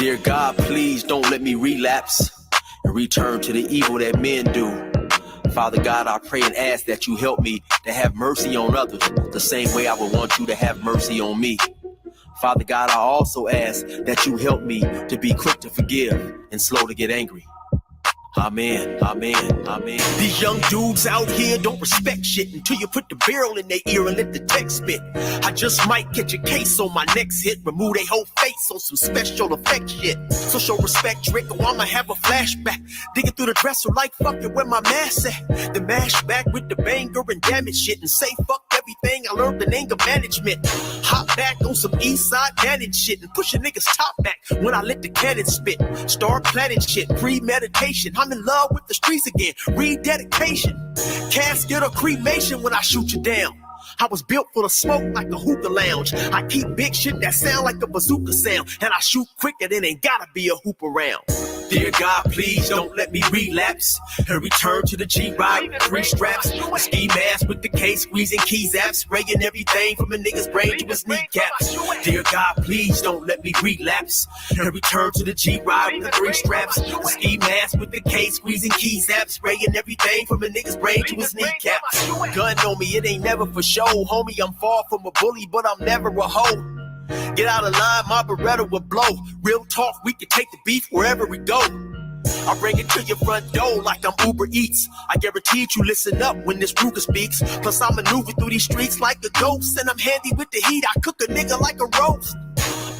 Dear God, please don't let me relapse and return to the evil that men do. Father God, I pray and ask that you help me to have mercy on others the same way I would want you to have mercy on me. Father God, I also ask that you help me to be quick to forgive and slow to get angry. Amen, amen, amen. These young dudes out here don't respect shit until you put the barrel in their ear and let the text spit. I just might catch a case on my next hit, remove their whole face on some special effect shit. So show respect, Drake, or I'ma have a flashback. Digging through the dresser like fucking where my mask at. The mash back with the banger and damage shit and say fuck everything I learned in anger management. Hop back on some east side manage shit and push a nigga's top back when I let the cannon spit. Start planning shit, premeditation. I'm in love with the streets again, rededication. Casket or cremation when I shoot you down. I was built for the smoke like a hookah lounge. I keep big shit that sound like a bazooka sound, and I shoot quicker than ain't gotta be a hoop around. Dear God, please don't let me relapse and return to the G-Ride with 3 straps. A ski mask with the case, squeezing keys apps, spraying everything from a nigga's brain to his kneecaps. Dear God, please don't let me relapse and return to the G-Ride with the 3 straps. A ski mask with the case, squeezing keys apps, spraying everything from a nigga's brain to his kneecaps. Gun on me, it ain't never for show, homie. I'm far from a bully, but I'm never a hoe. Get out of line, my Beretta will blow. Real talk, we can take the beef wherever we go. I bring it to your front door like I'm Uber Eats. I guarantee you listen up when this Ruger speaks. Plus I maneuver through these streets like a ghost, and I'm handy with the heat. I cook a nigga like a roast.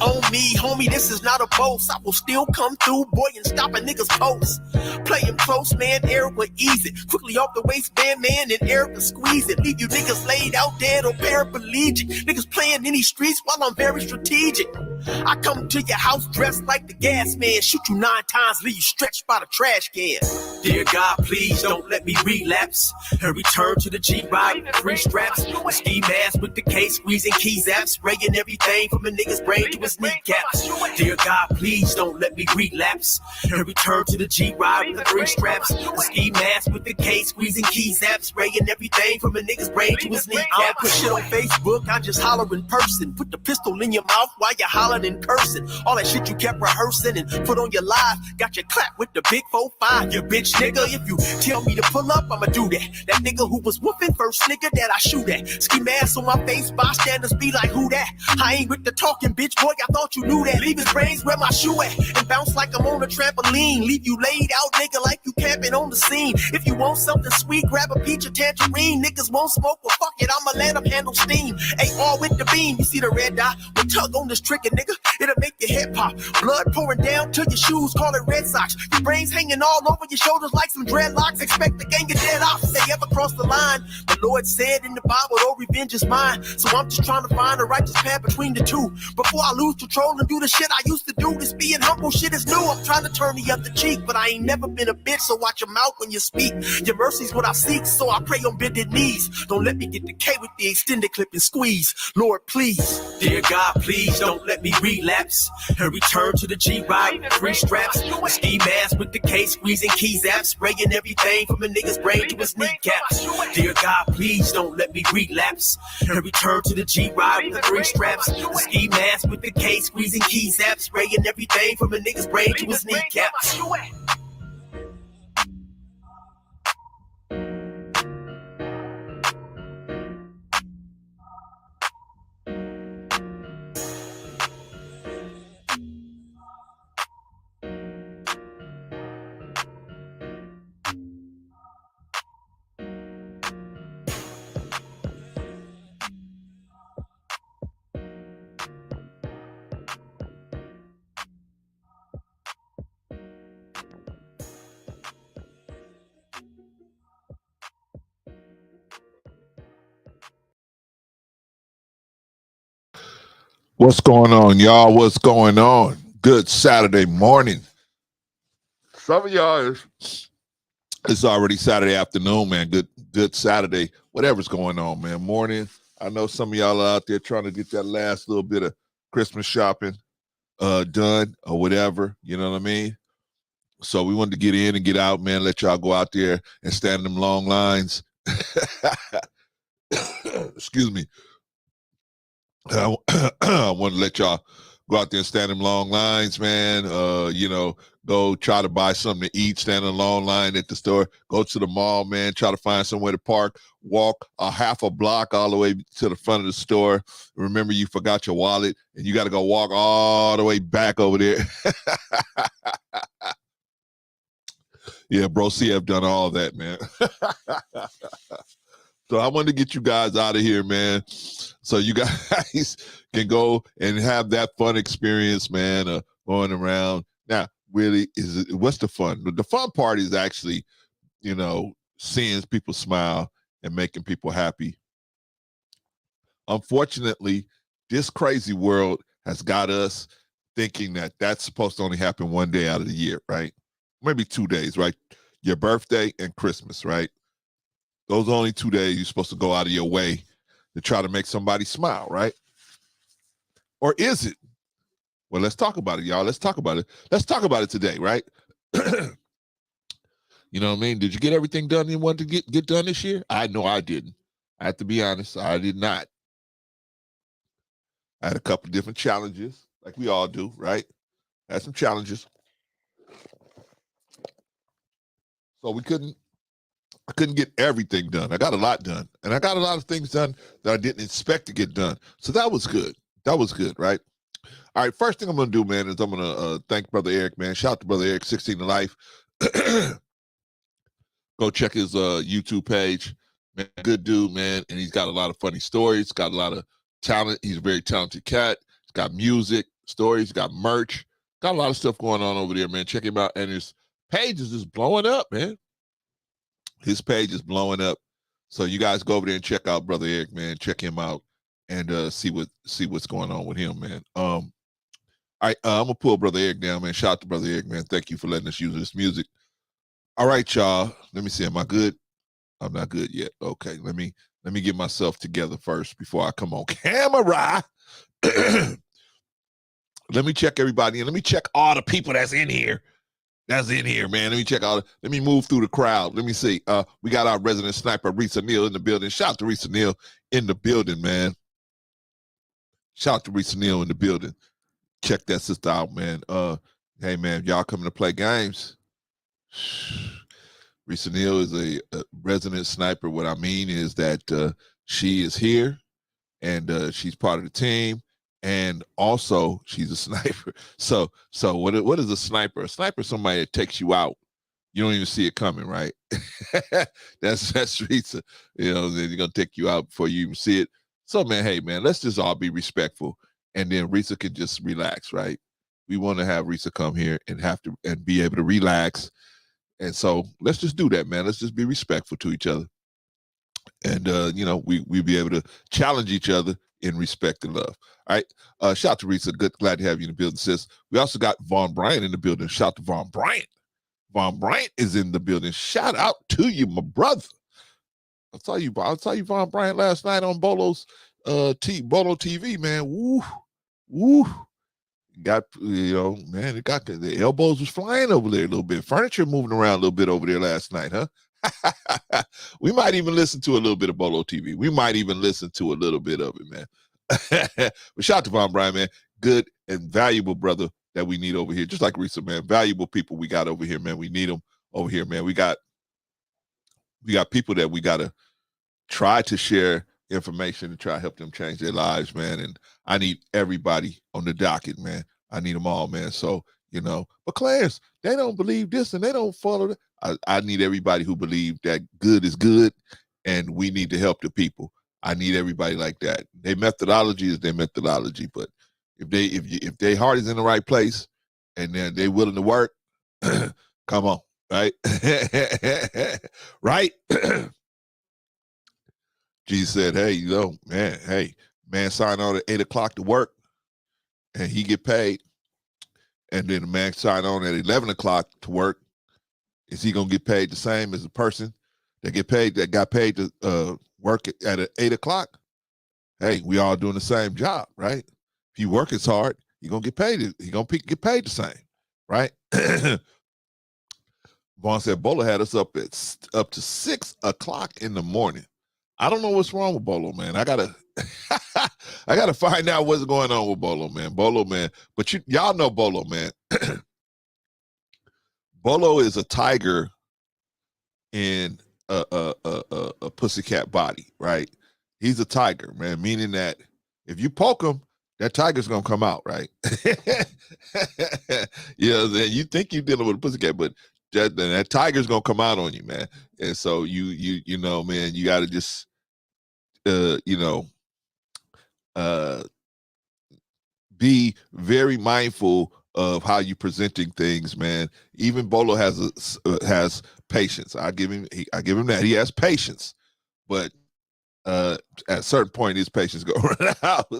On me, homie, this is not a boast. I will still come through, boy, and stop a nigga's post. Play him close, man, Eric will ease it. Quickly off the waistband, man, and Eric will squeeze it. Leave you niggas laid out dead or paraplegic. Niggas playing in these streets while I'm very strategic. I come to your house dressed like the gas man. Shoot you 9 times, leave you stretched by the trash can. Dear God, please don't let me relapse and return to the G-Ride with 3 straps. A ski mask with the case, squeezing keys apps, spraying everything from a nigga's brain to his kneecaps. Dear God, please don't let me relapse and return to the G-Ride with the 3 straps. A ski mask with the case, squeezing keys apps, spraying everything from a nigga's brain to his kneecaps. I don't put shit on Facebook, I just holler in person. Put the pistol in your mouth while you holler in cursing. All that shit you kept rehearsing and put on your live, got your clap with the big 4-5. You bitch nigga, if you tell me to pull up, I'ma do that. That nigga who was whooping, first nigga that I shoot at. Ski mask on my face, bystanders be like, who that? I ain't with the talking, bitch, boy, I thought you knew that. Leave his brains where my shoe at and bounce like I'm on a trampoline. Leave you laid out, nigga, like you camping on the scene. If you want something sweet, grab a peach or tangerine. Niggas won't smoke, well fuck it, I'ma let them handle steam. AR with the beam, you see the red dot? We tug on this trigger, nigga, it'll make your head pop. Blood pouring down to your shoes, call it Red Sox. Your brains hanging all over your shoulders like some dreadlocks. Expect the gang of dead off if they ever cross the line. The Lord said in the Bible, oh, revenge is mine. So I'm just trying to find a righteous path between the two. Before I lose control and do the shit I used to do. This being humble shit is new. I'm trying to turn the other cheek, but I ain't never been a bitch, so watch your mouth when you speak. Your mercy's what I seek, so I pray on bended knees. Don't let me get the K with the extended clip and squeeze. Lord, please. Dear God, please don't let me relapse and return to the G-Ride with 3 straps. A ski mask with the case, squeezing keys apps, spraying everything from a nigga's brain to his kneecaps. Dear God, please don't let me relapse and return to the G-Ride with 3 straps. A ski mask with the case, squeezing keys apps, spraying everything from a nigga's brain to his kneecaps. What's going on, y'all? What's going on? Good Saturday morning. Some of y'all, it's already Saturday afternoon, man. Good Saturday. Whatever's going on, man. Morning. I know some of y'all are out there trying to get that last little bit of Christmas shopping done or whatever. You know what I mean? So we wanted to get in and get out, man. Let y'all go out there and stand in them long lines. Excuse me. I want to let y'all Go out there and stand in long lines, man. Go try to buy something to eat, stand in a long line at the store. Go to the mall, man. Try to find somewhere to park. Walk a half a block all the way to the front of the store. Remember, you forgot your wallet, and you got to go walk all the way back over there. Yeah, bro, CF done all that, man. So I wanted to get you guys out of here, man, so you guys can go and have that fun experience, man, going around. Now, really, what's the fun? The fun part is actually, seeing people smile and making people happy. Unfortunately, this crazy world has got us thinking that that's supposed to only happen one day out of the year, right? Maybe 2 days, right? Your birthday and Christmas, right? Those are only 2 days you're supposed to go out of your way to try to make somebody smile, right? Or is it? Well, let's talk about it, y'all. Let's talk about it. Let's talk about it today, right? You know what I mean? Did you get everything done you wanted to get done this year? I know I didn't. I have to be honest. I did not. I had a couple different challenges, like we all do, right? I had some challenges. So I couldn't get everything done. I got a lot done. And I got a lot of things done that I didn't expect to get done. So that was good. That was good, right? All right, first thing I'm going to do, man, is I'm going to thank Brother Eric, man. Shout out to Brother Eric, 16 to Life. Go check his YouTube page. Man, good dude, man. And he's got a lot of funny stories, got a lot of talent. He's a very talented cat. He's got music, stories, got merch. Got a lot of stuff going on over there, man. Check him out. And his page is just blowing up, man. His page is blowing up. So you guys go over there and check out Brother Eric, man. Check him out and see what's going on with him, man. I'm gonna pull Brother Eric down, man. Shout out to Brother Eric, man. Thank you for letting us use this music. All right, y'all. Let me see. Am I good? I'm not good yet. Okay, let me get myself together first before I come on camera. Let me check everybody and let me check all the people that's in here. That's in here, man. Let me check out. Let me move through the crowd. Let me see. We got our resident sniper, Risa Neal, in the building. Shout out to Risa Neal in the building, man. Shout out to Risa Neal in the building. Check that sister out, man. Hey, man, y'all coming to play games? Risa Neal is a resident sniper. What I mean is that she is here, and she's part of the team. And also, she's a sniper. So what is a sniper? A sniper is somebody that takes you out. You don't even see it coming, right? That's Risa. Then they're gonna take you out before you even see it. So, man, hey, man, let's just all be respectful, and then Risa can just relax, right? We want to have Risa come here and be able to relax, and so let's just do that, man. Let's just be respectful to each other, and we be able to challenge each other in respect and love. All right. Shout out to Risa. Glad to have you in the building, sis. We also got Vaughn Bryant in the building. Shout out to Vaughn Bryant. Vaughn Bryant is in the building. Shout out to you, my brother. I saw you, Vaughn Bryant, last night on Bolo TV, man. Woo. Got, man, it got the elbows was flying over there a little bit. Furniture moving around a little bit over there last night, huh? We might even listen to a little bit of Bolo TV. We might even listen to a little bit of it, man. But shout out to Vaughn Bryant, man. Good and valuable brother that we need over here. Just like Risa, man. Valuable people we got over here, man. We need them over here, man. We got people that we got to try to share information and try to help them change their lives, man. And I need everybody on the docket, man. I need them all, man. So, but Clarence, they don't believe this and they don't follow that. I need everybody who believes that good is good and we need to help the people. I need everybody like that. Their methodology is their methodology, but if their heart is in the right place and they're willing to work, come on, right? Right? Jesus said, hey, man sign on at 8 o'clock to work and he get paid. And then the man sign on at 11 o'clock to work. Is he going to get paid the same as the person that got paid to work at 8 o'clock? Hey, we all doing the same job, right? If you work as hard, you're going to get paid. You're going to get paid the same, right? Vaughn said Bolo had us up to 6 o'clock in the morning. I don't know what's wrong with Bolo, man. I gotta I gotta find out what's going on with Bolo, man. Bolo, man. But y'all know Bolo, man. Bolo is a tiger in a pussycat body, right? He's a tiger, man, meaning that if you poke him, that tiger's gonna come out, right? You think you're dealing with a pussycat, but that tiger's gonna come out on you, man. And so you know, man, you got to just be very mindful of how you presenting things, man. Even Bolo has patience. I give him that. He has patience, but at a certain point, his patience go run out.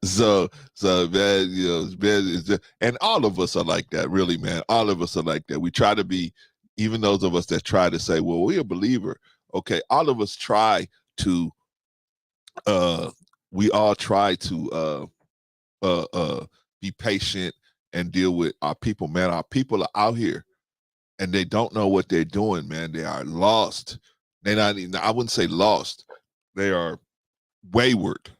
so man, man, and all of us are like that, really, man. All of us are like that. We try to be, even those of us that try to say, well, we're a believer. Okay, all of us try to we all try to be patient and deal with our people, man. Our people are out here and they don't know what they're doing, man. They are lost. They're not even, I wouldn't say lost. They are wayward.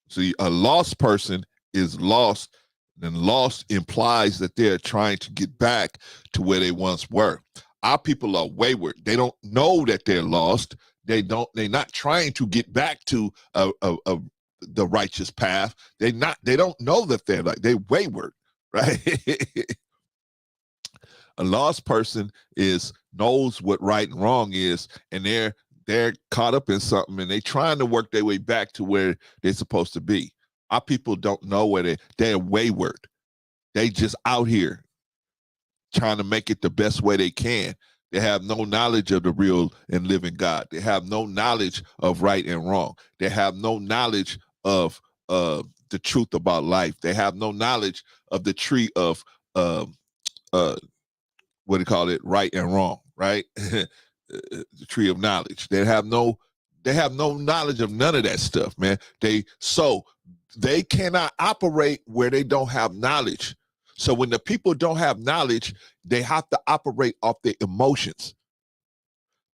See, a lost person is lost, and lost implies that they're trying to get back to where they once were. Our people are wayward. They don't know that they're lost. They're not trying to get back to the righteous path. They don't know that they're wayward, right? A lost person knows what right and wrong is, and they're caught up in something, and they're trying to work their way back to where they're supposed to be. Our people don't know where they're wayward. They just out here trying to make it the best way they can. They have no knowledge of the real and living God. They have no knowledge of right and wrong. They have no knowledge of the truth about life. They have no knowledge of the tree of what do you call it? Right and wrong, right? The tree of knowledge. They have no knowledge of none of that stuff, man. They cannot operate where they don't have knowledge. So when the people don't have knowledge, they have to operate off their emotions.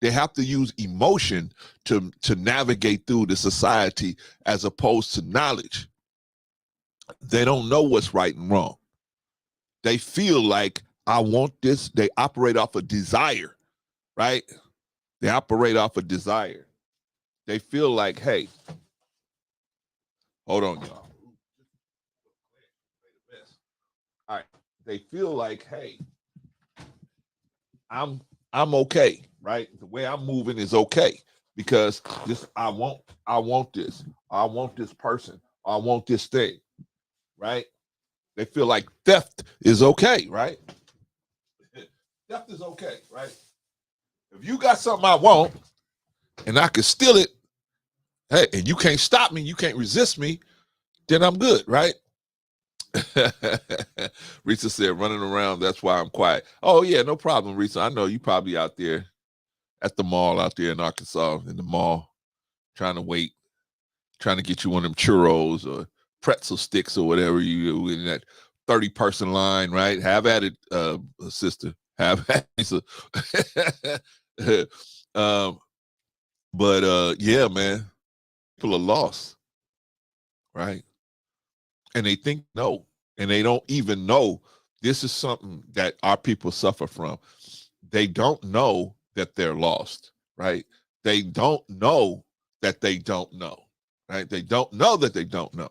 They have to use emotion to navigate through the society as opposed to knowledge. They don't know what's right and wrong. They feel like, I want this. They operate off of desire, right? They operate off of desire. They feel like, hey, hold on, y'all. All right. They feel like, hey, I'm okay, right? The way I'm moving is okay because I want this. I want this person. I want this thing, right? They feel like theft is okay, right? Theft is okay, right? If you got something I want and I can steal it, hey, and you can't stop me, you can't resist me, then I'm good, right? Risa said, running around, that's why I'm quiet. Oh, yeah, no problem, Risa. I know you probably out there at the mall out there in Arkansas, in the mall, trying to get you one of them churros or pretzel sticks or whatever you in that 30-person line, right? Have at it, sister. Have at it. Yeah, man, people are lost, right? And they think no, and they don't even know this is something that our people suffer from. They don't know that they're lost, right? They don't know that they don't know, right? They don't know that they don't know.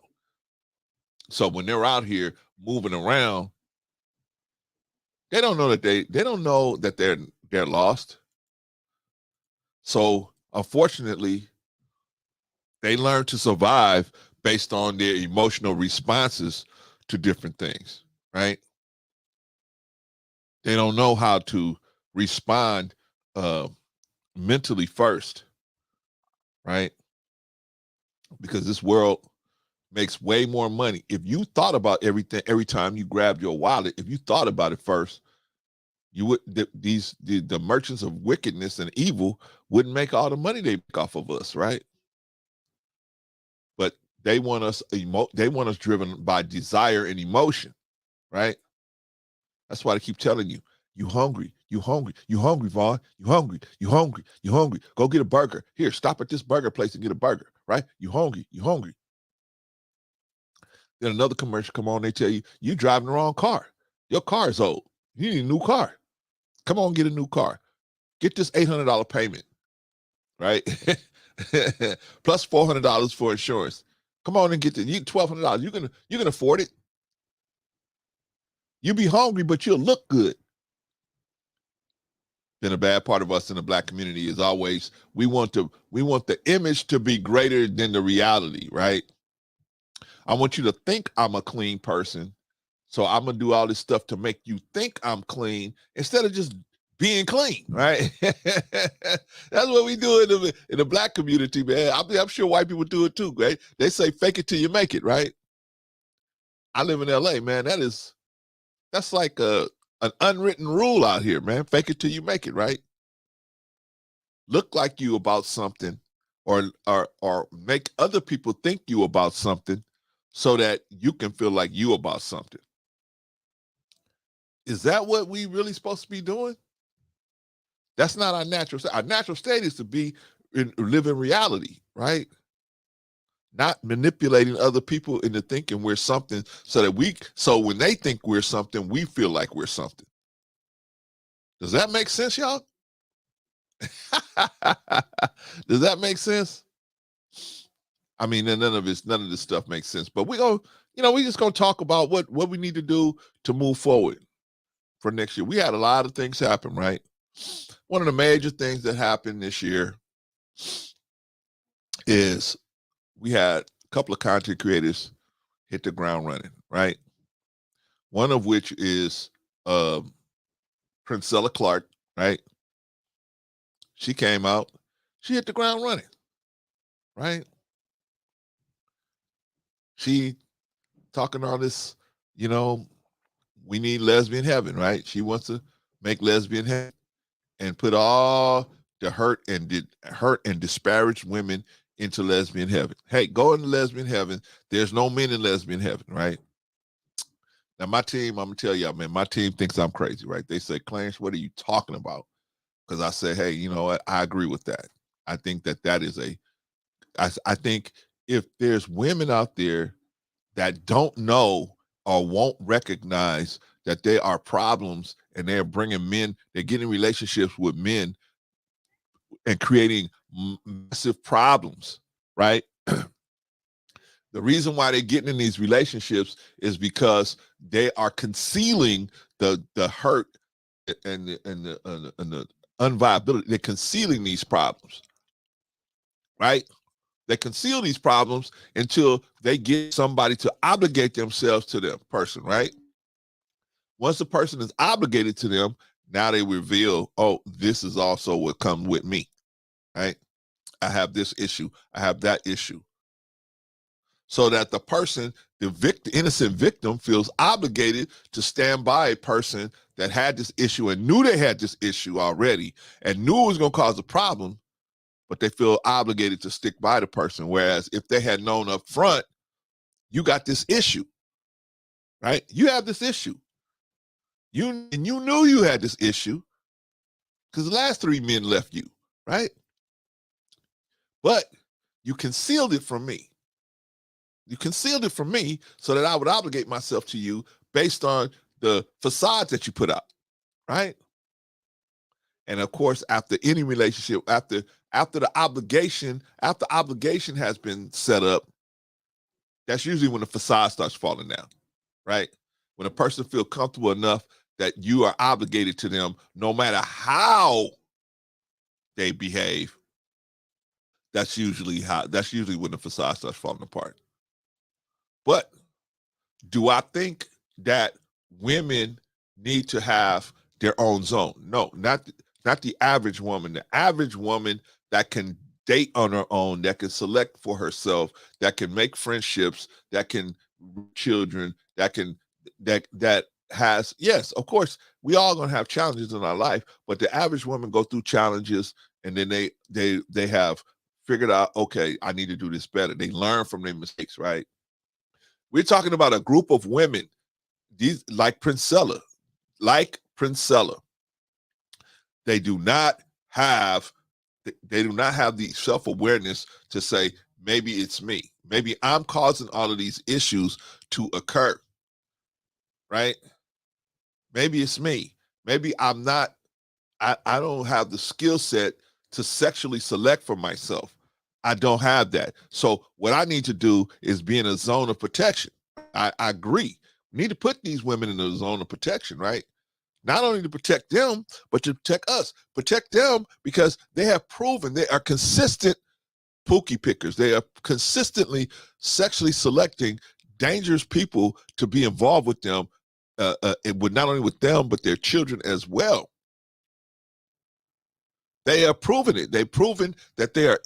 So when they're out here moving around, they don't know that they don't know that they're lost. So unfortunately, they learn to survive based on their emotional responses to different things, right? They don't know how to respond mentally first, right? Because this world makes way more money. If you thought about everything every time you grabbed your wallet, if you thought about it first, you would the merchants of wickedness and evil wouldn't make all the money they make off of us, right? But they want us driven by desire and emotion, right? That's why I keep telling you, You hungry. You hungry. You hungry, Vaughn. You hungry. You hungry. You hungry. Go get a burger. Here, stop at this burger place and get a burger, right? You hungry. You hungry. Then another commercial come on, they tell you, you driving the wrong car. Your car is old. You need a new car. Come on, get a new car. Get this $800 payment, right? Plus $400 for insurance. Come on and get the $1,200. You can afford it. You be hungry, but you'll look good. Then a bad part of us in the Black community is always we want the image to be greater than the reality, right? I want you to think I'm a clean person, so I'm gonna do all this stuff to make you think I'm clean instead of just being clean, right? That's what we do in the Black community, man. I'm sure white people do it too, right? They say fake it till you make it, right? I live in LA, man. That's like an unwritten rule out here, man. Fake it till you make it, right? Look like you about something or make other people think you about something so that you can feel like you about something. Is that what we really supposed to be doing? That's not our natural state. Our natural state is to live in reality, right? Not manipulating other people into thinking we're something so when they think we're something, we feel like we're something. Does that make sense, y'all? Does that make sense? I mean, none of this stuff makes sense, but we just gonna talk about what we need to do to move forward for next year. We had a lot of things happen, right? One of the major things that happened this year is we had a couple of content creators hit the ground running, right? One of which is Princella Clark, right? She came out, she hit the ground running, right? She talking all this, we need lesbian heaven, right? She wants to make lesbian heaven and put all the hurt and disparaged women into lesbian heaven. Hey, go into lesbian heaven. There's no men in lesbian heaven, right? Now, my team, I'm gonna tell y'all, man, my team thinks I'm crazy, right? They say, Clarence, what are you talking about? Because I say, hey, you know what? I agree with that. I think that is I think if there's women out there that don't know or won't recognize that they are problems and they're bringing men, they're getting relationships with men and creating massive problems, right? The reason why they're getting in these relationships is because they are concealing the hurt and the unviability. They're concealing these problems, right? They conceal these problems until they get somebody to obligate themselves to the person, right? Once the person is obligated to them, now they reveal, oh, this is also what comes with me, right? I have this issue. I have that issue. So that the person, the innocent victim, feels obligated to stand by a person that had this issue and knew they had this issue already and knew it was going to cause a problem, but they feel obligated to stick by the person. Whereas if they had known up front, you got this issue, right? You have this issue. You knew you had this issue because the last 3 men left you, right? But you concealed it from me. You concealed it from me so that I would obligate myself to you based on the facade that you put out, right? And of course, after any relationship, after obligation has been set up, that's usually when the facade starts falling down, right? When a person feels comfortable enough that you are obligated to them, no matter how they behave, that's usually when the facade starts falling apart. But do I think that women need to have their own zone? No, not the average woman. The average woman that can date on her own, that can select for herself, that can make friendships, that can children, that has, yes, of course, we all gonna have challenges in our life, but the average woman go through challenges and then they have figured out, okay, I need to do this better. They learn from their mistakes, right? We're talking about a group of women, these like Princella Princella, they do not have the self-awareness to say, maybe it's me. Maybe I'm causing all of these issues to occur, right? Maybe it's me. Maybe I don't have the skill set to sexually select for myself. I don't have that. So what I need to do is be in a zone of protection. I agree. We need to put these women in a zone of protection, right? Not only to protect them, but to protect us. Protect them because they have proven they are consistent pookie pickers. They are consistently sexually selecting dangerous people to be involved with them, with not only with them, but their children as well. They are proving it. They've proven that they are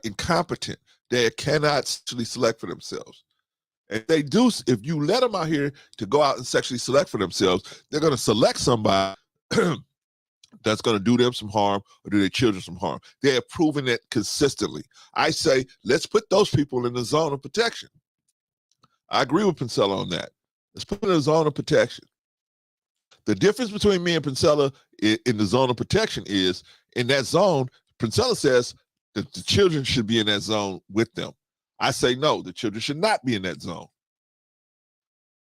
incompetent. They cannot sexually select for themselves. And if you let them out here to go out and sexually select for themselves, they're going to select somebody that's going to do them some harm or do their children some harm. They have proven it consistently. I say, let's put those people in the zone of protection. I agree with Princella on that. Let's put them in the zone of protection. The difference between me and Princella in the zone of protection is, in that zone, Princella says that the children should be in that zone with them. I say, no, the children should not be in that zone.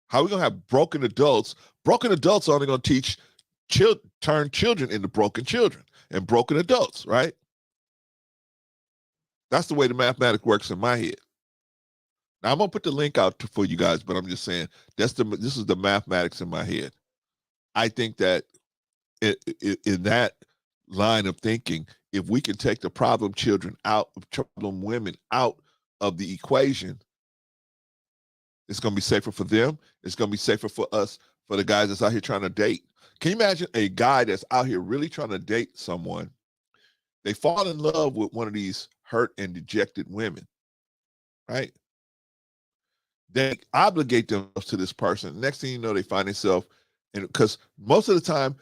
How are we going to have broken adults? Broken adults are only going to turn children into broken children and broken adults, right? That's the way the mathematics works in my head. Now, I'm going to put the link out for you guys, but I'm just saying this is the mathematics in my head. I think that in that line of thinking, if we can take the problem women out of the equation, it's going to be safer for them. It's going to be safer for us, for the guys that's out here trying to date. Can you imagine a guy that's out here really trying to date someone? They fall in love with one of these hurt and dejected women, right? They obligate themselves to this person. Next thing you know, they find themselves, and because most of the time,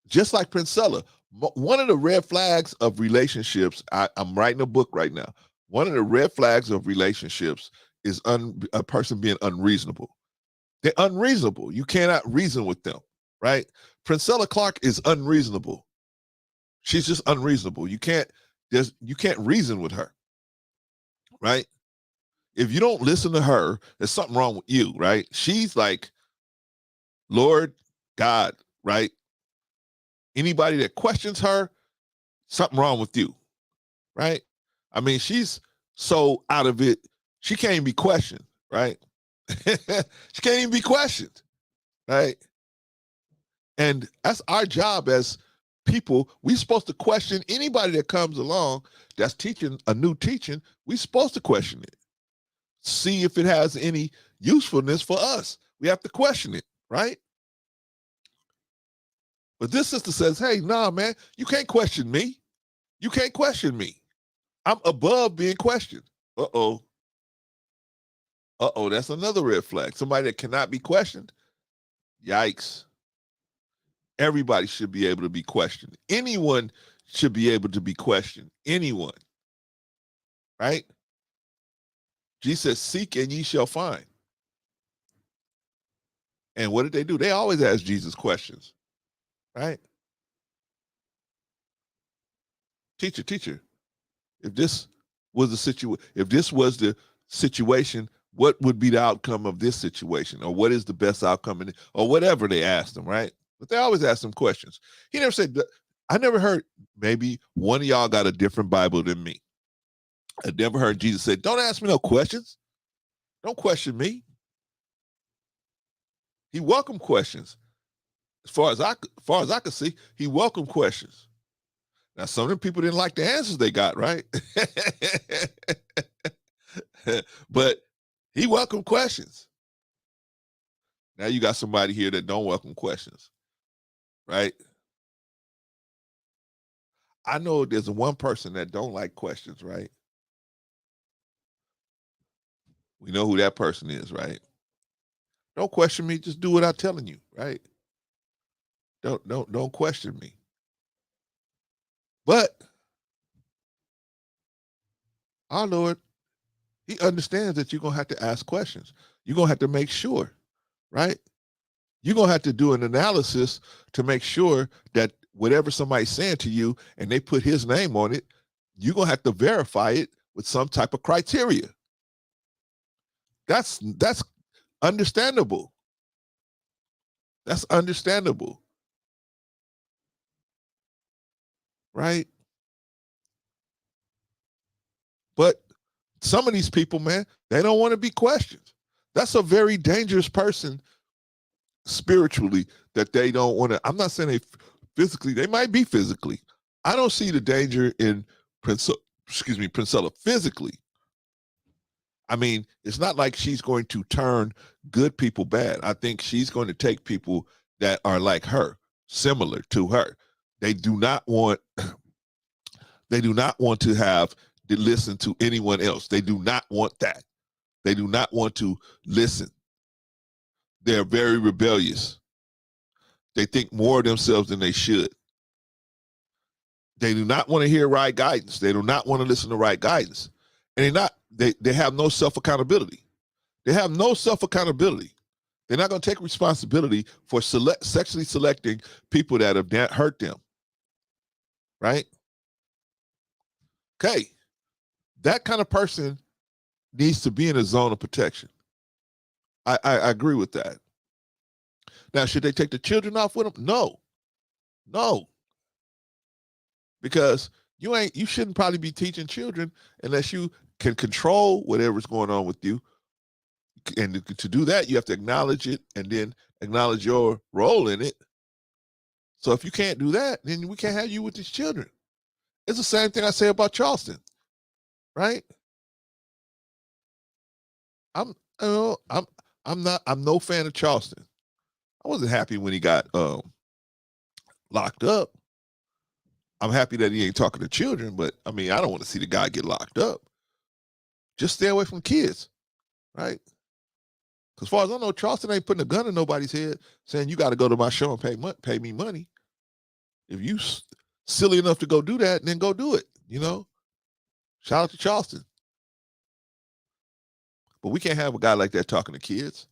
just like Princella, one of the red flags of relationships, I'm writing a book right now. One of the red flags of relationships is a person being unreasonable. They're unreasonable. You cannot reason with them, right? Princella Clark is unreasonable. She's just unreasonable. You can't reason with her, right? If you don't listen to her, there's something wrong with you, right? She's like, Lord God, right? Anybody that questions her, something wrong with you, right? I mean, she's so out of it, she can't even be questioned, right? She can't even be questioned, right? And that's our job as people. We're supposed to question anybody that comes along that's teaching a new teaching. We're supposed to question it, see if it has any usefulness for us. We have to question it, right? But this sister says, hey, nah, man, you can't question me. You can't question me. I'm above being questioned. Uh-oh. Uh-oh, that's another red flag. Somebody that cannot be questioned. Yikes. Everybody should be able to be questioned. Anyone should be able to be questioned. Anyone. Right? Jesus says, seek and ye shall find. And what did they do? They always ask Jesus questions. Right? Teacher, if this was the situation, what would be the outcome of this situation? Or what is the best outcome or whatever they asked them, right? But they always ask them questions. He never said, I never heard, maybe one of y'all got a different Bible than me. I never heard Jesus say, don't ask me no questions. Don't question me. He welcomed questions. As far as I could see, he welcomed questions. Now, some of the people didn't like the answers they got, right? But he welcomed questions. Now you got somebody here that don't welcome questions, right? I know there's one person that don't like questions, right? We know who that person is, right? Don't question me, just do what I'm telling you, right? Don't question me. But our Lord, he understands that you're gonna have to ask questions. You're gonna have to make sure, right? You're going to have to do an analysis to make sure that whatever somebody's saying to you and they put his name on it, you're going to have to verify it with some type of criteria. That's understandable. That's understandable. Right? But some of these people, man, they don't want to be questioned. That's a very dangerous person spiritually, that they don't want to. I'm not saying they physically, they might be physically. I don't see the danger in Princella physically. I mean, it's not like she's going to turn good people bad. I think she's going to take people that are like her, similar to her. They do not want to have to listen to anyone else. They do not want that. They do not want to listen. They're very rebellious. They think more of themselves than they should. They do not want to hear right guidance. They do not want to listen to right guidance. And they have no self-accountability. They have no self-accountability. They're not going to take responsibility for sexually selecting people that have hurt them. Right? Okay. That kind of person needs to be in a zone of protection. I agree with that. Now, should they take the children off with them? No. Because you shouldn't probably be teaching children unless you can control whatever's going on with you. And to do that, you have to acknowledge it and then acknowledge your role in it. So if you can't do that, then we can't have you with these children. It's the same thing I say about Charleston, right? I'm no fan of Charleston. I wasn't happy when he got locked up. I'm happy that he ain't talking to children, but I mean, I don't want to see the guy get locked up. Just stay away from kids, right? As far as I know, Charleston ain't putting a gun in nobody's head saying you got to go to my show and pay me money. If you silly enough to go do that, then go do it, you know? Shout out to Charleston. But we can't have a guy like that talking to kids.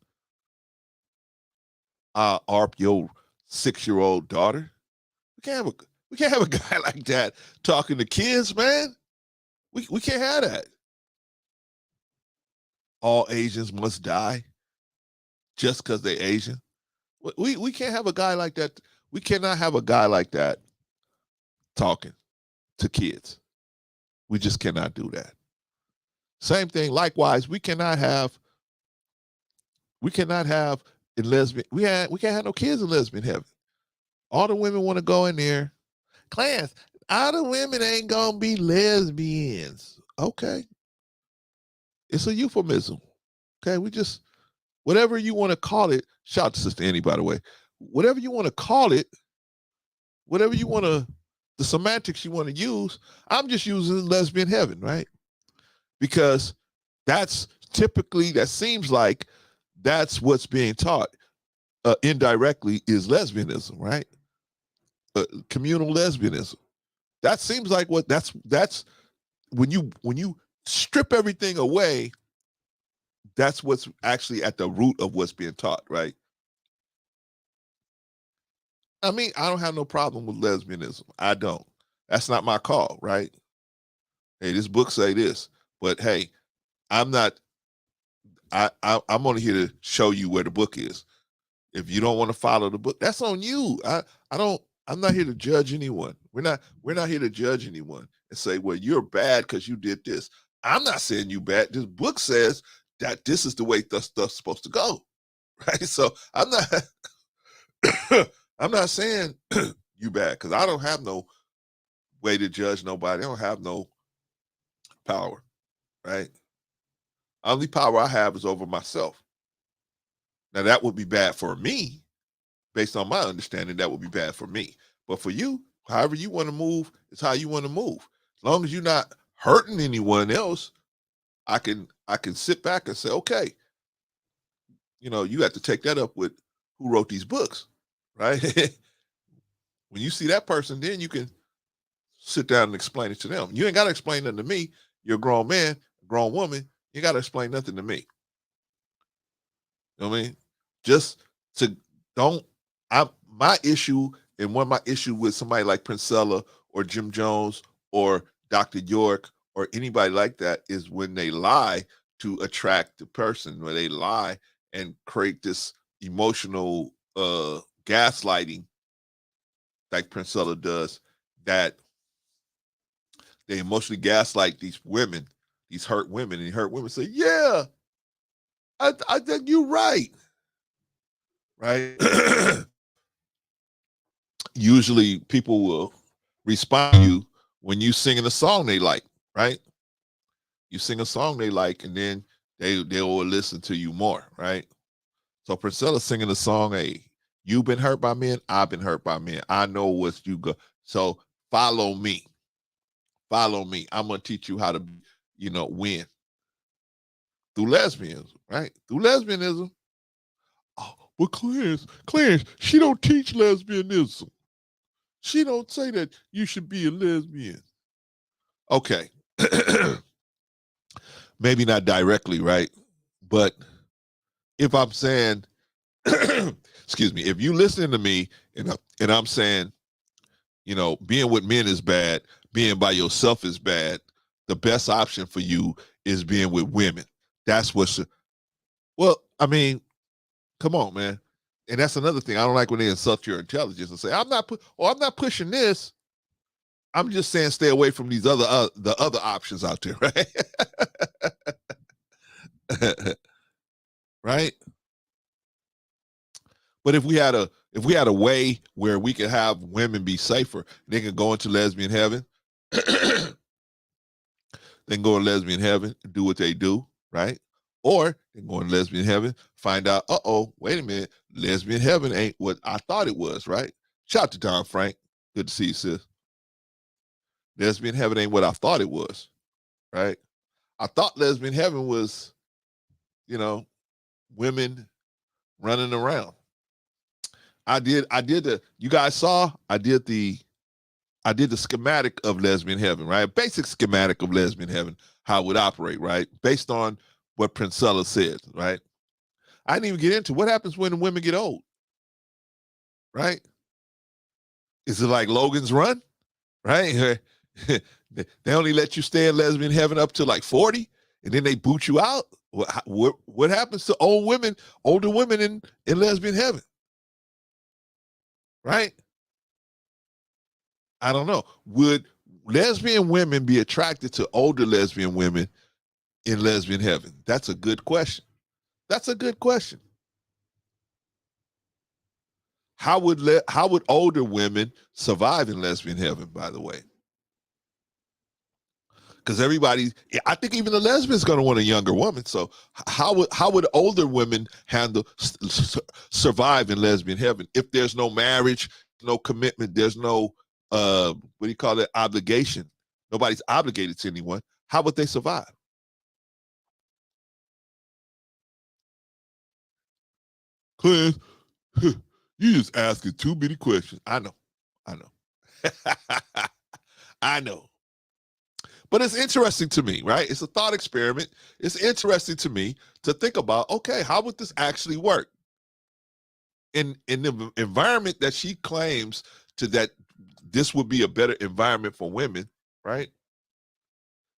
ARP your 6-year-old daughter. We can't have a guy like that talking to kids, man. We can't have that. All Asians must die just because they're Asian. We can't have a guy like that. We cannot have a guy like that talking to kids. We just cannot do that. Same thing. Likewise, we cannot have in lesbian. We can't have no kids in lesbian heaven. All the women want to go in there. Class, all the women ain't gonna be lesbians. Okay. It's a euphemism. Okay, whatever you want to call it, shout out to Sister Annie, by the way. Whatever you want to call it, the semantics you want to use, I'm just using lesbian heaven, right? Because that seems like that's what's being taught indirectly is lesbianism, right? Communal lesbianism. That seems like that's when you strip everything away, that's what's actually at the root of what's being taught, right? I mean, I don't have no problem with lesbianism. I don't. That's not my call, right? Hey, this book say this, but hey, I'm only here to show you where the book is. If you don't want to follow the book, that's on you. I'm not here to judge anyone. We're not here to judge anyone and say, well, you're bad because you did this. I'm not saying you bad. This book says that this is the way stuff's supposed to go, right? So I'm not saying you bad because I don't have no way to judge nobody. I don't have no power, right? Only power I have is over myself. Now that would be bad for me. Based on my understanding, that would be bad for me. But for you, however you want to move, is how you want to move. As long as you're not hurting anyone else, I can sit back and say, okay, you have to take that up with who wrote these books, right? When you see that person, then you can sit down and explain it to them. You ain't got to explain nothing to me. You're a grown man, a grown woman. You got to explain nothing to me. You know what I mean? Just to don't. My issue, and one of my issue with somebody like Princella or Jim Jones or Dr. York or anybody like that is when they lie to attract the person, when they lie and create this emotional gaslighting like Princella does, that they emotionally gaslight these women, these hurt women, and hurt women say, yeah, I think you're right. Right? Usually people will respond to you when you singing a song they like, right? You sing a song they like, and then they will listen to you more, right? So Priscilla singing the song, hey, you've been hurt by men, I've been hurt by men. I know what you go. So follow me. Follow me. I'm gonna teach you how to, win. Through lesbianism, right? Through lesbianism. Oh, but Clarence, she don't teach lesbianism. She don't say that you should be a lesbian. Okay. Maybe not directly, right? But if I'm saying, excuse me, if you listening to me and I'm saying, being with men is bad, being by yourself is bad, the best option for you is being with women. That's well, I mean, come on, man. And that's another thing. I don't like when they insult your intelligence and say, I'm not pushing this. I'm just saying stay away from these the other options out there, right? Right? But if we had a way where we could have women be safer, they can go into lesbian heaven. They can go in lesbian heaven and do what they do, right? Or they can go in lesbian heaven, find out, wait a minute, lesbian heaven ain't what I thought it was, right? Shout out to Don Frank. Good to see you, sis. Lesbian heaven ain't what I thought it was, right? I thought lesbian heaven was, women running around. I did you guys saw, I did the schematic of lesbian heaven, right? Basic schematic of lesbian heaven, how it would operate, right? Based on what Princella said, right? I didn't even get into what happens when the women get old, right? Is it like Logan's Run, right? They only let you stay in lesbian heaven up to like 40, and then they boot you out. What happens to older women in lesbian heaven, right? I don't know. Would lesbian women be attracted to older lesbian women in lesbian heaven? That's a good question. That's a good question. How would older women survive in lesbian heaven, by the way? Because I think even the lesbian's going to want a younger woman. So how would older women survive in lesbian heaven if there's no marriage, no commitment, there's no obligation? Nobody's obligated to anyone. How would they survive? Clarence, you just asking too many questions. I know. I know. But it's interesting to me, right? It's a thought experiment. It's interesting to me to think about, okay, how would this actually work? In the environment that she claims that this would be a better environment for women, right?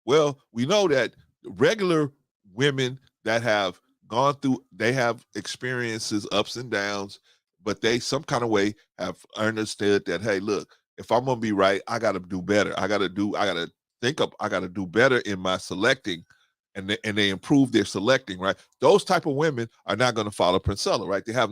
Well, we know that regular women that have gone through, they have experiences, ups and downs, but they some kind of way have understood that, hey, look, if I'm gonna be right, I gotta do better. I gotta do better in my selecting, and they improve their selecting, right? Those type of women are not going to follow Princella, right? They have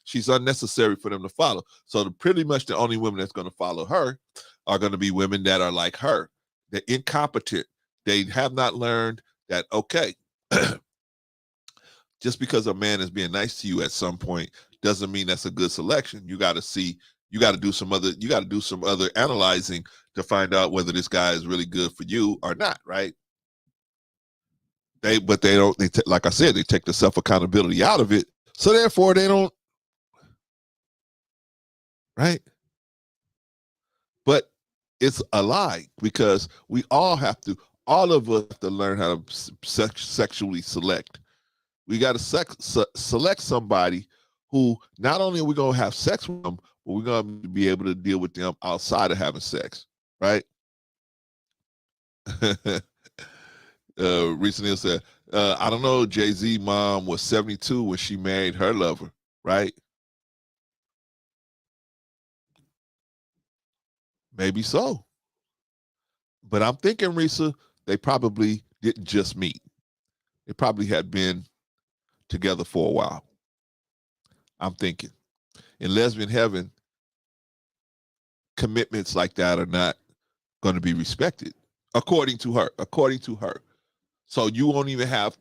she's unnecessary for them to follow. So pretty much the only women that's going to follow her are going to be women that are like her. They're incompetent. They have not learned that, okay, just because a man is being nice to you at some point doesn't mean that's a good selection. You got to do some other analyzing to find out whether this guy is really good for you or not, right? Like I said, they take the self accountability out of it. So therefore they don't, right? But it's a lie, because all of us have to learn how to sexually select. We got to select somebody who not only are we going to have sex with them, but we're going to be able to deal with them outside of having sex, right? Recently said, I don't know, Jay-Z mom was 72 when she married her lover, right? Maybe so. But I'm thinking, Risa, they probably didn't just meet. They probably had been together for a while. I'm thinking. In lesbian heaven, commitments like that are not going to be respected, according to her. So you won't even have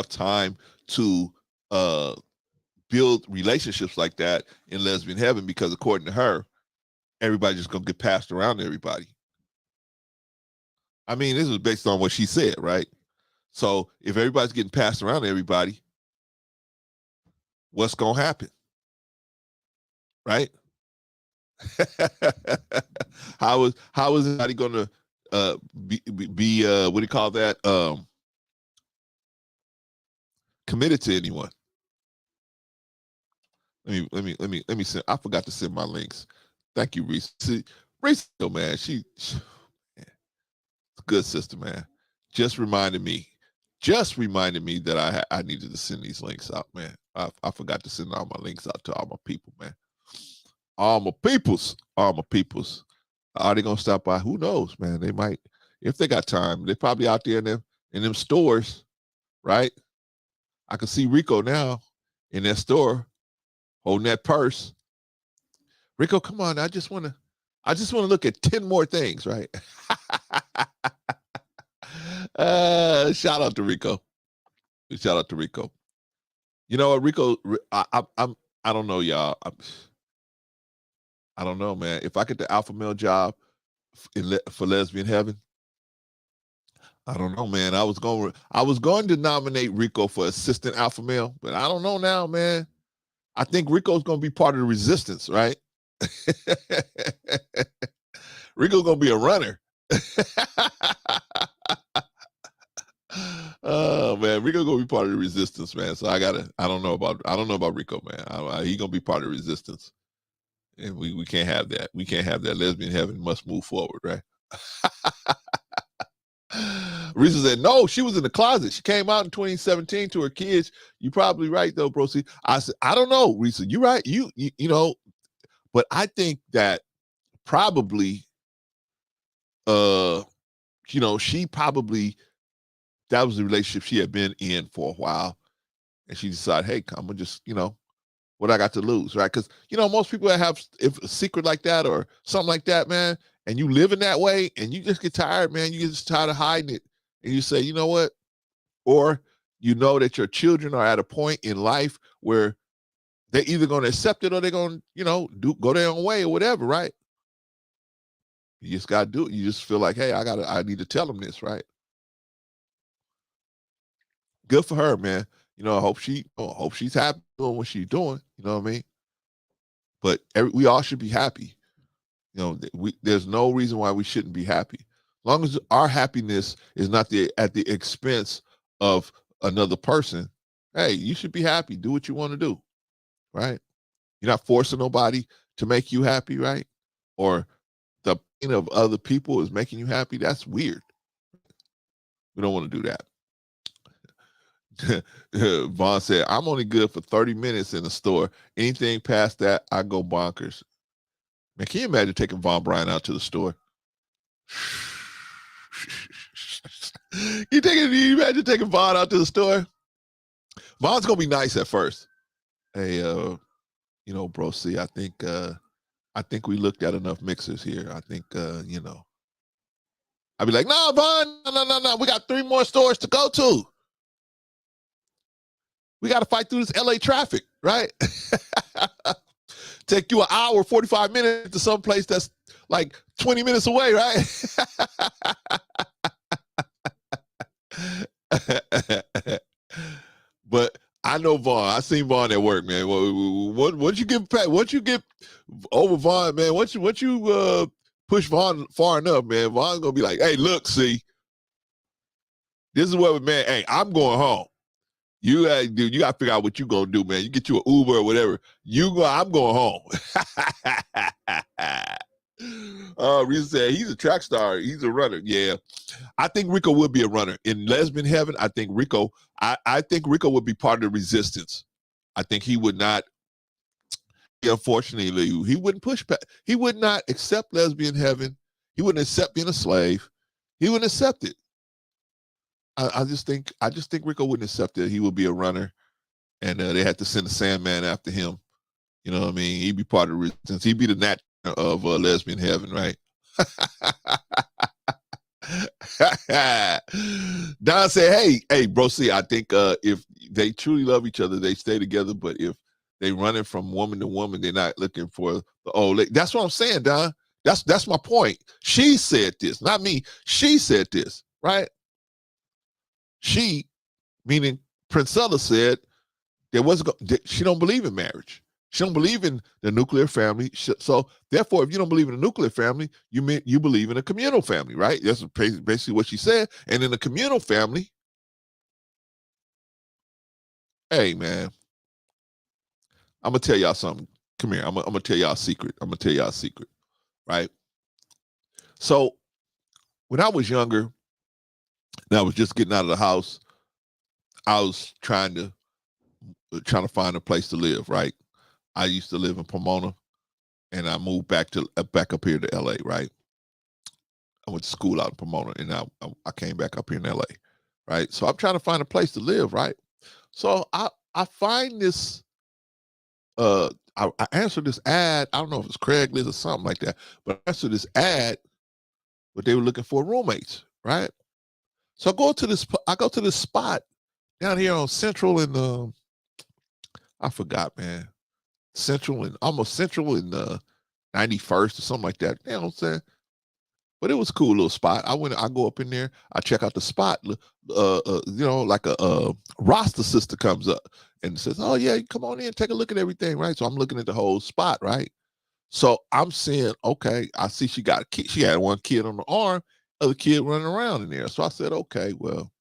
time to build relationships like that in lesbian heaven, because according to her, everybody's just gonna get passed around to everybody. I mean, this is based on what she said, right? So if everybody's getting passed around to everybody, what's gonna happen, right? how is anybody gonna be what do you call that, committed to anyone? Let me send. I forgot to send my links. Thank you, Reese. Reese, man, she good sister, man. Just reminded me that I needed to send these links out, man. I forgot to send all my links out to all my people, man. All my peoples. Are they gonna stop by? Who knows, man? They might, if they got time. They're probably out there in them stores, right? I can see Rico now in that store holding that purse. Rico, come on! I just want to look at 10 more things, right? Shout out to Rico. You know what, Rico? I don't know, y'all. I don't know, man. If I get the alpha male job for lesbian heaven, I don't know, man. I was going to nominate Rico for assistant alpha male, but I don't know now, man. I think Rico's going to be part of the resistance, right? Rico's going to be a runner. Oh man, Rico's going to be part of the resistance, man. So I don't know about Rico, man. He's going to be part of the resistance. And we can't have that. We can't have that. Lesbian heaven must move forward, right? Risa said, no, she was in the closet. She came out in 2017 to her kids. You're probably right, though, bro. See, I said, I don't know, Risa. You're right. You know, but I think that probably, you know, she probably, that was the relationship she had been in for a while. And she decided, hey, I'm going to just, you know, what I got to lose, right? Because, you know, most people that have a secret like that or something like that, man, and you live in that way and you just get tired, man, you get just tired of hiding it. And you say, you know what? Or you know that your children are at a point in life where they're either going to accept it or they're going to, you know, go their own way or whatever, right? You just got to do it. You just feel like, hey, I need to tell them this, right? Good for her, man. You know, I hope she's happy doing what she's doing. You know what I mean? But we all should be happy. You know, there's no reason why we shouldn't be happy. As long as our happiness is not at the expense of another person, hey, you should be happy. Do what you want to do, right? You're not forcing nobody to make you happy, right? Or the pain of other people is making you happy. That's weird. We don't want to do that. Vaughn said, I'm only good for 30 minutes in the store. Anything past that, I go bonkers. Man, can you imagine taking Von Bryan out to the store? You imagine taking Vaughn out to the store? Vaughn's gonna be nice at first. Hey, you know, bro, see, I think we looked at enough mixers here. I think you know. I'd be like, no, Vaughn, no. We got 3 more stores to go to. We got to fight through this LA traffic, right? Take you an hour, 45 minutes to some place that's like 20 minutes away, right? But I know Vaughn. I seen Vaughn at work, man. Once you get over Vaughn, man, once you push Vaughn far enough, man, Vaughn's gonna be like, hey, look, see, this is what, man, hey, I'm going home. Dude, you got to figure out what you gonna do, man. You get you an Uber or whatever. I'm going home. Risa said he's a track star. He's a runner. Yeah, I think Rico would be a runner in lesbian heaven. I think Rico would be part of the resistance. I think he would not. Unfortunately, he wouldn't push back. He would not accept lesbian heaven. He wouldn't accept being a slave. He wouldn't accept it. I just think Rico wouldn't accept it. He would be a runner, and they had to send the Sandman after him. You know what I mean? He'd be part of the resistance. He'd be the nat of lesbian heaven, right? Don said, hey, bro, see, I think if they truly love each other, they stay together. But if they running from woman to woman, they're not looking for the old lady. That's what I'm saying, Don. That's my point. She said this, not me. She said this, right? She, meaning Princella, said she don't believe in marriage. She don't believe in the nuclear family. So therefore, if you don't believe in a nuclear family, you believe in a communal family, right? That's basically what she said. And in a communal family, hey man, I'm gonna tell y'all something. Come here, I'm gonna tell y'all a secret. Right? So when I was younger, and I was just getting out of the house, I was trying to find a place to live, right? I used to live in Pomona, and I moved back up here to LA, right? I went to school out in Pomona, and I came back up here in LA, right? So I'm trying to find a place to live, right? So I find this, I answered this ad. I don't know if it's Craigslist or something like that, but I answered this ad, but they were looking for roommates, right? So I go to this spot down here on Central and I forgot, man. Central and 91st or something like that. You know what I'm saying? But it was a cool little spot. I go up in there, I check out the spot, like a roster sister comes up and says, oh yeah, come on in, take a look at everything, right? So I'm looking at the whole spot, right? So I'm saying, okay, I see she had one kid on the arm, other kid running around in there. So I said, okay, well,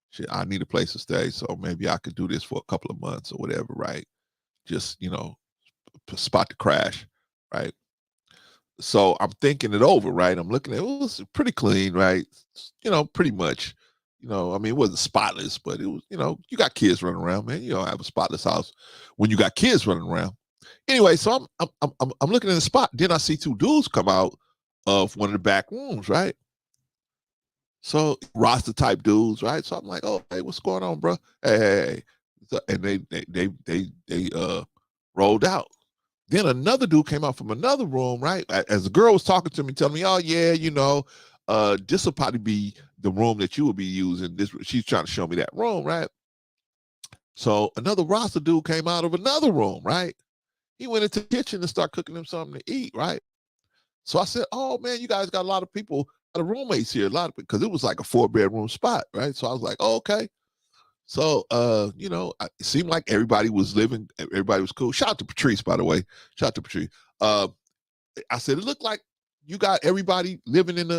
shit, I need a place to stay, so maybe I could do this for a couple of months or whatever, right? Just, spot to crash, right? So I'm thinking it over, right? I'm looking at it was pretty clean, right? Pretty much. I mean, it wasn't spotless, but it was, you got kids running around, man. You don't have a spotless house when you got kids running around. Anyway, so I'm looking at the spot. Then I see two dudes come out of one of the back rooms, right? So roster type dudes, right? So I'm like, oh, hey, what's going on, bro? Hey. So, and they rolled out. Then another dude came out from another room, right? As the girl was talking to me, telling me, oh yeah, this will probably be the room that you will be using. She's trying to show me that room, right? So another roster dude came out of another room, right? He went into the kitchen and started cooking them something to eat, right? So I said, oh man, you guys got a lot of people, a lot of roommates here, because it was like a 4-bedroom spot, right? So I was like, oh, okay. So, it seemed like everybody was cool. Shout out to Patrice, by the way. Shout out to Patrice. I said, it looked like you got everybody living in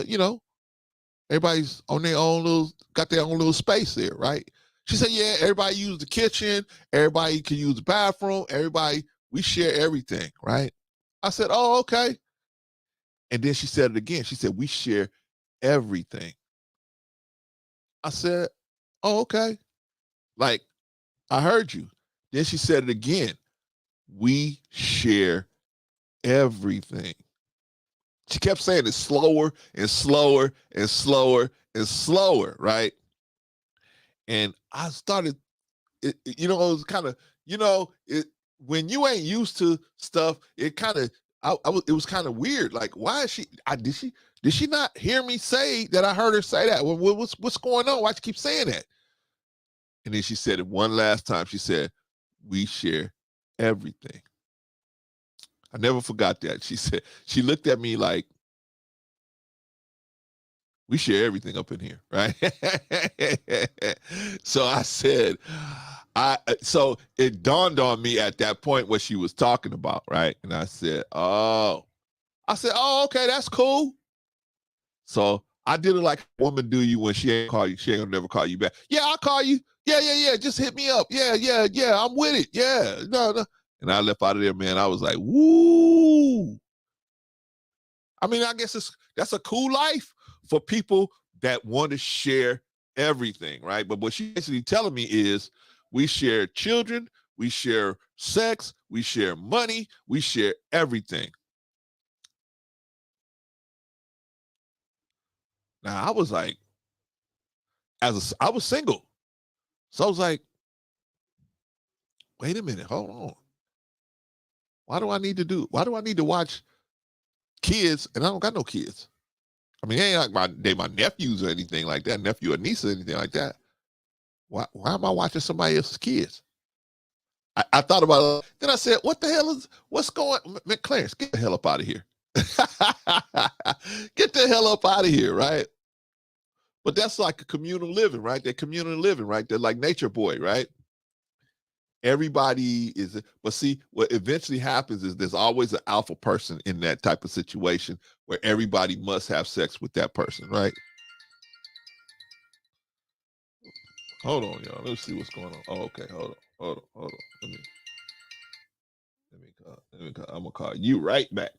everybody's on got their own little space there, right? She said, yeah, everybody use the kitchen. Everybody can use the bathroom. We share everything, right? I said, oh, okay. And then she said it again. She said, we share everything. I said, oh, okay. Like, I heard you. Then she said it again. We share everything. She kept saying it slower and slower and slower and slower, right? And I started, it was kind of, when you ain't used to stuff, it kind of, it was kind of weird. Like, why is did she not hear me say that? I heard her say that. What's going on? Why she keep saying that? And then she said it one last time. She said, we share everything. I never forgot that. She said, she looked at me like, we share everything up in here, right? So I said, so it dawned on me at that point what she was talking about, right? And I said, oh, okay, that's cool. So I did it like a woman do you when she ain't call you. She ain't gonna never call you back. Yeah, I'll call you. Yeah. Just hit me up. Yeah. I'm with it. Yeah. No. And I left out of there, man. I was like, woo. I mean, I guess that's a cool life for people that want to share everything, right? But what she's basically telling me is we share children, we share sex, we share money, we share everything. Now, I was like, I was single. So I was like, wait a minute, hold on. Why do I need to watch kids and I don't got no kids? I mean, they ain't like my nephews or anything like that, nephew or niece or anything like that. Why am I watching somebody else's kids? I thought about it. Then I said, what's going on? Man, Clarence, get the hell up out of here. Get the hell up out of here, right? But that's like a communal living, right? They're communal living, right? They're like Nature Boy, right? Everybody is, but see, what eventually happens is there's always an alpha person in that type of situation where everybody must have sex with that person, right? Hold on, y'all. Let's see what's going on. Oh, okay. Hold on. Let me call. I'm gonna call you right back.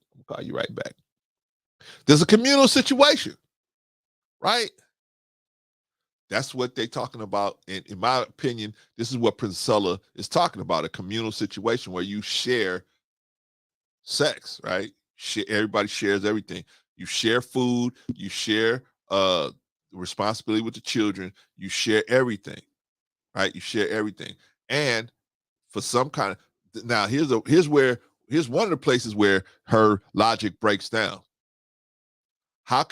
There's a communal situation, right? That's what they're talking about. And in my opinion, this is what Priscilla is talking about, a communal situation where you share sex, right? Everybody shares everything. You share food, you share responsibility with the children, you share everything, right? You share everything. And for some kind of, now here's one of the places where her logic breaks down. How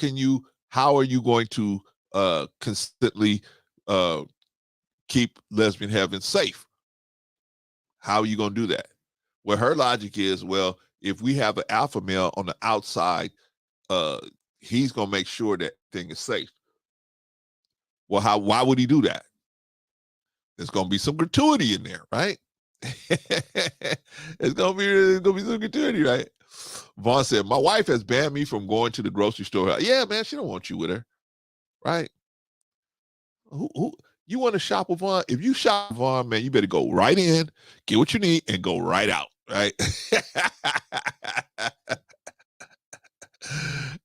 are you going to consistently keep lesbian heaven safe? How are you going to do that? Well, her logic is, well, if we have an alpha male on the outside, he's going to make sure that thing is safe. Well, why would he do that? There's going to be some gratuity in there, right? It's going to be some gratuity, right? Vaughn said, my wife has banned me from going to the grocery store. Yeah, man, she don't want you with her, right? Who you want to shop with Vaughn? If you shop with Vaughn, man, you better go right in, get what you need, and go right out, right?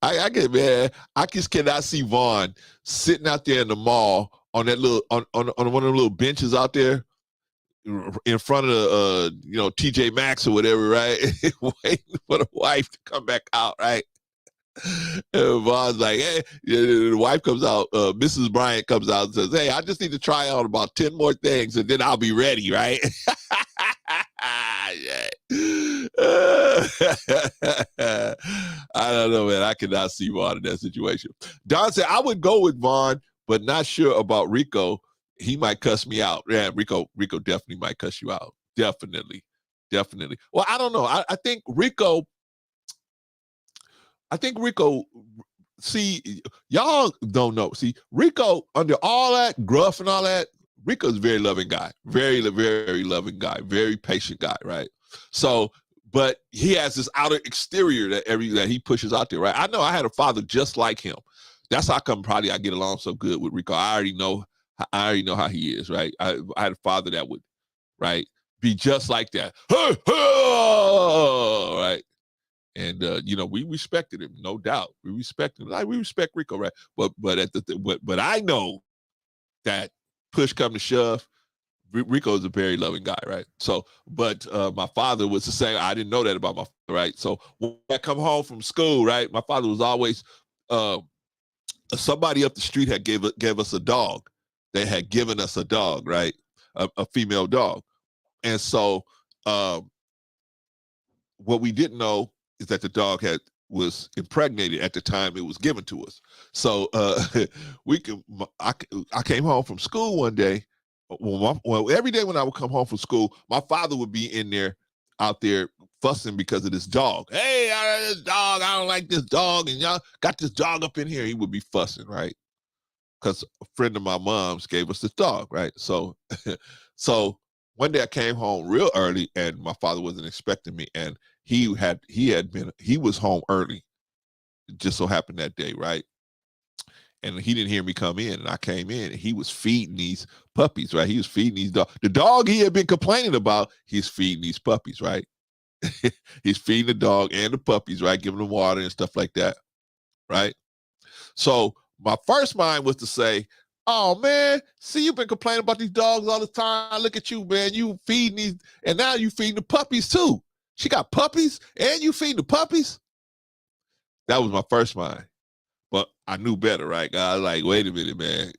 I get, man, I just cannot see Vaughn sitting out there in the mall on that little on one of the little benches out there in front of the TJ Maxx or whatever, right? Waiting for the wife to come back out, right? And Vaughn's like, hey, the wife comes out, Mrs. Bryant comes out and says, hey, I just need to try out about 10 more things and then I'll be ready, right? I don't know, man. I cannot see Vaughn in that situation. Don said, I would go with Vaughn, but not sure about Rico. He might cuss me out. Yeah, Rico definitely might cuss you out. Definitely. Well, I don't know. I think Rico, see, y'all don't know. See, Rico, under all that gruff and all that, Rico's a very loving guy. Very, very loving guy. Very patient guy, right? So, but he has this outer exterior that he pushes out there, right? I know I had a father just like him. That's how come probably I get along so good with Rico. I already know how he is, right? I had a father that would, right, be just like that. Right? And we respected him, no doubt. We respect him. Like we respect Rico, right? But I know that push come to shove, Rico is a very loving guy, right? So, but my father was the same. I didn't know that about my father, right? So when I come home from school, right, my father was always somebody up the street had gave us a dog. They had given us a dog, right? A female dog. And so what we didn't know is that the dog was impregnated at the time it was given to us. So I came home from school one day. Well, every day when I would come home from school, my father would be in there, out there fussing because of this dog. Hey, this dog, I don't like this dog, and y'all got this dog up in here. He would be fussing, right? Because a friend of my mom's gave us this dog, right? So, so one day I came home real early, and my father wasn't expecting me, and he was home early. It just so happened that day, right? and he didn't hear me come in, and I came in, and he was feeding these puppies, right? He was feeding these dogs. The dog he had been complaining about, he's feeding these puppies, right? He's feeding the dog and the puppies, right? Giving them water and stuff like that, right? So my first mind was to say, oh man, see, you've been complaining about these dogs all the time. Look at you, man. You feeding these, and now you feeding the puppies too. She got puppies and you feeding the puppies. That was my first mind. But I knew better, right? I was like, wait a minute, man.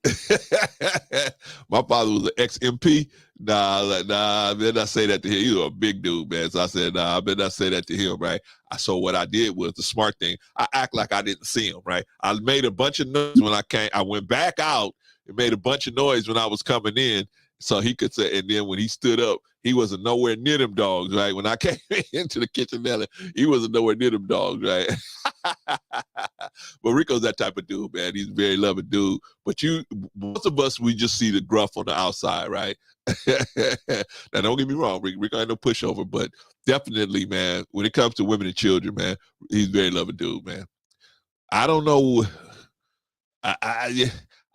My father was an ex-MP. Nah, I better not say that to him. He was a big dude, man. So I said, nah, I better not say that to him, right? So what I did was the smart thing. I act like I didn't see him, right? I made a bunch of noise when I came. I went back out and made a bunch of noise when I was coming in. So he could say, and then when he stood up, he wasn't nowhere near them dogs, right? When I came into the kitchen, he wasn't nowhere near them dogs, right? But Rico's that type of dude, man. He's a very loving dude. But most of us, we just see the gruff on the outside, right? Now, don't get me wrong, Rico ain't no pushover, but definitely, man, when it comes to women and children, man, he's a very loving dude, man. I don't know.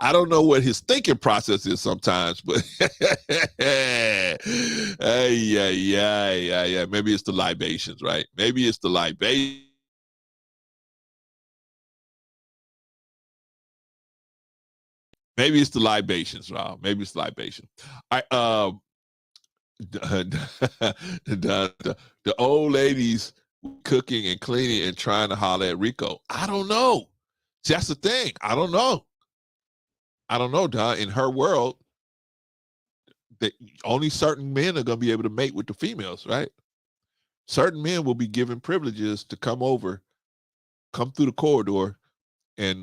I don't know what his thinking process is sometimes, but yeah. Maybe it's the libations, right? Maybe it's the libations. Maybe it's the libations, Rob. Maybe it's libation. The old ladies cooking and cleaning and trying to holler at Rico. I don't know. See, that's the thing. I don't know, Don. In her world, only certain men are going to be able to mate with the females, right? Certain men will be given privileges to come through the corridor and,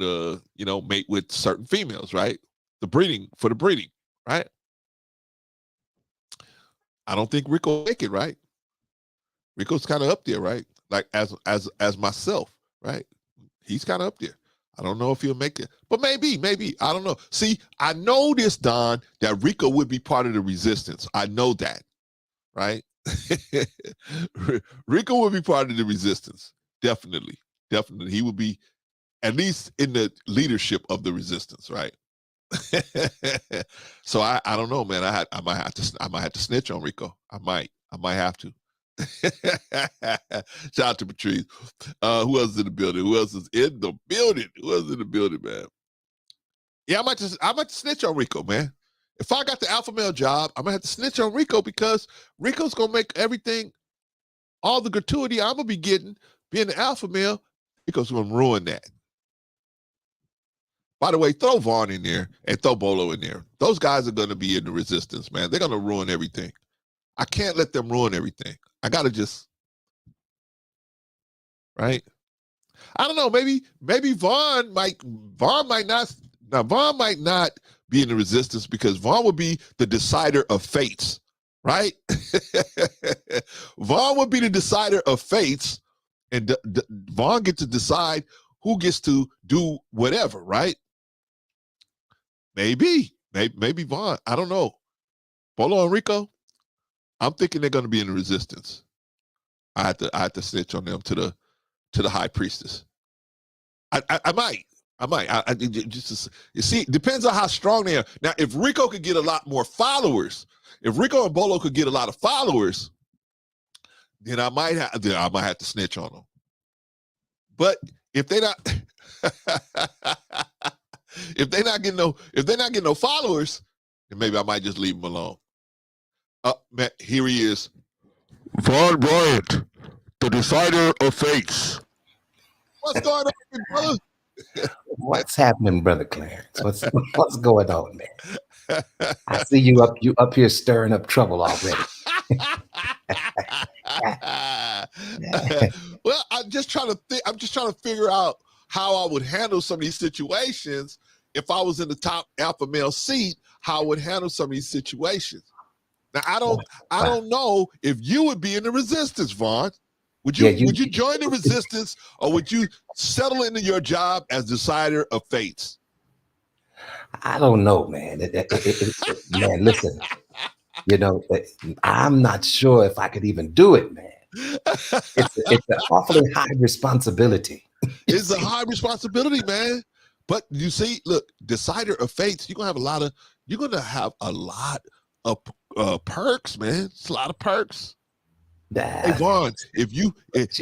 mate with certain females, right? For the breeding, right? I don't think Rico will make it, right? Rico's kind of up there, right? Like as myself, right? He's kind of up there. I don't know if he'll make it, but maybe, I don't know. See, I know this, Don, that Rico would be part of the resistance. I know that, right? Rico would be part of the resistance. Definitely. He would be at least in the leadership of the resistance, right? So I don't know, man. I might have to snitch on Rico. I might have to. Shout out to Patrice. Who else is in the building? Who else is in the building, man? Yeah, I might snitch on Rico, man. If I got the alpha male job, I'm gonna have to snitch on Rico because Rico's gonna make everything, all the gratuity I'm gonna be getting, being the alpha male, Rico's gonna ruin that. By the way, throw Vaughn in there and throw Bolo in there. Those guys are gonna be in the resistance, man. They're gonna ruin everything. I can't let them ruin everything. I gotta just, right? I don't know. Maybe Vaughn might not be in the resistance because Vaughn would be the decider of fates, right? Vaughn would be the decider of fates, and Vaughn gets to decide who gets to do whatever, right? Maybe Vaughn. I don't know. Bolo and Rico, I'm thinking they're going to be in the resistance. I had to snitch on them to the high priestess. I might. Just you see, it depends on how strong they are. Now, if Rico could get a lot more followers, if Rico and Bolo could get a lot of followers, then I might have to snitch on them. But if they're not, if they're not getting no followers, then maybe I might just leave them alone. Man, here he is, Vaughn Bryant, the decider of fates. What's going on, brother? What's happening, Brother Clarence? What's going on, man? I see you up here stirring up trouble already. Well, I'm just trying to figure out how I would handle some of these situations if I was in the top alpha male seat. How I would handle some of these situations. Now, I don't know if you would be in the resistance, Vaughn. Would you join the resistance, or would you settle into your job as decider of fates? I don't know, man. Man, listen. I'm not sure if I could even do it, man. It's an awfully high responsibility. It's a high responsibility, man. But you see, look, decider of fates, you're gonna have a lot of perks, man. It's a lot of perks. Hey Vaughn, if you let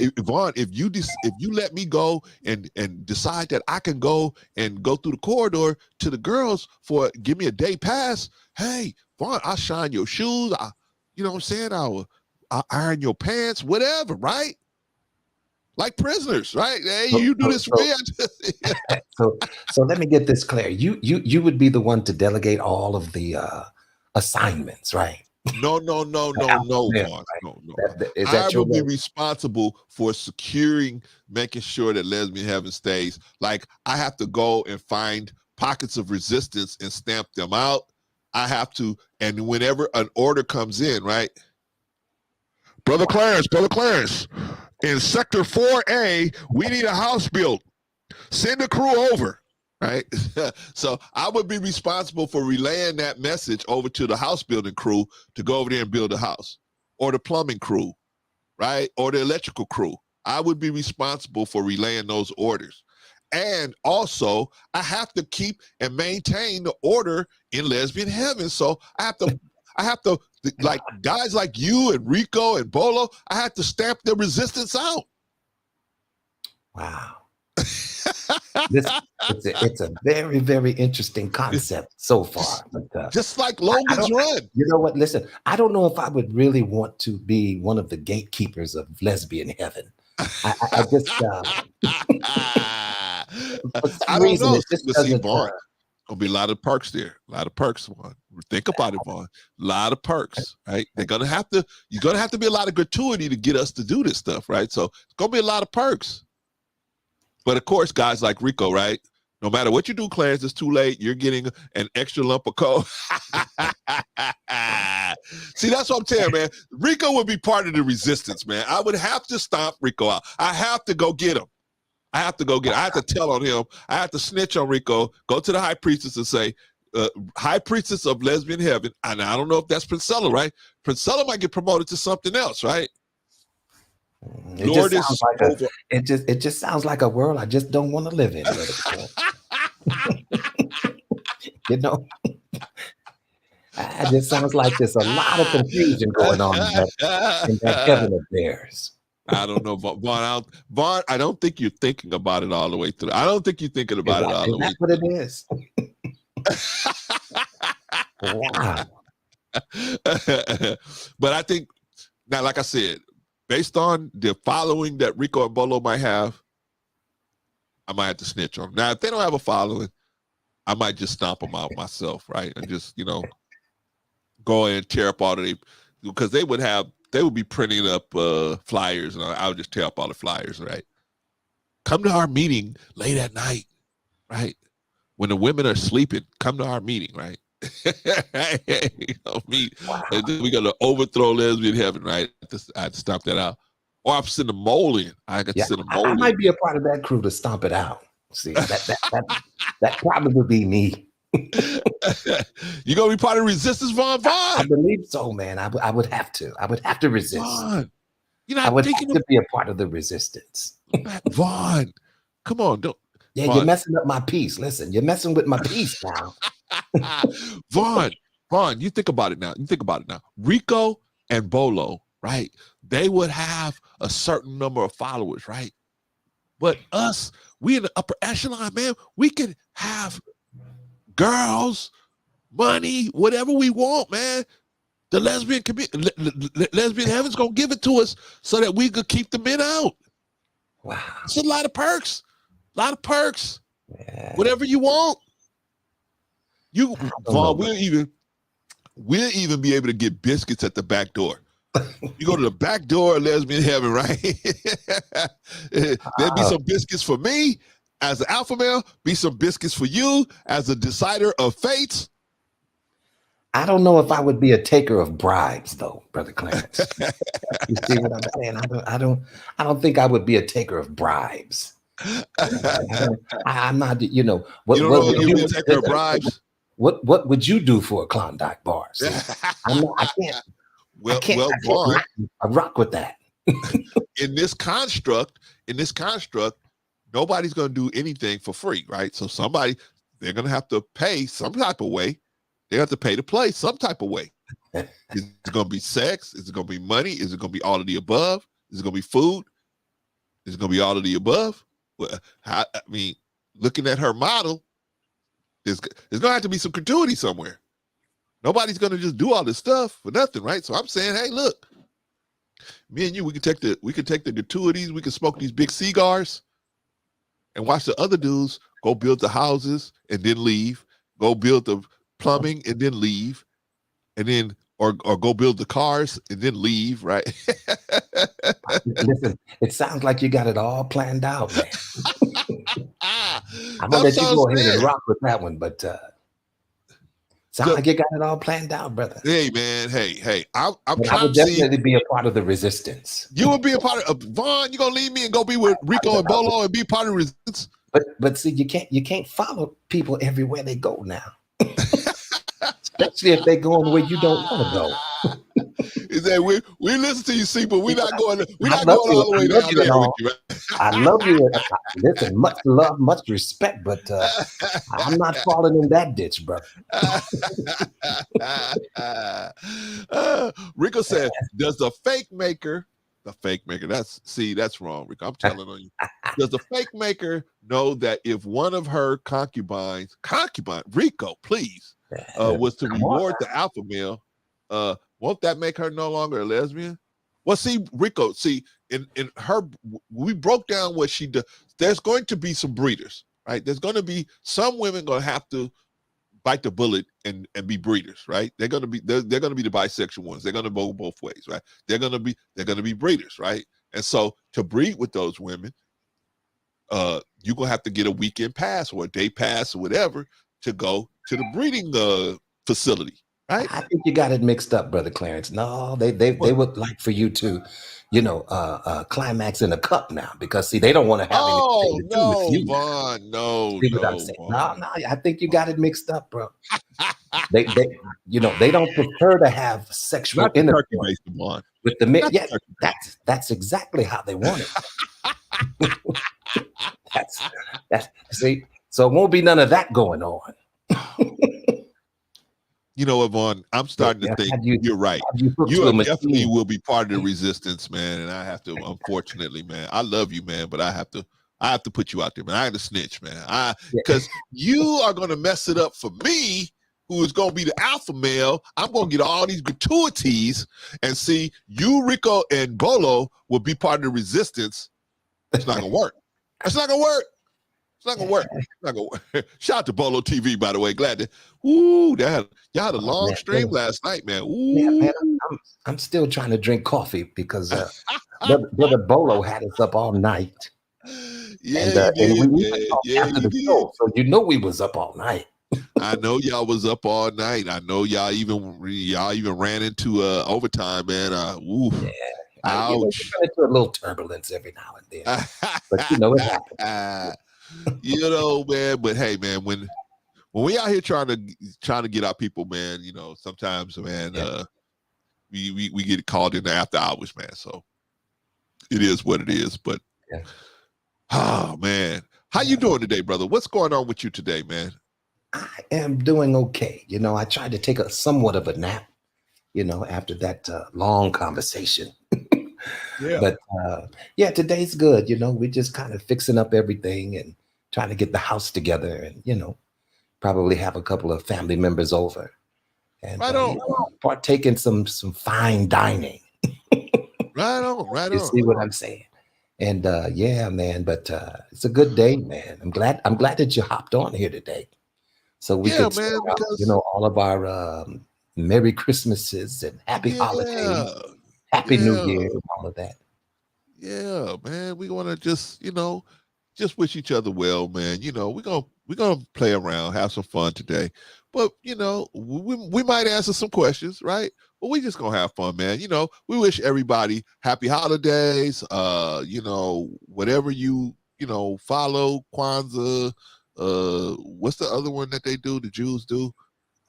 me go and decide that I can go through the corridor to the girls give me a day pass. Hey Vaughn, I'll shine your shoes. You know what I'm saying? I'll iron your pants, whatever, right? Like prisoners, right? Hey, you do this for me. So let me get this clear. You would be the one to delegate all of the assignments, right? No, Vaughn. No. I will be responsible for making sure that Lesbian Heaven stays. Like, I have to go and find pockets of resistance and stamp them out. I have to, and whenever an order comes in, right? Brother Clarence, in Sector 4A, we need a house built. Send a crew over. Right. So I would be responsible for relaying that message over to the house building crew to go over there and build a house, or the plumbing crew, right? Or the electrical crew. I would be responsible for relaying those orders. And also I have to keep and maintain the order in Lesbian Heaven. So I have to like guys like you and Rico and Bolo, I have to stamp the resistance out. Wow. It's a very, very interesting concept so far. But, just like Logan's Run. You know what? Listen, I don't know if I would really want to be one of the gatekeepers of Lesbian Heaven. I just I don't know. See, Vaughn, there'll be a lot of perks there. A lot of perks, Vaughn. Think about it, Vaughn. A lot of perks, right? You're gonna have to be a lot of gratuity to get us to do this stuff, right? So it's gonna be a lot of perks. But of course, guys like Rico, right? No matter what you do, Clarence, it's too late. You're getting an extra lump of coal. See, that's what I'm telling you, man. Rico would be part of the resistance, man. I would have to stomp Rico out. I have to go get him. I have to tell on him. I have to snitch on Rico, go to the high priestess and say, high priestess of Lesbian Heaven. And I don't know if that's Princella, right? Princella might get promoted to something else, right? It just sounds like a world I just don't want to live in. You know, it just sounds like there's a lot of confusion going on in that heaven of theirs. I don't know, Vaughn. I don't think you're thinking about it all the way through. I don't think you're thinking about it all the way. That's what it is. Wow. But I think now, like I said, based on the following that Rico and Bolo might have, I might have to snitch on them. Now, if they don't have a following, I might just stomp them out myself, right? And just, go in and tear up all of the, because they would be printing up flyers, and I would just tear up all the flyers, right? Come to our meeting late at night, right? When the women are sleeping, come to our meeting, right? We got to overthrow Lesbian Heaven, right? I had to stomp that out. Or I'm sending a mole in. I got to send a mole in. I might be a part of that crew to stomp it out. See, that probably would be me. You gonna be part of resistance, Vaughn? I believe so, man. I would have to. I would have to resist. Vaughn, I would have to be a part of the resistance. Vaughn, come on, don't. Yeah, Vaughn, you're messing up my peace. Listen, you're messing with my peace now. Vaughn, you think about it now. Rico and Bolo, right? They would have a certain number of followers, right? But us, we in the upper echelon, man, we can have girls, money, whatever we want, man. The lesbian community, Lesbian Heaven's gonna give it to us so that we could keep the men out. Wow, it's a lot of perks. Yeah. Whatever you want. Vaughn, we'll even be able to get biscuits at the back door. You go to the back door of Lesbian Heaven, right? There'd be some biscuits for me as an alpha male, be some biscuits for you as a decider of fates. I don't know if I would be a taker of bribes, though, Brother Clarence. You see what I'm saying? I don't think I would be a taker of bribes. I'm not. You don't know if you'd be a taker of bribes. What would you do for a Klondike bar? See, I can't. I rock with that. in this construct, nobody's going to do anything for free, right? So they're going to have to pay some type of way. They have to pay to play some type of way. Is it going to be sex? Is it going to be money? Is it going to be all of the above? Is it going to be food? Is it going to be all of the above? Well, I mean, looking at her model, there's going to have to be some gratuity somewhere. Nobody's going to just do all this stuff for nothing, right? So I'm saying, hey, look, me and you, we can take the gratuities. We can smoke these big cigars and watch the other dudes go build the houses and then leave, go build the plumbing and then leave, and then or go build the cars and then leave, right? Listen, it sounds like you got it all planned out, man. I'm gonna let That's you what go I'm ahead and saying. rock with that one, but sounds like you got it all planned out, brother. Hey, man. Hey. I'm But I trying would to see. definitely be a part of the resistance. You would be a part of Vaughn. You gonna leave me and go be with Rico and Bolo and be part of resistance? But see, you can't follow people everywhere they go now. Especially if they're going where you don't want to go. Is that we listen to you, see, but we're not going I love all the way I love down you and there with all. you, right? I love you. Listen, much love, much respect, but I'm not falling in that ditch, brother. Rico said, does the fake maker, that's wrong, Rico. I'm telling on you. Does the fake maker know that if one of her concubine, Rico, please, was to reward the alpha male, won't that make her no longer a lesbian? Well, see, Rico, in her, we broke down what she does. There's going to be some breeders, right? There's going to be some women going to have to bite the bullet and be breeders, right? They're going to be the bisexual ones. They're going to go both ways, right? They're going to be breeders, right? And so to breed with those women, you're going to have to get a weekend pass or a day pass or whatever to go to the breeding facility. Right? I think you got it mixed up, Brother Clarence. No, they would like for you to, climax in a cup now, because see, they don't want to have anything to do with you. Vaughn, no, see what I'm saying? No, I think you got it mixed up, bro. they don't prefer to have sexual intercourse with the men. Yeah, that's exactly how they want it. that's see. So it won't be none of that going on. You know what, Vaughn? I'm starting to think you're right. You definitely will be part of the resistance, man. And I have to, unfortunately, man. I love you, man, but I have to put you out there, man. I have to snitch, man. Because you are going to mess it up for me, who is going to be the alpha male. I'm going to get all these gratuities, and see, you, Rico, and Bolo will be part of the resistance. It's not going to work. It's not going to work. It's not gonna work. It's not gonna work. Shout out to Bolo TV, by the way. Glad to. Y'all had a long stream last night, man. Man, I'm still trying to drink coffee because Brother Bolo had us up all night. Yeah, and we after the show, so we was up all night. I know y'all was up all night. I know y'all even ran into overtime, man. Ouch. We run into a little turbulence every now and then, but it happens. Man, but hey, man, when we out here trying to get our people, man, sometimes, man, we get called in the after hours, man. So it is what it is. But oh man, how you doing today, brother? What's going on with you today, man? I am doing okay. I tried to take somewhat of a nap, after that long conversation. Yeah. But today's good. We're just kind of fixing up everything and trying to get the house together, and probably have a couple of family members over, and partake in some fine dining. Right on. You see what I'm saying? And man. But it's a good day, man. I'm glad that you hopped on here today, so we could start out, all of our Merry Christmases and Happy Holidays. Happy New Year and all of that. Yeah, man. We want to just wish each other well, man. We're gonna play around, have some fun today. But we might answer some questions, right? But we just gonna have fun, man. We wish everybody happy holidays. Whatever you follow, Kwanzaa, what's the other one that they do, the Jews do?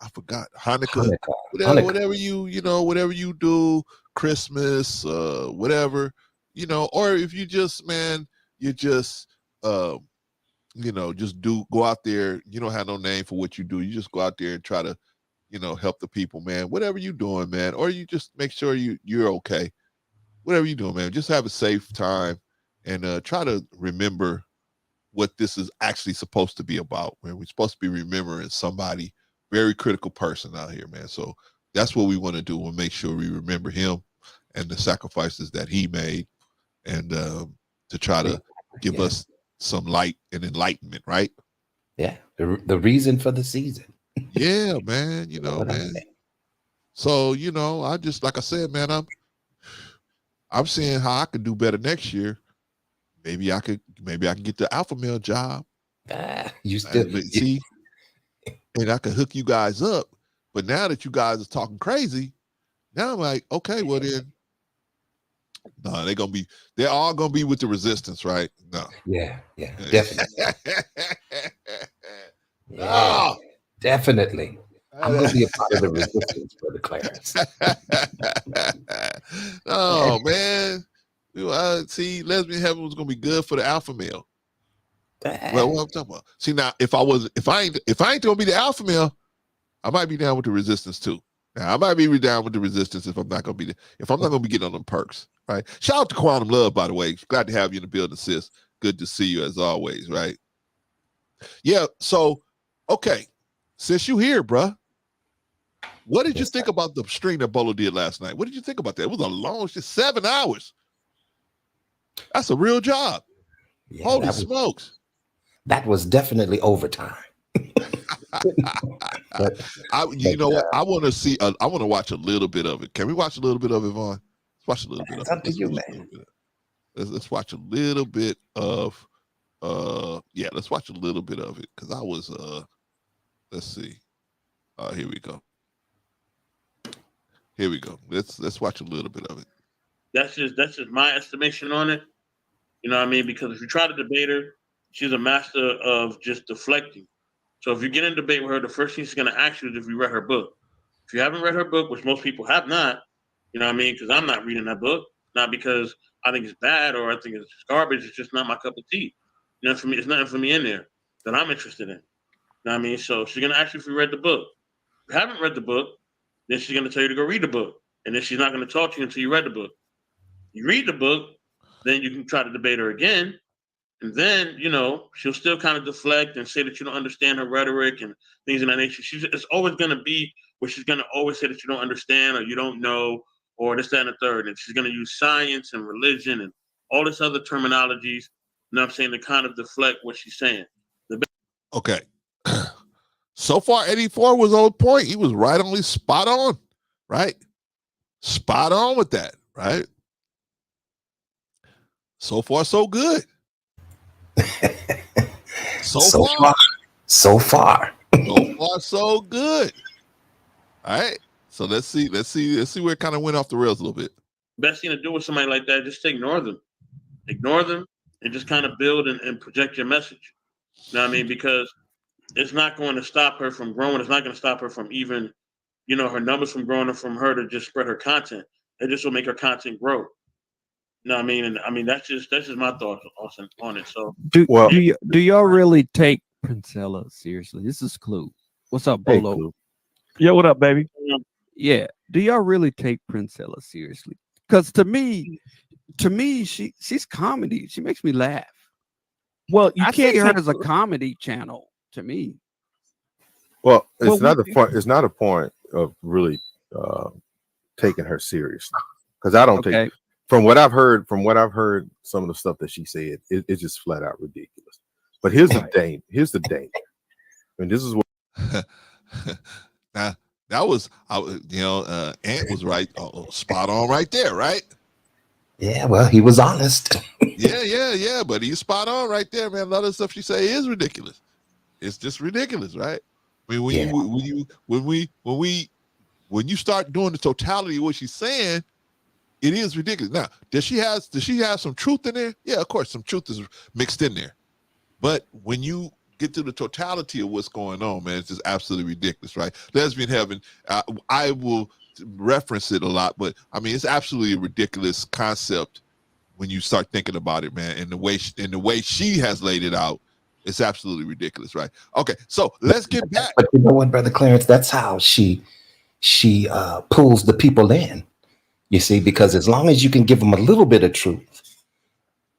I forgot. Hanukkah. Whatever you do, Christmas, whatever, or if you just, man, you're just just go out there. You don't have no name for what you do. You just go out there and try to, help the people, man. Whatever you're doing, man, or you just make sure you're okay. Whatever you're doing, man, just have a safe time and try to remember what this is actually supposed to be about. Man, we're supposed to be remembering somebody, very critical person out here, man. So that's what we want to do. We'll make sure we remember him and the sacrifices that he made, and to try to give us some light and enlightenment, right? Yeah, the reason for the season. Yeah, man. Man. So I just, like I said, man, I'm seeing how I could do better next year. Maybe I can get the alpha male job. You still see, and I can hook you guys up. But now that you guys are talking crazy, now I'm like, okay, well then, no, they're all gonna be with the resistance, right? No. Yeah, definitely. Definitely. I'm gonna be a part of the resistance for the Clarence. Oh man. See, lesbian heaven was gonna be good for the alpha male. Well, what I'm talking about. See, now if I ain't gonna be the alpha male, I might be down with the resistance too. Now I might be down with the resistance if I'm not gonna be getting on them perks, right? Shout out to Quantum Love, by the way. Glad to have you in the building, sis. Good to see you as always, right? Yeah. So, okay, since you here, bruh, what did you think about the stream that Bolo did last night? What did you think about that? It was a long, just 7 hours. That's a real job. Yeah, holy smokes. That was definitely overtime. What? I want to watch a little bit of it. Can we watch a little bit of it, Vaughn? Let's watch a little bit of it. Up to you, man. Let's watch a little bit of let's watch a little bit of it, because I was let's see. Here we go. Let's watch a little bit of it. That's just my estimation on it. You know what I mean? Because if you try to debate her, she's a master of just deflecting. So if you get in a debate with her, the first thing she's going to ask you is if you read her book. If you haven't read her book, which most people have not, you know what I mean? Because I'm not reading that book, not because I think it's bad or I think it's garbage. It's just not my cup of tea. You know, for me, it's nothing for me in there that I'm interested in. You know what I mean? So she's going to ask you if you read the book. If you haven't read the book, then she's going to tell you to go read the book. And then she's not going to talk to you until you read the book. You read the book, then you can try to debate her again. And then, she'll still kind of deflect and say that you don't understand her rhetoric and things of that nature. It's always going to be where she's going to always say that you don't understand or you don't know or this, that, and the third. And she's going to use science and religion and all this other terminologies, you know what I'm saying, to kind of deflect what she's saying. Okay. So far, 84 was on point. He was right on, spot on, right? Spot on with that, right? So far, so good. So far, so good. All right. So let's see where it kind of went off the rails a little bit. Best thing to do with somebody like that, just ignore them and just kind of build and project your message. You know what I mean? Because it's not going to stop her from growing. It's not going to stop her from even, her numbers from growing, or from her to just spread her content. It just will make her content grow. You know what I mean? And I mean, that's just my thoughts on it. So do y'all really take Princella seriously? This is Clue. What's up, Bolo? Hey, yeah, what up, baby? Yeah. Do y'all really take Princella seriously? Because to me, she's comedy. She makes me laugh. Well, I see her as a comedy channel to me. Well, it's not a point of really taking her seriously, because I don't take. From what I've heard, some of the stuff that she said, it's just flat out ridiculous. But here's the danger. And this is what. Now that was, Ant was right, spot on right there, right? Yeah, well, he was honest. yeah, but he's spot on right there, man. A lot of stuff she say is ridiculous. It's just ridiculous, right? I mean, when you start doing the totality of what she's saying, it is ridiculous. Now, does she have some truth in there? Yeah, of course, some truth is mixed in there. But when you get to the totality of what's going on, man, it's just absolutely ridiculous, right? Lesbian Heaven, I will reference it a lot, but I mean, it's absolutely a ridiculous concept when you start thinking about it, man, and the way she has laid it out, it's absolutely ridiculous, right? Okay, so let's get back. But you know what, Brother Clarence? That's how she pulls the people in. You see, because as long as you can give them a little bit of truth,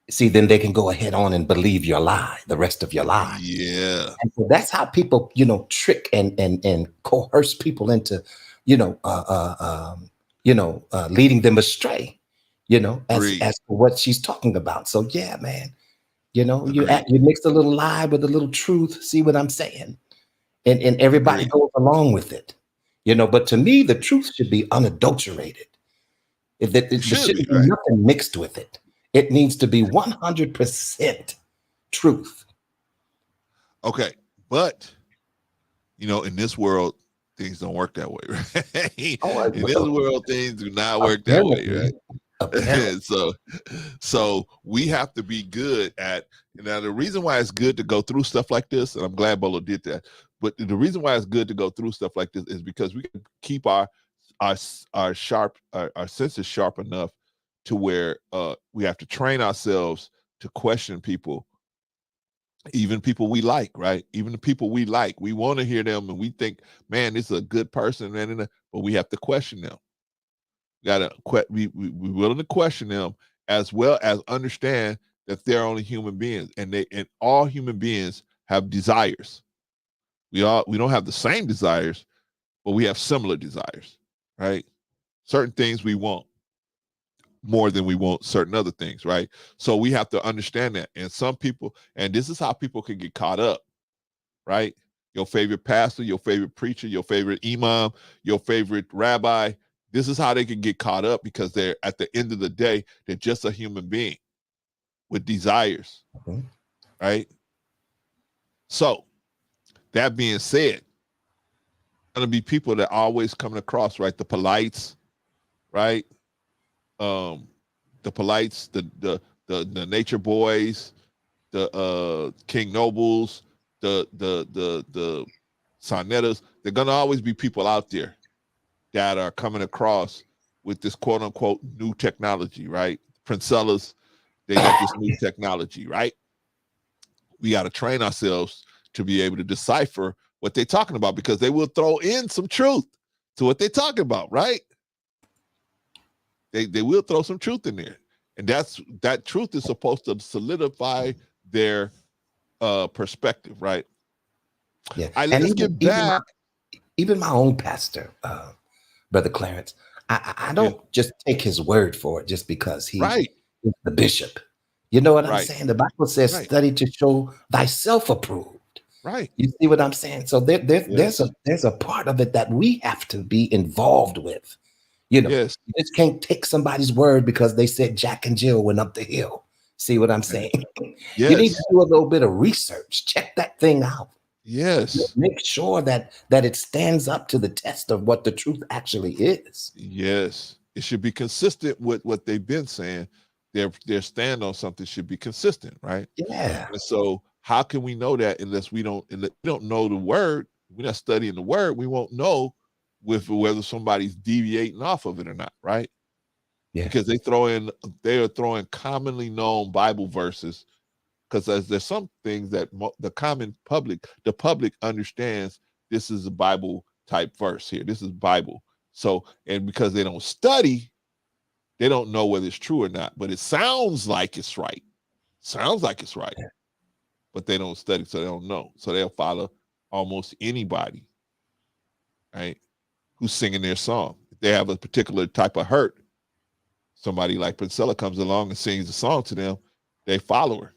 see, then they can go ahead on and believe your lie, the rest of your lie. Yeah. And so that's how people, trick and coerce people into, leading them astray, as to what she's talking about. So yeah, man, you mix a little lie with a little truth. See what I'm saying? And everybody goes along with it, but to me, the truth should be unadulterated. There shouldn't be nothing mixed with it. It needs to be 100% truth. Okay, but in this world, things don't work that way, right? In this world, things do not work that way, right? So we have to be good at. Now, the reason why it's good to go through stuff like this, and I'm glad Bolo did that. But the reason why it's good to go through stuff like this is because we can keep our senses sharp enough to where we have to train ourselves to question people, even people we like, right? Even the people we like, we want to hear them, and we think, man, this is a good person, man, but we have to question them. We willing to question them, as well as understand that they're only human beings, and all human beings have desires. We don't have the same desires, but we have similar desires, right? Certain things we want more than we want certain other things, right? So we have to understand that. And some people, and this is how people can get caught up, right? Your favorite pastor, your favorite preacher, your favorite imam, your favorite rabbi, this is how they can get caught up, because they're, at the end of the day, they're just a human being with desires, right? So that being said, going to be people that always coming across, right? The polites, right? The polites, the nature boys, the King Nobles, the Sonettas. They're gonna always be people out there that are coming across with this quote unquote new technology, right? Princellas, they got this new technology, right? We got to train ourselves to be able to decipher what they're talking about, because they will throw in some truth to what they're talking about, right? They will throw some truth in there, and that truth is supposed to solidify their perspective, right? Yeah, let's get back. Even my own pastor, Brother Clarence, I don't just take his word for it just because he's the bishop. You know what I'm saying? The Bible says, "Study to show thyself approved." Right. You see what I'm saying? So there's a part of it that we have to be involved with. You just can't take somebody's word because they said Jack and Jill went up the hill. See what I'm saying? Yes. You need to do a little bit of research. Check that thing out. Yes. Make sure that it stands up to the test of what the truth actually is. Yes. It should be consistent with what they've been saying. Their stand on something should be consistent, right? Yeah. And so how can we know that unless we don't know the word? We're not studying the word. We won't know whether somebody's deviating off of it or not, right? Yeah. Because they are throwing commonly known Bible verses, because there's some things that the public understands. This is a Bible type verse here. This is Bible. So, and because they don't study, they don't know whether it's true or not. But it sounds like it's right. Yeah. But they don't study, so they don't know. So they'll follow almost anybody, right, who's singing their song. If they have a particular type of hurt, somebody like Princella comes along and sings a song to them, they follow her.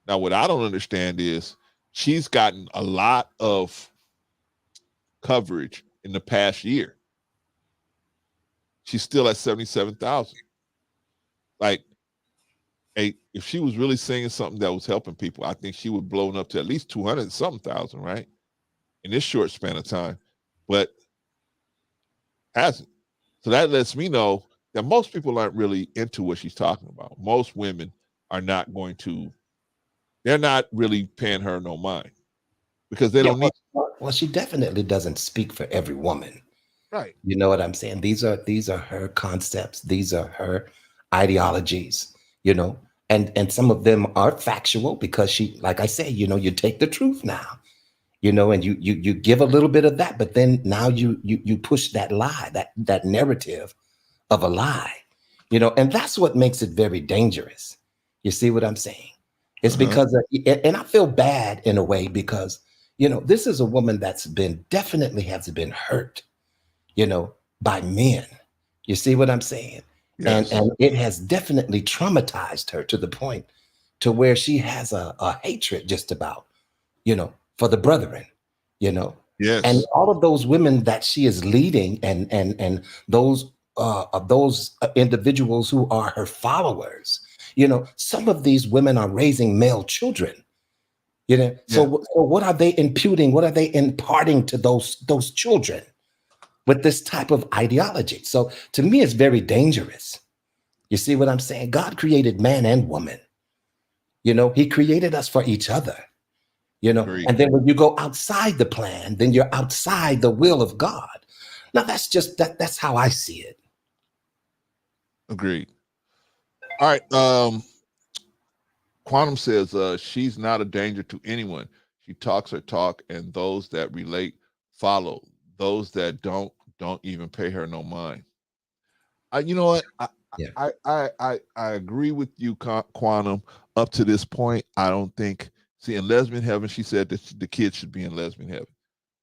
Now, what I don't understand is she's gotten a lot of coverage in the past year. She's still at 77,000. Like, if she was really singing something that was helping people, I think she would blown up to at least 200,000, right? In this short span of time, but hasn't. So that lets me know that most people aren't really into what she's talking about. Most women are not they're not really paying her no mind, because they don't need. Well, she definitely doesn't speak for every woman. Right. You know what I'm saying? These are her concepts. These are her ideologies. you know, and some of them are factual because she, like I say, you know, you take the truth now, you know, and you give a little bit of that, but then now you push that lie, that narrative of a lie, you know, and that's what makes it very dangerous. You see what I'm saying? It's because, and I feel bad in a way because, you know, this is a woman that's definitely has been hurt, you know, by men. You see what I'm saying? Yes. And it has definitely traumatized her to the point to where she has a hatred just about, you know, for the brethren, you know. Yes. And all of those women that she is leading and those individuals who are her followers, you know, some of these women are raising male children, you know. So what are they imputing? What are they imparting to those children with this type of ideology? So to me, it's very dangerous. You see what I'm saying? God created man and woman. You know, he created us for each other. You know, Agreed. And then when you go outside the plan, then you're outside the will of God. Now that's just that's how I see it. Agreed. All right. Quantum says she's not a danger to anyone. She talks her talk, and those that relate follow. Those that don't even pay her no mind. You know what? I agree with you, Quantum. Up to this point, I don't think. See, in lesbian heaven, she said that the kids should be in lesbian heaven.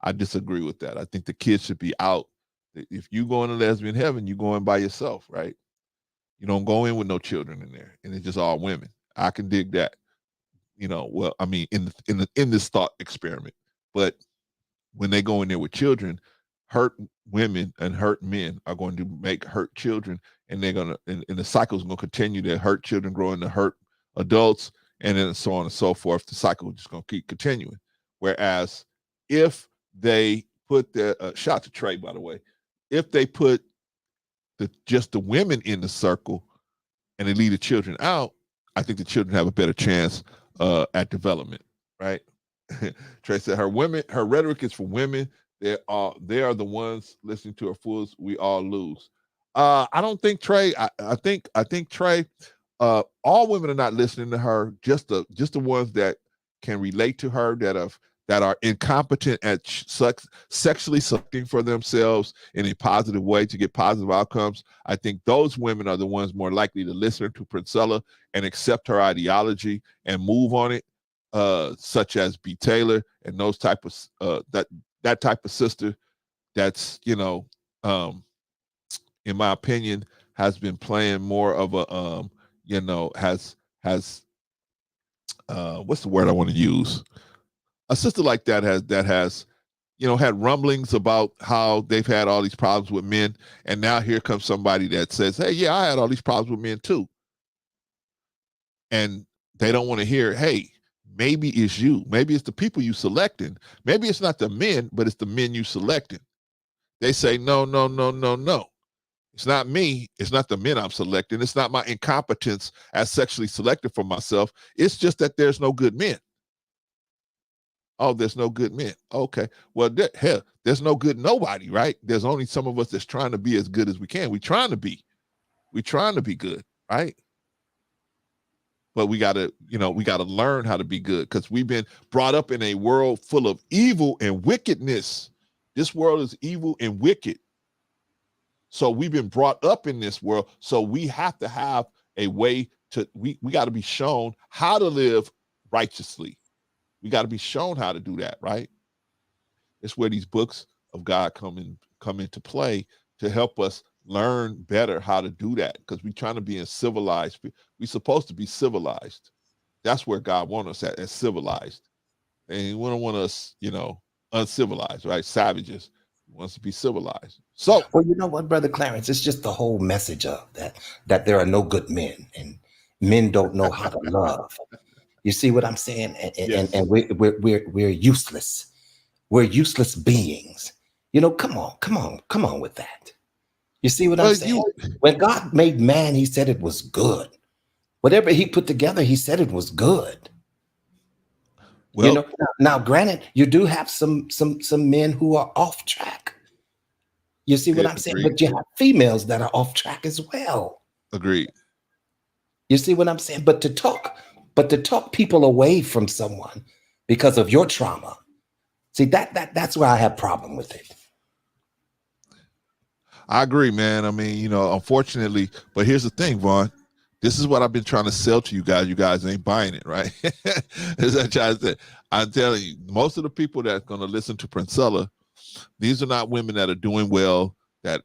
I disagree with that. I think the kids should be out. If you go into lesbian heaven, you go in by yourself, right? You don't go in with no children in there, and it's just all women. I can dig that. You know, well, I mean, in this thought experiment, but when they go in there with children, hurt women and hurt men are going to make hurt children, and they're gonna, and the cycle is going to continue to hurt children grow into hurt adults, and then so on and so forth. The cycle is just going to keep continuing. Whereas if they put the shot to Trey, by the way, if they put just the women in the circle and they leave the children out, I think the children have a better chance at development, right? Trey said her rhetoric is for women. They are the ones listening to her fools. We all lose. I don't think Trey. I think Trey. All women are not listening to her. Just the ones that can relate to her, that are incompetent at sexually selecting for themselves in a positive way to get positive outcomes. I think those women are the ones more likely to listen to Princella and accept her ideology and move on it, such as B. Taylor and those type of that type of sister that's, you know, in my opinion, has been playing more of a you know, has what's the word I want to use? A sister like that has, you know, had rumblings about how they've had all these problems with men, and now here comes somebody that says, hey, yeah, I had all these problems with men too. And they don't want to hear, hey, maybe it's you. Maybe it's the people you selecting. Maybe it's not the men, but it's the men you selecting. They say, no. It's not me. It's not the men I'm selecting. It's not my incompetence as sexually selected for myself. It's just that there's no good men. Oh, there's no good men. Okay. Well, hell, there's no good nobody, right? There's only some of us that's trying to be as good as we can. We're trying to be good, right? But we gotta learn how to be good, because we've been brought up in a world full of evil and wickedness. This world is evil and wicked. So we've been brought up in this world. So we have to have a way to, we got to be shown how to live righteously. We got to be shown how to do that, right? It's where these books of God come into play to help us learn better how to do that, because we're trying to be in civilized. We're supposed to be civilized. That's where God wants us at, as civilized. And he wouldn't want us, you know, uncivilized, right? Savages. He wants to be civilized. So, well, you know what, Brother Clarence, it's just the whole message of that there are no good men, and men don't know how to love. You see what I'm saying? Yes. And we're useless. We're useless beings. You know, come on with that. You see what I'm saying? When God made man, he said it was good. Whatever he put together, he said it was good. Well, you know, now granted, you do have some men who are off track. You see what I'm saying? But you have females that are off track as well. Agreed. You see what I'm saying? But to talk people away from someone because of your trauma, see that's where I have problem with it. I agree, man. I mean, you know, unfortunately, but here's the thing, Vaughn. This is what I've been trying to sell to you guys. You guys ain't buying it, right? I'm telling you, most of the people that's going to listen to Princella, these are not women that are doing well, that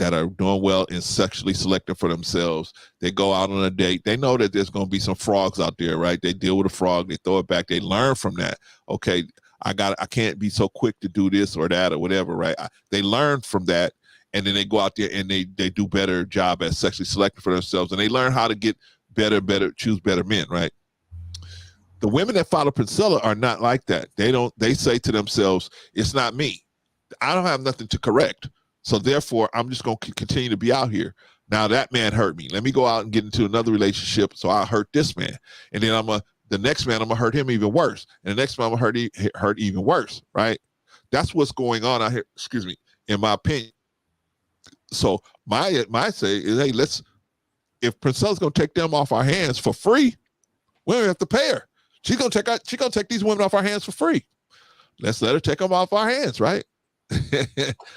are doing well and sexually selecting for themselves. They go out on a date. They know that there's going to be some frogs out there, right? They deal with a frog. They throw it back. They learn from that. Okay, I can't be so quick to do this or that or whatever, right? They learn from that. And then they go out there and they do better job at sexually selecting for themselves, and they learn how to get better, choose better men, right? The women that follow Princella are not like that. They say to themselves, it's not me. I don't have nothing to correct. So therefore, I'm just going to continue to be out here. Now that man hurt me. Let me go out and get into another relationship so I hurt this man. And then the next man, I'm going to hurt him even worse. And the next man, I'm going to hurt even worse, right? That's what's going on out here, excuse me, in my opinion. So my say is, hey, if Princella's gonna take them off our hands for free, we don't have to pay her. She's gonna take these women off our hands for free. Let's let her take them off our hands, right?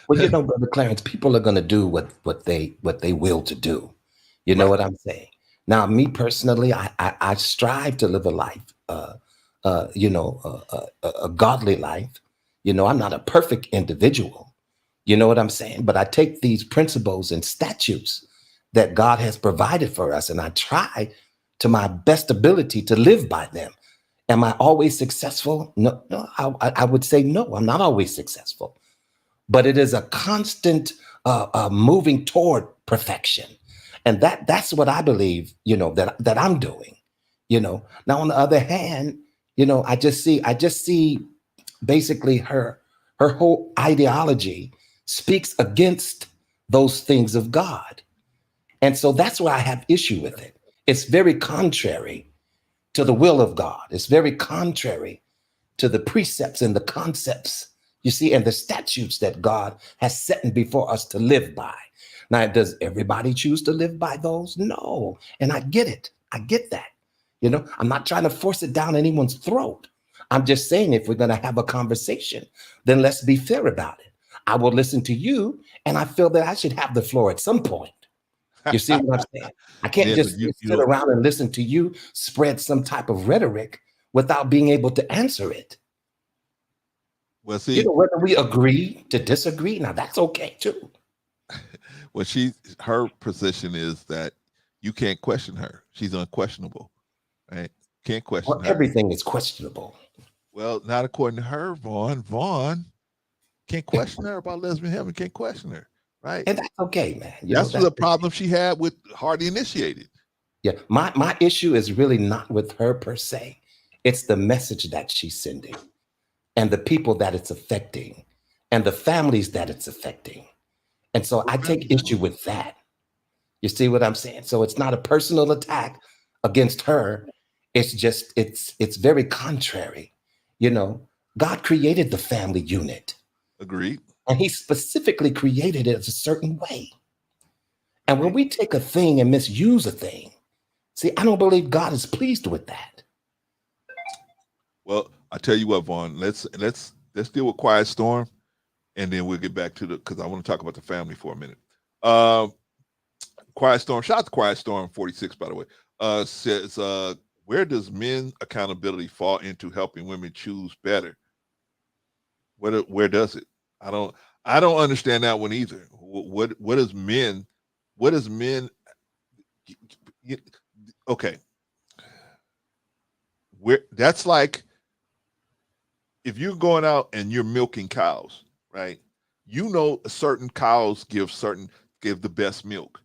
Well, you know, Brother Clarence, people are gonna do what they will to do. You know what I'm saying? Now, me personally, I strive to live a life, a godly life. You know, I'm not a perfect individual. You know what I'm saying? But I take these principles and statutes that God has provided for us, and I try to my best ability to live by them. Am I always successful? No, I would say no, I'm not always successful. But it is a constant moving toward perfection. And that's what I believe, you know, that I'm doing. You know, now on the other hand, you know, I just see basically her whole ideology speaks against those things of God. And so that's why I have issue with it. It's very contrary to the will of God. It's very contrary to the precepts and the concepts, you see, and the statutes that God has set before us to live by. Now, does everybody choose to live by those? No. And I get it. I get that. You know, I'm not trying to force it down anyone's throat. I'm just saying, if we're going to have a conversation, then let's be fair about it. I will listen to you, and I feel that I should have the floor at some point. You see what I'm saying? I can't just sit around and listen to you spread some type of rhetoric without being able to answer it. Well, see, you know, whether we agree to disagree, now that's okay too. Well, her position is that you can't question her. She's unquestionable, right? Can't question her. Everything is questionable. Well, not according to her, Vaughn. Vaughn can't question her about lesbian heaven. Can't question her, right? And that's okay, man. That's the problem she had with Hardly Initiated. Yeah, my issue is really not with her per se. It's the message that she's sending, and the people that it's affecting, and the families that it's affecting. And so I take issue with that. You see what I'm saying? So it's not a personal attack against her. It's just, it's very contrary. You know, God created the family unit. Agreed. And he specifically created it as a certain way. And when we take a thing and misuse a thing, see, I don't believe God is pleased with that. Well, I tell you what, Vaughn, let's deal with Quiet Storm, and then we'll get back to because I want to talk about the family for a minute. Quiet Storm, shout out to Quiet Storm 46, by the way, says, where does men accountability fall into helping women choose better? Where does it? I don't understand that one either. What is men? Okay. That's like if you're going out and you're milking cows, right? You know, certain cows give the best milk.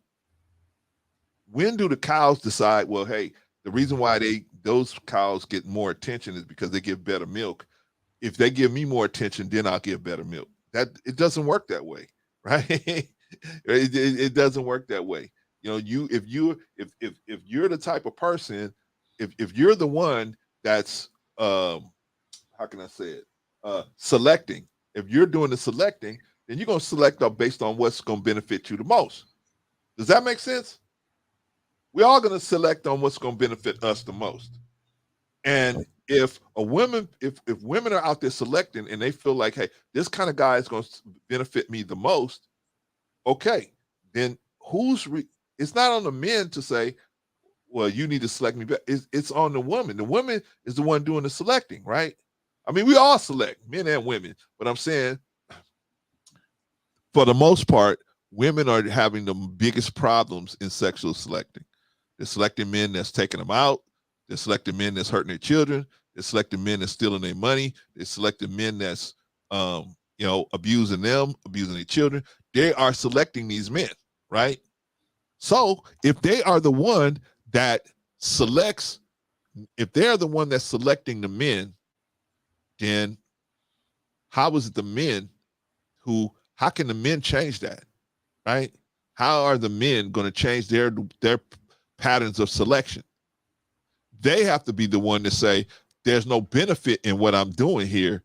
When do the cows decide, well, hey, the reason why those cows get more attention is because they give better milk. If they give me more attention, then I'll give better milk. That it doesn't work that way, right? it doesn't work that way. You know, if you're the type of person, if you're the one that's how can I say it? Selecting. If you're doing the selecting, then you're gonna select based on what's gonna benefit you the most. Does that make sense? we're all going to select on what's going to benefit us the most. And if women are out there selecting and they feel like, hey, this kind of guy is going to benefit me the most, okay, then it's not on the men to say, well, you need to select me better. It's on the woman. The woman is the one doing the selecting, right? I mean, we all select, men and women, but I'm saying for the most part, women are having the biggest problems in sexual selecting. They're selecting men that's taking them out. They're selecting men that's hurting their children. They're selecting men that's stealing their money. They're selecting men that's, abusing them, abusing their children. They are selecting these men, right? So if they are the one that selects, if they're the one that's selecting the men, then how is it the men how can the men change that, right? How are the men going to change their patterns of selection? They have to be the one to say, there's no benefit in what I'm doing here.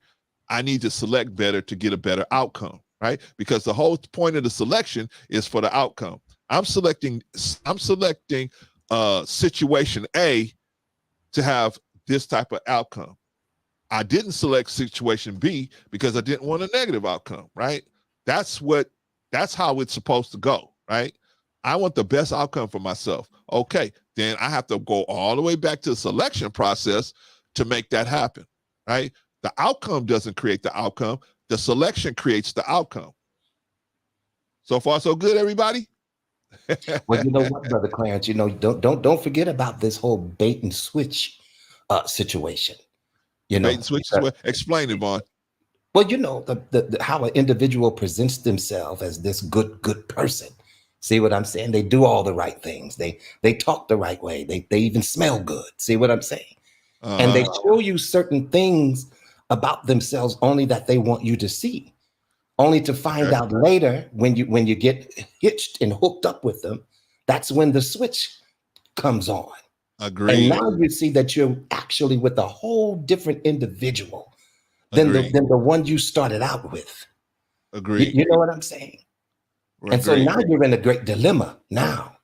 I need to select better to get a better outcome, right? Because the whole point of the selection is for the outcome. I'm selecting situation A to have this type of outcome. I didn't select situation B because I didn't want a negative outcome, right? That's how it's supposed to go, right? I want the best outcome for myself. Okay, then I have to go all the way back to the selection process to make that happen, right? The outcome doesn't create the outcome. The selection creates the outcome. So far, so good, everybody? Well, you know what, Brother Clarence, don't forget about this whole bait and switch situation. Bait and switch, explain it, Vaughn. Well, the how an individual presents themselves as this good person. See what I'm saying? They do all the right things. They talk the right way. They even smell good. See what I'm saying? And they show you certain things about themselves only that they want you to see, only to find out later when you get hitched and hooked up with them, that's when the switch comes on. Agreed. And now you see that you're actually with a whole different individual than the one you started out with. Agreed. You know what I'm saying? And so now you're in a great dilemma now.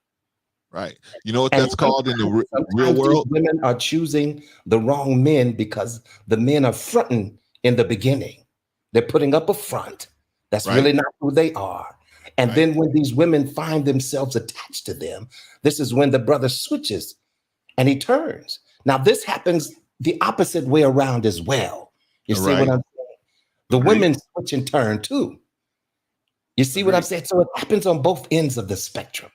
Right. You know what that's called in the real world? Women are choosing the wrong men because the men are fronting in the beginning. They're putting up a front. That's really not who they are. And then when these women find themselves attached to them, this is when the brother switches and he turns. Now, this happens the opposite way around as well. You see what I'm saying? The women switch and turn too. You see what I'm saying? So it happens on both ends of the spectrum.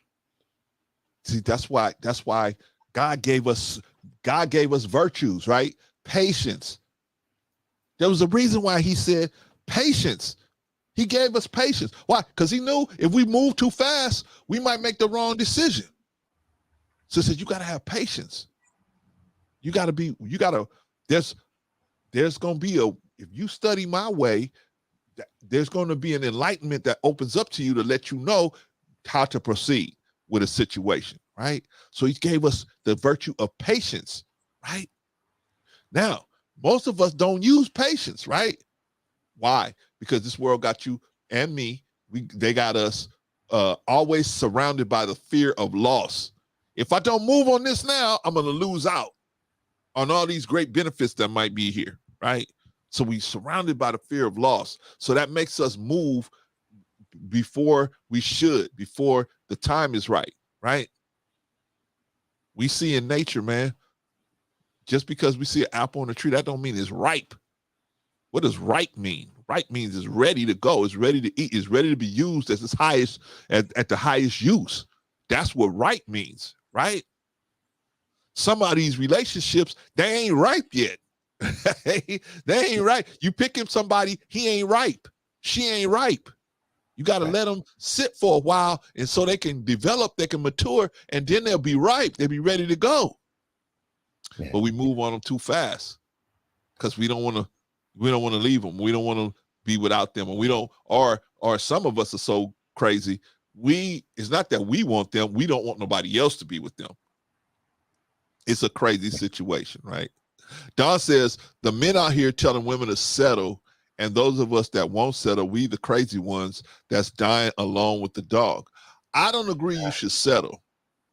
See, that's why God gave us virtues, right? Patience. There was a reason why he said patience. He gave us patience. Why? Because he knew if we move too fast, we might make the wrong decision. So he said, you got to have patience. There's going to be if you study my way, there's going to be an enlightenment that opens up to you to let you know how to proceed with a situation, right? So he gave us the virtue of patience, right? Now, most of us don't use patience, right? Why? Because this world got you and me, they got us always surrounded by the fear of loss. If I don't move on this now, I'm going to lose out on all these great benefits that might be here, right? So we surrounded by the fear of loss. So that makes us move before we should, before the time is right, right? We see in nature, man, just because we see an apple on a tree, that don't mean it's ripe. What does ripe mean? Ripe means it's ready to go. It's ready to eat. It's ready to be used at its highest, at the highest use. That's what ripe means, right? Some of these relationships, they ain't ripe yet. They ain't right. You picking somebody, he ain't ripe. She ain't ripe. You got to let them sit for a while, and so they can develop, they can mature, and then they'll be ripe. They'll be ready to go. Yeah. But we move on them too fast because we don't want to leave them. We don't want to be without them, and we don't. Or some of us are so crazy. It's not that we want them. We don't want nobody else to be with them. It's a crazy situation, right? Don says the men out here telling women to settle, and those of us that won't settle, we the crazy ones that's dying alone with the dog. I don't agree you should settle.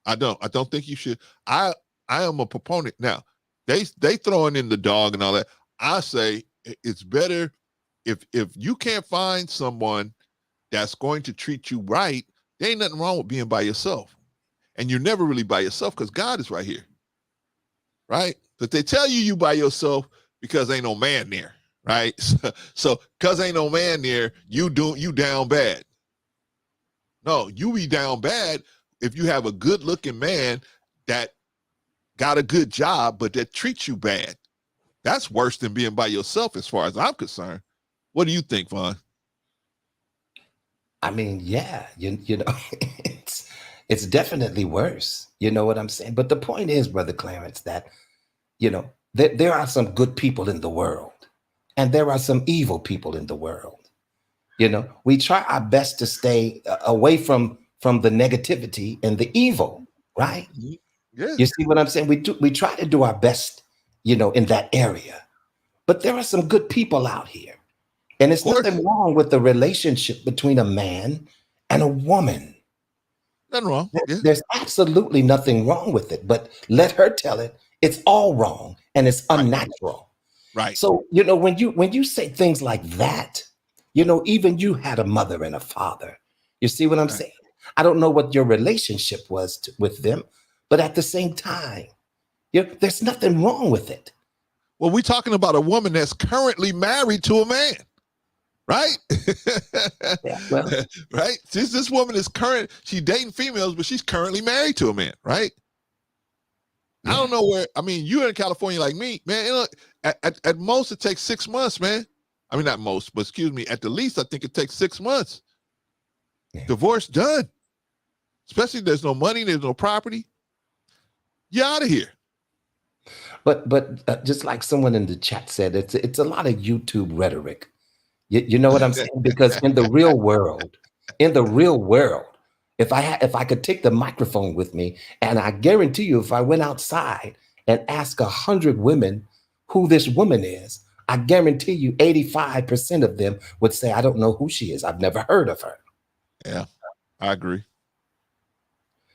I don't think you should. I am a proponent. Now, they throwing in the dog and all that. I say it's better if you can't find someone that's going to treat you right, there ain't nothing wrong with being by yourself. And you're never really by yourself because God is right here. Right? But they tell you by yourself because ain't no man there. Right? So because ain't no man there, you down bad. No, you be down bad if you have a good looking man that got a good job, but that treats you bad. That's worse than being by yourself as far as I'm concerned. What do you think, Vaughn? I mean, yeah, you know, it's definitely worse. You know what I'm saying? But the point is, Brother Clarence, that, you know, there are some good people in the world and there are some evil people in the world. You know, we try our best to stay away from the negativity and the evil, right? Yeah. You see what I'm saying? We try to do our best, you know, in that area. But there are some good people out here. And it's nothing wrong with the relationship between a man and a woman. Nothing wrong. Yeah. There's absolutely nothing wrong with it. But let her tell it. It's all wrong and it's unnatural. Right. So, you know, when you say things like that, you know, even you had a mother and a father. You see what I'm saying? I don't know what your relationship was with them, but at the same time, there's nothing wrong with it. Well, we're talking about a woman that's currently married to a man. Right? Yeah, well, right? This woman is she's dating females, but she's currently married to a man, right? Yeah. I don't know where, I mean, you're in California like me, man. You know, at most it takes 6 months, man. I mean, not most, but excuse me, at the least I think it takes 6 months. Yeah. Divorce done. Especially there's no money, there's no property. You're out of here. But just like someone in the chat said, it's a lot of YouTube rhetoric. You know what I'm saying? Because in the real world, if I could take the microphone with me, and I guarantee you, if I went outside and asked 100 women who this woman is, I guarantee you 85% of them would say, I don't know who she is. I've never heard of her. Yeah, I agree.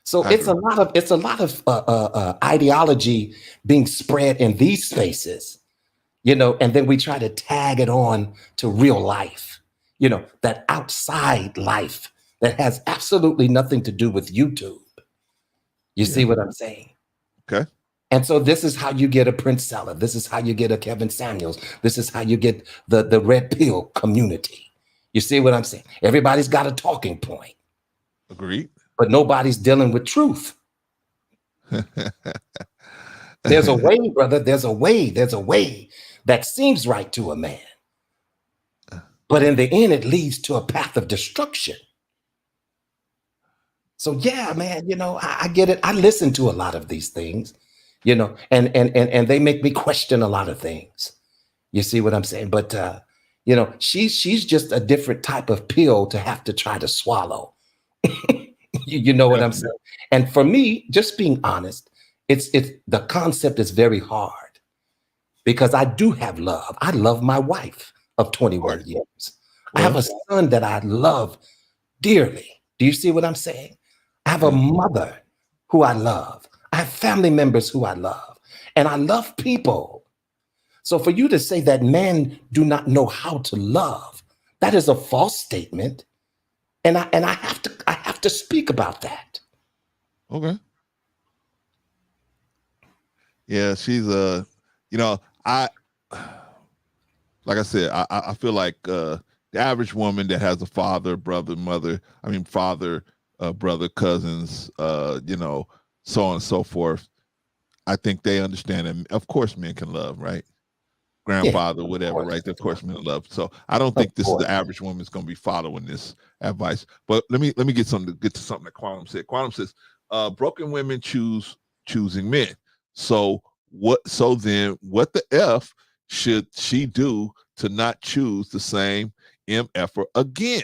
So it's a lot of ideology being spread in these spaces. You know, and then we try to tag it on to real life, you know, that outside life that has absolutely nothing to do with YouTube. You see what I'm saying? Okay. And so this is how you get a Princella. This is how you get a Kevin Samuels. This is how you get the red pill community. You see what I'm saying? Everybody's got a talking point. Agreed. But nobody's dealing with truth. There's a way, brother. There's a way that seems right to a man. But in the end, it leads to a path of destruction. So yeah, man, you know, I get it. I listen to a lot of these things, you know, and they make me question a lot of things. You see what I'm saying? But you know, she's just a different type of pill to have to try to swallow. you know what I'm saying? And for me, just being honest, it's the concept is very hard. Because I do have love. I love my wife of 21 years. I have a son that I love dearly. Do you see what I'm saying? I have a mother who I love. I have family members who I love. And I love people. So for you to say that men do not know how to love, that is a false statement. And I have to speak about that. Okay. Yeah, she's you know, like I said, I feel like the average woman that has a father, brother, mother, father, brother, cousins, you know, so on and so forth. I think they understand that. Of course, men can love, right? Grandfather, whatever, right? Of course, men love. So I don't think this is the average woman's going to be following this advice. But let me get to something that Quantum said. Quantum says, broken women choosing men. So then what the F should she do to not choose the same MFer again?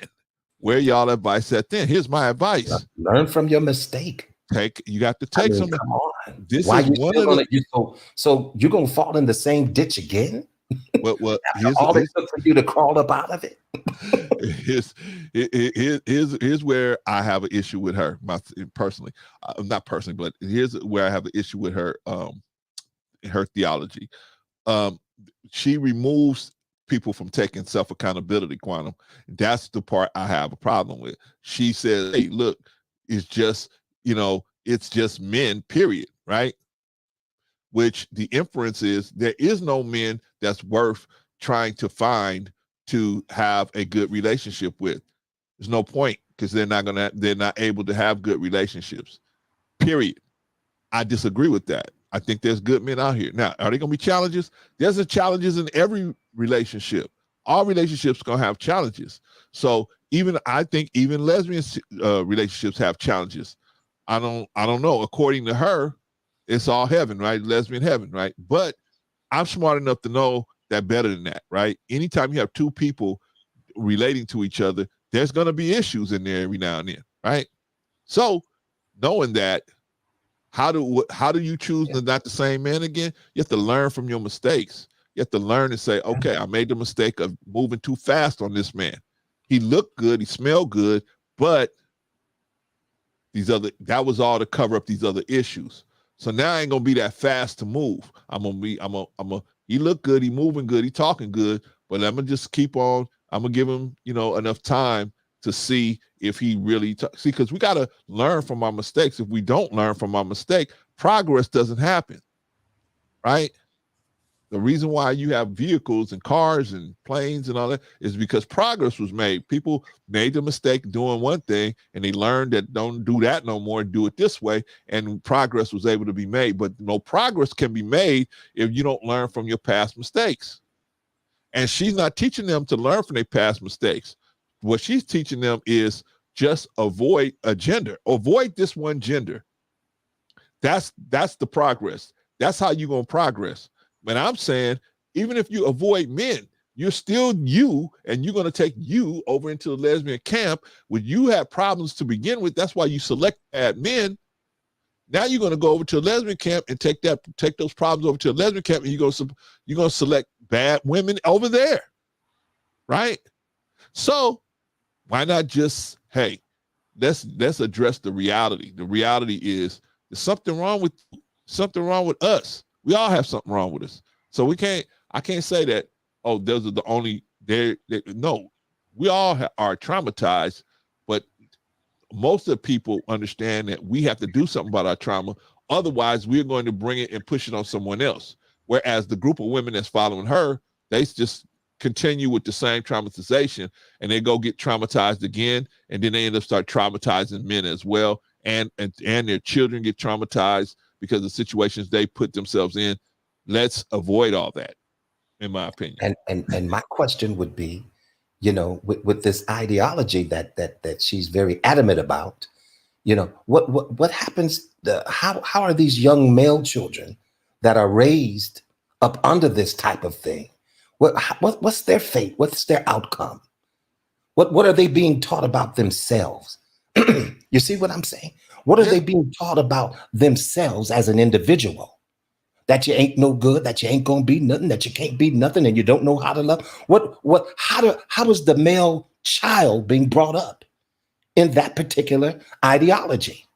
Where y'all advice at then? Here's my advice. Learn from your mistake. You got to take some. Come on. This Why is you one of the, so you're gonna fall in the same ditch again? all it took for you to crawl up out of it. Here's where I have an issue with her, personally. Not personally, but here's where I have an issue with her, her theology. She removes people from taking self-accountability, Quantum. That's the part I have a problem with. She says, hey, look, it's just, it's just men, period, right? Which the inference is there is no men that's worth trying to find to have a good relationship with. There's no point, because they're not able to have good relationships, period. I disagree with that. I think there's good men out here. Now, are there going to be challenges? There's challenges in every relationship. All relationships going to have challenges. So I think even lesbian relationships have challenges. I don't know. According to her, it's all heaven, right? Lesbian heaven, right? But I'm smart enough to know that better than that, right? Anytime you have two people relating to each other, there's going to be issues in there every now and then, right? So knowing that, how do you choose not the same man again? You have to learn from your mistakes. You have to learn and say, okay, I made the mistake of moving too fast on this man. He looked good, he smelled good, but that was all to cover up these other issues. So now I ain't gonna be that fast to move. He look good, he moving good, he talking good, but I'm gonna just keep on. I'm gonna give him, enough time to see if he really because we gotta learn from our mistakes. If we don't learn from our mistake, progress doesn't happen, right? The reason why you have vehicles and cars and planes and all that is because progress was made. People made the mistake doing one thing and they learned that don't do that no more, do it this way, and progress was able to be made. But no progress can be made if you don't learn from your past mistakes. And she's not teaching them to learn from their past mistakes. What she's teaching them is just avoid a gender. Avoid this one gender. That's the progress. That's how you're going to progress. But I'm saying, even if you avoid men, you're still you, and you're going to take you over into the lesbian camp where you had problems to begin with. That's why you select bad men. Now you're going to go over to a lesbian camp and take those problems over to a lesbian camp, and you're going to select bad women over there, right? So why not just, hey, let's address the reality. The reality is there's something wrong with us. We all have something wrong with us. So I can't say that, oh, those are the only, no, we all are traumatized, but most of the people understand that we have to do something about our trauma. Otherwise, we're going to bring it and push it on someone else. Whereas the group of women that's following her, they just continue with the same traumatization, and they go get traumatized again, and then they end up start traumatizing men as well, and their children get traumatized because of the situations they put themselves in. Let's avoid all that, in my opinion. And my question would be, with this ideology that she's very adamant about, what happens? How are these young male children that are raised up under this type of thing? What's their fate? What's their outcome? What are they being taught about themselves? You see what I'm saying? What are they being taught about themselves as an individual? That you ain't no good, that you ain't gonna be nothing, that you can't be nothing, and you don't know how to love. How is the male child being brought up in that particular ideology?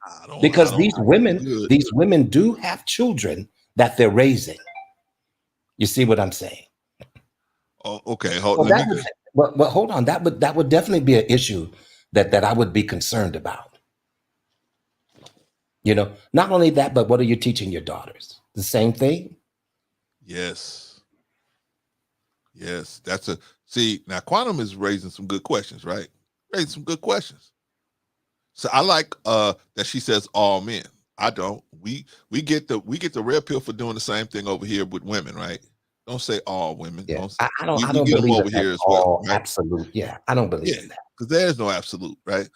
Because these women do have children that they're raising. You see what I'm saying? Oh, okay. Hold on. That would definitely be an issue that I would be concerned about. Not only that, but what are you teaching your daughters? The same thing? Yes. Now Quantum is raising some good questions, right? Raising some good questions. So I like that she says all men. I don't. We get the red pill for doing the same thing over here with women, right? Don't say all women. Yeah. I don't believe over here as well. Right? Absolute. Yeah, I don't believe in that. Because there's no absolute, right?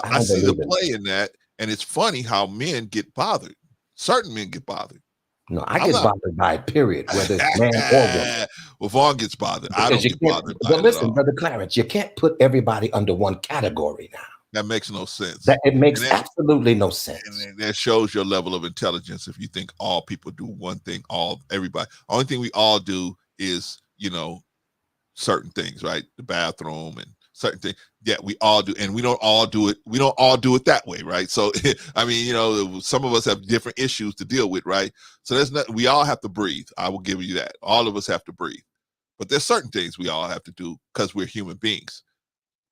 I see the play in that, and it's funny how men get bothered. Certain men get bothered. No, I get bothered by it, period, whether it's man or woman. Well, Vaughn gets bothered. I don't get bothered. But listen, Brother Clarence, you can't put everybody under one category now. That makes no sense. It makes absolutely no sense. And that shows your level of intelligence if you think all people do one thing, everybody. Only thing we all do is, certain things, right? The bathroom and certain things. Yeah, we all do, and we don't all do it. We don't all do it that way, right? So, I mean, some of us have different issues to deal with, right? So there's not. We all have to breathe. I will give you that. All of us have to breathe, but there's certain things we all have to do because we're human beings.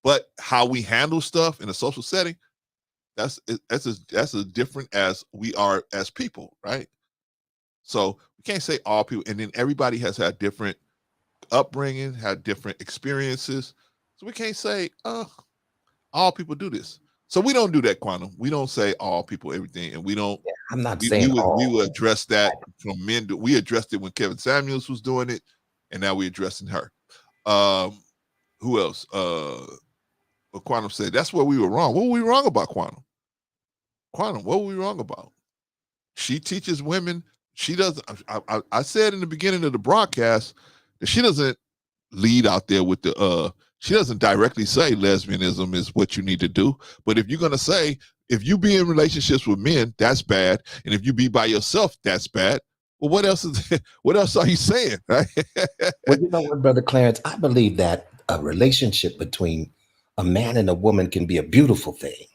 But how we handle stuff in a social setting, that's as different as we are as people, right? So we can't say all people, and then everybody has had different upbringing, had different experiences. So we can't say, all people do this. So we don't do that, Quantum. We don't say all people everything, and we don't. Yeah, I'm not saying all. We would address that from men. We addressed it when Kevin Samuels was doing it, and now we're addressing her. Who else? But Quantum said that's where we were wrong. What were we wrong about, Quantum? Quantum, what were we wrong about? She teaches women. She doesn't. I said in the beginning of the broadcast that she doesn't lead out there with the. She doesn't directly say lesbianism is what you need to do. But if you're gonna say, if you be in relationships with men, that's bad, and if you be by yourself, that's bad. Well, what else are you saying? Right? Well, you know what, Brother Clarence, I believe that a relationship between a man and a woman can be a beautiful thing.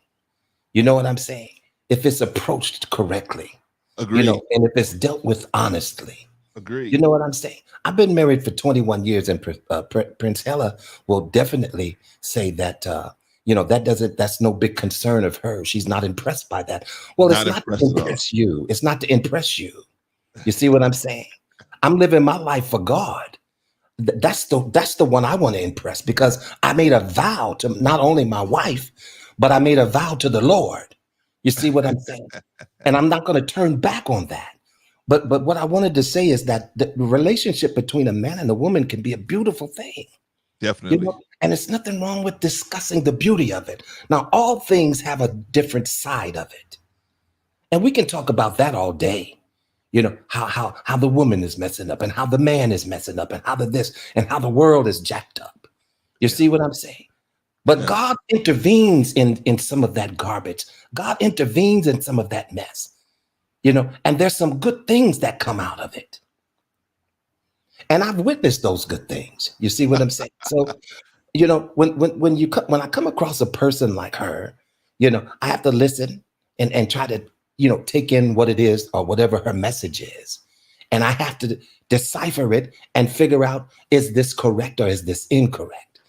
You know what I'm saying? If it's approached correctly. Agreed. And if it's dealt with honestly. Agreed. You know what I'm saying? I've been married for 21 years, and Prince Hella will definitely say that, that's no big concern of her. She's not impressed by that. Well, it's not to impress you. It's not to impress you. You see what I'm saying? I'm living my life for God. That's the one I want to impress, because I made a vow to not only my wife, but I made a vow to the Lord. You see what I'm saying? And I'm not going to turn back on that. But what I wanted to say is that the relationship between a man and a woman can be a beautiful thing. Definitely. And it's nothing wrong with discussing the beauty of it. Now, all things have a different side of it. And we can talk about that all day. How the woman is messing up, and how the man is messing up, and how this and how the world is jacked up. You see what I'm saying? But God intervenes in some of that garbage. God intervenes in some of that mess. And there's some good things that come out of it. And I've witnessed those good things. You see what I'm saying? So, when I come across a person like her, I have to listen and try to, take in what it is or whatever her message is. And I have to decipher it and figure out, is this correct or is this incorrect?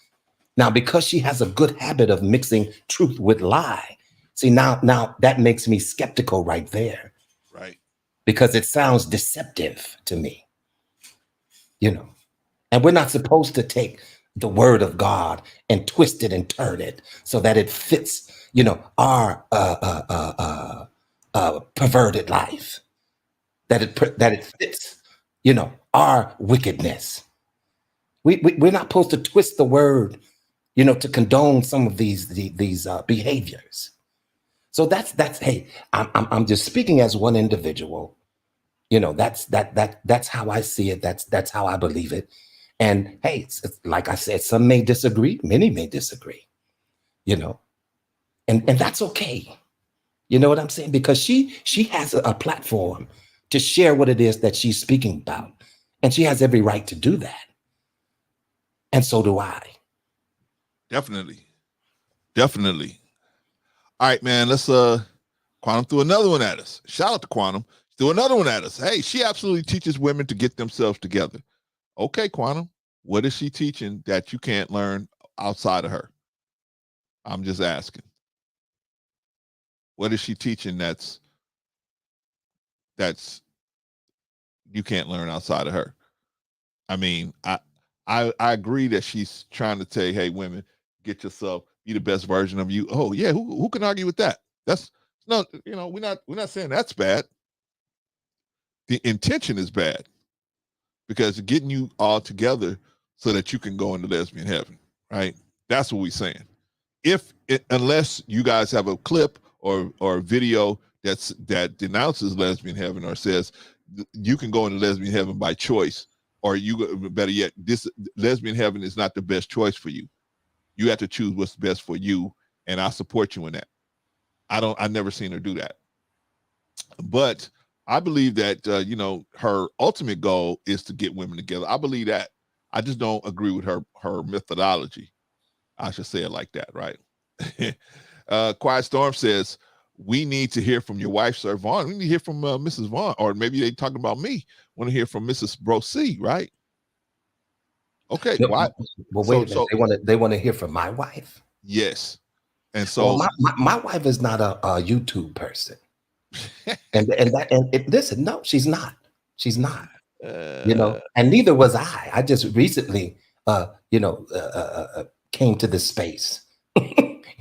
Now, because she has a good habit of mixing truth with lie, see, now that makes me skeptical right there. Right. Because it sounds deceptive to me, and we're not supposed to take the word of God and twist it and turn it so that it fits, our perverted life, that it fits, our wickedness. We're not supposed to twist the word, to condone some of these behaviors. So that's hey, I'm just speaking as one individual. That's how I see it. That's how I believe it. And hey, it's like I said, some may disagree, many may disagree. And that's okay. You know what I'm saying? Because she has a platform to share what it is that she's speaking about, and she has every right to do that. And so do I. Definitely. All right, man, let's Quantum threw another one at us. Shout out to Quantum. Threw another one at us. Hey, she absolutely teaches women to get themselves together. Okay, Quantum, what is she teaching that you can't learn outside of her? I'm just asking. What is she teaching that's you can't learn outside of her? I mean, I agree that she's trying to say, hey, women, get yourself, be the best version of you. Oh yeah, who can argue with that? That's no, we're not saying that's bad. The intention is bad, because getting you all together so that you can go into lesbian heaven, right? That's what we're saying. Unless you guys have a clip or video that denounces lesbian heaven or says you can go into lesbian heaven by choice, or better yet, this lesbian heaven is not the best choice for you. You have to choose what's best for you, and I support you in that. I've never seen her do that. But I believe that her ultimate goal is to get women together. I believe that. I just don't agree with her methodology. I should say it like that, right? Quiet Storm says, we need to hear from your wife, Sir Vaughn. We need to hear from Mrs. Vaughn, or maybe they talking about me. Want to hear from Mrs. Bro C, right? Okay, no, why? Well, wait a minute. They want to hear from my wife. Yes, and so my wife is not a YouTube person, and listen, no, she's not. She's not. And neither was I. I just recently, came to this space.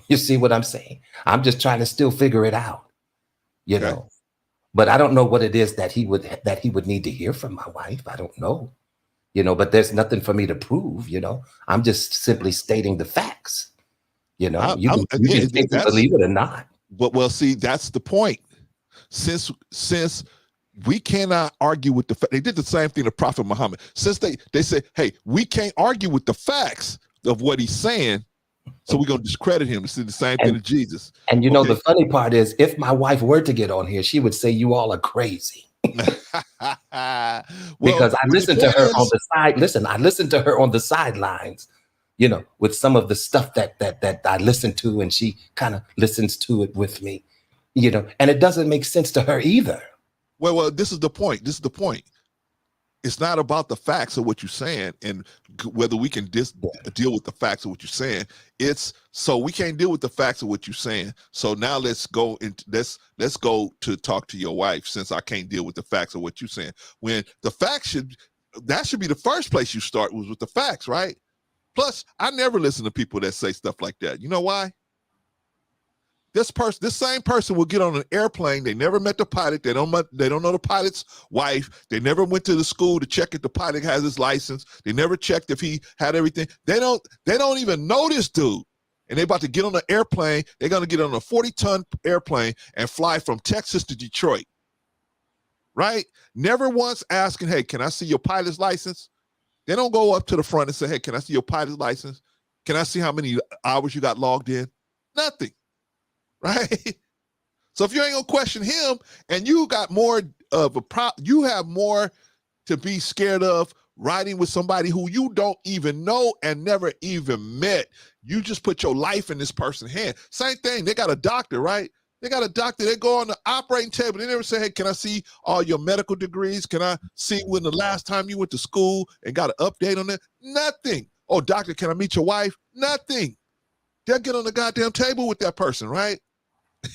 You see what I'm saying? I'm just trying to still figure it out, know. But I don't know what it is that he would need to hear from my wife. I don't know, but there's nothing for me to prove, I'm just simply stating the facts, you can believe it or not. But well, see, that's the point. Since we cannot argue with the fact, they did the same thing to Prophet Muhammad. Since they say, hey, we can't argue with the facts of what he's saying, so we're gonna discredit him. It's the same thing to Jesus. And the funny part is, if my wife were to get on here, she would say you all are crazy. Because I listened to her on the side. Listen, I listened to her on the sidelines, with some of the stuff that I listened to, and she kind of listens to it with me, and it doesn't make sense to her either. Well, this is the point. It's not about the facts of what you're saying and whether we can deal with the facts of what you're saying. It's so we can't deal with the facts of what you're saying. So now let's go to talk to your wife, since I can't deal with the facts of what you're saying. When the facts should be the first place you start, was with the facts, right? Plus, I never listen to people that say stuff like that. You know why? This same person will get on an airplane. They never met the pilot. They don't know the pilot's wife. They never went to the school to check if the pilot has his license. They never checked if he had everything. They don't even know this dude. And they're about to get on an airplane. They're going to get on a 40-ton airplane and fly from Texas to Detroit. Right? Never once asking, hey, can I see your pilot's license? They don't go up to the front and say, hey, can I see your pilot's license? Can I see how many hours you got logged in? Nothing. Right? So if you ain't gonna question him, and you got more of you have more to be scared of riding with somebody who you don't even know and never even met. You just put your life in this person's hand. Same thing. They got a doctor, right? They got a doctor. They go on the operating table. They never say, hey, can I see all your medical degrees? Can I see when the last time you went to school and got an update on it? Nothing. Oh, doctor, can I meet your wife? Nothing. They'll get on the goddamn table with that person, right?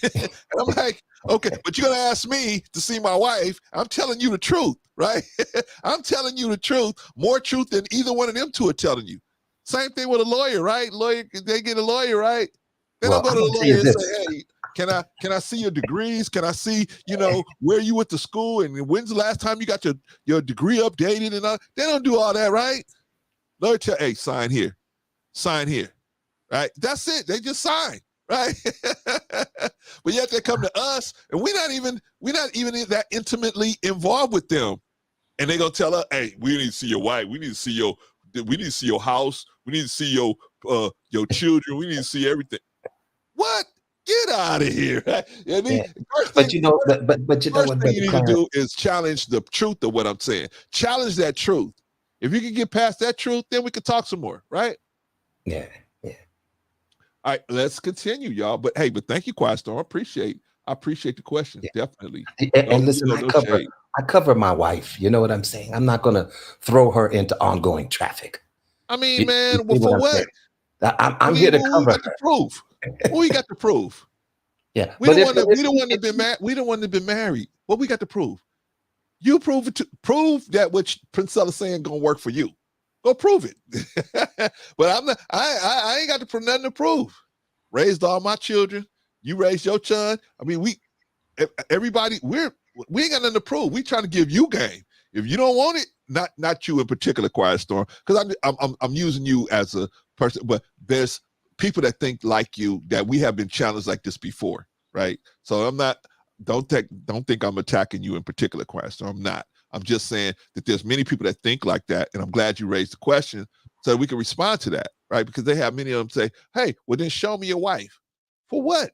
And I'm like, okay, but you're gonna ask me to see my wife. I'm telling you the truth, right? I'm telling you the truth, more truth than either one of them two are telling you. Same thing with a lawyer, right? They get a lawyer, right? They don't go to the lawyer and say, hey, can I see your degrees? Can I see, where you went to school and when's the last time you got your degree updated and all? They don't do all that, right? Lawyer tell, hey, sign here, right? That's it. They just sign. Right. But yet they come to us and we're not even that intimately involved with them. And they're gonna tell us, hey, we need to see your wife, we need to see your house, we need to see your children, we need to see everything. What? Get out of here. Right? I mean, but you know what you need to do is challenge the truth of what I'm saying. Challenge that truth. If you can get past that truth, then we can talk some more, right? Yeah. All right, let's continue, y'all. But thank you, Quiet Storm. I appreciate the question. Yeah. Definitely. And listen, I cover my wife. You know what I'm saying? I'm not gonna throw her into ongoing traffic. I mean, man, for what? I'm here to cover her. Proof. What we got to prove? Yeah. We don't want to be married. We don't want to be married. What we got to prove? You prove it. Prove that what Princella saying gonna work for you. Go prove it. But I'm not. I ain't got nothing to prove. Raised all my children. You raised your son. I mean, everybody. We ain't got nothing to prove. We trying to give you game. If you don't want it, not you in particular, Quiet Storm, because I'm using you as a person. But there's people that think like you that we have been challenged like this before, right? So I'm not. Don't think I'm attacking you in particular, Quiet Storm. I'm not. I'm just saying that there's many people that think like that, and I'm glad you raised the question so we can respond to that, right? Because they have many of them say, hey, well, then show me your wife. For what?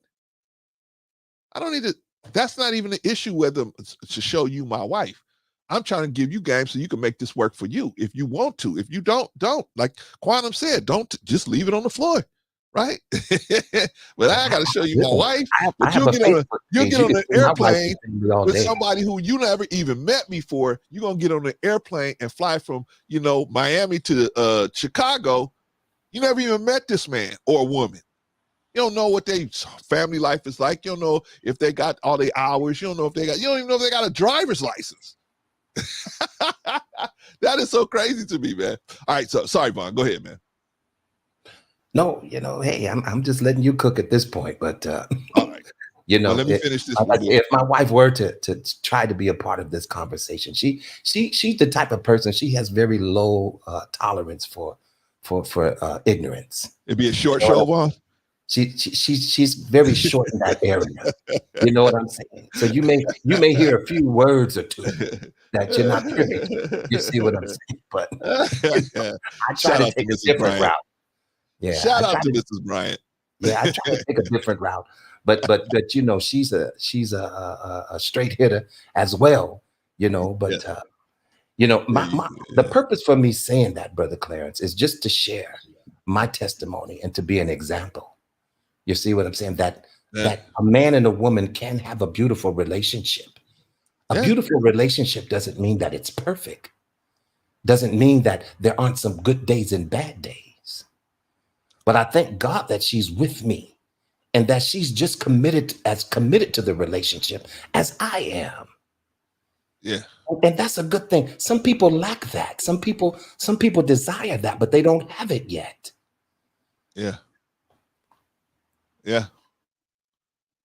I don't need to, that's not even an issue whether to show you my wife. I'm trying to give you game so you can make this work for you. If you want to, if you don't. Like Quantum said, don't just leave it on the floor, right? But I got to show you my wife. But you'll get on an airplane with somebody who you never even met before. You're gonna get on an airplane and fly from Miami to Chicago. You never even met this man or woman. You don't know what their family life is like. You don't know if they got all their hours. You don't know if they got. You don't even know if they got a driver's license. That is so crazy to me, man. All right, so sorry, Vaughn. Go ahead, man. No, hey, I'm just letting you cook at this point, but all right. Well, let me finish this. If my wife were to try to be a part of this conversation, she's the type of person. She has very low tolerance for ignorance. It'd be a short show, Vaughn. She's very short in that area. You know what I'm saying? So you may hear a few words or two that you're not privy to. You see what I'm saying? But I try to take a different route. Yeah. Shout out to Mrs. Bryant. Yeah, I try to take a different route. But she's a straight hitter as well. The purpose for me saying that, Brother Clarence, is just to share my testimony and to be an example. You see what I'm saying? That a man and a woman can have a beautiful relationship. A beautiful relationship doesn't mean that it's perfect. Doesn't mean that there aren't some good days and bad days. But I thank God that she's with me and that she's just committed to the relationship as I am. Yeah. And that's a good thing. Some people lack that. Some people desire that, but they don't have it yet. Yeah. Yeah.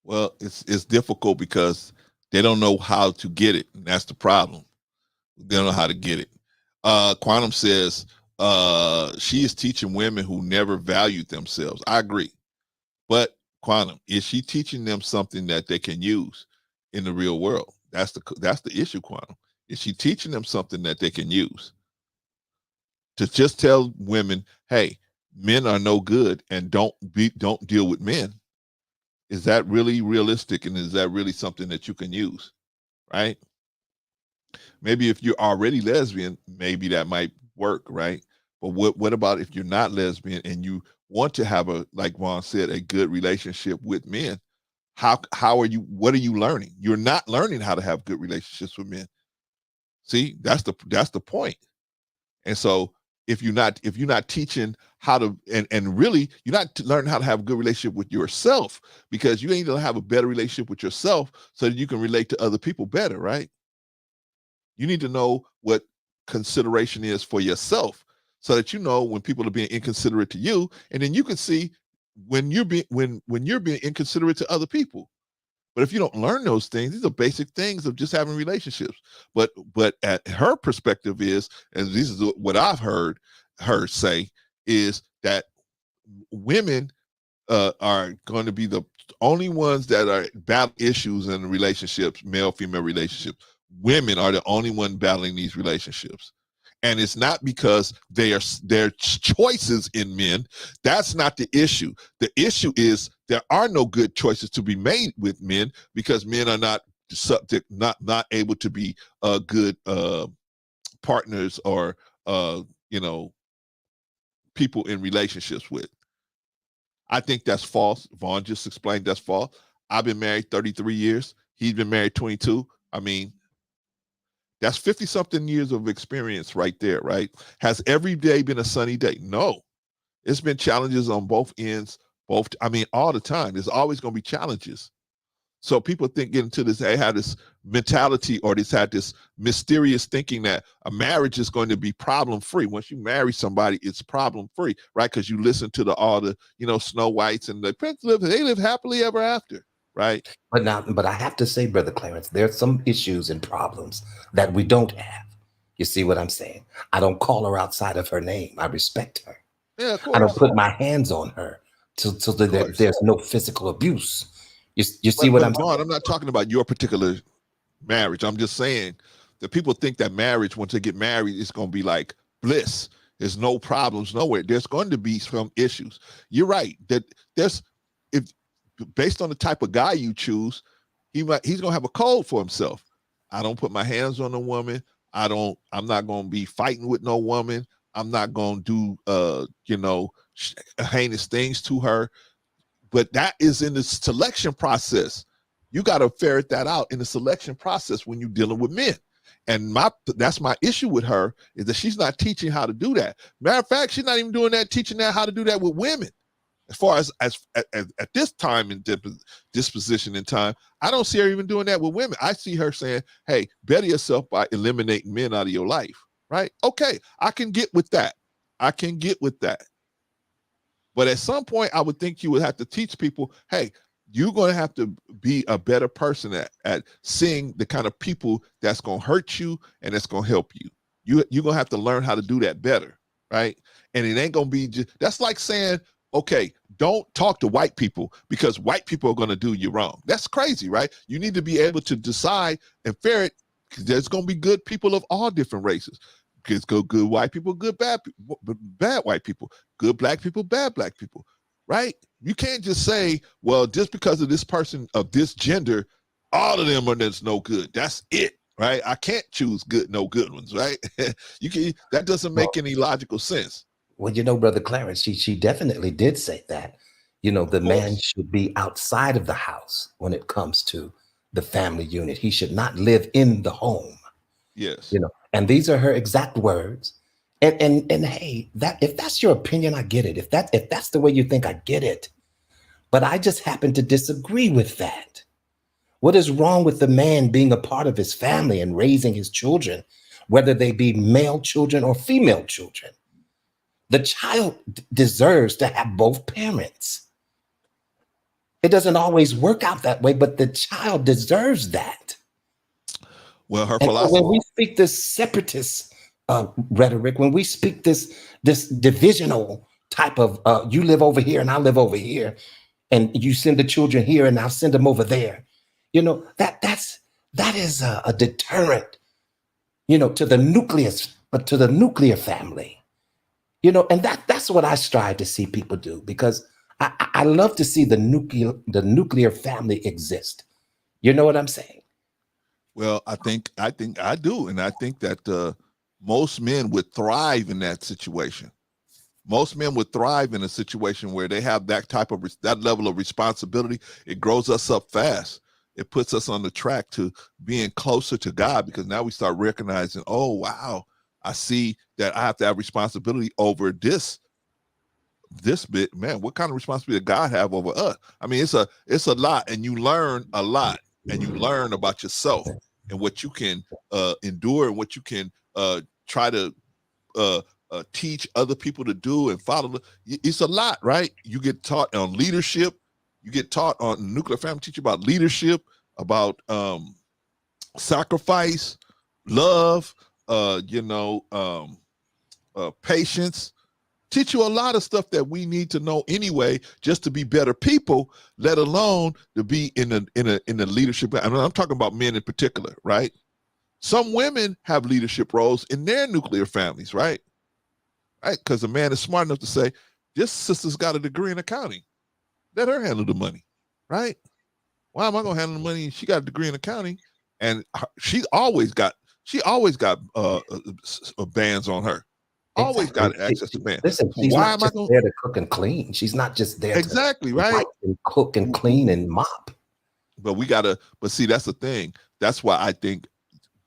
Well, it's difficult because they don't know how to get it. And that's the problem. They don't know how to get it. Quantum says she is teaching women who never valued themselves. I agree. But Quantum, is she teaching them something that they can use in the real world? That's the issue, Quantum. Is she teaching them something that they can use? To just tell women, hey, men are no good and don't deal with men. Is that really realistic? And is that really something that you can use? Right? Maybe if you're already lesbian, maybe that might work, right? But what about if you're not lesbian and you want to have like Vaughn said, a good relationship with men? How are you? What are you learning? You're not learning how to have good relationships with men. See, that's the point. And so if you're not teaching how to, and really you're not learning how to have a good relationship with yourself, because you ain't gonna have a better relationship with yourself so that you can relate to other people better, right? You need to know what consideration is for yourself so that you know when people are being inconsiderate to you, and then you can see when you're being inconsiderate to other people. But if you don't learn those things, these are basic things of just having relationships. But at her perspective is, and this is what I've heard her say, is that women are going to be the only ones that are battle issues in relationships, male-female relationships. Women are the only one battling these relationships. And it's not because their choices in men. That's not the issue. The issue is there are no good choices to be made with men because men are not able to be good partners or people in relationships with. I think that's false. Vaughn just explained that's false. I've been married 33 years. He's been married 22. I mean, that's 50-something years of experience right there, right? Has every day been a sunny day? No. It's been challenges on both ends, all the time. There's always going to be challenges. So people get into this, they have this mentality or had this mysterious thinking that a marriage is going to be problem-free. Once you marry somebody, it's problem-free, right? Because you listen to all the Snow Whites and the Prince they live happily ever after. Right. But I have to say, Brother Clarence, there's some issues and problems that we don't have. You see what I'm saying? I don't call her outside of her name. I respect her. Yeah, of course. I don't put my hands on her so that there's no physical abuse. You see what I'm saying? I'm not talking about your particular marriage. I'm just saying that people think that marriage, once they get married, it's going to be like bliss. There's no problems nowhere. There's going to be some issues. You're right. That based on the type of guy you choose, he's gonna have a code for himself. I don't put my hands on a woman. I'm not going to be fighting with no woman. I'm not going to do, heinous things to her. But that is in the selection process. You got to ferret that out in the selection process when you're dealing with men. And that's my issue with her, is that she's not teaching how to do that. Matter of fact, she's not even doing that, teaching that how to do that with women. As far as at this time in this position in time, I don't see her even doing that with women. I see her saying, hey, better yourself by eliminating men out of your life, right? Okay, I can get with that. But at some point, I would think you would have to teach people, hey, you're going to have to be a better person at seeing the kind of people that's going to hurt you and that's going to help you. You're going to have to learn how to do that better, right? And it ain't going to be that's like saying, okay, don't talk to white people because white people are going to do you wrong. That's crazy, right? You need to be able to decide and ferret, because there's going to be good people of all different races. There's good white people, good bad white people, good black people, bad black people, right? You can't just say, well, just because of this person of this gender, all of them are that's no good. That's it, right? I can't choose no good ones, right? That doesn't make any logical sense. Well, Brother Clarence, she definitely did say that. The man should be outside of the house when it comes to the family unit. He should not live in the home. Yes. And these are her exact words. And hey, if that's your opinion, I get it. If that's the way you think, I get it. But I just happen to disagree with that. What is wrong with the man being a part of his family and raising his children, whether they be male children or female children? The child deserves to have both parents. It doesn't always work out that way, but the child deserves that. Well, her philosophy. When we speak this separatist rhetoric, when we speak this divisional type of you live over here and I live over here, and you send the children here and I'll send them over there, that is a deterrent, to the nucleus, but to the nuclear family, and that's what I strive to see people do, because I love to see the nuclear family exist. You know what I'm saying? Well, I think I do. And I think that most men would thrive in that situation. Most men would thrive in a situation where they have that type of that level of responsibility. It grows us up fast. It puts us on the track to being closer to God, because now we start recognizing, oh, wow, I see that I have to have responsibility over this bit. Man, what kind of responsibility does God have over us? I mean, it's a lot, and you learn a lot. And you learn about yourself and what you can endure and what you can try to teach other people to do and follow. It's a lot, right? You get taught on leadership. You get taught on nuclear family, teach you about leadership, about sacrifice, love, patience. Teach you a lot of stuff that we need to know anyway, just to be better people, let alone to be in a leadership. I mean, I'm talking about men in particular, right? Some women have leadership roles in their nuclear families, right? Right? Because a man is smart enough to say, this sister's got a degree in accounting. Let her handle the money, right? Why am I gonna handle the money? She got a degree in accounting, and she always got bands on her. Always got access to bands. Listen, she's not just there to cook and clean. She's not just there to right? And cook and clean and mop. But see, that's the thing. That's why I think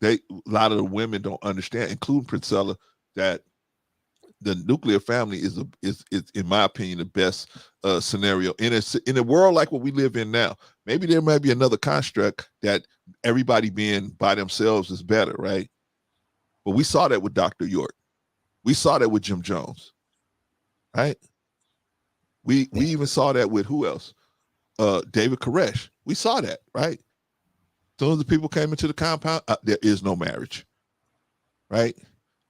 a lot of the women don't understand, including Priscilla, that the nuclear family is in my opinion the best scenario in a world like what we live in now. Maybe there might be another construct that everybody being by themselves is better, right? But we saw that with Dr. York. We saw that with Jim Jones, right? We even saw that with who else? David Koresh. We saw that, right? As soon as the people came into the compound, there is no marriage, right?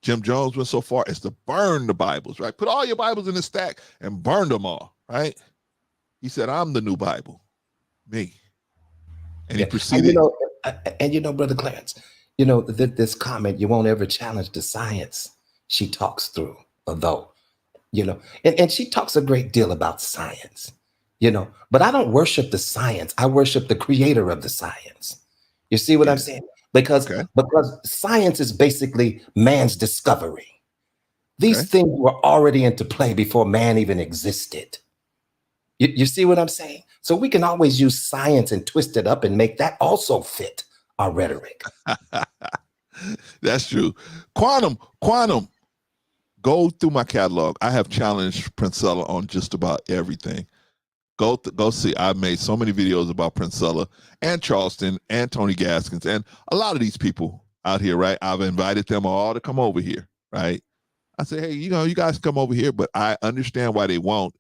Jim Jones went so far as to burn the Bibles, right? Put all your Bibles in a stack and burn them all, right? He said, I'm the new Bible, me. And he proceeded. And Brother Clarence, this comment, you won't ever challenge the science she talks through, although, and she talks a great deal about science, but I don't worship the science. I worship the creator of the science. You see what I'm saying? because science is basically man's discovery. These things were already into play before man even existed. You see what I'm saying? So we can always use science and twist it up and make that also fit our rhetoric. That's true. Quantum, go through my catalog. I have challenged Princella on just about everything. Go see. I've made so many videos about Princella and Charleston and Tony Gaskins and a lot of these people out here, right? I've invited them all to come over here, right? I say, hey, you guys come over here, but I understand why they won't.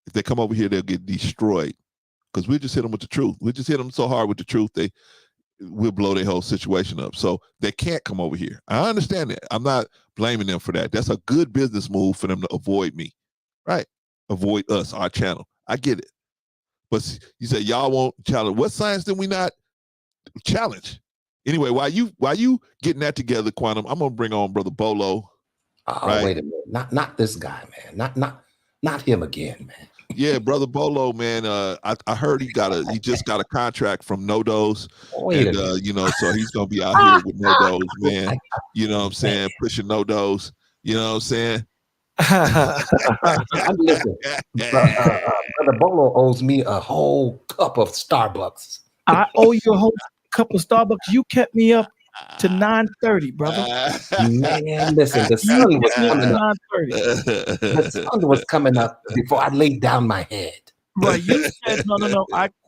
If they come over here, they'll get destroyed because we just hit them with the truth. We just hit them so hard with the truth, we'll blow their whole situation up. So they can't come over here. I understand that. I'm not blaming them for that. That's a good business move for them to avoid me, right? Avoid us, our channel. I get it. But you say y'all won't challenge. What science did we not challenge? Anyway, while you getting that together, Quantum, I'm gonna bring on Brother Bolo. Oh, right? Wait a minute. Not this guy, man. Not him again, man. Yeah, Brother Bolo, man. I heard he just got a contract from NoDoz, and so he's gonna be out here with NoDoz, man. You know what I'm saying? Pushing NoDoz. You know what I'm saying? Listen, Brother Bolo owes me a whole cup of Starbucks. I owe you a whole cup of Starbucks. You kept me up to 9:30, brother. Man, listen, the sun was coming up. The sun was coming up before I laid down my head. Right, you said no.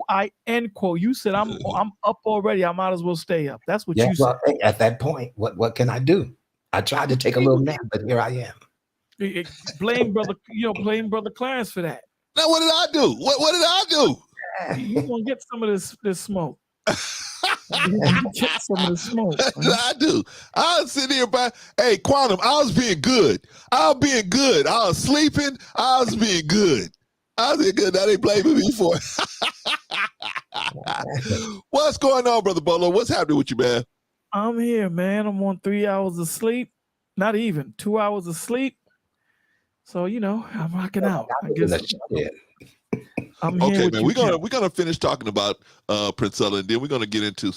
I end quote. You said I'm up already. I might as well stay up. That's what you said. At that point, what can I do? I tried to take a little nap, but here I am. Blame brother Clarence for that. Now what did I do? What did I do? You gonna get some of this smoke. Get some of the smoke. I do. I was sitting here hey, Quantum, I was being good. I was sleeping. I was being good. Now they blaming me for it. What's going on, Brother Bolo? What's happening with you, man? I'm here, man. I'm on 3 hours of sleep. Not even 2 hours of sleep. So, I'm rocking out. I guess I'm here. Okay, man. We're gonna finish talking about Princella, and then we're gonna get into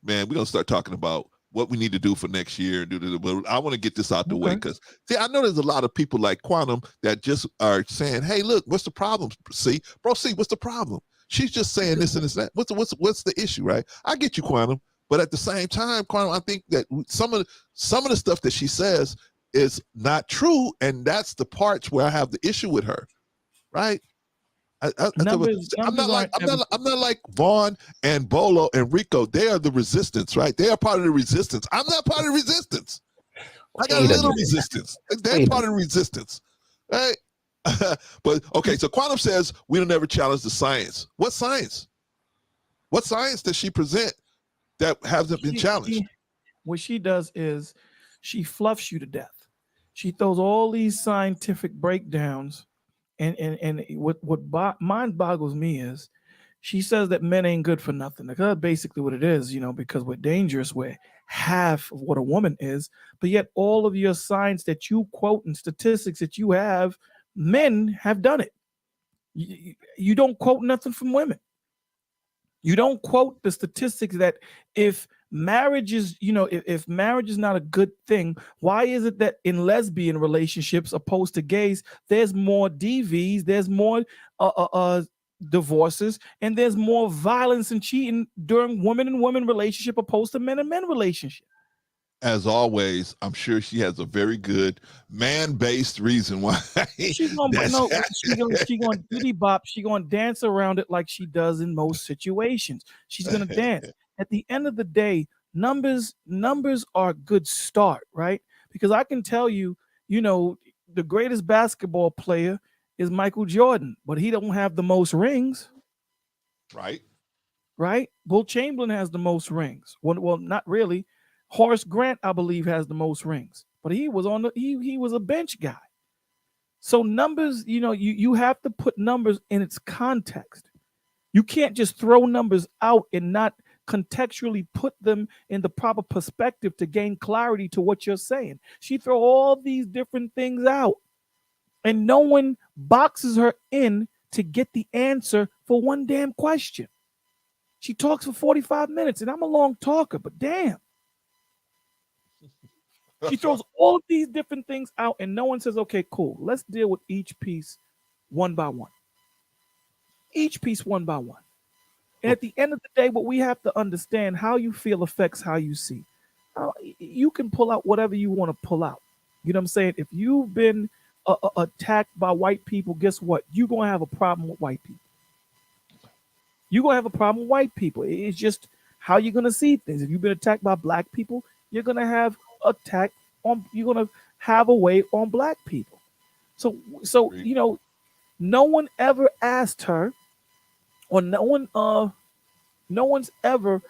we're gonna start talking about what we need to do for next year. But I want to get this out the way because I know there's a lot of people like Quantum that just are saying, "Hey, look, what's the problem? C, what's the problem? She's just saying this and this and that. What's the issue, right? I get you, Quantum, but at the same time, Quantum, I think that some of the stuff that she says is not true, and that's the parts where I have the issue with her, right? I'm not like Vaughn and Bolo and Rico. They are the resistance, right? They are part of the resistance. I'm not part of the resistance. I got a little resistance. They're part of the resistance, right? But okay, so Quantum says we don't ever challenge the science. What science? What science does she present that hasn't been challenged? What she does is she fluffs you to death. She throws all these scientific breakdowns. And what mind boggles me is she says that men ain't good for nothing. That's basically what it is, because we're dangerous. We're half of what a woman is. But yet all of your science that you quote and statistics that you have, men have done it. You don't quote nothing from women. You don't quote the statistics that if marriage is, if marriage is not a good thing, why is it that in lesbian relationships opposed to gays, there's more DVs, there's more divorces, and there's more violence and cheating during woman and woman relationship opposed to men and men relationship? As always, I'm sure she has a very good man-based reason why. She's gonna diddy bop. She's gonna dance around it like she does in most situations. She's gonna dance. At the end of the day, numbers are a good start, right? Because I can tell you, the greatest basketball player is Michael Jordan, but he don't have the most rings. Right? Will Chamberlain has the most rings. Well, not really. Horace Grant, I believe, has the most rings, but he was he was a bench guy. So numbers, you have to put numbers in its context. You can't just throw numbers out and not contextually put them in the proper perspective to gain clarity to what you're saying. She throw all these different things out, and no one boxes her in to get the answer for one damn question. She talks for 45 minutes, and I'm a long talker, but damn. She throws all of these different things out, and no one says, okay, cool. Let's deal with each piece one by one. Each piece one by one. And at the end of the day, what we have to understand, how you feel affects how you see. You can pull out whatever you want to pull out. You know what I'm saying? If you've been attacked by white people, guess what? You're going to have a problem with white people. You're going to have a problem with white people. It's just how you're going to see things. If you've been attacked by black people, you're going to have you're going to have a way on black people. So you know, no one ever asked her, or no one's ever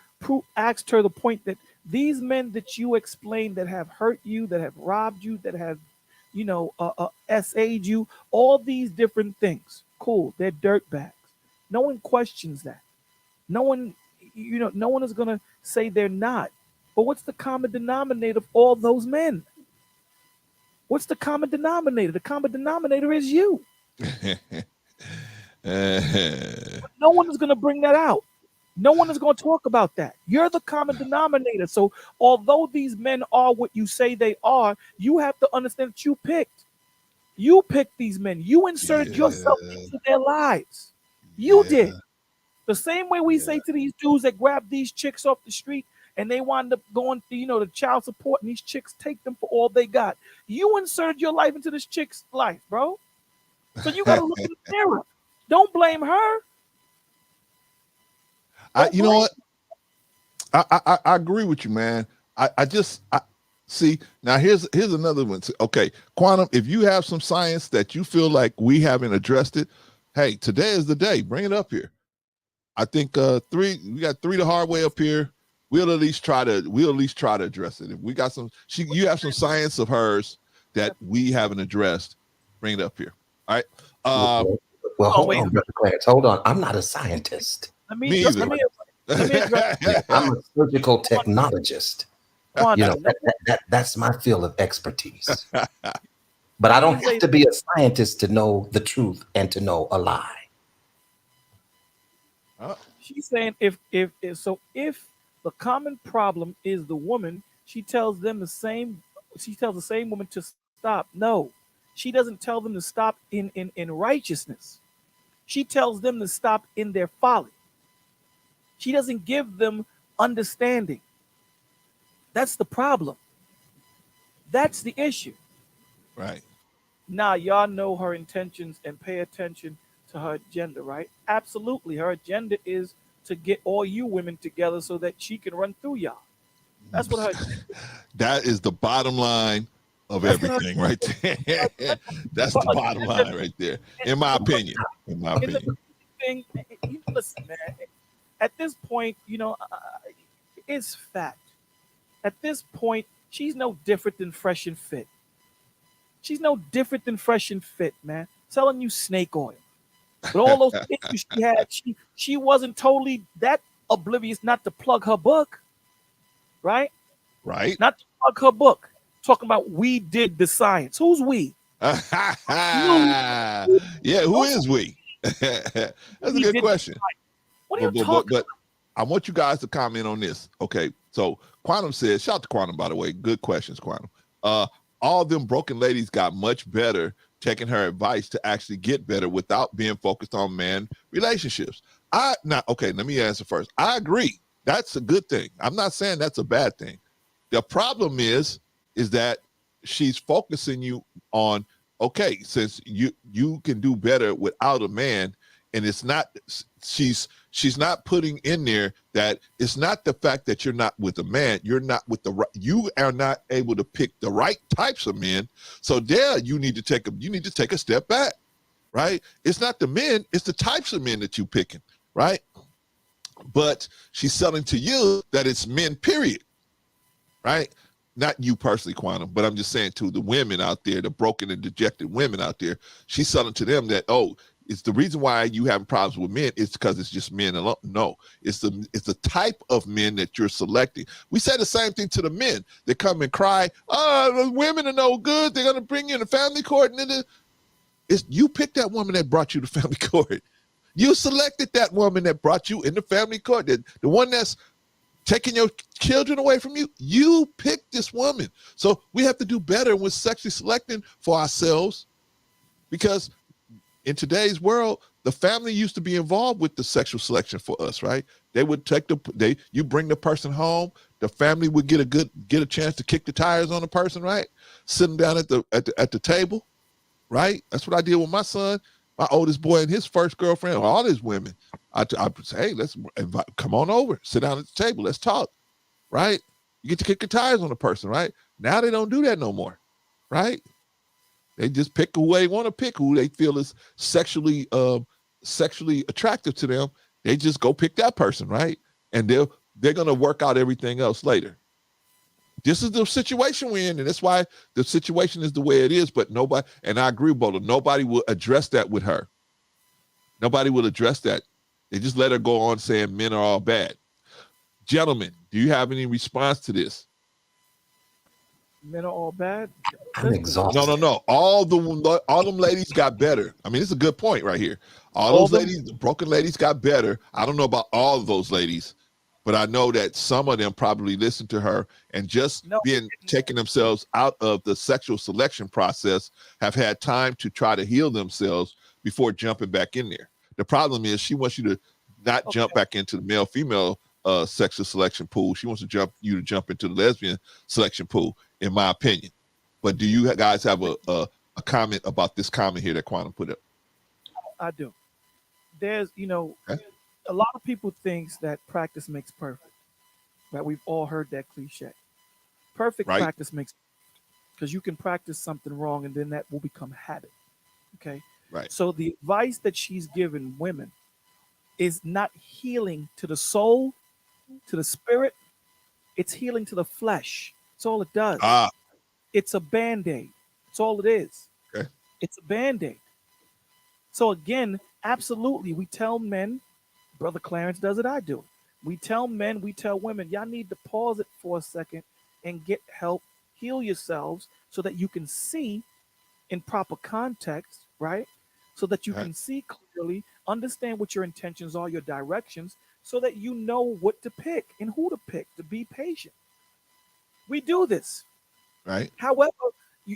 asked her the point that these men that you explained that have hurt you, that have robbed you, that have, you know, SA'd you, all these different things. Cool, they're dirtbags. No one questions that. No one is gonna say they're not. But what's the common denominator of all those men? What's the common denominator? The common denominator is you. No one is gonna bring that out. No one is going to talk about that. You're the common denominator. So although these men are what you say they are, you have to understand that you picked. You picked these men. You inserted yourself into their lives. You did. The same way we say to these dudes that grab these chicks off the street and they wind up going to, you know, the child support, and these chicks take them for all they got. You inserted your life into this chick's life, bro. So you got to look in the mirror. Don't blame her. You know what? I agree with you, man. I see. Now here's another one. Okay, Quantum, if you have some science that you feel like we haven't addressed it, hey, today is the day. Bring it up here. I think we got 3 the hard way up here. We'll at least try to address it. If we got you have some science of hers that we haven't addressed, bring it up here. All right. Well, hold on, Brother Clarence. Hold on. I'm not a scientist. Me either. I'm a surgical technologist. You know, that's my field of expertise. But I don't have to be a scientist to know the truth and to know a lie. She's saying if the common problem is the woman, she tells the same woman to stop. No, she doesn't tell them to stop in righteousness. She tells them to stop in their folly. She doesn't give them understanding. That's the problem. That's the issue. Right. Now, y'all know her intentions and pay attention to her agenda, right? Absolutely. Her agenda is to get all you women together so that she can run through y'all. That's what her. That is the bottom line of everything right there. That's the bottom line right there, in my opinion. Listen, man. At this point, you know, it's fact. At this point, she's no different than Fresh and Fit. She's no different than Fresh and Fit, man. Selling you snake oil. But all those issues she had, she wasn't totally that oblivious not to plug her book. Right? Right. Not to plug her book. Talking about we did the science. Who's we? Yeah, who is we? That's a good question. What are you talking about? I want you guys to comment on this. Okay, so Quantum says, shout out to Quantum, by the way. Good questions, Quantum. All them broken ladies got much better taking her advice to actually get better without being focused on man relationships. Let me answer first. I agree. That's a good thing. I'm not saying that's a bad thing. The problem is that she's focusing you on, okay, since you can do better without a man, and it's not, she's not putting in there that it's not the fact that you're not with a man, you are not able to pick the right types of men. So there you need to take a step back, right? It's not the men, it's the types of men that you picking, right? But she's selling to you that it's men, period, right? Not you personally, Quantum, but I'm just saying to the women out there, the broken and dejected women out there, she's selling to them that, oh, it's the reason why you having problems with men is because it's just men alone. No, it's the type of men that you're selecting. We say the same thing to the men. They come and cry, oh, the women are no good. They're going to bring you in the family court. And then you picked that woman that brought you to family court. You selected that woman that brought you in the family court. The one that's taking your children away from you. You picked this woman. So we have to do better with sexually selecting for ourselves, because in today's world, the family used to be involved with the sexual selection for us, right? They would you bring the person home, the family would get a chance to kick the tires on the person, right? Sitting down at the table, right? That's what I did with my son, my oldest boy, and his first girlfriend, all his women. I say, hey, let's come on over, sit down at the table, let's talk, right? You get to kick the tires on the person, right? Now they don't do that no more, right? They just pick who they want to pick, who they feel is sexually attractive to them. They just go pick that person, right? And they're gonna work out everything else later. This is the situation we're in, and that's why the situation is the way it is. But nobody, and I agree, Bola, nobody will address that with her. Nobody will address that. They just let her go on saying men are all bad. Gentlemen, do you have any response to this? Men are all bad. I'm exhausted. No. All them ladies got better. I mean, it's a good point right here. All those ladies, the broken ladies, got better. I don't know about all of those ladies, but I know that some of them probably listened to her and just taking themselves out of the sexual selection process have had time to try to heal themselves before jumping back in there. The problem is she wants you to not jump back into the male-female sexual selection pool. She wants you to jump into the lesbian selection pool, in my opinion. But do you guys have a comment about this comment here that Quantum put up? I do. There's, a lot of people thinks that practice makes perfect. Right? We've all heard that cliche. Perfect practice makes, because you can practice something wrong and then that will become habit. Okay. Right. So the advice that she's given women is not healing to the soul, to the spirit. It's healing to the flesh. That's all it does. It's a Band-Aid. That's all it is. Okay. It's a Band-Aid. So again, absolutely, we tell men, Brother Clarence does it, I do it. We tell men, we tell women, y'all need to pause it for a second and get help, heal yourselves so that you can see in proper context, right? So that you can see clearly, understand what your intentions are, your directions, so that you know what to pick and who to pick, to be patient. We do this. Right. However,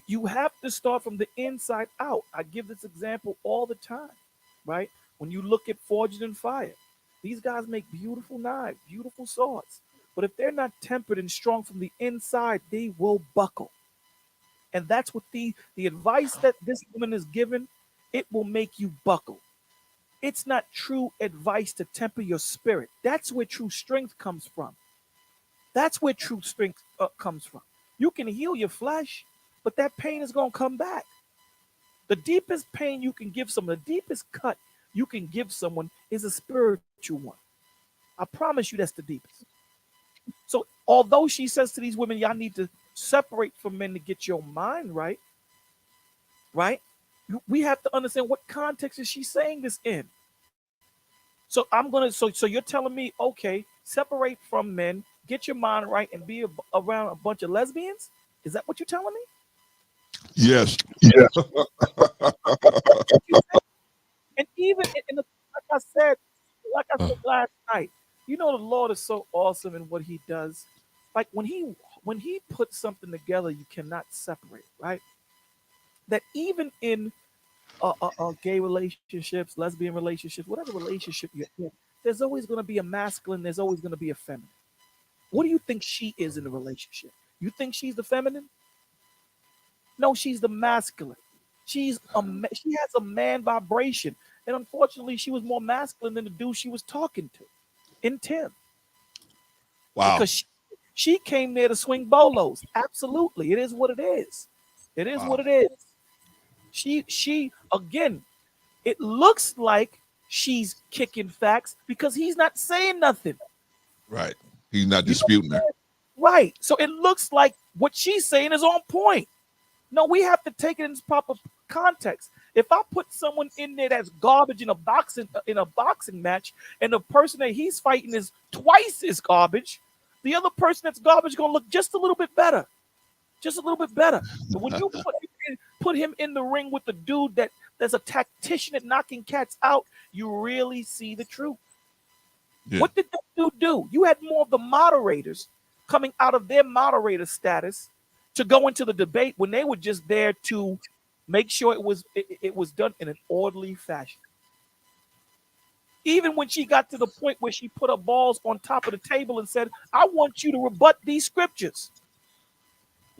you have to start from the inside out. I give this example all the time, right? When you look at Forged in Fire, these guys make beautiful knives, beautiful swords. But if they're not tempered and strong from the inside, they will buckle. And that's what the advice that this woman is given, it will make you buckle. It's not true advice to temper your spirit. That's where true strength comes from. That's where true strength comes from. You can heal your flesh, but that pain is going to come back. The deepest pain you can give someone, the deepest cut you can give someone is a spiritual one. I promise you that's the deepest. So although she says to these women, y'all need to separate from men to get your mind right, right? We have to understand what context is she saying this in. So so you're telling me, okay, separate from men, get your mind right, and be around a bunch of lesbians? Is that what you're telling me? Yes. And even like I said last night, the Lord is so awesome in what he does. Like when he puts something together, you cannot separate, right? That even in gay relationships, lesbian relationships, whatever relationship you're in, there's always going to be a masculine, there's always going to be a feminine. What do you think she is in the relationship? You think she's the feminine? No, she's the masculine. She has a man vibration. And unfortunately, she was more masculine than the dude she was talking to in Tim. Wow. Because she came there to swing bolos. Absolutely. It is what it is. It is what it is. She again, it looks like she's kicking facts because he's not saying nothing. Right. He's not disputing her. Right. So it looks like what she's saying is on point. No, we have to take it in its proper context. If I put someone in there that's garbage in a boxing match, and the person that he's fighting is twice as garbage, the other person that's garbage is gonna look just a little bit better. Just a little bit better. So when you put him in the ring with the dude that's a tactician at knocking cats out, you really see the truth. Yeah. What did that you do? You had more of the moderators coming out of their moderator status to go into the debate when they were just there to make sure it was done in an orderly fashion. Even when she got to the point where she put her balls on top of the table and said, I want you to rebut these scriptures.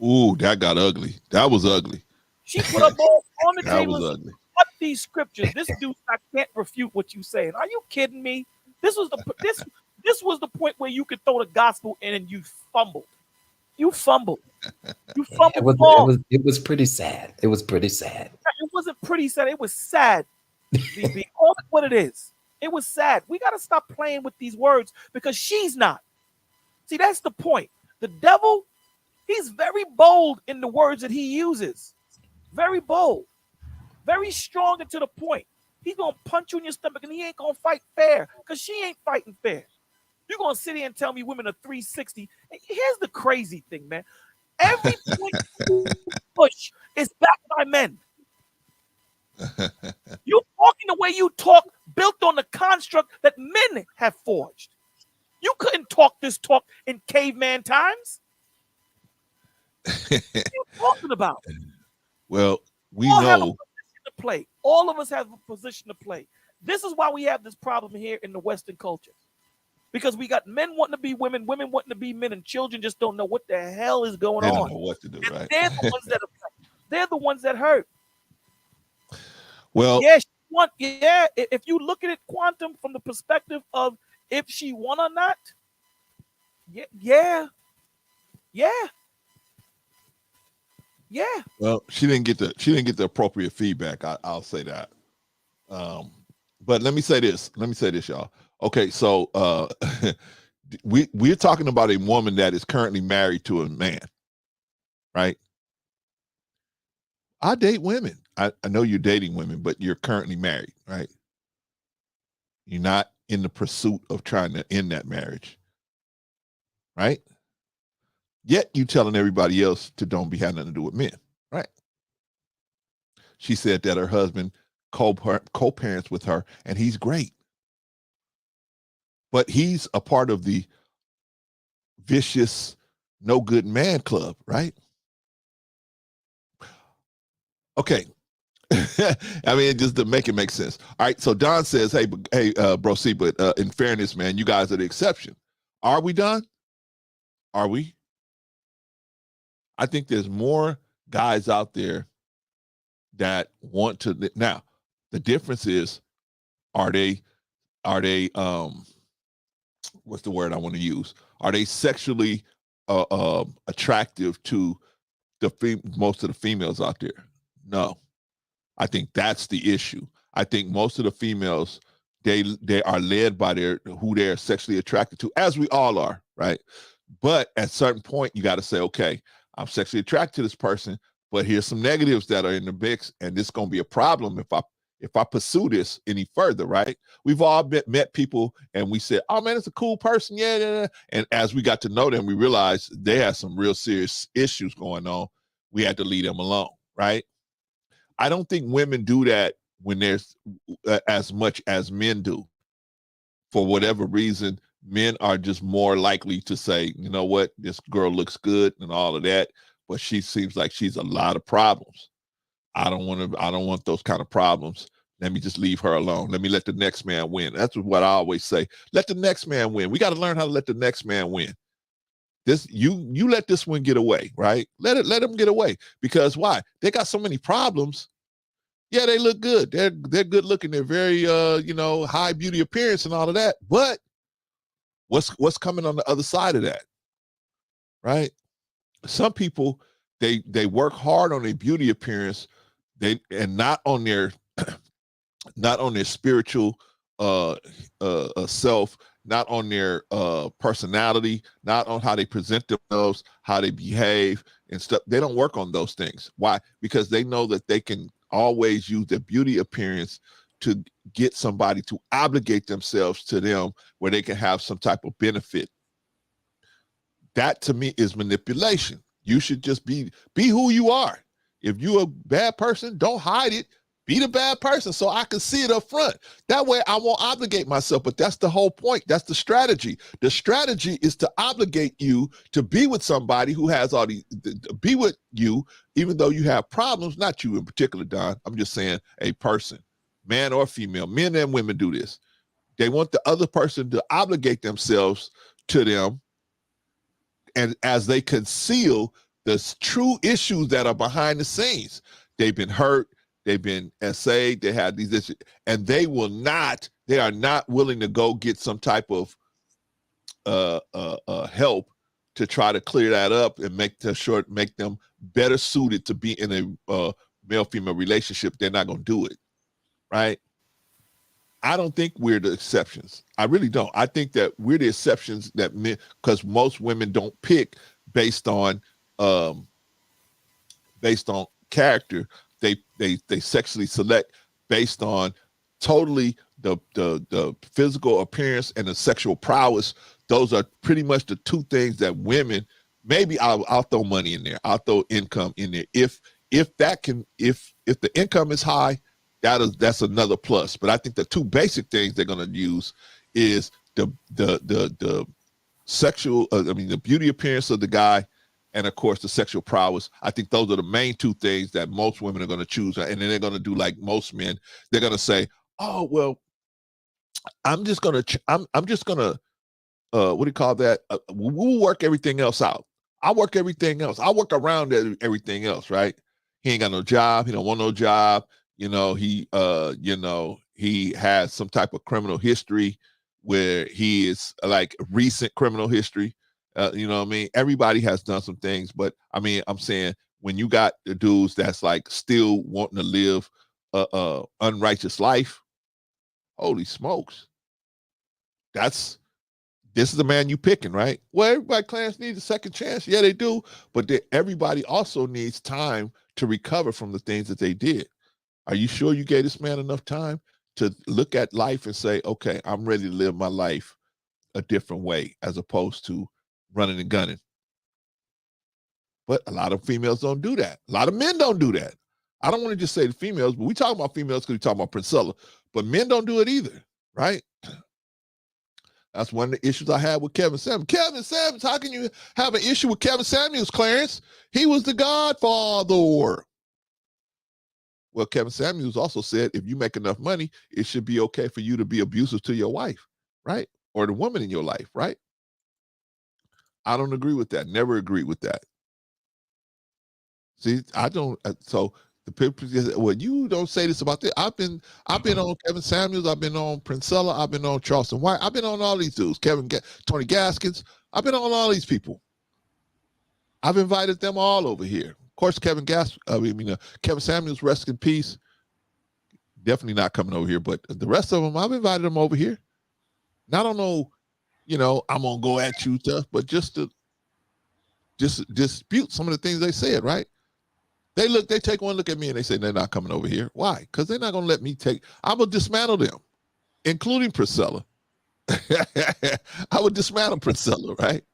Ooh, that got ugly. That was ugly. She put her balls on the that table was and ugly. said, rebut these scriptures. This dude, I can't refute what you're saying. Are you kidding me? This was the point where you could throw the gospel in and you fumbled. You fumbled. You fumbled. It was pretty sad. It was pretty sad. It wasn't pretty sad. It was sad. Call it what it is. It was sad. We got to stop playing with these words because she's not. See, that's the point. The devil, he's very bold in the words that he uses. Very bold. Very strong and to the point. He's going to punch you in your stomach and he ain't going to fight fair because she ain't fighting fair. You're going to sit here and tell me women are 360. Here's the crazy thing, man. Every point you push is backed by men. You talking the way you talk built on the construct that men have forged. You couldn't talk this talk in caveman times. What are you talking about? Well, we all know. Have a position to play. All of us have a position to play. This is why we have this problem here in the Western culture. Because we got men wanting to be women, women wanting to be men, and children just don't know what the hell is going on. They don't know what to do, and right? They're the ones that affect. They're the ones that hurt. Well, if you look at it quantum from the perspective of if she won or not, yeah. Well, she didn't get the appropriate feedback. I'll say that. But let me say this, y'all. Okay, so we're talking about a woman that is currently married to a man, right? I date women. I know you're dating women, but you're currently married, right? You're not in the pursuit of trying to end that marriage, right? Yet you telling everybody else to don't be having nothing to do with men, right? She said that her husband co-parents with her, and he's great. But he's a part of the vicious, no good man club, right? Okay. I mean, just to make it make sense. All right. So Don says, hey, bro, see, but in fairness, man, you guys are the exception. Are we done? Are we? I think there's more guys out there that want to. Now, the difference is, are they what's the word I want to use? Are they sexually attractive to most of the females out there? No. I think that's the issue. I think most of the females, they are led by who they're sexually attracted to, as we all are, right? But at a certain point, you got to say, okay, I'm sexually attracted to this person, but here's some negatives that are in the mix, and this is going to be a problem if I pursue this any further, right? We've all met people and we said, oh man, it's a cool person, yeah. And as we got to know them, we realized they had some real serious issues going on. We had to leave them alone, right? I don't think women do that when there's as much as men do. For whatever reason, men are just more likely to say, you know what, this girl looks good and all of that, but she seems like she's a lot of problems. I don't want those kind of problems. Let me just leave her alone. Let me let the next man win. That's what I always say. Let the next man win. We got to learn how to let the next man win. You let this one get away, right? Let them get away. Because why? They got so many problems. Yeah, they look good. They're good looking. They're very high beauty appearance and all of that. But what's coming on the other side of that? Right? Some people they work hard on their beauty appearance, and not on their spiritual self, not on their personality, not on how they present themselves, how they behave and stuff. They don't work on those things. Why? Because they know that they can always use their beauty appearance to get somebody to obligate themselves to them where they can have some type of benefit. That to me is manipulation. You should just be who you are. If you're a bad person, don't hide it. Be the bad person so I can see it up front. That way I won't obligate myself. But that's the whole point. That's the strategy. The strategy is to obligate you to be with somebody who has all these, be with you, even though you have problems. Not you in particular, Don. I'm just saying a person, man or female. Men and women do this. They want the other person to obligate themselves to them, and as they conceal the true issues that are behind the scenes. They've been hurt. They've been essayed. They had these issues, and they are not willing to go get some type of help to try to clear that up and make them better suited to be in a male-female relationship. They're not going to do it, right? I don't think we're the exceptions. I really don't. I think that we're the exceptions that men, because most women don't pick based on character. They sexually select based on totally the physical appearance and the sexual prowess. Those are pretty much the two things that women, maybe I'll throw money in there. I'll throw income in there. If the income is high, that's another plus. But I think the two basic things they're going to use is the sexual, the beauty appearance of the guy, and of course the sexual prowess. I think those are the main two things that most women are going to choose. And then they're going to do like most men. They're going to say, "Oh well, I'm just going to what do you call that? We'll work everything else out. I'll work everything else. I'll work around everything else, right? He ain't got no job. He don't want no job. He has some type of criminal history where he is like recent criminal history. You know what I mean? Everybody has done some things, but I mean, I'm saying when you got the dudes that's like still wanting to live a unrighteous life, holy smokes. This is the man you picking, right? Well, everybody, Clarence, needs a second chance. Yeah, they do. But everybody also needs time to recover from the things that they did. Are you sure you gave this man enough time to look at life and say, okay, I'm ready to live my life a different way as opposed to running and gunning? But a lot of females don't do that. A lot of men don't do that. I don't want to just say the females, but we talk about females because we talk about Princella, but men don't do it either, right? That's one of the issues I had with Kevin Samuels. Kevin Samuels, how can you have an issue with Kevin Samuels, Clarence? He was the godfather. Well, Kevin Samuels also said, if you make enough money, it should be okay for you to be abusive to your wife, right? Or the woman in your life, right? I don't agree with that. Never agreed with that. See, I don't. So the people say, well, you don't say this about this. I've been on Kevin Samuels. I've been on Princella. I've been on Charleston White. I've been on all these dudes. Tony Gaskins. I've been on all these people. I've invited them all over here. Of course, Kevin Samuels, rest in peace. Definitely not coming over here. But the rest of them, I've invited them over here. Now, I don't know, I'm gonna go at you stuff, but just to dispute some of the things they said, right? They take one look at me and they say they're not coming over here. Why? Because they're not gonna let me I'm gonna dismantle them, including Priscilla. I would dismantle Priscilla, right?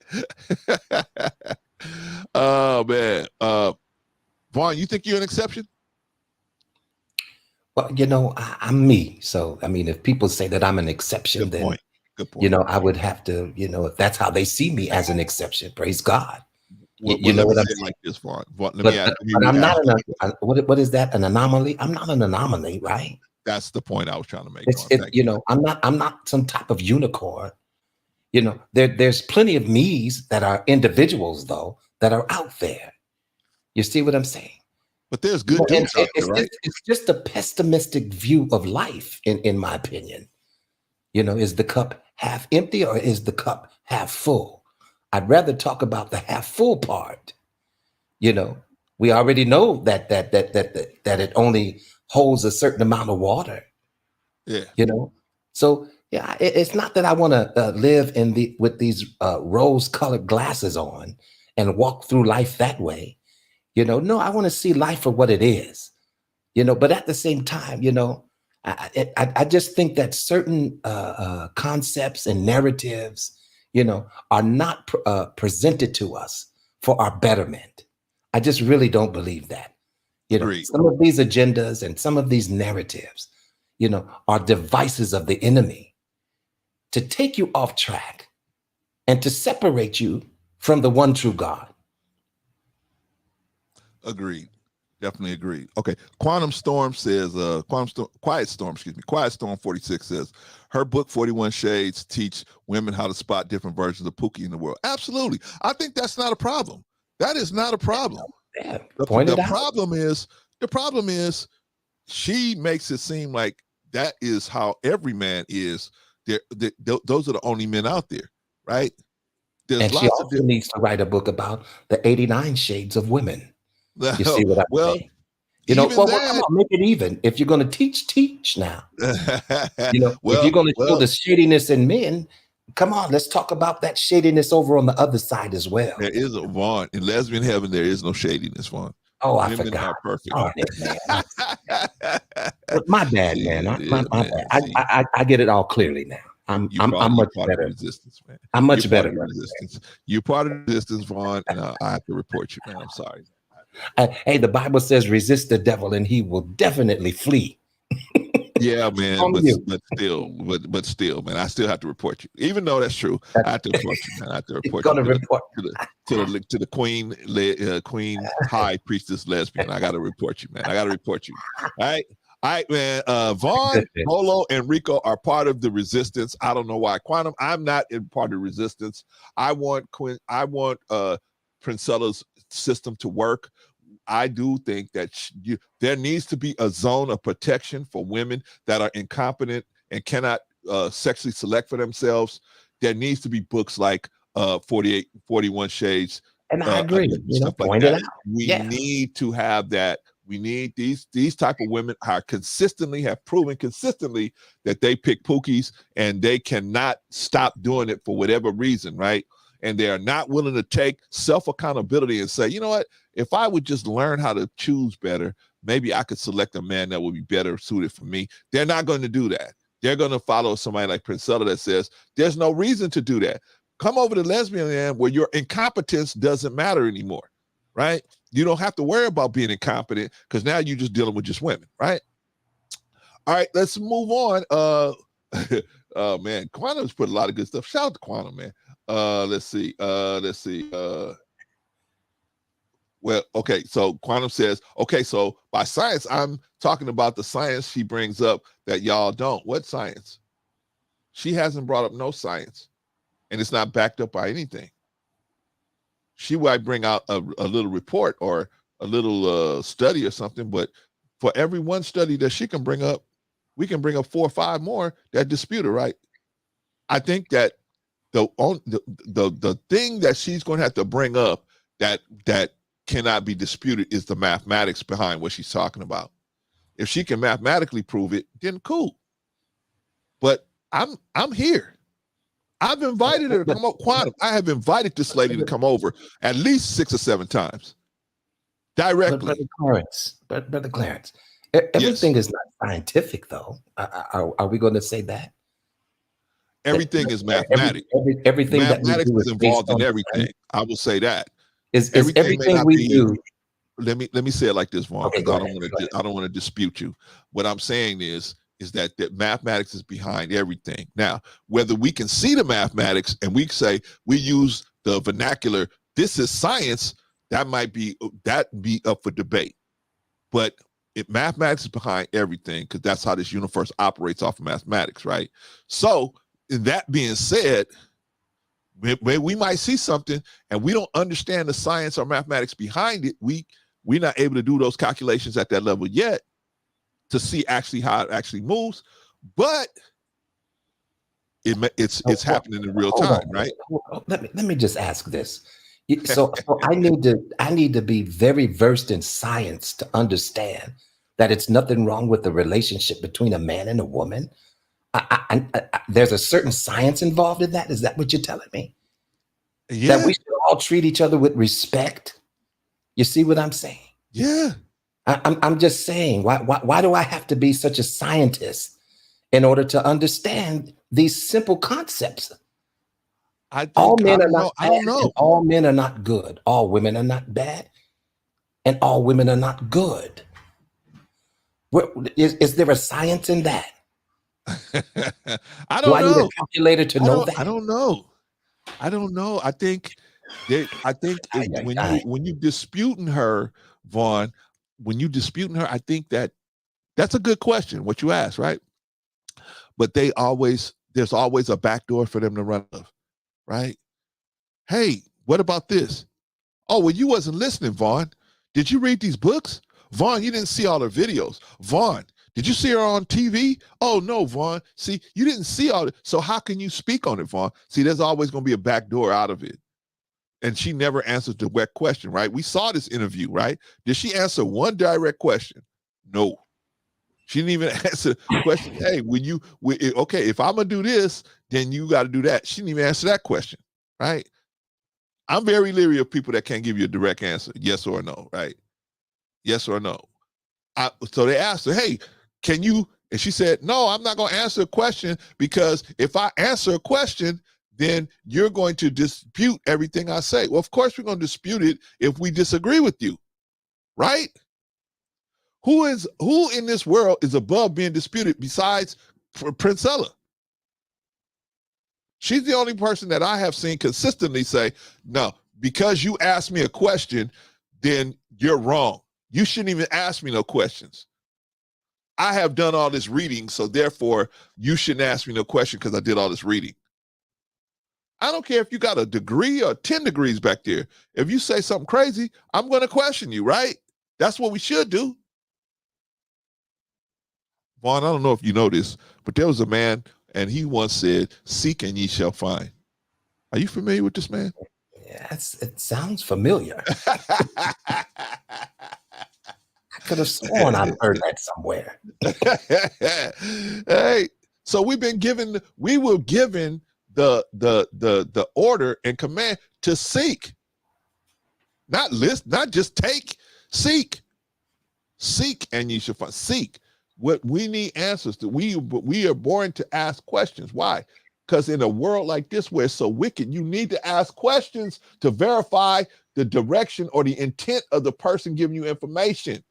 Oh man. Vaughn, you think you're an exception? Well, I'm me. So I mean, if people say that I'm an exception, Good point. I would have to, if that's how they see me as an exception, praise God. Well, you know what I'm saying? Like this, Vaughn. Let me ask you. But I'm not what is that? An anomaly? I'm not an anomaly, right? That's the point I was trying to make. I'm not some type of unicorn. There's plenty of me's that are individuals though that are out there. You see what I'm saying? But there's good dudes out there, right? It's just a pessimistic view of life, in my opinion. Is the cup half empty or is the cup half full? I'd rather talk about the half full part. We already know that it only holds a certain amount of water. Yeah. So yeah, it's not that I want to live with these rose-colored glasses on and walk through life that way. No, I want to see life for what it is. But at the same time, I just think that certain concepts and narratives, are not presented to us for our betterment. I just really don't believe that. You know, some of these agendas and some of these narratives, you know, are devices of the enemy to take you off track and to separate you from the one true God. Agreed. Definitely agreed. Okay. Quantum Storm says, Quiet Storm 46 says, her book 41 Shades teach women how to spot different versions of Pookie in the world. Absolutely. I think that's not a problem. That is not a problem. Yeah, the problem is she makes it seem like that is how every man is. Those are the only men out there, right? And she also needs to write a book about the 89 shades of women. You see what I'm saying? You know, come on, make it even. If you're going to teach now. You know, if you're going to show the shadiness in men, come on, let's talk about that shadiness over on the other side as well. There is a Vaughn in lesbian heaven. There is no shadiness, Vaughn. Oh, I forgot. Perfect. Oh, man. My bad, man. My bad. I get it all clearly now. I'm much better. Resistance, man. I'm much better. Resistance. You're part of the resistance, Vaughn, and I have to report you, man. I'm sorry. Hey, the Bible says, resist the devil and he will definitely flee. Yeah, man, but still, man, I still have to report you. Even though that's true, I have to report you, man. I have to report you to the queen high priestess lesbian. I got to report you, man. I got to report you. All right, man. Vaughn, Polo, and Rico are part of the resistance. I don't know why. Quantum, I'm not in part of the resistance. I want Princella's system to work. I do think that there needs to be a zone of protection for women that are incompetent and cannot sexually select for themselves. There needs to be books like 41 Shades. And I agree. We need to have that. We need these type of women have proven consistently that they pick Pookies and they cannot stop doing it for whatever reason, right? And they are not willing to take self-accountability and say, you know what, if I would just learn how to choose better, maybe I could select a man that would be better suited for me. They're not going to do that. They're going to follow somebody like Princella that says, there's no reason to do that. Come over to lesbian land where your incompetence doesn't matter anymore, right? You don't have to worry about being incompetent because now you're just dealing with just women, right? All right, let's move on. Oh, man, Quantum's put a lot of good stuff. Shout out to Quantum, man. Let's see. Well, okay, so Quantum says, okay, so by science, I'm talking about the science she brings up that y'all don't. What science? She hasn't brought up no science, and it's not backed up by anything. She might bring out a little report or a little study or something, but for every one study that she can bring up, we can bring up 4 or 5 more that dispute her, right? I think that the thing that she's going to have to bring up that cannot be disputed is the mathematics behind what she's talking about. If she can mathematically prove it, then cool. But I'm here. I've invited her to come up. Quantum, I have invited this lady to come over at least 6 or 7 times directly. Brother Clarence, everything is not scientific, though. Are we going to say that? Everything is mathematics. Everything mathematics that is involved in everything. I will say that. Is everything we do? Let me say it like this, Vaughn, because I don't want to dispute you. What I'm saying is that mathematics is behind everything. Now, whether we can see the mathematics and we say we use the vernacular, this is science, that be up for debate. But mathematics is behind everything because that's how this universe operates off of mathematics, right? So, that being said, we might see something and we don't understand the science or mathematics behind it. We're not able to do those calculations at that level yet to see actually how it actually moves, but it's happening in real time, right? Let me just ask this. So I need to be very versed in science to understand that it's nothing wrong with the relationship between a man and a woman. There's a certain science involved in that. Is that what you're telling me? Yeah. That we should all treat each other with respect. You see what I'm saying? Yeah. I'm just saying, why do I have to be such a scientist in order to understand these simple concepts? All men are not bad. All men are not good. All women are not bad. and all women are not good? Is there a science in that? I don't Do I know. need a calculator to know that? I don't know. I don't know. I think when you disputing her, Vaughn, when you disputing her, I think that's a good question, what you asked, right? But there's always a back door for them to run of, right? Hey, what about this? Oh, well, you wasn't listening, Vaughn. Did you read these books? Vaughn, you didn't see all her videos. Vaughn, did you see her on TV? Oh, no, Vaughn. See, you didn't see all it. So how can you speak on it, Vaughn? See, there's always going to be a back door out of it. And she never answers the direct question, right? We saw this interview, right? Did she answer one direct question? No. She didn't even answer the question. Hey, if I'm going to do this, then you got to do that. She didn't even answer that question, right? I'm very leery of people that can't give you a direct answer, yes or no, right? Yes or no. So they asked her, hey, can you? And she said, no, I'm not going to answer a question, because if I answer a question, then you're going to dispute everything I say. Well, of course we're going to dispute it if we disagree with you, right? Who in this world is above being disputed besides Princella? She's the only person that I have seen consistently say, no, because you asked me a question, then you're wrong. You shouldn't even ask me no questions. I have done all this reading, so therefore you shouldn't ask me no question because I did all this reading. I don't care if you got a degree or 10 degrees back there. If you say something crazy, I'm going to question you, right? That's what we should do. Vaughn, I don't know if you know this, but there was a man, and he once said, seek and ye shall find. Are you familiar with this man? Yes, it sounds familiar. I could have sworn I've heard that somewhere. Hey, so we were given the order and command to seek. Not list, not just take, seek. Seek and ye shall find. Seek. What we need answers to. We are born to ask questions. Why? Because in a world like this where it's so wicked, you need to ask questions to verify the direction or the intent of the person giving you information.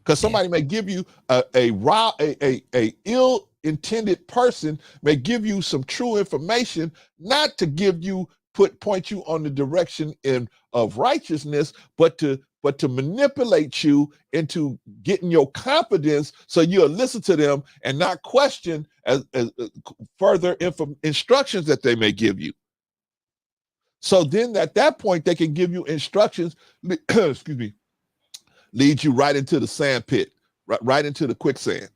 Because somebody may give you a ill-intended person may give you some true information, not to give you point you on the direction of righteousness, but to manipulate you into getting your confidence, so you'll listen to them and not question as further instructions that they may give you. So then at that point, they can give you instructions, excuse me, lead you right into the sand pit, right into the quicksand.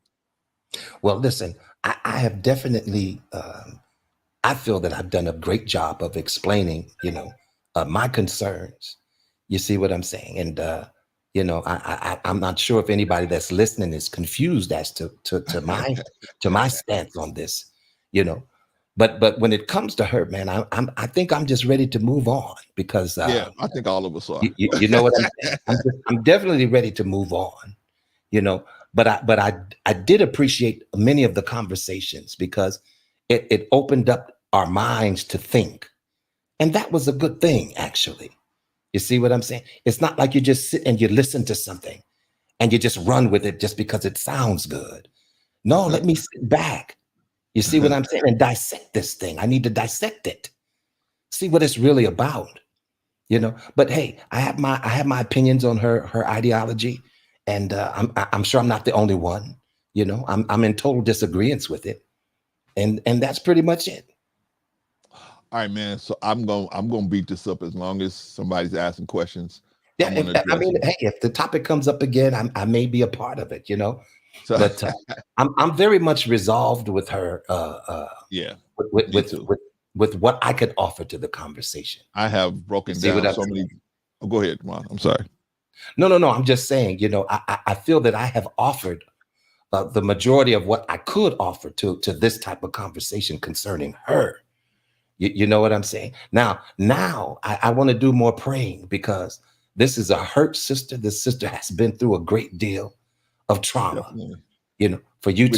Well, listen, I have definitely, I feel that I've done a great job of explaining, my concerns. You see what I'm saying? And, I'm not sure if anybody that's listening is confused as to my stance on this, But when it comes to her, man, I think I'm just ready to move on, because I think all of us are. You know what I'm saying? I'm definitely ready to move on, But I did appreciate many of the conversations, because it opened up our minds to think, and that was a good thing, actually. You see what I'm saying? It's not like you just sit and you listen to something and you just run with it just because it sounds good. No, let me sit back. You see what I'm saying? And dissect this thing. I need to dissect it. See what it's really about. But hey, I have my opinions on her ideology, and I'm sure I'm not the only one. I'm in total disagreement with it, and that's pretty much it. All right, man. So I'm gonna beat this up as long as somebody's asking questions. Yeah, hey, if the topic comes up again, I may be a part of it, So, but I'm very much resolved with her. With what I could offer to the conversation. I have broken down so many. Oh, go ahead, Ron. I'm sorry. No. I'm just saying. I feel that I have offered the majority of what I could offer to this type of conversation concerning her. You know what I'm saying? Now I want to do more praying, because this is a hurt sister. This sister has been through a great deal of trauma. Definitely. For you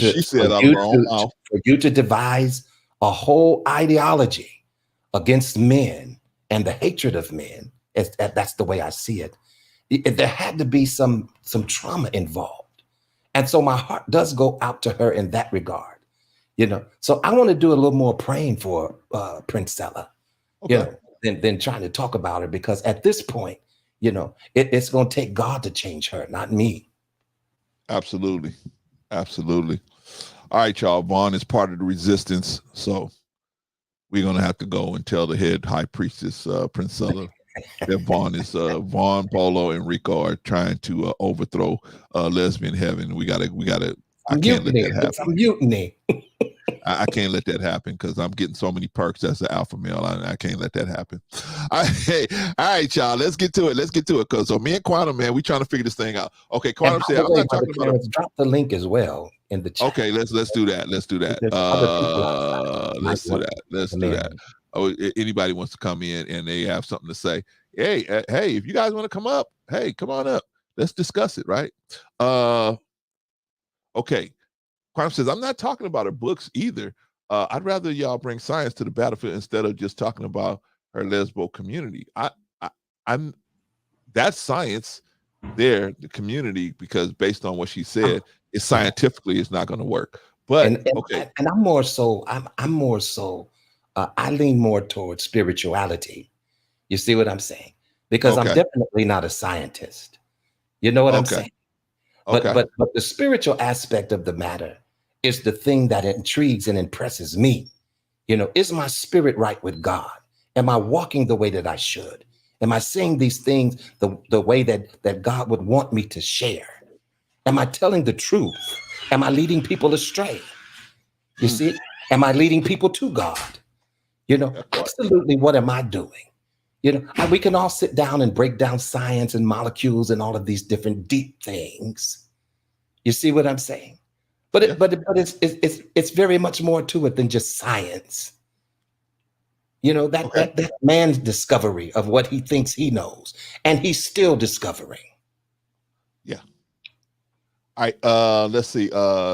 to devise a whole ideology against men and the hatred of men That's the way I see it. There had to be some trauma involved. And so my heart does go out to her in that regard, you know. So I want to do a little more praying for Princella, you know, than trying to talk about her, because at this point, you know, it's going to take God to change her, not me. Absolutely. Absolutely. All right, y'all. Vaughn is part of the resistance. So we're going to have to go and tell the head high priestess, Princella, that Vaughn, Polo, and Rico are trying to overthrow lesbian heaven. We gotta. I can't let that happen. It's a mutiny. I can't let that happen because I'm getting so many perks as an alpha male. I can't let that happen. All right, y'all. Let's get to it. Because so me and Quantum, man, we trying to figure this thing out. Okay, Quantum said, I'm not talking about. Drop the link as well in the chat. Okay, let's do that. Let's do that. Let's do that. Oh, anybody wants to come in and they have something to say? Hey, if you guys want to come up, hey, come on up. Let's discuss it, right? Okay. Quantum says, I'm not talking about her books either. I'd rather y'all bring science to the battlefield instead of just talking about her lesbo community. I'm that's science there, the community, because based on what she said, it's scientifically it's not going to work. But okay. And I'm more so, I lean more towards spirituality. You see what I'm saying? Because I'm definitely not a scientist. You know what I'm saying? But the spiritual aspect of the matter is the thing that intrigues and impresses me. You know, is my spirit right with God? Am I walking the way that I should? Am I saying these things the way that God would want me to share? Am I telling the truth? Am I leading people astray? You see, am I leading people to God? You know, absolutely. What am I doing? You know, we can all sit down and break down science and molecules and all of these different deep things. You see what I'm saying? But it's very much more to it than just science. You know, that man's discovery of what he thinks he knows, and he's still discovering. Yeah. All right. Let's see.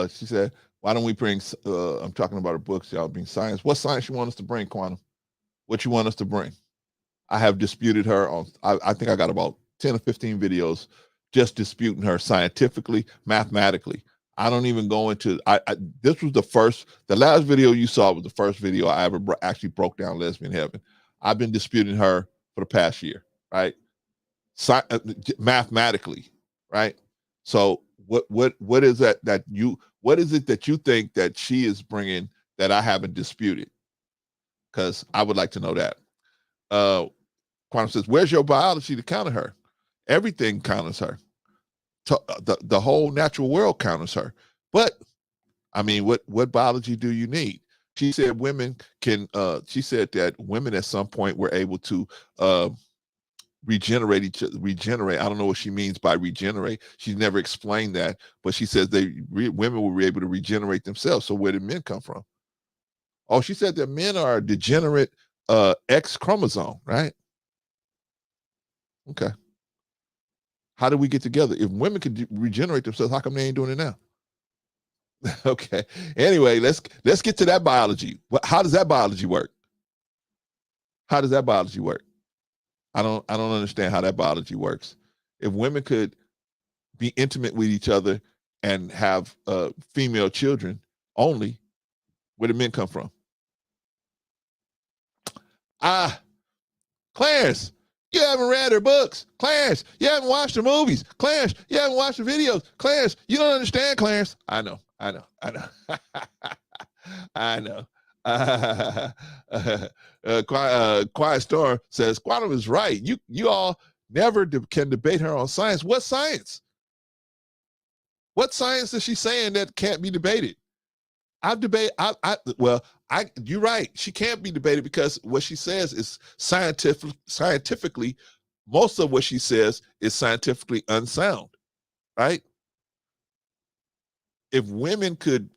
She said, why don't we bring, I'm talking about her books, y'all bring science. What science you want us to bring, Quantum? What you want us to bring? I have disputed her on, I think I got about 10 or 15 videos just disputing her scientifically, mathematically. I don't even go into, this was the last video you saw was the first video I ever actually broke down lesbian heaven. I've been disputing her for the past year, right? Mathematically, right? So what is what is it that you think that she is bringing that I haven't disputed? Because I would like to know that. Quantum says, where's your biology to counter her? Everything counters her. The whole natural world counters her. But I mean, what biology do you need? She said women can, she said that women at some point were able to regenerate. I don't know what she means by regenerate. She's never explained that, but she says women were able to regenerate themselves. So where did men come from? Oh, she said that men are degenerate X chromosome, right? Okay. How do we get together? If women could regenerate themselves, how come they ain't doing it now? Okay. Anyway, let's get to that biology. How does that biology work? How does that biology work? I don't understand how that biology works. If women could be intimate with each other and have female children only, where do men come from? Clarence, you haven't read her books. Clarence, you haven't watched her movies. Clarence, you haven't watched her videos. Clarence, you don't understand, Clarence. I know. I know. Quiet Storm says, Quantum is right. You all never can debate her on science. What science? What science is she saying that can't be debated? You're right. She can't be debated because what she says is scientifically, most of what she says is scientifically unsound, right? If women could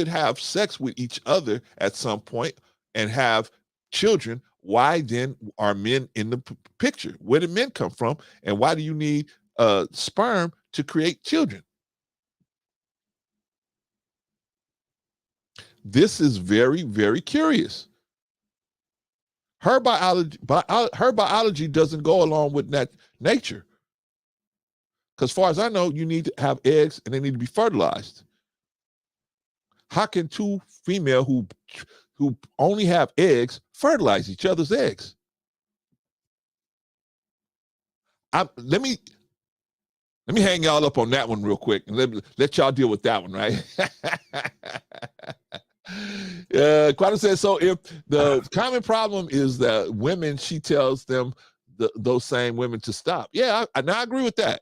have sex with each other at some point and have children, why then are men in the picture? Where do men come from? And why do you need sperm to create children? This is very, very curious. Her biology doesn't go along with that nature. Because as far as I know, you need to have eggs and they need to be fertilized. How can two female who only have eggs fertilize each other's eggs? Let me hang y'all up on that one real quick and let y'all deal with that one, right? Quantum says, so if the common problem is that women, she tells them, those same women, to stop. Yeah, I agree with that.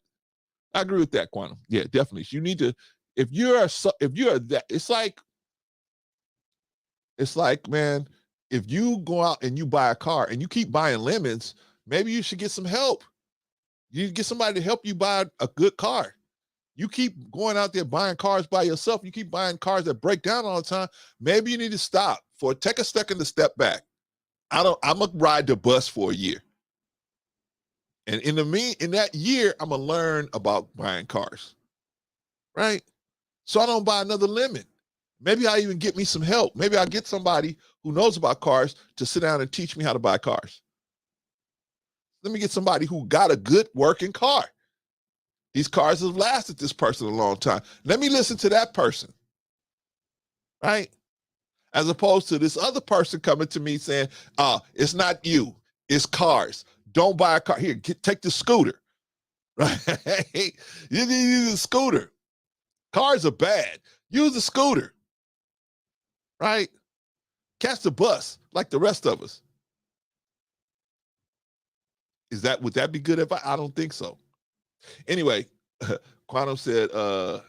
I agree with that, Quantum. Yeah, definitely. You need to, if you're that, it's like, man, if you go out and you buy a car and you keep buying lemons, maybe you should get some help. You get somebody to help you buy a good car. You keep going out there buying cars by yourself. You keep buying cars that break down all the time. Maybe you need to stop take a second to step back. I'm gonna ride the bus for a year. And in that year, I'm gonna learn about buying cars. Right? So I don't buy another lemon. Maybe I even get me some help. Maybe I'll get somebody who knows about cars to sit down and teach me how to buy cars. Let me get somebody who got a good working car. These cars have lasted this person a long time. Let me listen to that person, right? As opposed to this other person coming to me saying, it's not you, it's cars. Don't buy a car. Here, take the scooter, right? You need to use a scooter. Cars are bad. Use a scooter, right? Catch the bus like the rest of us. Would that be good advice? I don't think so. Anyway, Quantum said, nah,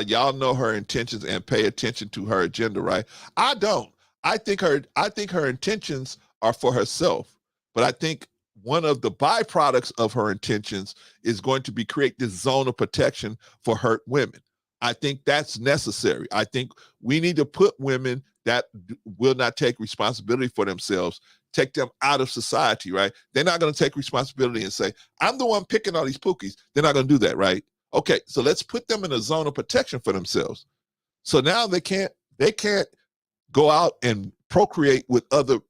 y'all know her intentions and pay attention to her agenda, right? I don't. I think her intentions are for herself, but I think one of the byproducts of her intentions is going to be create this zone of protection for hurt women. I think that's necessary. I think we need to put women that will not take responsibility for themselves, take them out of society, right? They're not going to take responsibility and say, I'm the one picking all these pookies. They're not going to do that, right? Okay, so let's put them in a zone of protection for themselves. So now they can't go out and procreate with other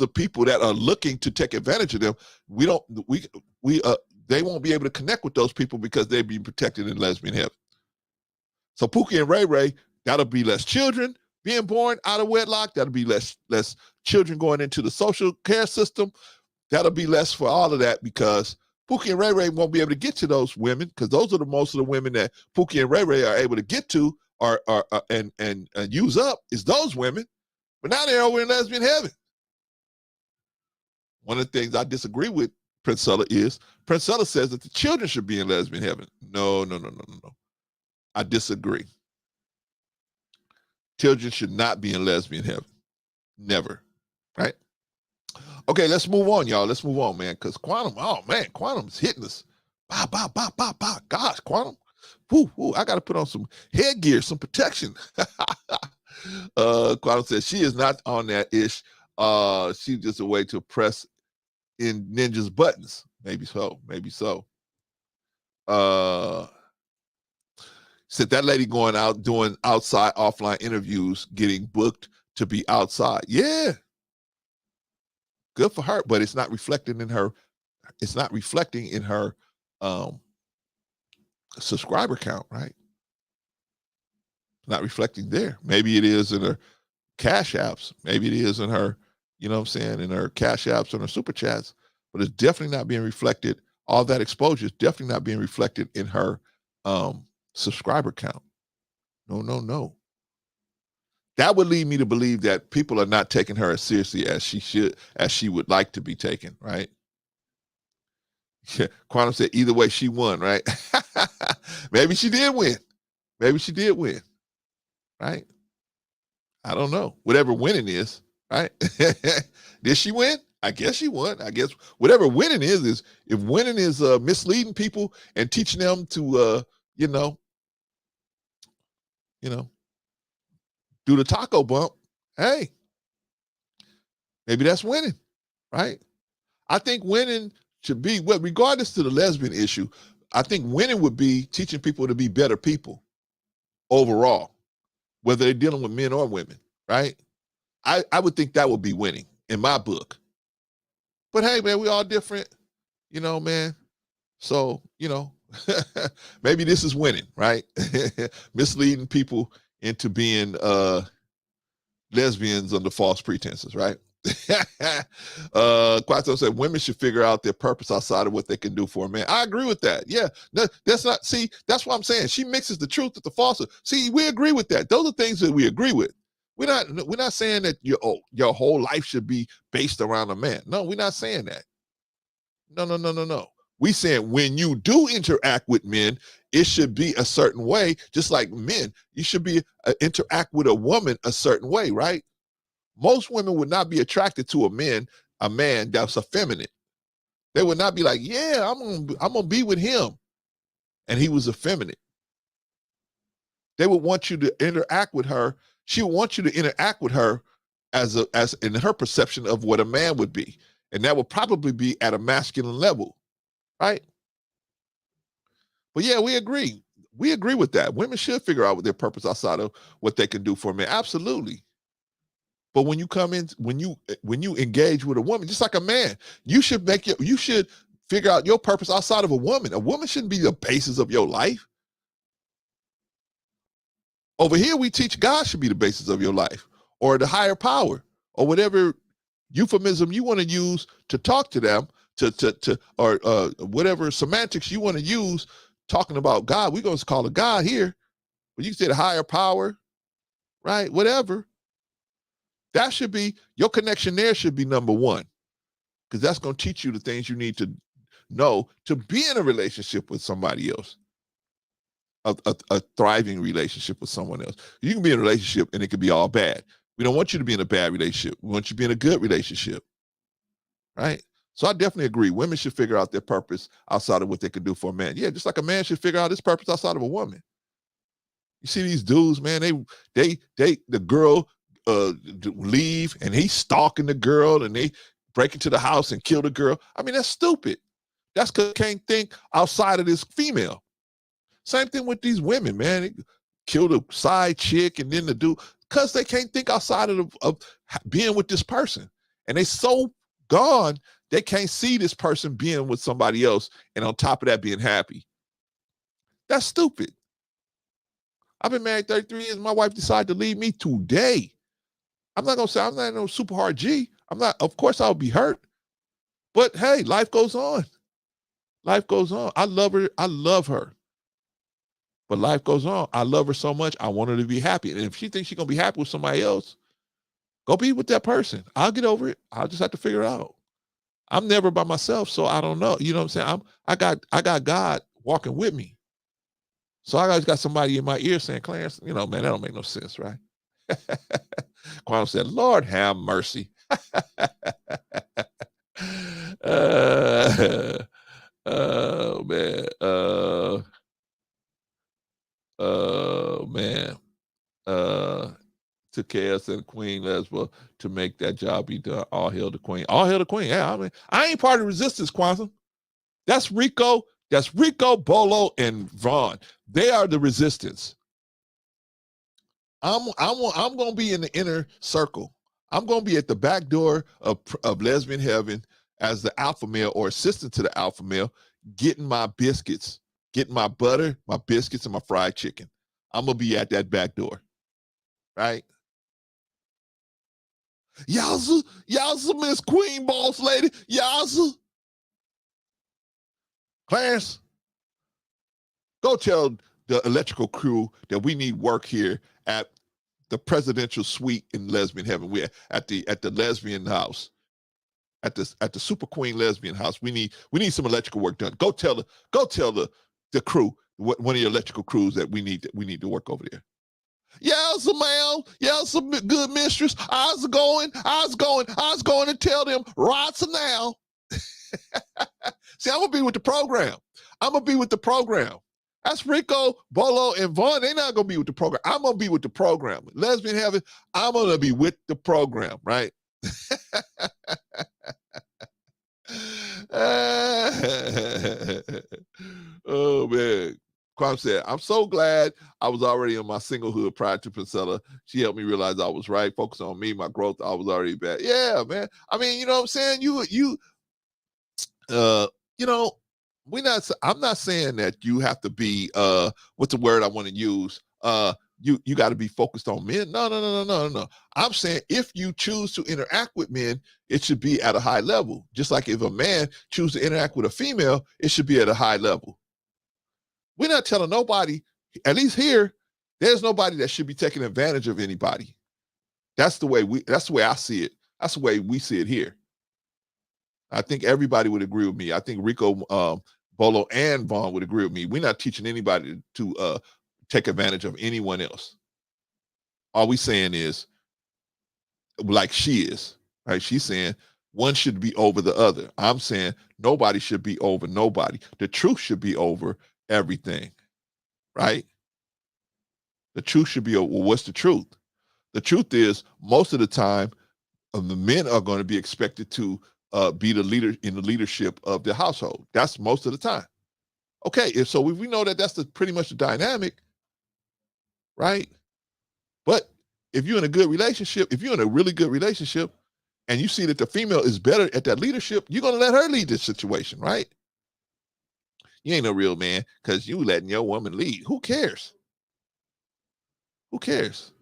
people that are looking to take advantage of them. They won't be able to connect with those people because they'll be protected in lesbian heaven. So Pookie and Ray Ray, that'll be less children being born out of wedlock. That'll be less children going into the social care system. That'll be less for all of that because Pookie and Ray Ray won't be able to get to those women because those are most of the women that Pookie and Ray Ray are able to get to and use up is those women. But now they're over in lesbian heaven. One of the things I disagree with Princella is Princella says that the children should be in lesbian heaven. No. I disagree. Children should not be in lesbian heaven. Never. Right? Okay, let's move on, y'all. Let's move on, man. Because Quantum's hitting us. Bah. Gosh, Quantum. Woo. I got to put on some headgear, some protection. Quantum says she is not on that ish. She's just a way to press in Ninja's buttons. Maybe so. Said that lady going out doing outside offline interviews, getting booked to be outside. Yeah. Good for her, but it's not reflecting in her subscriber count, right? Not reflecting there. Maybe it is in her cash apps. Maybe it is in her, in her cash apps and her super chats, but it's definitely not being reflected. All that exposure is definitely not being reflected in her subscriber count. No. That would lead me to believe that people are not taking her as seriously as she would like to be taken, right? Quantum said either way she won, right? Maybe she did win. Right? I don't know. Whatever winning is, right? Did she win? I guess she won. I guess whatever winning is if winning is misleading people and teaching them to do the taco bump, hey, maybe that's winning, right? I think winning should be, regardless to the lesbian issue, I think winning would be teaching people to be better people overall, whether they're dealing with men or women, right? I would think that would be winning in my book. But hey, man, we all different, man. So, maybe this is winning, right? Misleading people into being lesbians under false pretenses, right? Quato said women should figure out their purpose outside of what they can do for a man. I agree with that. Yeah, that's not. See, that's what I'm saying. She mixes the truth with the falsehood. See, we agree with that. Those are things that we agree with. We're not saying that your whole life should be based around a man. No, we're not saying that. No. We saying when you do interact with men, it should be a certain way. Just like men, you should be interact with a woman a certain way, right? Most women would not be attracted to a man that's effeminate. They would not be like, yeah, I'm gonna be with him, and he was effeminate. They would want you to interact with her. She would want you to interact with her as in her perception of what a man would be, and that would probably be at a masculine level, right? But yeah, we agree. We agree with that. Women should figure out what their purpose outside of what they can do for a man. Absolutely. But when you come in, when you engage with a woman, just like a man, you should figure out your purpose outside of a woman. A woman shouldn't be the basis of your life. Over here, we teach God should be the basis of your life, or the higher power, or whatever euphemism you want to use to talk to them, or whatever semantics you want to use talking about God. We're going to call it God here, but you can say the higher power, right? Whatever. That should be, your connection there should be number one, because that's going to teach you the things you need to know to be in a relationship with somebody else, a thriving relationship with someone else. You can be in a relationship and it could be all bad. We don't want you to be in a bad relationship. We want you to be in a good relationship, right? So I definitely agree. Women should figure out their purpose outside of what they can do for a man. Yeah, just like a man should figure out his purpose outside of a woman. You see these dudes, man, the girl leave and he's stalking the girl and they break into the house and kill the girl. I mean, that's stupid. That's because they can't think outside of this female. Same thing with these women, man. They kill the side chick and then the dude, because they can't think outside of being with this person. And they so gone, they can't see this person being with somebody else and on top of that being happy. That's stupid. I've been married 33 years. My wife decided to leave me today. I'm not going to say I'm not no super hard G. I'm not, of course I'll be hurt. But hey, life goes on. Life goes on. I love her. I love her. But life goes on. I love her so much. I want her to be happy. And if she thinks she's going to be happy with somebody else, go be with that person. I'll get over it. I'll just have to figure it out. I'm never by myself, so I don't know. You know what I'm saying? I got God walking with me. So I always got somebody in my ear saying, Clarence, man, that don't make no sense, right? Quantum said, Lord have mercy. Oh, man. Man. To Chaos and Queen Lesbo to make that job be done. All hail the Queen. All hail the Queen. Yeah, I mean, I ain't part of resistance, Quantum. That's Rico, Bolo, and Vaughn. They are the resistance. I'm gonna be in the inner circle. I'm gonna be at the back door of lesbian heaven as the alpha male or assistant to the alpha male, getting my biscuits, getting my butter, my biscuits, and my fried chicken. I'm gonna be at that back door, right? Yowza, Miss Queen Boss Lady, yowza. Clarence, go tell the electrical crew that we need work here at the presidential suite in lesbian heaven. We're at the lesbian house, at the super queen lesbian house. We need some electrical work done. Go tell the crew, one of your electrical crews, that we need to work over there. Yeah, some ma'am. Yeah, some good mistress. I was going to tell them right now. See, I'm gonna be with the program. That's Rico, Bolo, and Vaughn. They're not gonna be with the program. I'm gonna be with the program. Lesbian Heaven, I'm gonna be with the program, right? Oh man. Kwame said, I'm so glad I was already in my singlehood prior to Priscilla. She helped me realize I was right. Focus on me, my growth. I was already bad. Yeah, man. I mean, you know what I'm saying? You know, I'm not saying that you have to be what's the word I want to use? You got to be focused on men. No. I'm saying if you choose to interact with men, it should be at a high level. Just like if a man chooses to interact with a female, it should be at a high level. We're not telling nobody, at least here, there's nobody that should be taking advantage of anybody. That's the way I see it. That's the way we see it here. I think everybody would agree with me. I think Rico, Bolo, and Vaughn would agree with me. We're not teaching anybody to take advantage of anyone else. All we saying is, like she is, right? She's saying one should be over the other. I'm saying nobody should be over nobody. The truth should be over everything, right? The truth should be, well, what's the truth? The truth is most of the time, the men are going to be expected to be the leader in the leadership of the household. That's most of the time. Okay, if we know that that's pretty much the dynamic, right? But if you're in a good relationship, if you're in a really good relationship, and you see that the female is better at that leadership, you're going to let her lead this situation, right? You ain't no real man because you letting your woman lead. Who cares? Who cares?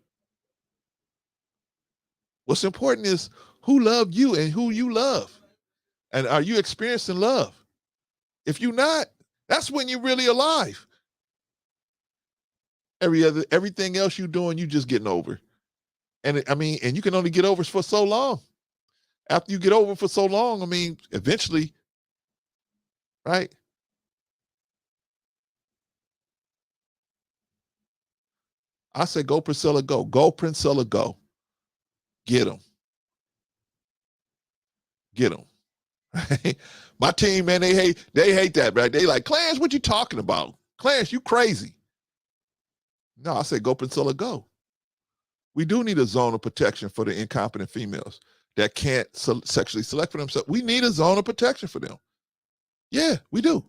What's important is who loved you and who you love. And are you experiencing love? If you're not, that's when you're really alive. Everything else you're doing, you just getting over. And and you can only get over for so long. After you get over for so long, eventually, right? I say, go Priscilla, go. Go Priscilla, go. Get them. Get them. Right? My team, man, they hate that, right? They like, Clarence, what you talking about? Clarence, you crazy. No, I say, go Priscilla, go. We do need a zone of protection for the incompetent females that can't sexually select for themselves. We need a zone of protection for them. Yeah, we do.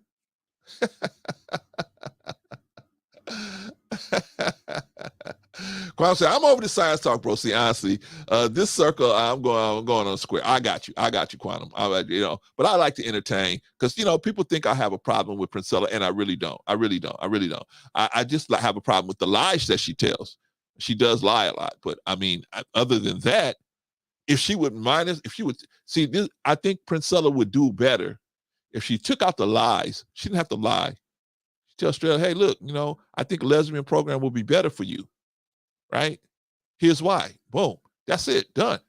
Kwame said, I'm over the science talk, bro. See, honestly, this circle, I'm going on square. I got you, Quantum. But I like to entertain because, people think I have a problem with Priscilla, and I really don't. I just have a problem with the lies that she tells. She does lie a lot, but other than that, if she would I think Priscilla would do better if she took out the lies. She didn't have to lie. She tells Australia, hey, look, I think a lesbian program will be better for you, right? Here's why. Boom. That's it. Done.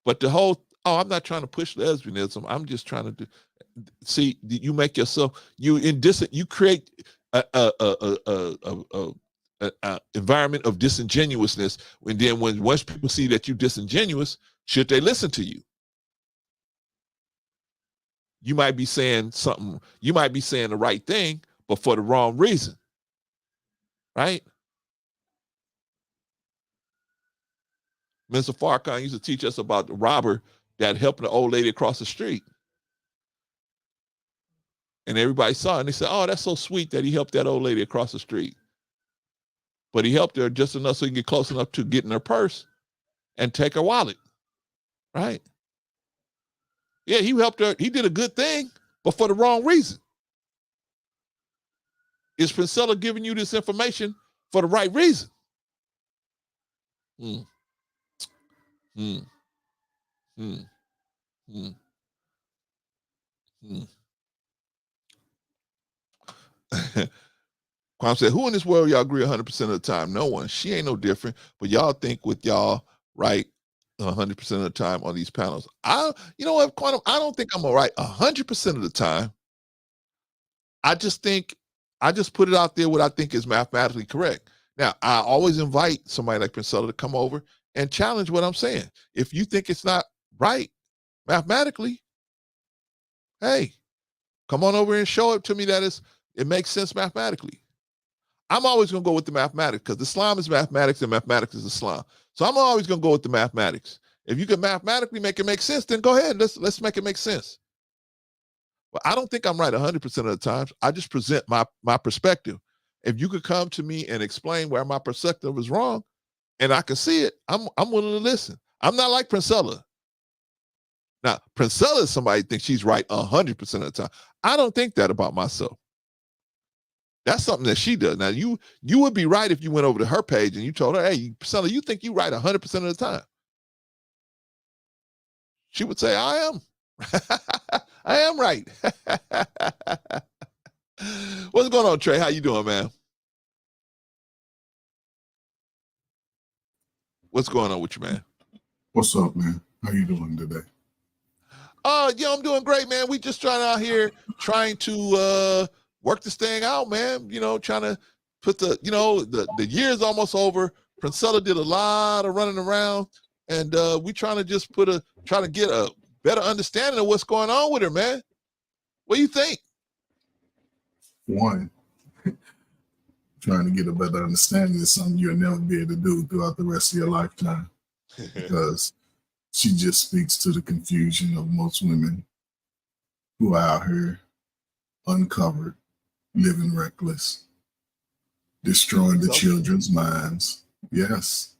But the whole, I'm not trying to push lesbianism. I'm just trying to you make yourself, you create a environment of disingenuousness. And then once people see that you're disingenuous, should they listen to you? You might be saying something, you might be saying the right thing, but for the wrong reason, right? Mr. Farrakhan used to teach us about the robber that helped the old lady across the street. And everybody saw it and they said, oh, that's so sweet that he helped that old lady across the street. But he helped her just enough so he can get close enough to get in her purse and take her wallet, right? Yeah, he helped her. He did a good thing, but for the wrong reason. Is Priscilla giving you this information for the right reason? Kwame said, who in this world y'all agree 100% of the time? No one. She ain't no different, but y'all think with y'all right 100% of the time on these panels. You know what, Quantum? I don't think I'm all right 100% of the time. I just put it out there what I think is mathematically correct. Now, I always invite somebody like Priscilla to come over and challenge what I'm saying. If you think it's not right mathematically, hey, come on over and show it to me that it makes sense mathematically. I'm always going to go with the mathematics because Islam is mathematics and mathematics is Islam. So I'm always going to go with the mathematics. If you can mathematically make it make sense, then go ahead. Let's make it make sense. But I don't think I'm right 100% of the time. I just present my perspective. if you could come to me and explain where my perspective is wrong, and I can see it, I'm willing to listen. I'm not like Princella. Now, Princella is somebody who thinks she's right 100% of the time. I don't think that about myself. That's something that she does. Now, you would be right if you went over to her page and you told her, hey, Princella, you think you're right 100% of the time. She would say, I am. I am right. What's going on, Trey? How you doing, man? What's going on with you, man? What's up, man? How you doing today? Yeah, I'm doing great, man. We just trying to work this thing out, man. You know, trying to put the year's almost over. Princella did a lot of running around, and we trying to just try to get a better understanding of what's going on with her, man. What do you think? One, trying to get a better understanding is something you'll never be able to do throughout the rest of your lifetime, because she just speaks to the confusion of most women who are out here uncovered, living reckless, destroying the children's minds. Yes,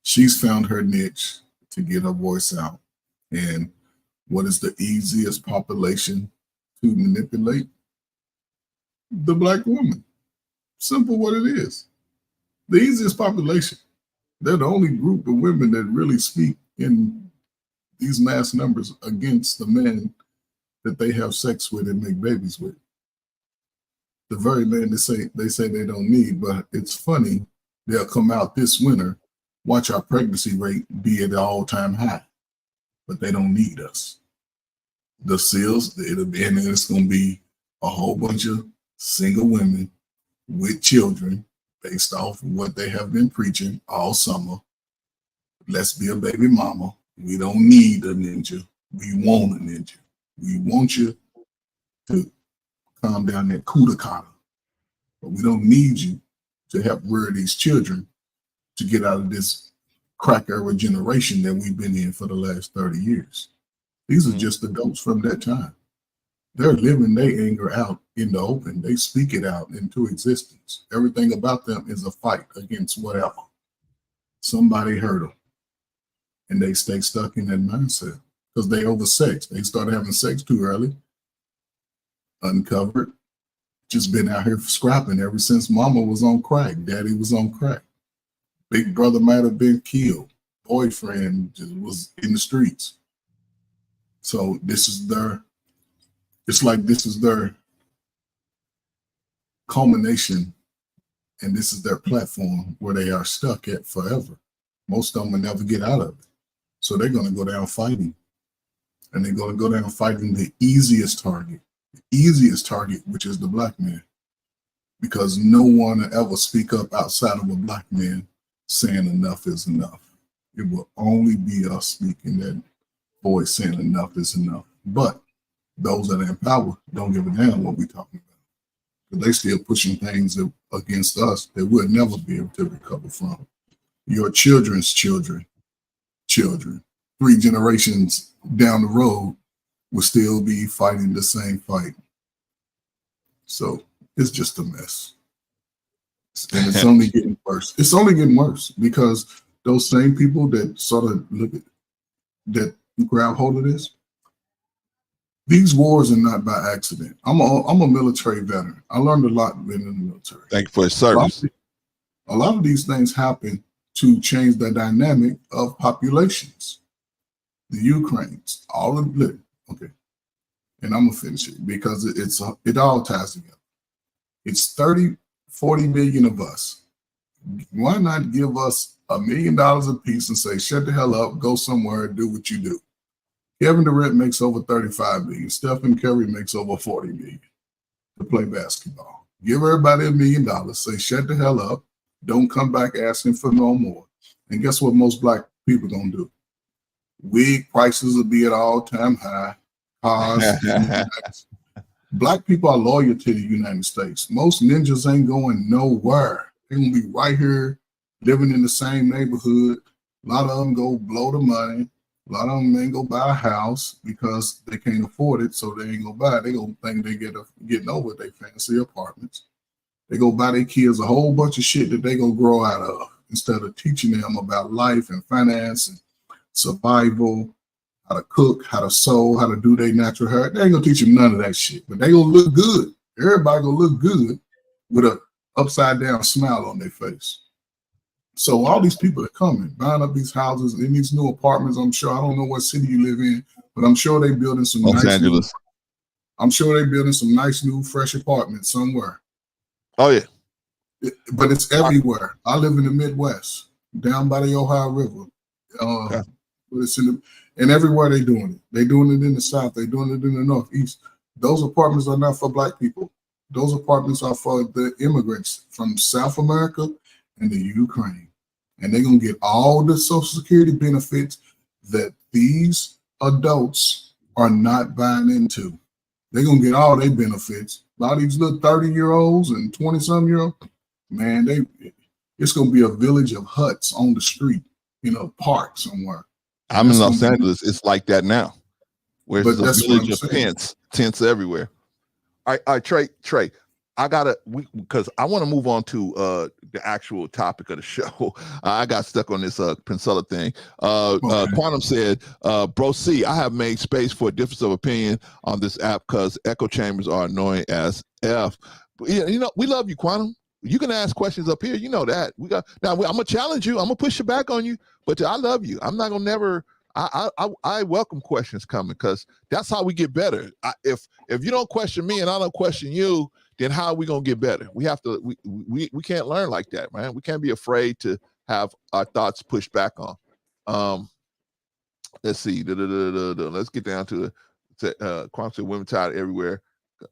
she's found her niche to get her voice out. And what is the easiest population to manipulate? The Black woman. Simple what it is. The easiest population. They're the only group of women that really speak in these mass numbers against the men that they have sex with and make babies with. The very men they say they don't need, but it's funny, they'll come out this winter, watch our pregnancy rate be at an all-time high, but they don't need us. The SEALs, and it's going to be a whole bunch of single women with children based off of what they have been preaching all summer. Let's be a baby mama. We don't need a ninja. We want a ninja. We want you to calm down that kudakata. But we don't need you to help rear these children to get out of this crack era generation that we've been in for the last 30 years. These are just the goats from that time. They're living their anger out in the open. They speak it out into existence. Everything about them is a fight against whatever. Somebody hurt them. And they stay stuck in that mindset because they oversex. They started having sex too early. Uncovered. Just been out here scrapping ever since mama was on crack. Daddy was on crack. Big brother might have been killed. Boyfriend just was in the streets. So this is their culmination, and this is their platform where they are stuck at forever. Most of them will never get out of it. So they're going to go down fighting. And they're going to go down fighting the easiest target, which is the Black man. Because no one will ever speak up outside of a Black man saying enough is enough. It will only be us speaking that voice saying enough is enough. But those that are in power don't give a damn what we're talking about. But they still pushing things against us that we'll never be able to recover from. Your children's children, 3 generations down the road will still be fighting the same fight. So it's just a mess. And it's only getting worse. It's only getting worse because those same people that sort of that grab hold of this, these wars are not by accident. I'm a military veteran. I learned a lot being in the military. Thank you for your service. A lot of these things happen to change the dynamic of populations. The Ukraines, all of it. Okay. And I'm gonna finish it because it all ties together. It's 30, 40 million of us. Why not give us $1 million a piece and say, shut the hell up, go somewhere and do what you do? Kevin Durant makes over 35 million. Stephen Curry makes over 40 million to play basketball. Give everybody $1 million. Say, shut the hell up. Don't come back asking for no more. And guess what most Black people gonna do? Wig prices will be at all-time high. Cars. Black people are loyal to the United States. Most ninjas ain't going nowhere. They're gonna be right here, living in the same neighborhood. A lot of them go blow the money. A lot of them ain't go buy a house because they can't afford it, so they ain't gonna buy it. They gonna think they getting over their fancy apartments. They go buy their kids a whole bunch of shit that they gonna grow out of instead of teaching them about life and finance and survival, how to cook, how to sew, how to do their natural hair. They ain't gonna teach them none of that shit, but they gonna look good. Everybody gonna look good with a upside down smile on their face. So all these people are coming, buying up these houses in these new apartments. I'm sure, I don't know what city you live in, but I'm sure they building some Los Angeles. I'm sure they're building some nice new fresh apartments somewhere. Oh yeah. But it's everywhere. I live in the Midwest, down by the Ohio River. Okay. But it's and everywhere they're doing it. They're doing it in the South. They're doing it in the Northeast. Those apartments are not for Black people. Those apartments are for the immigrants from South America and the Ukraine. And they're going to get all the Social Security benefits that these adults are not buying into. They're going to get all their benefits. A lot of these little 30-year-olds and 20-some-year-olds, man, it's going to be a village of huts on the street in a park somewhere. I'm in Los Angeles. It's like that now. Where it's a village of tents everywhere. All right, Trey, I gotta because I want to move on to the actual topic of the show. I got stuck on this Princella thing. Quantum said, "Bro, C, I have made space for a difference of opinion on this app because echo chambers are annoying as f." You know, we love you, Quantum. You can ask questions up here. You know that. I'm gonna challenge you. I'm gonna push it back on you. But I love you. I'm not gonna never. I welcome questions coming because that's how we get better. If you don't question me and I don't question you, then how are we gonna get better? We have to. We can't learn like that, man. We can't be afraid to have our thoughts pushed back on. Let's see. Let's get down to the quantity of women tired everywhere.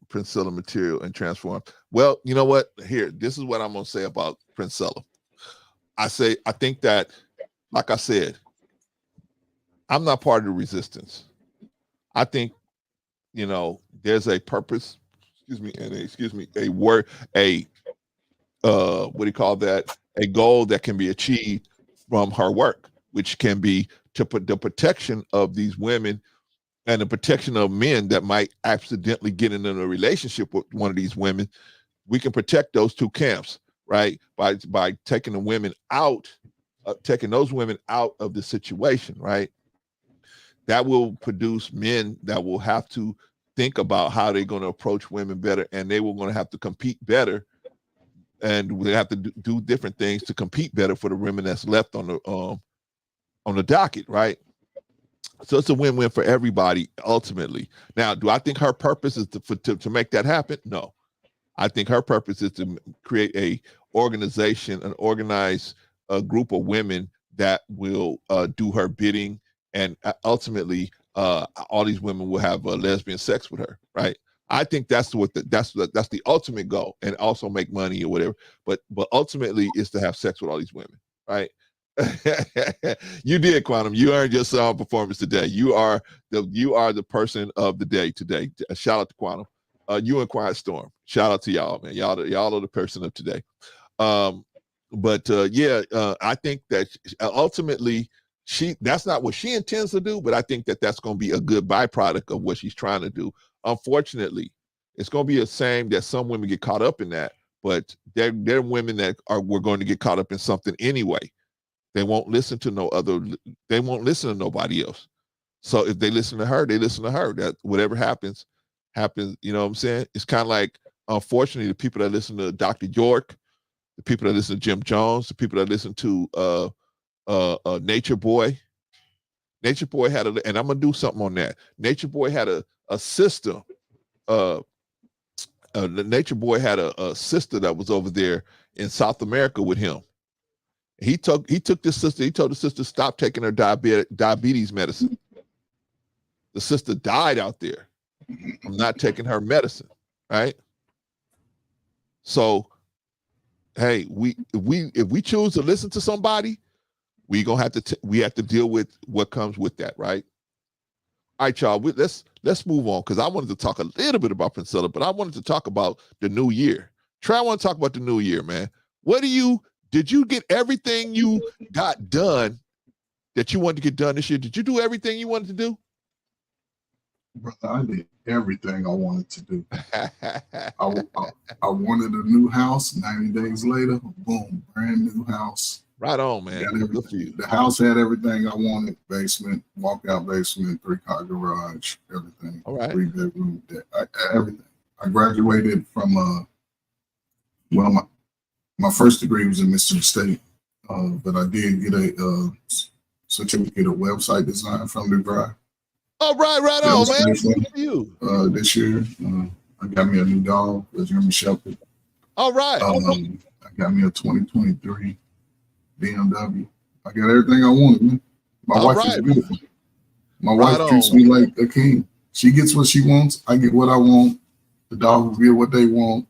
Princella material and transform. Well, you know what? Here, this is what I'm gonna say about Princella. I think that, like I said, I'm not part of the resistance. I think, you know, there's a purpose, a word, what do you call that? A goal that can be achieved from her work, which can be to put the protection of these women and the protection of men that might accidentally get into a relationship with one of these women. We can protect those two camps, right? By taking the women out, taking those women out of the situation, right? That will produce men that will have to think about how they're going to approach women better, and they will going to have to compete better, and they have to do different things to compete better for the women that's left on the docket, right? So it's a win-win for everybody ultimately. Now, do I think her purpose is to make that happen? No. I think her purpose is to create an organized group of women that will do her bidding, and ultimately all these women will have lesbian sex with her, right? I think that's the ultimate goal, and also make money or whatever. But ultimately, is to have sex with all these women, right? You did, Quantum. You earned your song performance today. You are the person of the day today. Shout out to Quantum. You and Quiet Storm. Shout out to y'all, man. Y'all are the person of today. I think that ultimately that's not what she intends to do, but I think that that's going to be a good byproduct of what she's trying to do. Unfortunately, it's going to be a shame that some women get caught up in that, but they're women that we're going to get caught up in something anyway. They won't listen to they won't listen to nobody else. So if they listen to her, they listen to her. That whatever happens. You know what I'm saying? It's kind of like, unfortunately, the people that listen to Dr. York, the people that listen to Jim Jones, the people that listen to Nature Boy. Nature Boy had and I'm gonna do something on that. Nature Boy had a sister. Nature Boy had a sister that was over there in South America with him. He took this sister. He told the sister stop taking her diabetes medicine. The sister died out there from not taking her medicine, right? So, hey, if we choose to listen to somebody, we have to deal with what comes with that, right? All right, y'all. Let's move on, because I wanted to talk a little bit about Princella, but I wanted to talk about the new year. Trey, I want to talk about the new year, man. Did you get everything you got done that you wanted to get done this year? Did you do everything you wanted to do? Brother, I did everything I wanted to do. I wanted a new house. 90 days later, boom, brand new house. Right on, man. Good for you. The house had everything I wanted: basement, walkout basement, 3-car garage, everything. All right. 3-bedroom, everything. I graduated from my first degree was in Mississippi State, but I did get a certificate of website design from DeVry. All right, right on, man. Good for you. This year, I got me a new dog, a German Shepherd. All right. I got me a 2023 BMW. I got everything I wanted, man. My wife is beautiful. My wife treats me like a king. She gets what she wants. I get what I want. The dogs get what they want.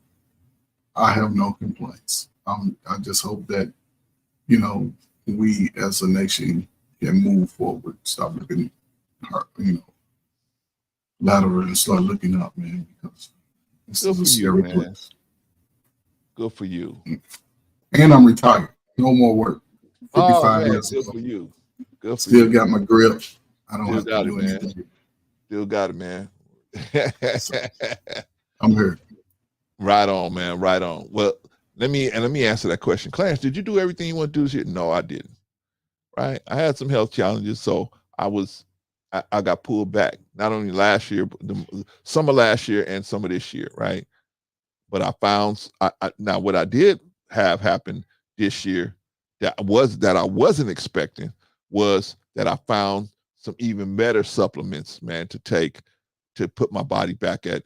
I have no complaints. I just hope that, we as a nation can move forward. Stop looking, lateral and start looking up, man. Because this is a scary place. Good for you. And I'm retired. No more work. 55 years. Good for you. Good for Still got my grip. I don't have to do anything. anything. Still got it, man. I'm here. Right on, man. Right on. Well, let me answer that question. Clarence, did you do everything you want to do this year? No, I didn't. Right. I had some health challenges, so I got pulled back. Not only last year, but some of last year and some of this year. Right. But I found now what I did have happen this year that I wasn't expecting was that I found some even better supplements, man, to take to put my body back at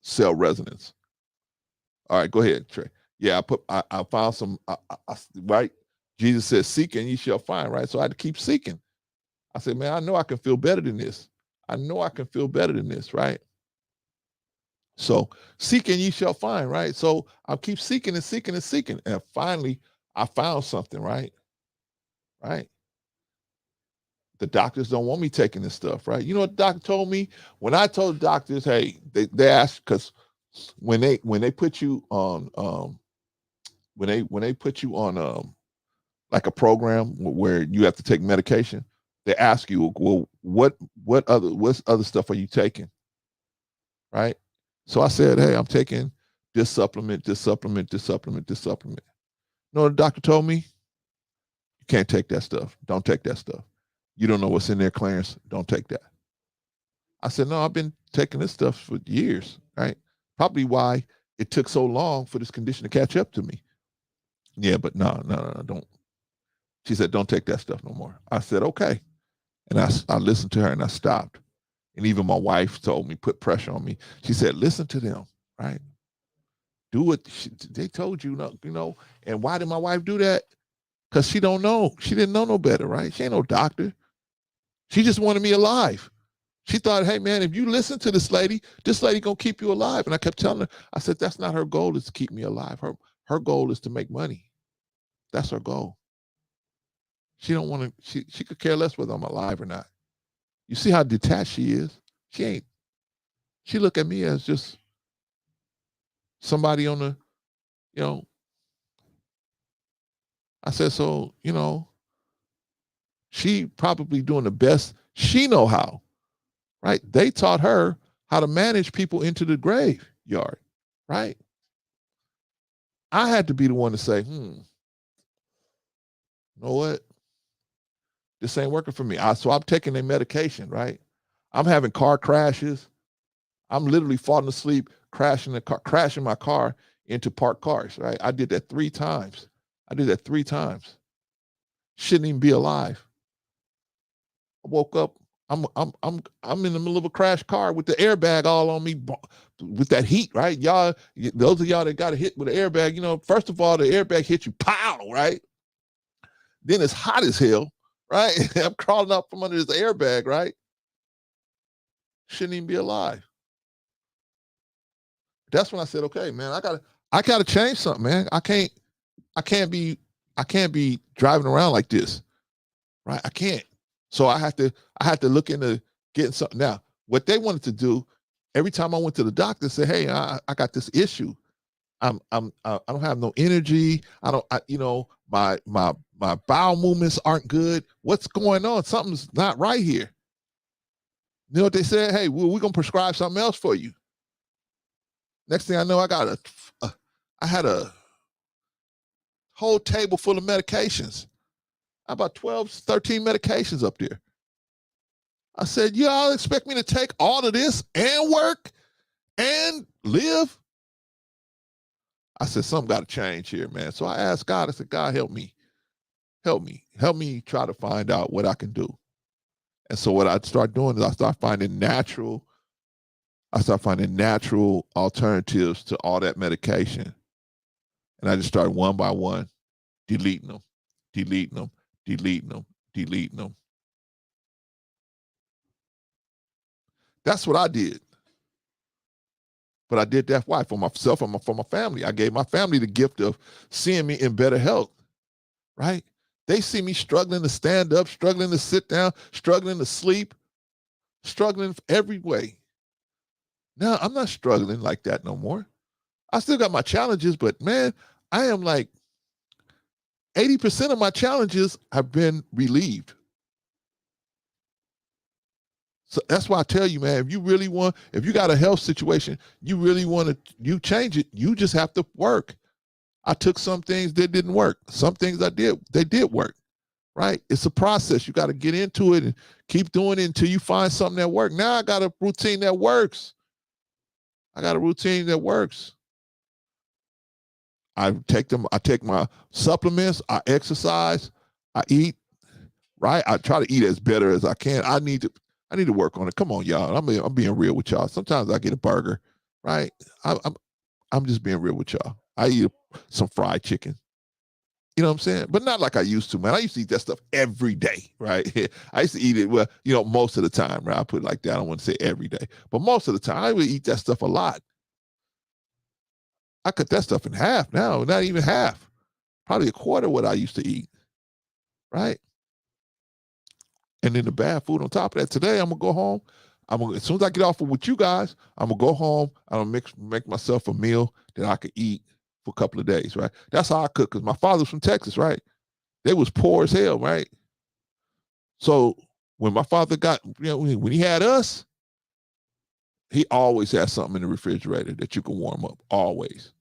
cell resonance. All right, go ahead, Trey. Yeah, I found some right. Jesus says, "Seek and ye shall find." Right, so I had to keep seeking. I said, "Man, I know I can feel better than this. I know I can feel better than this." Right. So seek and ye shall find. Right. So I'll keep seeking and seeking and seeking, and finally I found something. Right. Right. The doctors don't want me taking this stuff, right? You know what the doctor told me? When I told the doctors, hey, they asked, because when they put you on when they put you on like a program where you have to take medication, they ask you, well, what other stuff are you taking? Right? So I said, hey, I'm taking this supplement, this supplement, this supplement, this supplement. You know what the doctor told me? You can't take that stuff. Don't take that stuff. You don't know what's in there, Clarence. Don't take that. I said, no, I've been taking this stuff for years, right? Probably why it took so long for this condition to catch up to me. Yeah, but no, don't. She said, don't take that stuff no more. I said, okay. And I listened to her and I stopped. And even my wife told me, put pressure on me. She said, listen to them, right? Do what they told you, And why did my wife do that? Because she don't know. She didn't know no better, right? She ain't no doctor. She just wanted me alive. She thought, hey, man, if you listen to this lady gonna keep you alive. And I kept telling her, I said, that's not her goal, is to keep me alive. Her goal is to make money. That's her goal. She don't want to, she could care less whether I'm alive or not. You see how detached she is? She ain't. She look at me as just somebody on the, I said, so, she probably doing the best she know how, right? They taught her how to manage people into the graveyard, right? I had to be the one to say, you know what? This ain't working for me. So I'm taking their medication, right? I'm having car crashes. I'm literally falling asleep, crashing my car into parked cars, right? I did that 3 times. Shouldn't even be alive. I woke up. I'm in the middle of a crash car with the airbag all on me, with that heat, right? Y'all, those of y'all that got hit with an airbag, first of all, the airbag hit you, pow, right? Then it's hot as hell, right? I'm crawling up from under this airbag, right? Shouldn't even be alive. That's when I said, okay, man, I gotta change something, man. I can't be driving around like this, right? I can't. So I had to look into getting something. Now, what they wanted to do, every time I went to the doctor, say, hey, I got this issue. I don't have no energy. My bowel movements aren't good. What's going on? Something's not right here. You know what they said? Hey, we're going to prescribe something else for you. Next thing I know, I had a whole table full of medications. About 12, 13 medications up there. I said, y'all expect me to take all of this and work and live? I said, something got to change here, man. So I asked God, I said, God, help me. Help me try to find out what I can do. And so what I start doing is I start finding natural alternatives to all that medication. And I just started one by one, deleting them. That's what I did. But I did that why? For myself and for my family. I gave my family the gift of seeing me in better health, right? They see me struggling to stand up, struggling to sit down, struggling to sleep, struggling every way. Now, I'm not struggling like that no more. I still got my challenges, but man, I am like 80% of my challenges have been relieved. So that's why I tell you, man, if you got a health situation, you change it, you just have to work. I took some things that didn't work. Some things they did work, right? It's a process. You got to get into it and keep doing it until you find something that works. Now I got a routine that works. I take my supplements, I exercise, I eat, right? I try to eat as better as I can. I need to work on it. Come on, y'all. I'm being real with y'all. Sometimes I get a burger, right? I'm just being real with y'all. I eat some fried chicken. You know what I'm saying? But not like I used to, man. I used to eat that stuff every day, right? I used to eat it, well, most of the time, right? I put it like that. I don't want to say every day. But most of the time, I would eat that stuff a lot. I cut that stuff in half now, not even half. Probably a quarter of what I used to eat, right? And then the bad food on top of that. Today, I'm going to go home. As soon as I get off with you guys, I'm going to go home. I'm going to make myself a meal that I could eat for a couple of days, right? That's how I cook, because my father's from Texas, right? They was poor as hell, right? So when my father when he had us, he always had something in the refrigerator that you can warm up, always.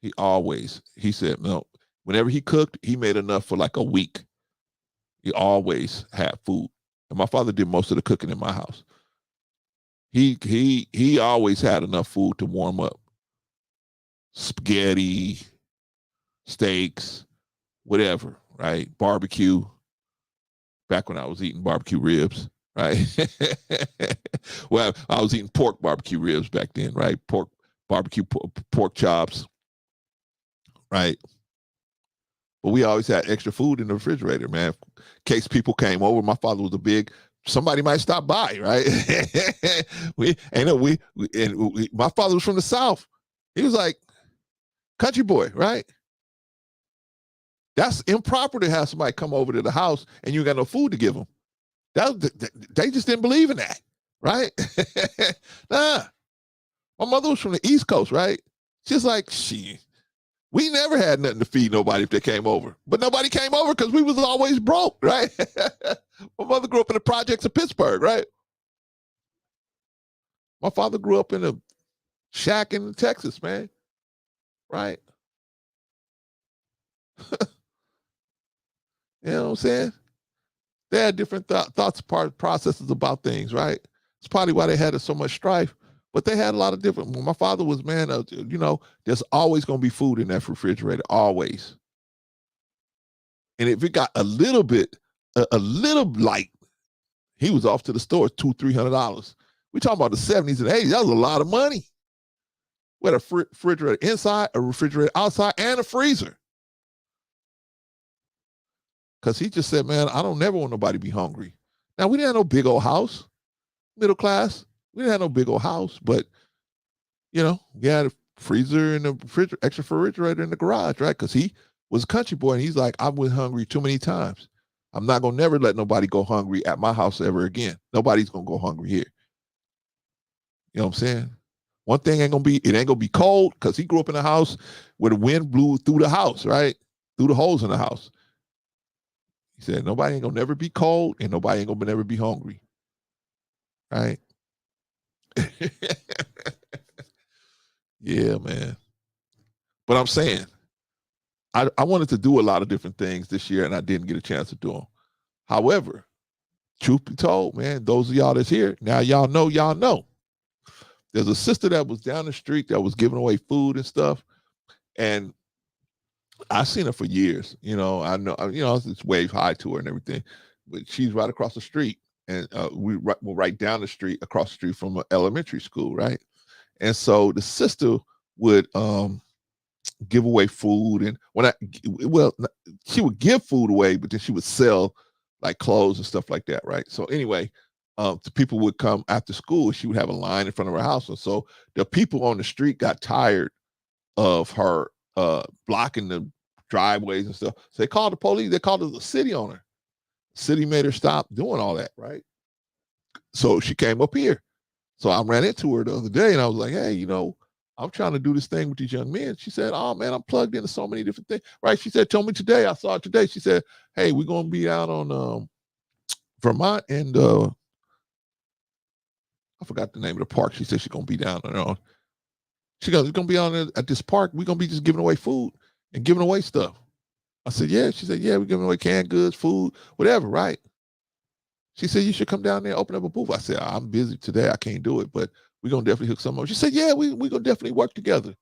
He said, no, whenever he cooked, he made enough for like a week. He always had food. And my father did most of the cooking in my house. He always had enough food to warm up. Spaghetti, steaks, whatever, right? Barbecue. Back when I was eating barbecue ribs, right? Well, I was eating pork barbecue ribs back then, right? Pork chops, right? But we always had extra food in the refrigerator, man. In case people came over, my father was somebody might stop by, right? My father was from the South. He was like, country boy, right? That's improper to have somebody come over to the house and you got no food to give them. They just didn't believe in that, right? Nah. My mother was from the East Coast, right? She's like, we never had nothing to feed nobody if they came over. But nobody came over because we was always broke, right? My mother grew up in the projects of Pittsburgh, right? My father grew up in a shack in Texas, man. Right? You know what I'm saying? They had different thoughts, processes about things, right? It's probably why they had so much strife. But they had a lot of different. When my father was, man, there's always going to be food in that refrigerator, always. And if it got a little light, he was off to the store, $200-$300. We talking about the 70s and 80s. That was a lot of money. We had a refrigerator inside, a refrigerator outside, and a freezer. Because he just said, man, I don't never want nobody to be hungry. Now, we didn't have no big old house, middle class. We didn't have no big old house, but, we had a freezer and extra refrigerator in the garage, right? Because he was a country boy, and he's like, I went hungry too many times. I'm not going to never let nobody go hungry at my house ever again. Nobody's going to go hungry here. You know what I'm saying? One thing it ain't going to be cold, because he grew up in a house where the wind blew through the house, right? Through the holes in the house. He said, nobody ain't going to never be cold, and nobody ain't going to never be hungry. right? Yeah, man. But I'm saying, I wanted to do a lot of different things this year, and I didn't get a chance to do them. However, truth be told, man, those of y'all that's here, now y'all know. There's a sister that was down the street that was giving away food and stuff, and I've seen her for years. You know, I know, it's wave hi to her and everything, but she's right across the street, and we're right down the street, across the street from an elementary school, right? And so the sister would give away food, and she would give food away, but then she would sell like clothes and stuff like that, right? So anyway, the people would come after school. She would have a line in front of her house, and so the people on the street got tired of her blocking the driveways and stuff. So they called the police. They called the city on her. The city made her stop doing all that, right? So she came up here. So I ran into her the other day, and I was like, hey, I'm trying to do this thing with these young men. She said, oh, man, I'm plugged into so many different things. Right? She said, told me today. I saw it today. She said, hey, we're going to be out on Vermont, and I forgot the name of the park. She said she's going to be down on. She goes, it's going to be on at this park. We're going to be just giving away food and giving away stuff. I said, yeah. She said, yeah, we're giving away canned goods, food, whatever, right? She said, you should come down there and open up a booth. I said, I'm busy today. I can't do it, but we're going to definitely hook some up. She said, yeah, we're going to definitely work together,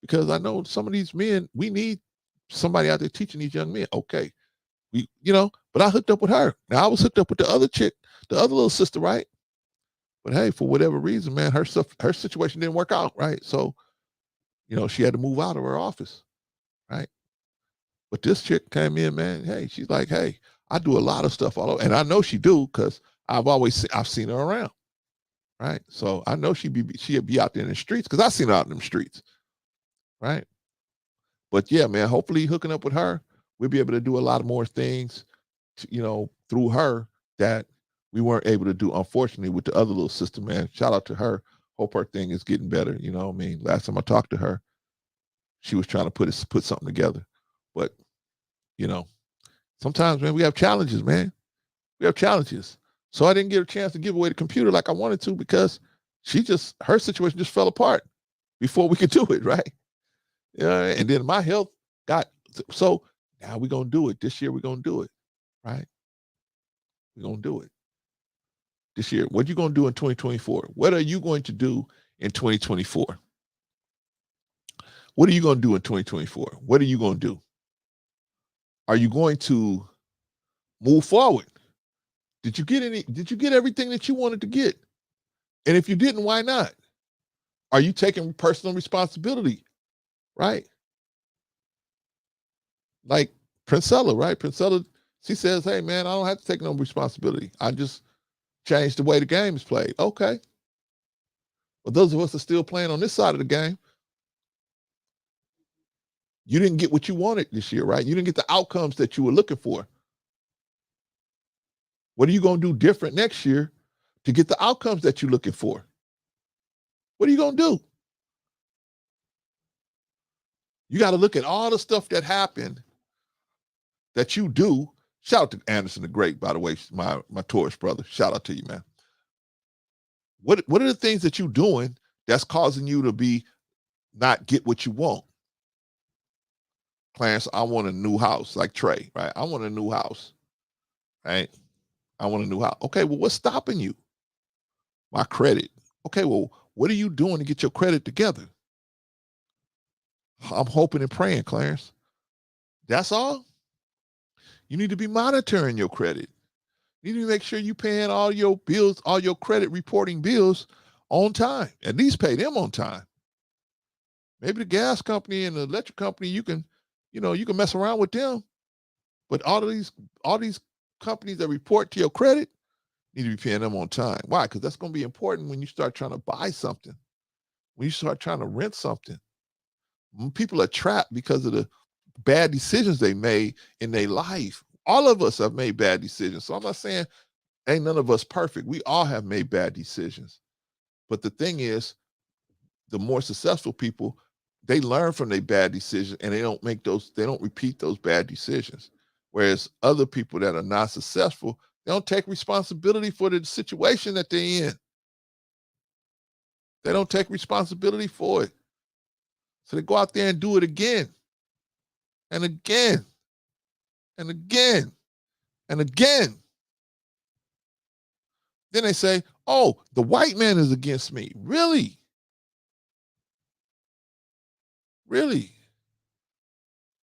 because I know some of these men, we need somebody out there teaching these young men. Okay. But I hooked up with her. Now I was hooked up with the other chick, the other little sister, right? But hey, for whatever reason, man, her situation didn't work out, right? So, she had to move out of her office, right? But this chick came in, man. Hey, she's like, hey, I do a lot of stuff all over, and I know she do, because I've seen her around, right? So I know she'd be out there in the streets, because I've seen her out in them streets, right? But yeah, man, hopefully hooking up with her, we'll be able to do a lot of more things, through her that we weren't able to do, unfortunately, with the other little sister, man. Shout out to her. Hope her thing is getting better. Last time I talked to her, she was trying to put something together. But, sometimes, man, we have challenges, man. We have challenges. So I didn't get a chance to give away the computer like I wanted to, because her situation just fell apart before we could do it, right? And then my health so now we're going to do it. This year we're going to do it, right? We're going to do it this year. What are you going to do in 2024? What are you going to do in 2024? What are you going to do in 2024? What are you going to do? Are you going to move forward? Did you get everything that you wanted to get? And if you didn't, why not? Are you taking personal responsibility? Right? Like Princella, right? Princella, she says, hey, man, I don't have to take no responsibility. I just changed the way the game is played. Okay. But those of us that are still playing on this side of the game, you didn't get what you wanted this year, right? You didn't get the outcomes that you were looking for. What are you going to do different next year to get the outcomes that you're looking for? What are you going to do? You got to look at all the stuff that happened that you do. Shout out to Anderson the Great, by the way, my Taurus brother. Shout out to you, man. What are the things that you're doing that's causing you to not get what you want? Clarence, I want a new house, like Trey, right? I want a new house, right? I want a new house. Okay, well, what's stopping you? My credit. Okay, well, what are you doing to get your credit together? I'm hoping and praying, Clarence. That's all? You need to be monitoring your credit. You need to make sure you're paying all your bills, all your credit reporting bills on time. At least pay them on time. Maybe the gas company and the electric company, you can mess around with them. But all these companies that report to your credit, you need to be paying them on time. Why? Because that's going to be important when you start trying to buy something, when you start trying to rent something. When people are trapped because of the bad decisions they made in their life. All of us have made bad decisions. So I'm not saying ain't none of us perfect. We all have made bad decisions. But the thing is, the more successful people, they learn from their bad decisions and they don't repeat those bad decisions. Whereas other people that are not successful, They don't take responsibility for the situation that they're in. They don't take responsibility for it. So they go out there and do it again and again and again and again. Then they say, oh, the white man is against me. Really? Really?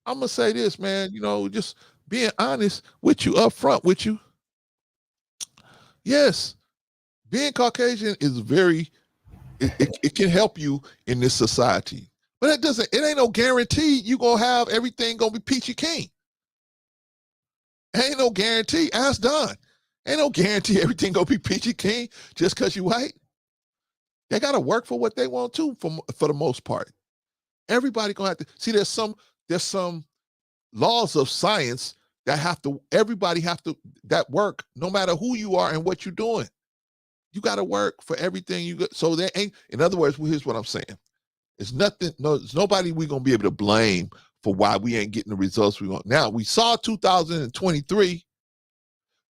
I'm going to say this, man, just being honest with you, up front with you. Yes, being Caucasian is it can help you in this society. But it ain't no guarantee you going to have everything going to be peachy keen. Ain't no guarantee. Ask Don. Ain't no guarantee everything going to be peachy keen just because you white. They got to work for what they want to for the most part. Everybody going to have to see there's some laws of science that everybody have to that work no matter who you are and what you're doing. You got to work for everything you got. So there ain't, in other words, here's what I'm saying. It's nothing, there's nobody we're going to be able to blame for why we ain't getting the results we want. Now, we saw 2023,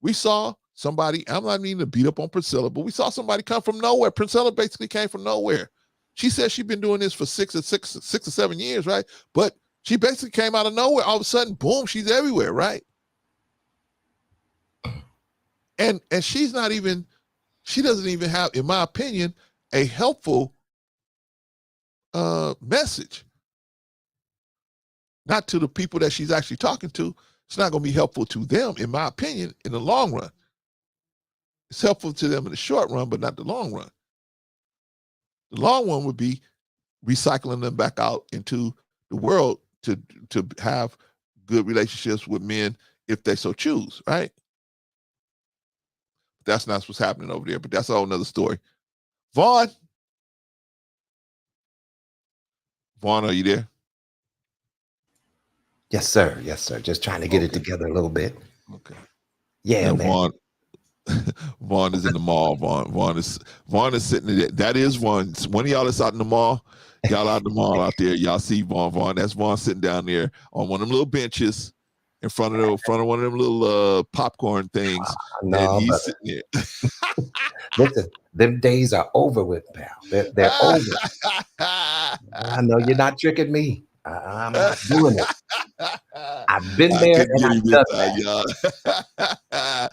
we saw somebody, I'm not meaning to beat up on Priscilla, but we saw somebody come from nowhere. Priscilla basically came from nowhere. She said she's been doing this for six or 7 years, right? But she basically came out of nowhere. All of a sudden, boom, she's everywhere, right? And she doesn't even have, in my opinion, a helpful message. Not to the people that she's actually talking to. It's not going to be helpful to them, in my opinion, in the long run. It's helpful to them in the short run, but not the long run. The long one would be recycling them back out into the world to have good relationships with men if they so choose, right? That's not what's happening over there, but that's a whole nother story. Vaughn, are you there? Yes, sir. Yes, sir. Just trying to get it together a little bit. Okay. Yeah, man. Vaughn is in the mall. Vaughn is sitting there. That is one. One of y'all that's out in the mall. Y'all out in the mall out there. Y'all see Vaughn. That's Vaughn sitting down there on one of them little benches in front of one of them little popcorn things. No, and he's sitting there. Listen, them days are over with, pal. They're over. I know you're not tricking me. I'm not doing it. I've been there and I've done that.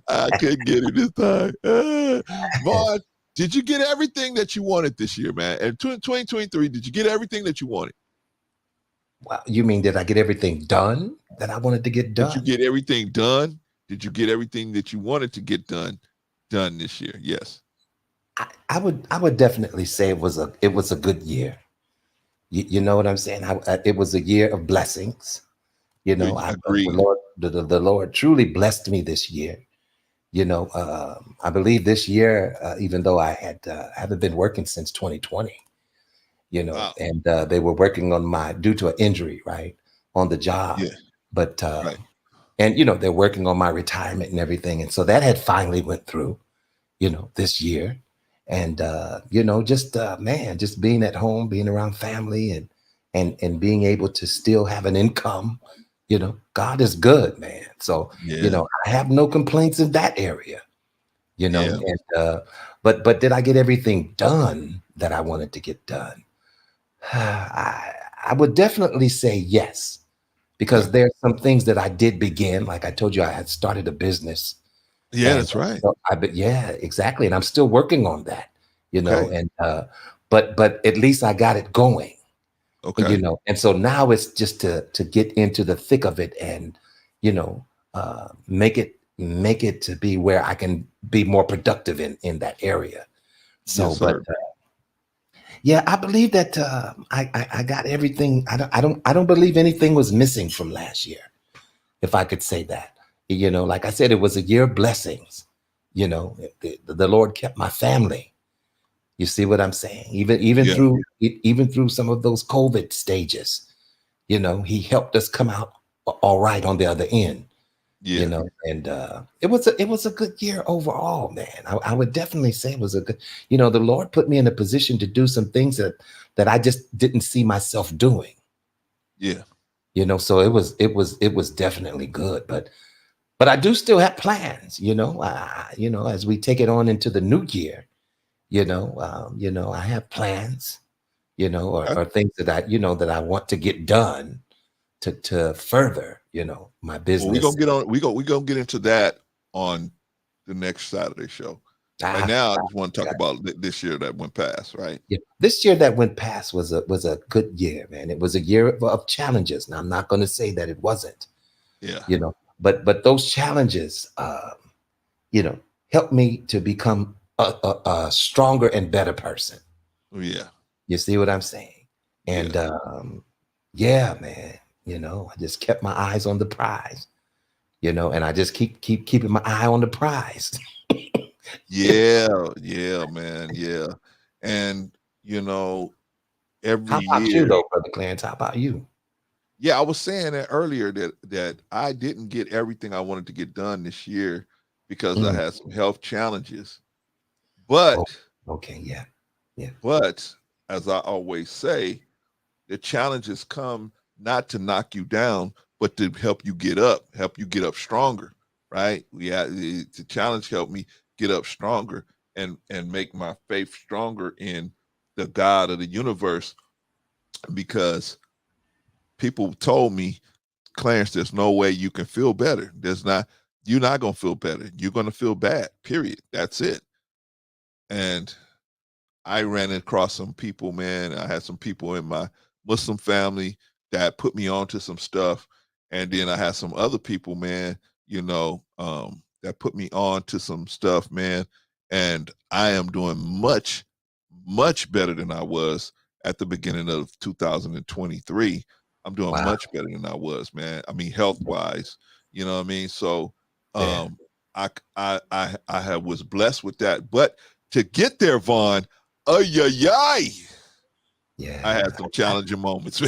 I couldn't get it this time. Vaughn, did you get everything that you wanted this year, man? And 2023, did you get everything that you wanted? Well, you mean, did I get everything done that I wanted to get done? Did you get everything done? Did you get everything that you wanted to get done this year? Yes. I would definitely say it was a good year. You know what I'm saying? It was a year of blessings. You know, I agree. The Lord truly blessed me this year. You know, I believe this year, even though I haven't been working since 2020, you know, wow. And they were working on due to an injury, right, on the job. Yeah. But, right. And, you know, they're working on my retirement and everything. And so that had finally went through, you know, this year. And, you know, just, man, just being at home, being around family and being able to still have an income, you know, God is good, man. So, you know, I have no complaints in that area, you know, and, but did I get everything done that I wanted to get done? I would definitely say yes, because there's some things that I did begin. Like I told you, I had started a business. Yeah, that's right. So yeah, exactly. And I'm still working on that, you know, and, but at least I got it going, you know? And so now it's just to get into the thick of it and, you know, make it to be where I can be more productive in that area. So, yes, but, yeah, I believe that, I got everything. I don't believe anything was missing from last year, if I could say that. You know, like I said, it was a year of blessings. You know, the Lord kept my family. You see what I'm saying? Even through some of those COVID stages, you know, He helped us come out all right on the other end. Yeah. You know, and it was a good year overall, man. I would definitely say it was a good. You know, the Lord put me in a position to do some things that I just didn't see myself doing. Yeah. You know, so it was definitely good, but but I do still have plans, as we take it on into the new year, I have plans, or things that that I want to get done to further, my business. Well, we're gonna get into that on the next Saturday show. Right now, I just want to talk about this year that went past, right? Yeah, this year that went past was a good year, man. It was a year of challenges. Now, I'm not going to say that it wasn't. Yeah. But those challenges, helped me to become a stronger and better person. Oh, yeah. You see what I'm saying? And yeah, man. I just kept my eyes on the prize. And I just keep keeping my eye on the prize. Yeah, man. Yeah. And every How about year, you though, Brother Clarence? How about you? Yeah, I was saying that earlier that I didn't get everything I wanted to get done this year because I had some health challenges. But But as I always say, the challenges come not to knock you down, but to help you get up stronger, right? The challenge helped me get up stronger and make my faith stronger in the God of the universe, because people told me, Clarence, there's no way you can feel better. You're not going to feel better. You're going to feel bad, period. That's it. And I ran across some people, man. I had some people in my Muslim family that put me onto some stuff. And then I had some other people, man, that put me on to some stuff, man. And I am doing much, much better than I was at the beginning of 2023. I'm doing much better than I was, man. I mean, health-wise, you know what I mean? So I was blessed with that. But to get there, Vaughn, I had some challenging moments. I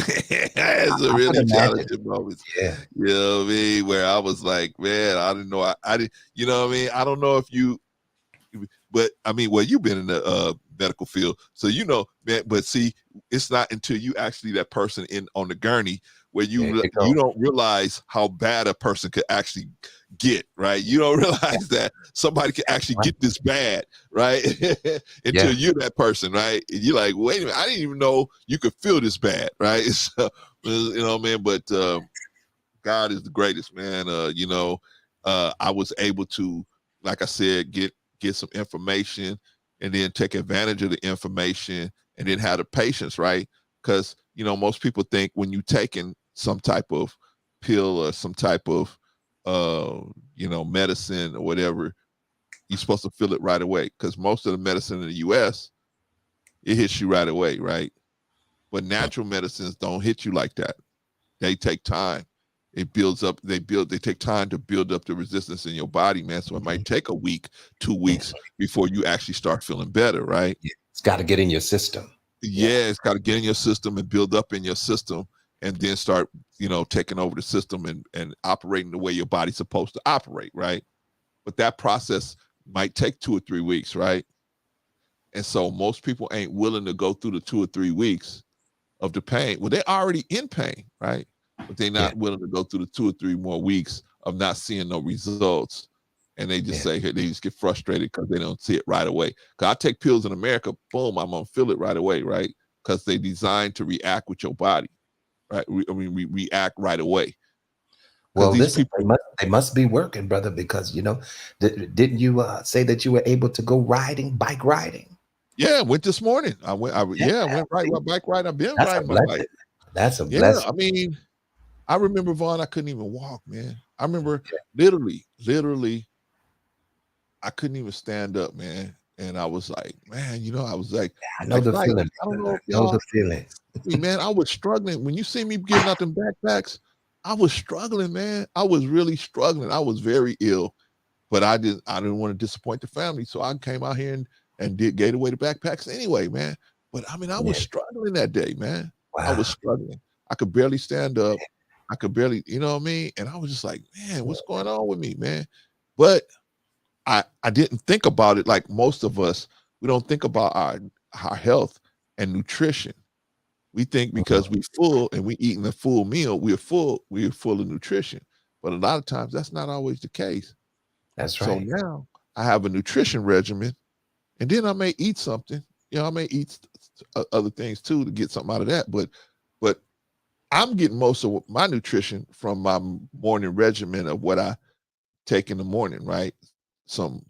had some really challenging moments. Yeah. You know what I mean? Where I was like, man, I didn't know. I didn't, you know what I mean? I don't know if you, but I mean, well, you've been in the medical field, so man, but see, it's not until you actually that person on the gurney where you don't realize how bad a person could actually get, right? You don't realize that somebody can actually get this bad, right? Until you're that person, right? And you're like, wait a minute, I didn't even know you could feel this bad, right? So, man, but God is the greatest, man. I was able to, like I said, get some information and then take advantage of the information and then have the patience, right? Because, most people think when you taking some type of pill or some type of, medicine or whatever, you're supposed to feel it right away. Because most of the medicine in the U.S., it hits you right away, right? But natural medicines don't hit you like that. They take time. It builds up. They take time to build up the resistance in your body, man. So it might take a week, 2 weeks before you actually start feeling better, right? It's got to get in your system. Yeah, it's got to get in your system and build up in your system, and then start, taking over the system and operating the way your body's supposed to operate, right? But that process might take 2 or 3 weeks, right? And so most people ain't willing to go through the 2 or 3 weeks of the pain. Well, they're already in pain, right? But they're not willing to go through the 2 or 3 more weeks of not seeing no results. And they just say, they just get frustrated because they don't see it right away. Because I take pills in America, boom, I'm going to feel it right away, right? Because they designed to react with your body, right? React right away. Well, listen, they must be working, brother, because, didn't you say that you were able to go bike riding? Yeah, I went this morning. I went bike riding. I've been riding my bike. That's a blessing. I mean, I remember, Vaughn, I couldn't even walk, man. I remember literally, I couldn't even stand up, man. And I was like, man, I was like, I know the feeling. I don't know if y'all know the feeling. Man, I was struggling. When you see me getting out them backpacks, I was struggling, man. I was really struggling. I was very ill, but I didn't want to disappoint the family. So I came out here and gave away the backpacks anyway, man. But I mean, I was struggling that day, man. Wow. I was struggling. I could barely stand up. I could barely, you know what I mean? And I was just like, man, what's going on with me, man? But I didn't think about it like most of us. We don't think about our health and nutrition. We think because we full and we eating a full meal, we're full of nutrition. But a lot of times that's not always the case. That's right. So now I have a nutrition regimen, and then I may eat something. I may eat other things too to get something out of that. But I'm getting most of my nutrition from my morning regimen of what I take in the morning, right? Some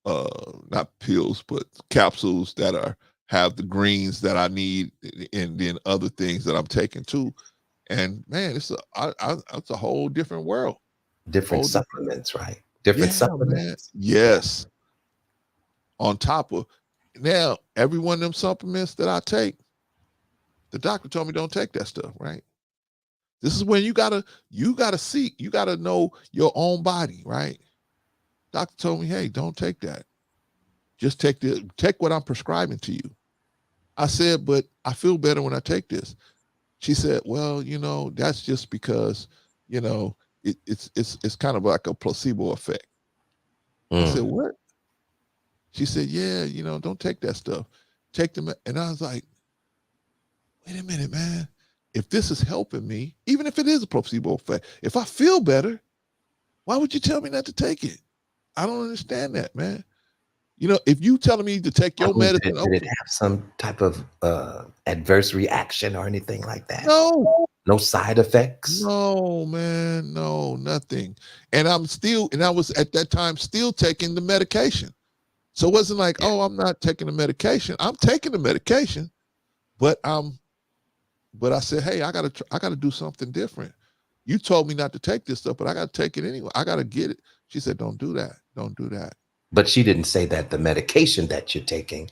not pills, but capsules that have the greens that I need, and then other things that I'm taking too. And man, it's a whole different world. Different supplements, right? Different supplements. Man. Yes. On top of now, every one of them supplements that I take, the doctor told me don't take that stuff, right? This is when you gotta seek, you gotta know your own body, right? Doctor told me, hey, don't take that. Just take what I'm prescribing to you. I said, but I feel better when I take this. She said, well, that's just because, it's kind of like a placebo effect. I said, what? She said, yeah, don't take that stuff. Take them. And I was like, wait a minute, man. If this is helping me, even if it is a placebo effect, if I feel better, why would you tell me not to take it? I don't understand that, man. If you telling me to take your medicine, did it have some type of adverse reaction or anything like that? No side effects. No, man, no, nothing. And I was at that time still taking the medication. So it wasn't like, oh, I'm not taking the medication. I'm taking the medication, but I said, hey, I gotta do something different. You told me not to take this stuff, but I gotta take it anyway. I gotta get it. She said, don't do that. Don't do that. But she didn't say that the medication that you're taking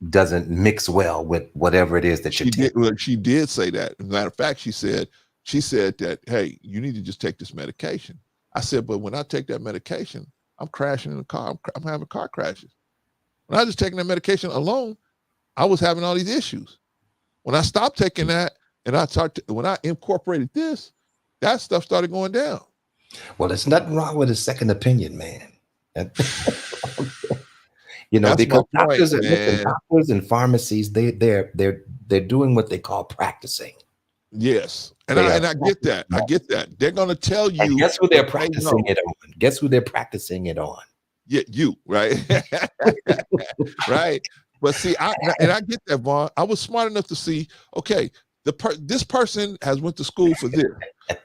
doesn't mix well with whatever it is that you're taking. She did say that. As a matter of fact, she said that, hey, you need to just take this medication. I said, but when I take that medication, I'm crashing in the car. I'm having car crashes. When I was just taking that medication alone, I was having all these issues. When I stopped taking that and when I incorporated this, that stuff started going down. Well, there's nothing wrong with a second opinion, man. That's because doctors and pharmacies, they're doing what they call practicing. Yes, and I get that. I get that. They're going to tell you. And guess who they're practicing it on? Guess who they're practicing it on? Yeah, you, right? Right. But see, I get that, Vaughn. I was smart enough to see, okay, this person has went to school for this.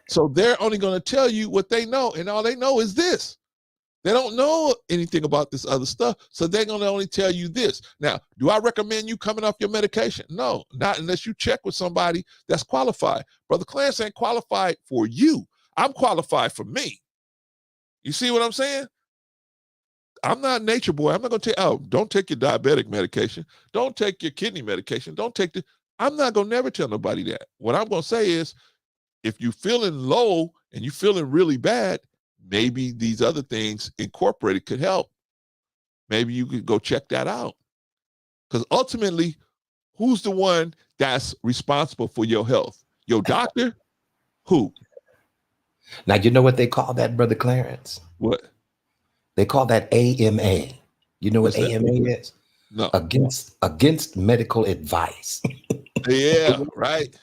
So they're only going to tell you what they know, and all they know is this. They don't know anything about this other stuff, so they're going to only tell you this. Now, do I recommend you coming off your medication? No, not unless you check with somebody that's qualified. Brother Clarence ain't qualified for you. I'm qualified for me. You see what I'm saying? I'm not nature boy. I'm not going to tell you, oh, don't take your diabetic medication. Don't take your kidney medication. I'm not going to never tell nobody that. What I'm going to say is, if you're feeling low and you're feeling really bad, maybe these other things incorporated could help. Maybe you could go check that out. Because ultimately, who's the one that's responsible for your health? Your doctor? Who? Now, you know what they call that, Brother Clarence? What? They call that AMA. You know what AMA is? No. Against medical advice. Yeah, right.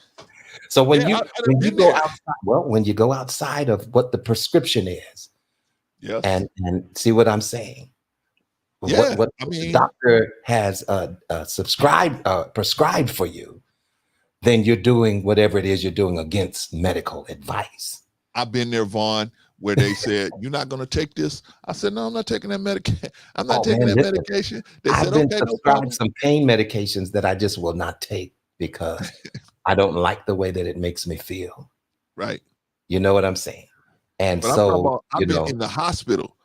So when you go outside, when you go outside of what the prescription is, yes, and see what I'm saying, yeah, what the doctor has prescribed for you, then you're doing whatever it is you're doing against medical advice. I've been there, Vaughn, where they said, you're not going to take this. I said, no, I'm not taking that medication. I'm not taking that medication. They said, okay, no problem. Some pain medications that I just will not take because I don't like the way that it makes me feel. Right. You know what I'm saying? And but so I've been in the hospital.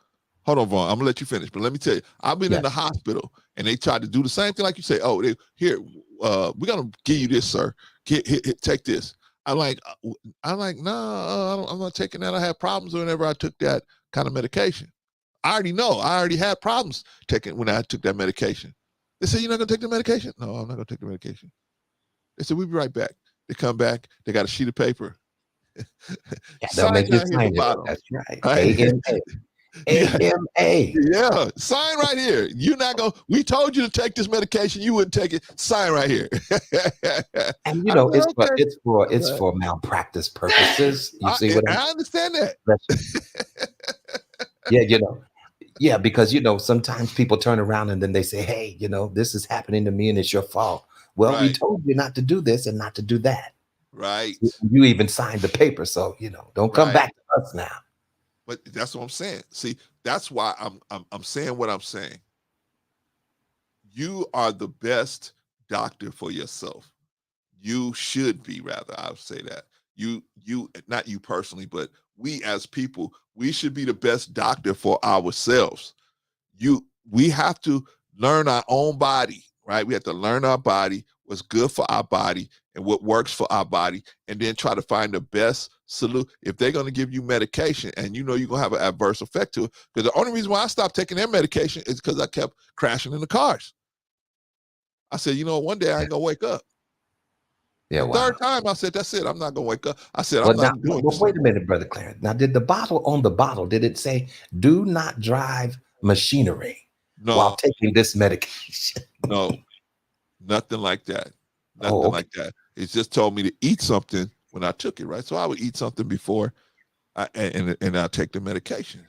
Hold on, Vaughn. I'm gonna let you finish, but let me tell you, I've been in the hospital and they tried to do the same thing like you say. Oh, we're gonna give you this, sir. Take this. I'm like, no, I'm not taking that. I had problems whenever I took that kind of medication. I already know. I already had problems when I took that medication. They said, you're not gonna take the medication? No, I'm not gonna take the medication. They said, we'll be right back. They come back. They got a sheet of paper. They'll make you sign it. That's right. AMA. Yeah, sign right here. You're not going. We told you to take this medication. You wouldn't take it. Sign right here. And you know, it's for malpractice purposes. You see what I understand that. Yeah, you know. Yeah, because you know, sometimes people turn around and then they say, "Hey, you know, this is happening to me and it's your fault." Well, we told you not to do this and not to do that. Right. You even signed the paper, so you know, don't come back to us now. But that's what I'm saying. See, that's why I'm saying what I'm saying. You are the best doctor for yourself. You should be, rather, I would say that. You not you personally, but we as people, we should be the best doctor for ourselves. We have to learn our own body, right? We have to learn our body, what's good for our body and what works for our body, and then try to find the best solution. If they're going to give you medication and you know you're going to have an adverse effect to it, because the only reason why I stopped taking their medication is because I kept crashing in the cars. I said, you know, one day I ain't going to wake up. Yeah, Third time I said, that's it. I'm not going to wake up. I said, I'm not doing this. Wait a minute, Brother Clarence. Now, did the bottle on the bottle, did it say, do not drive machinery while taking this medication? No, nothing like that. Nothing like that. It just told me to eat something when I took it, right? So I would eat something before and I'll take the medication.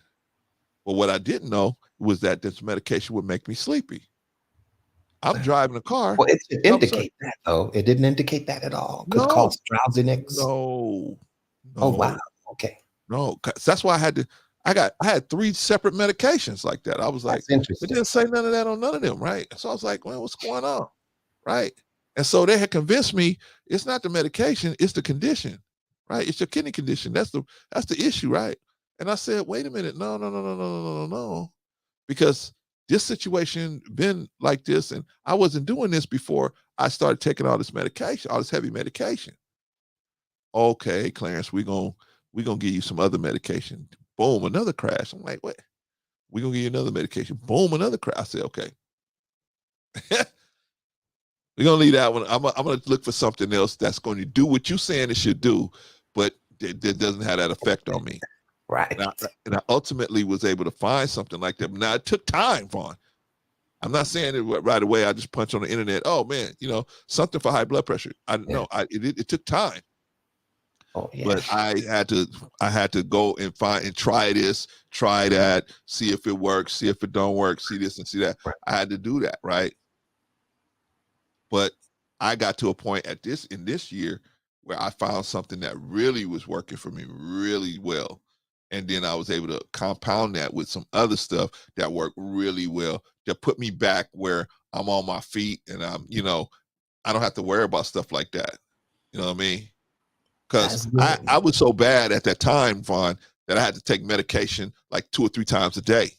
But what I didn't know was that this medication would make me sleepy. I'm driving a car. Well, it should indicate that, though. It didn't indicate that at all. Could cause drowsiness. No. Oh, wow. Okay. No, that's why I had 3 separate medications like that. I was like, it didn't say none of that on none of them, right? So I was like, well, what's going on? Right. And so they had convinced me it's not the medication, it's the condition, right? It's your kidney condition. That's the issue, right? And I said, wait a minute, no. Because this situation been like this, and I wasn't doing this before I started taking all this medication, all this heavy medication. Okay, Clarence, we're gonna give you some other medication. Boom, another crash. I'm like, what? We're gonna give you another medication. Boom, another crash. I said, okay. We're gonna leave that one. I'm gonna look for something else that's going to do what you're saying it should do, but it doesn't have that effect on me. Right. And I ultimately was able to find something like that. Now it took time, Vaughn. I'm not saying it right away. I just punch on the internet. Oh man, you know, something for high blood pressure. It took time. Oh, yeah. But I had to go and find and try this, try that, see if it works, see if it don't work, see this and see that. Right. I had to do that, right? But I got to a point in this year where I found something that really was working for me really well. And then I was able to compound that with some other stuff that worked really well that put me back where I'm on my feet and I'm, you know, I don't have to worry about stuff like that. You know what I mean? Because I was so bad at that time, Vaughn, that I had to take medication like 2 or 3 times a day.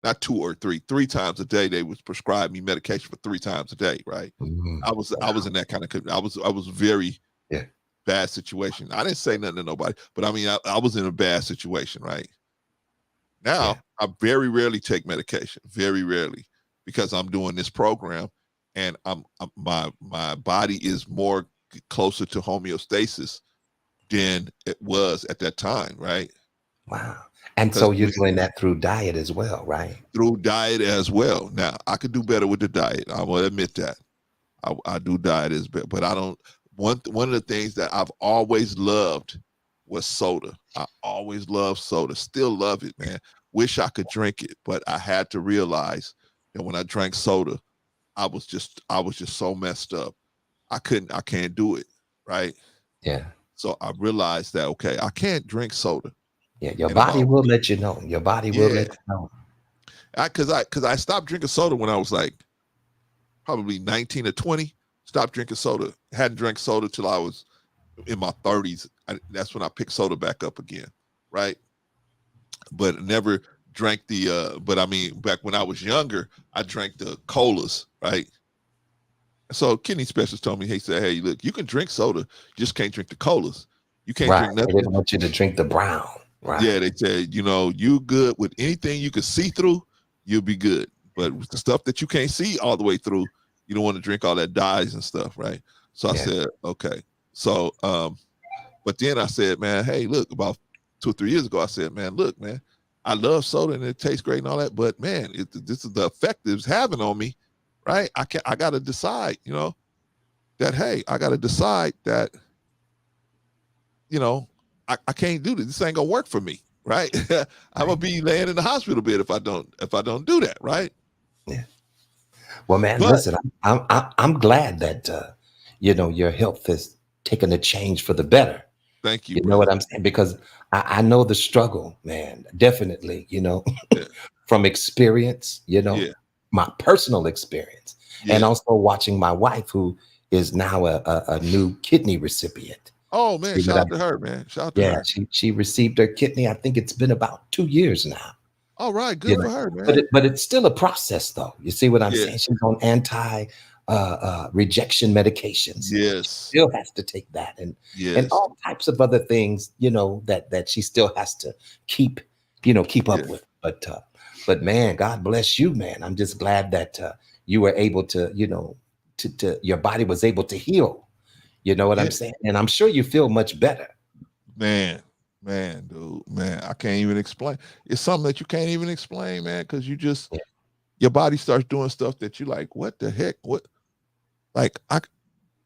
Not 2 or 3 times a day. They would prescribe me medication for 3 times a day, right? Mm-hmm. I was in that kind of, I was very bad situation. I didn't say nothing to nobody, but I mean, I was in a bad situation, right? Now, I very rarely take medication, very rarely, because I'm doing this program and my body is more closer to homeostasis than it was at that time, right? Wow. And so you're doing that through diet as well, right? Through diet as well. Now, I could do better with the diet. I will admit that. I do diet as better, but I don't. One of the things that I've always loved was soda. I always loved soda. Still love it, man. Wish I could drink it, but I had to realize that when I drank soda, I was just so messed up. I can't do it, right? Yeah. So I realized that, okay, I can't drink soda. Yeah, your body will let you know. Your body will let you know. Because I stopped drinking soda when I was like probably 19 or 20. Stopped drinking soda. Hadn't drank soda till I was in my 30s. That's when I picked soda back up again, right? But never drank but I mean, back when I was younger, I drank the colas, right? So kidney specialist told me, he said, hey, look, you can drink soda, you just can't drink the colas. You can't drink nothing. They didn't want you to drink the brown, right? Yeah, they said, you know, you good with anything you can see through, you'll be good. But with the stuff that you can't see all the way through, you don't want to drink all that dyes and stuff, right? So I said, okay. So, but then I said, man, hey, look, about 2 or 3 years ago, I said, man, look, man, I love soda and it tastes great and all that, but man, this is the effect it's having on me, right? I got to decide, that, hey, I got to decide that, I can't do this. This ain't gonna work for me, right? I'm gonna be laying in the hospital bed if I don't do that, right? Yeah. Well, man, listen, I'm glad that your health has taken a change for the better. Thank you. You know what I'm saying? Because I know the struggle, man. Definitely, from experience, my personal experience, and also watching my wife, who is now a new kidney recipient. Oh man, shout out to her, man. Shout out to her. She received her kidney. I think it's been about 2 years now. All right, good for her, man. But it's still a process, though. You see what I'm saying? She's on rejection medications. Yes, she still has to take that, and all types of other things. That she still has to keep up with. But man, God bless you, man. I'm just glad that you were able to, to your body was able to heal. You know what I'm saying? And I'm sure you feel much better. Man, dude, man, I can't even explain. It's something that you can't even explain, man, because you just, your body starts doing stuff that you like, what the heck? What? Like,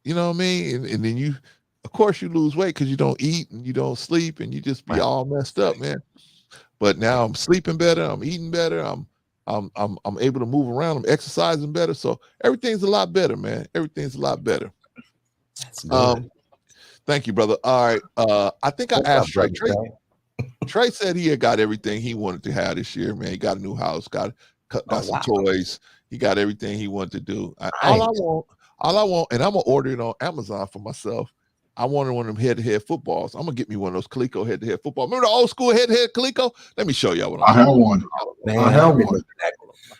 you know what I mean? And then you, of course, you lose weight because you don't eat and you don't sleep and you just be all messed up, man. But now I'm sleeping better. I'm eating better. I'm able to move around. I'm exercising better. So everything's a lot better, man. Everything's a lot better. That's good. Thank you, brother. All right. I think I asked Trey. Trey said he had got everything he wanted to have this year, man. He got a new house, got some toys. He got everything he wanted to do. All I want, and I'm gonna order it on Amazon for myself. I wanted one of them head-to-head footballs. I'm gonna get me one of those Coleco head-to-head football. Remember the old school head-to-head Coleco? Let me show y'all what I have one. Man, I have one.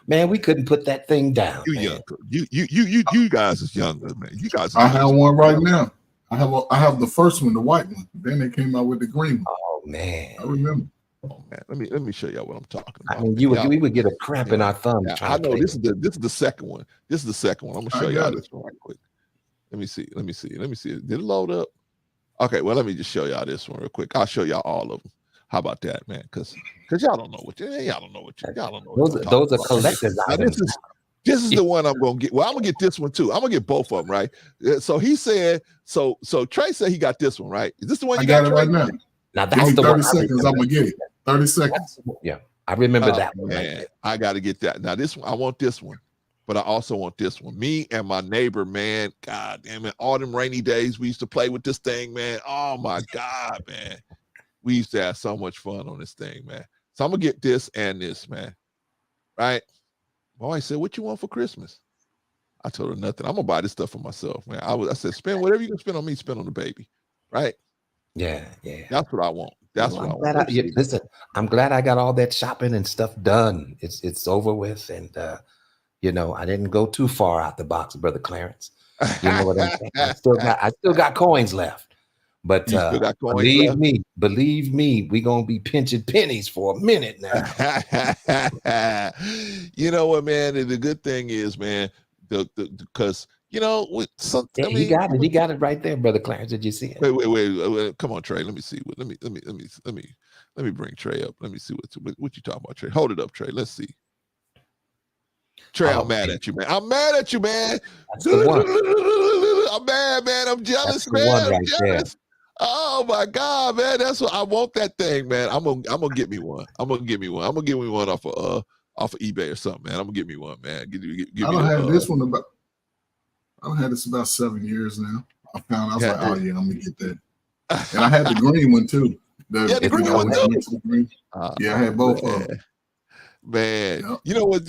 Man, we couldn't put that thing down. You younger. You guys is younger, man. You guys. I have one right now. I have the first one, the white one. Then they came out with the green one. Oh man, I remember. Oh man, let me show y'all what I'm talking about. I mean, we would get a cramp in our thumb. I know this is the second one. This is the second one. I'm gonna show y'all this one right quick. Let me see. Did it load up? Okay, well, let me just show y'all this one real quick. I'll show y'all all of them. How about that, man? Because y'all don't know what y'all don't know. Those are collectors. This is the one I'm gonna get. Well, I'm gonna get this one too. I'm gonna get both of them, right? So he said. So Trey said he got this one, right? Is this the one you got? It right now. Now that's the 30 seconds. I'm gonna get it. 30 seconds. Yeah, I remember that one. Man, I got to get that. Now this one, I want this one, but I also want this one. Me and my neighbor, man. God damn it! All them rainy days we used to play with this thing, man. Oh my God, man. We used to have so much fun on this thing, man. So I'm gonna get this and this, man. Right? My wife said, "What you want for Christmas?" I told her nothing. I'm gonna buy this stuff for myself, man. I said, spend whatever you can spend on me, spend on the baby. Right? Yeah. That's what I want. That's what I want. Listen, I'm glad I got all that shopping and stuff done. It's over with, and I didn't go too far out the box, Brother Clarence. You know what I'm saying? I still got coins left. But believe me, we're gonna be pinching pennies for a minute now. You know what, man? And the good thing is, man, because with something. He got it right there, Brother Clarence. Did you see it? Wait. Come on, Trey. Let me see. Let me bring Trey up. Let me see what you talking about, Trey. Hold it up, Trey. Let's see. Trey, I'm mad at you, man. I'm mad at you, man. That's the one. I'm mad, man. I'm jealous, That's the one right there. Oh my God, man. That's what I want. That thing, man. I'm gonna get me one. I'm gonna get me one off of eBay or something, man. I'm gonna get me one, man. I don't have this one about. I've had this about 7 years now. I was like, oh yeah, I'm gonna get that. And I had the green one too. The green one too. Yeah, I had both of them. Man, yep. You know what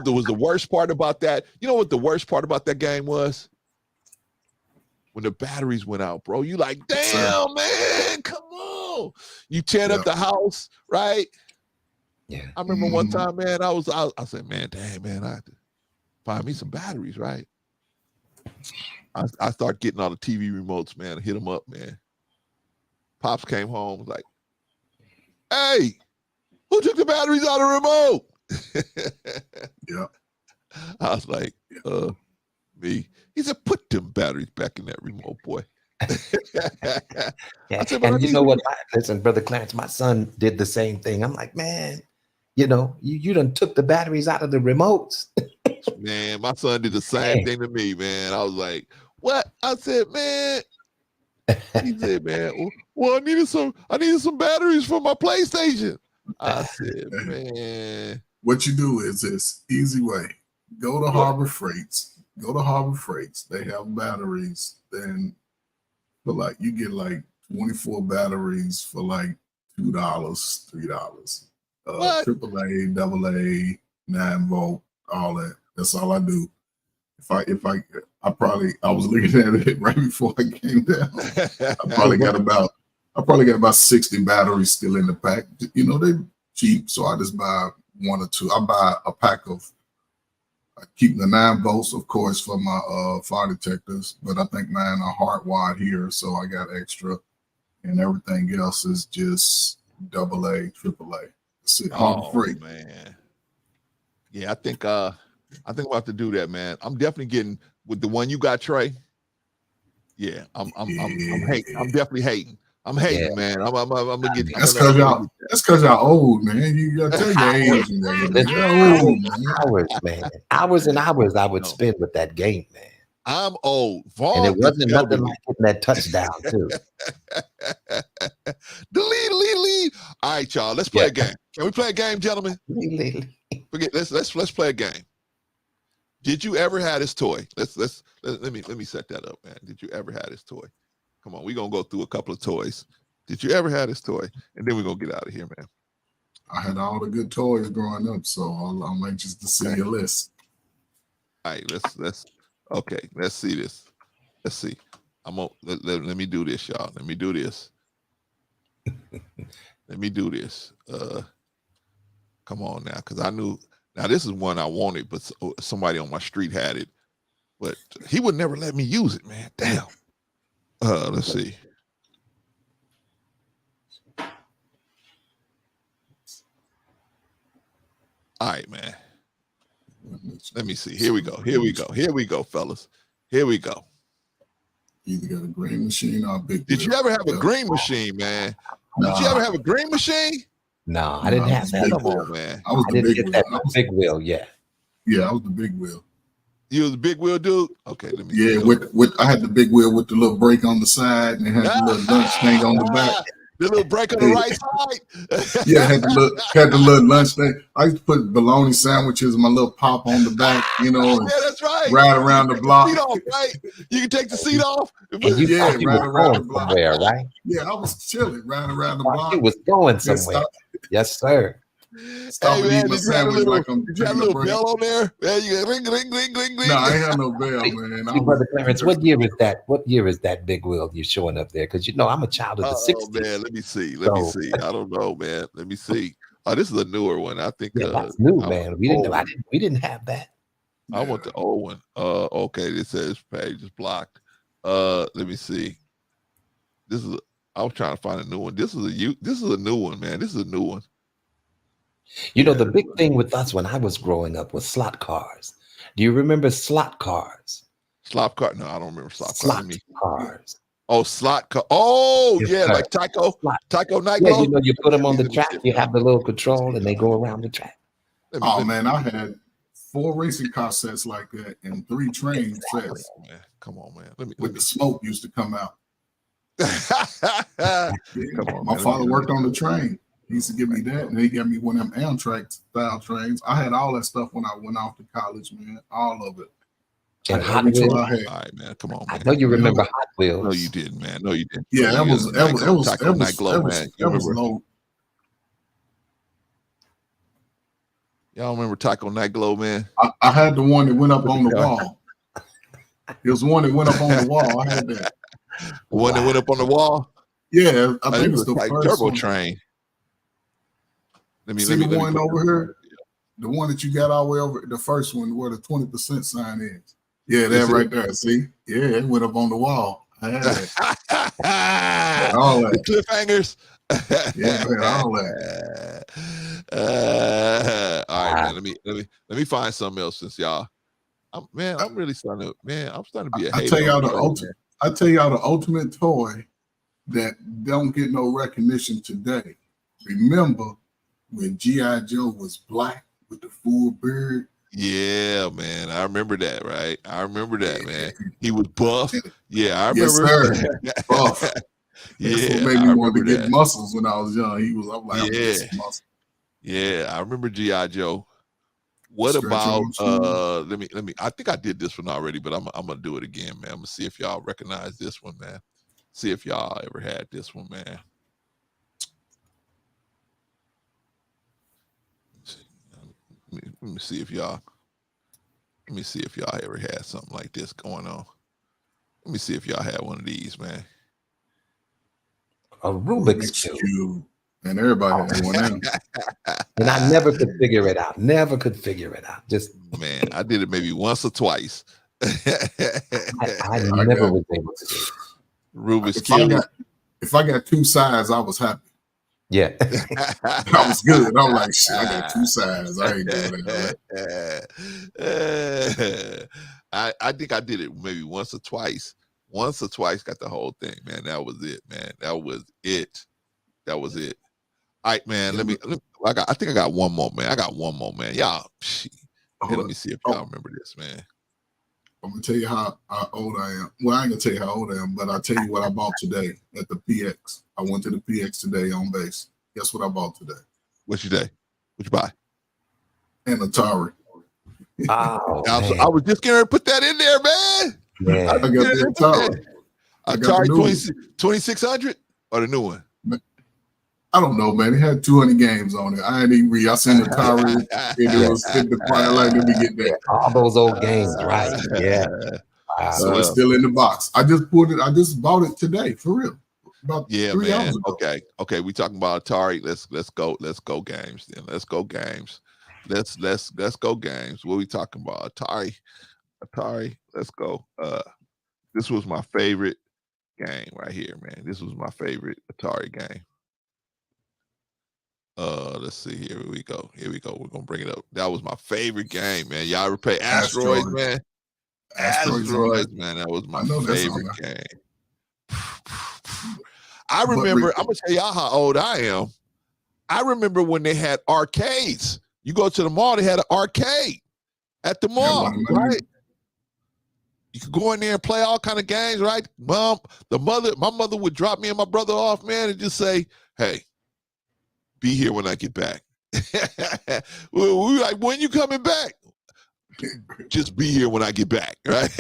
was the worst part about that? You know what the worst part about that game was? When the batteries went out, bro. You like, damn, man, come on. You tearing up the house, right? Yeah. I remember one time, man, I said, man, dang, man, I have to find me some batteries, right? I start getting all the TV remotes, man, hit them up, man. Pops came home, was like, hey, who took the batteries out of the remote? Yeah. I was like, me. He said, put them batteries back in that remote, boy. I said, and you know what? Listen, Brother Clarence, my son did the same thing. I'm like, man, You know, you done took the batteries out of the remotes. Man, my son did the same thing to me, man. I was like, what? I said, man. He said, man, well, I needed some batteries for my PlayStation. I said, man. What you do is this easy way. Go to Harbor Freights. Go to Harbor Freights. They have batteries. Then, but like you get like 24 batteries for like $2, $3. AAA, AA, 9-volt, all that. That's all I do. I was looking at it right before I came down. I probably got about 60 batteries still in the pack. You know, they're cheap, so I just buy one or two. I buy a pack of. I keep the 9 volts, of course, for my fire detectors, but I think mine are hardwired here, so I got extra, and everything else is just AA, AAA. Oh man, yeah, I think we'll have to do that, man. I'm definitely getting with the one you got, Trey. Yeah, I'm hating. I'm definitely hating. I'm hating, man. I'm gonna get. That's because y'all old, man. You gotta tell your age. You're old, man. Hours and hours I would spend with that game, man. I'm old. And it wasn't nothing like getting that touchdown, too. Delete. All right, y'all. Let's play a game. Can we play a game, gentlemen? Let's play a game. Did you ever have this toy? Let me set that up, man. Did you ever have this toy? Come on, we're gonna go through a couple of toys. Did you ever have this toy? And then we're gonna get out of here, man. I had all the good toys growing up, so I'm anxious to see your list. All right, let's see this. Let's see. Let me do this, y'all. Let me do this. Come on now, because I knew. Now this is one I wanted, but somebody on my street had it, but he would never let me use it, man. Damn. Let's see. All right, man. Let me see. Here we go, fellas. Here we go. Either got a green machine or a big. Did you ever have a green machine, man? Did you ever have a green machine? No, I didn't have that. Come on, man. I was the big wheel. Big wheel, yeah. Yeah, I was the big wheel. You was the big wheel dude? Okay, let me. Yeah, with I had the big wheel with the little brake on the side and it had the little lunch thing on the back. The little brake on the right side. Yeah, had the little lunch thing. I used to put bologna sandwiches and my little pop on the back, you know. And yeah, that's right. Ride around the block. Seat off, right? You can take the seat off. And you ride around the block. Somewhere, right? Yeah, I was chilling, riding around the block. He was going somewhere. Yes, sir. Stop and eat my sandwich like I'm did you have a little bell on there? Yeah, you got ring. No, I ain't had no bell, man. See, Brother Clarence, what year is that? What year is that big wheel you're showing up there? Because you know I'm a child of the 60s. Man, let me see. I don't know, man. Let me see. Oh, this is a newer one. I think that's new, man. We didn't have that. I want the old one. Okay, this says page is blocked. Let me see. I was trying to find a new one. This is a new one, man. This is a new one. You know, the big thing with us when I was growing up was slot cars. Do you remember slot cars? Slot car? No, I don't remember slot cars. Oh, slot car. Oh, yes, yeah, sir. Like Tyco Nightclub. Yeah, you know, you put them on the track. You have the little control, and they go around the track. Man, I had 4 racing car sets like that and 3 train sets. Come on, man. With the smoke used to come out. Come on, my father worked on the train. He used to give me that, and he got me one of them Amtrak style trains. I had all that stuff when I went off to college, man. All of it. And Hot Wheels. All right, man. Come on, man. I know you remember Hot Wheels. No, you didn't, man. No, you didn't. Yeah, that was Nightglow, man. Y'all remember Tyco Nightglow, man? I had the one that went up on the wall. It was one that went up on the wall. I had that. One that went up on the wall? Yeah, I think it's the like first Turbo one. Train. See the one over here? The one that you got all the way over, the first one where the 20% sign is. Yeah, that right there. See? Yeah, it went up on the wall. I had that. All that. The cliffhangers. Yeah, all that. All right, man. Let me find something else since y'all. I'm really starting to be a hater. I tell y'all the ultimate toy that don't get no recognition today. Remember when G.I. Joe was black with the full beard. Yeah, man. I remember that, right? I remember that, man. He was buff. Yeah, I remember. Yes, sir. Buff. Yeah, That's what made me want to get muscles when I was young. I'm like, I'm getting some muscles. Yeah, I remember G.I. Joe. What about let me I think I did this one already, but I'm gonna do it again, man. I'm gonna see if y'all recognize this one, man. See if y'all ever had this one, man. Let me see if y'all ever had something like this going on. Let me see if y'all had one of these, man. A Rubik's Cube. And everybody had one now. And I never could figure it out. Just man, I did it maybe once or twice. I never was able to do it. Rubik's Cube. If I got two sides, I was happy. Yeah. I was good. I was like, shit, I got two sides. I ain't doing that. I think I did it maybe once or twice. Once or twice, got the whole thing, man. That was it, man. That was it. All right, man. I think I got one more, man. Y'all, let me see if y'all remember this, man. I'm gonna tell you how old I am. Well, I ain't gonna tell you how old I am, but I'll tell you what I bought today at the PX. I went to the PX today on base. Guess what I bought today? What'd you buy? An Atari. Oh, I was just gonna put that in there, man. Yeah. I got the Atari. Atari 2600 or the new one? I don't know, man. It had 200 games on it. I ain't even read. I seen Atari. It was fit the prior. Like, let me get that. All those old games, right? Yeah. Wow. So it's still in the box. I just bought it today, for real. About 3 hours ago. Okay. We talking about Atari. Let's go games then. Let's go games. Let's go games. What we talking about? Atari. Let's go. This was my favorite game right here, man. This was my favorite Atari game. Let's see. Here we go. We're gonna bring it up. That was my favorite game, man. Y'all ever play Asteroids, man? Asteroids, man. That was my favorite game. I remember. I'm gonna tell y'all how old I am. I remember when they had arcades. You go to the mall, they had an arcade at the mall, right? You could go in there and play all kind of games, right? My mother would drop me and my brother off, man, and just say, "Hey, be here when I get back." we were like, "When you coming back?" "Just be here when I get back," right?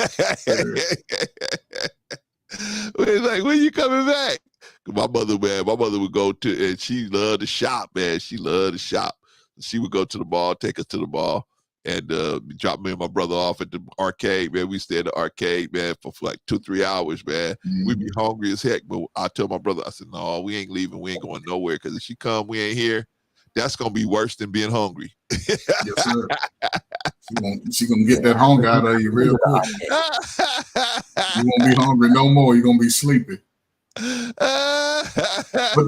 We're like, "When you coming back?" My mother would go to, and she loved to shop, man. She loved to shop. She would go to the mall, take us to the mall, and drop me and my brother off at the arcade, man. We stayed at the arcade, man, for like 2-3 hours, man. Mm-hmm. We'd be hungry as heck, but I tell my brother, I said, "No, we ain't leaving. We ain't going nowhere, because if she come, we ain't here. That's going to be worse than being hungry." Yes, sir. She gonna get that hunger out of you real quick. You won't be hungry no more. You're going to be sleepy. But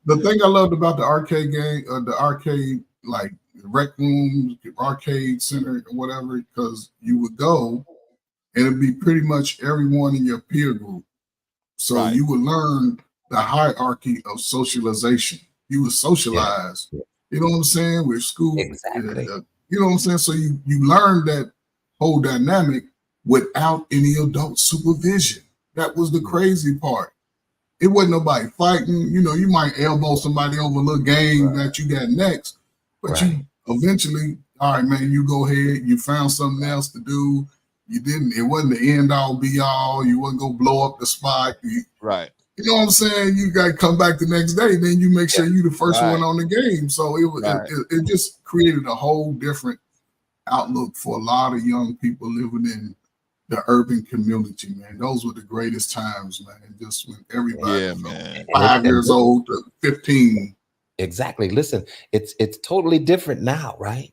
the thing I loved about the arcade game, the arcade, like rec rooms, arcade center, or whatever, because you would go and it'd be pretty much everyone in your peer group. So you would learn the hierarchy of socialization. You would socialize, you know what I'm saying, with school. Exactly. You know what I'm saying? So you learn that whole dynamic without any adult supervision. That was the crazy part. It wasn't nobody fighting. You know, you might elbow somebody over a little game that you got next, but you eventually, all right, man, you go ahead. You found something else to do. You didn't. It wasn't the end all be all. You wasn't gonna blow up the spot. You know what I'm saying? You got to come back the next day. Then you make sure you the first one on the game. So it was. It just created a whole different outlook for a lot of young people living in the urban community, man. Those were the greatest times, man. Just when everybody from 5 years old to 15. Exactly. Listen, it's totally different now, right?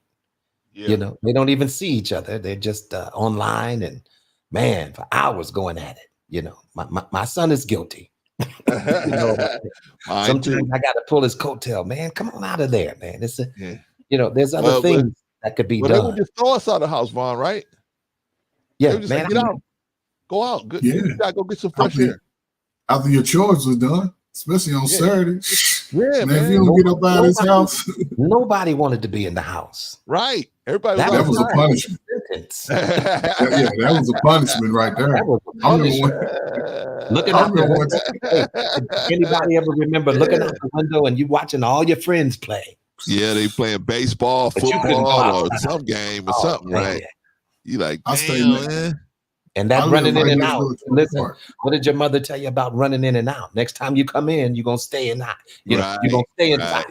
Yeah. You know, they don't even see each other. They're just online and, man, for hours going at it. You know, my son is guilty. You know, sometimes I got to pull his coattail, man. Come on out of there, man. It's you know, there's other things that could be done. They would just throw us out of the house, Vaughn, right? Yeah, man. Get out. Go out. Good. You gotta go get some fresh air. After your chores was done. especially on Saturday. Yeah, man. If you don't get up out of his house, nobody wanted to be in the house. Right. Everybody. That was a punishment. That was a punishment right there. That was a punishment. Looking out the window. Hey, anybody ever remember looking out the window and you watching all your friends play? Yeah, they playing baseball, football, or some game or something, right? You like, man. And that running in and out. Listen, what did your mother tell you about running in and out? Next time you come in, you're gonna stay in that. You're gonna stay inside.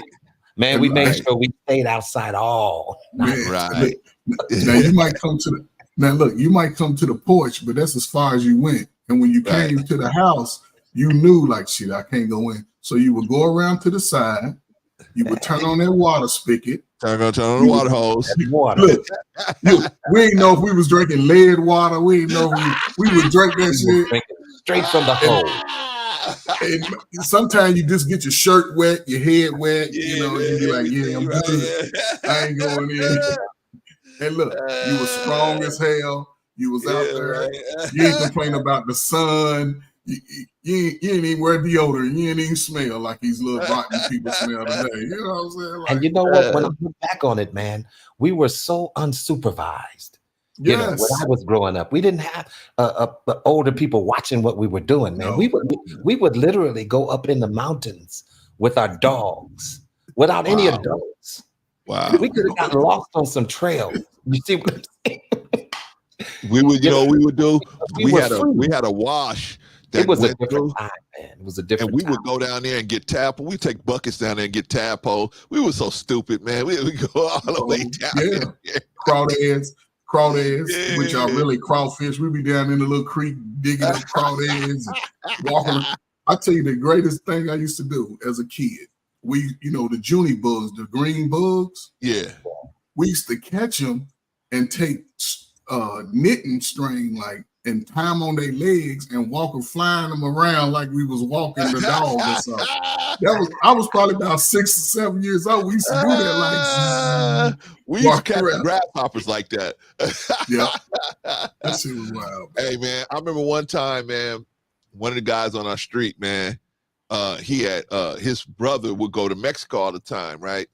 Man, we made sure we stayed outside all night. Right. Now you might come to the you might come to the porch, but that's as far as you went. And when you came to the house, you knew like shit, I can't go in. So you would go around to the side, you would turn on that water spigot. Turn on the water hose. Look, we didn't know if we was drinking lead water. We didn't know if we would drink that shit straight from the hole. And sometimes you just get your shirt wet, your head wet, you know, and you be like, yeah, I'm good. I ain't going in. And look, you was strong as hell. You was out there. You ain't complain about the sun. You ain't even wear deodorant. You ain't even smell like these little rotten people smell today. You know what I'm saying? Like, and you know what? When I look back on it, man, we were so unsupervised. You know, when I was growing up, we didn't have older people watching what we were doing, man. No. We would literally go up in the mountains with our dogs without any adults. Wow. We could have gotten lost on some trails. You see what I'm saying? We would, you know, we would do. We had a wash. It was a different time, man. It was a different. And we would go down there and get tadpole. We take buckets down there and get tadpole. We were so stupid, man. We go all the way down. Crawdads, which are really crawfish. We be down in the little creek digging up crawdads and walking. I tell you, the greatest thing I used to do as a kid, the Junie bugs, the green bugs. Yeah, we used to catch them and take knitting string and tie them on their legs and walk them, flying them around like we was walking the dog or something. I was probably about 6 or 7 years old. We used to do that we used to catch grasshoppers like that. Yeah, that shit was wild. Hey man, I remember one time, man, one of the guys on our street, man, he had his brother would go to Mexico all the time, right?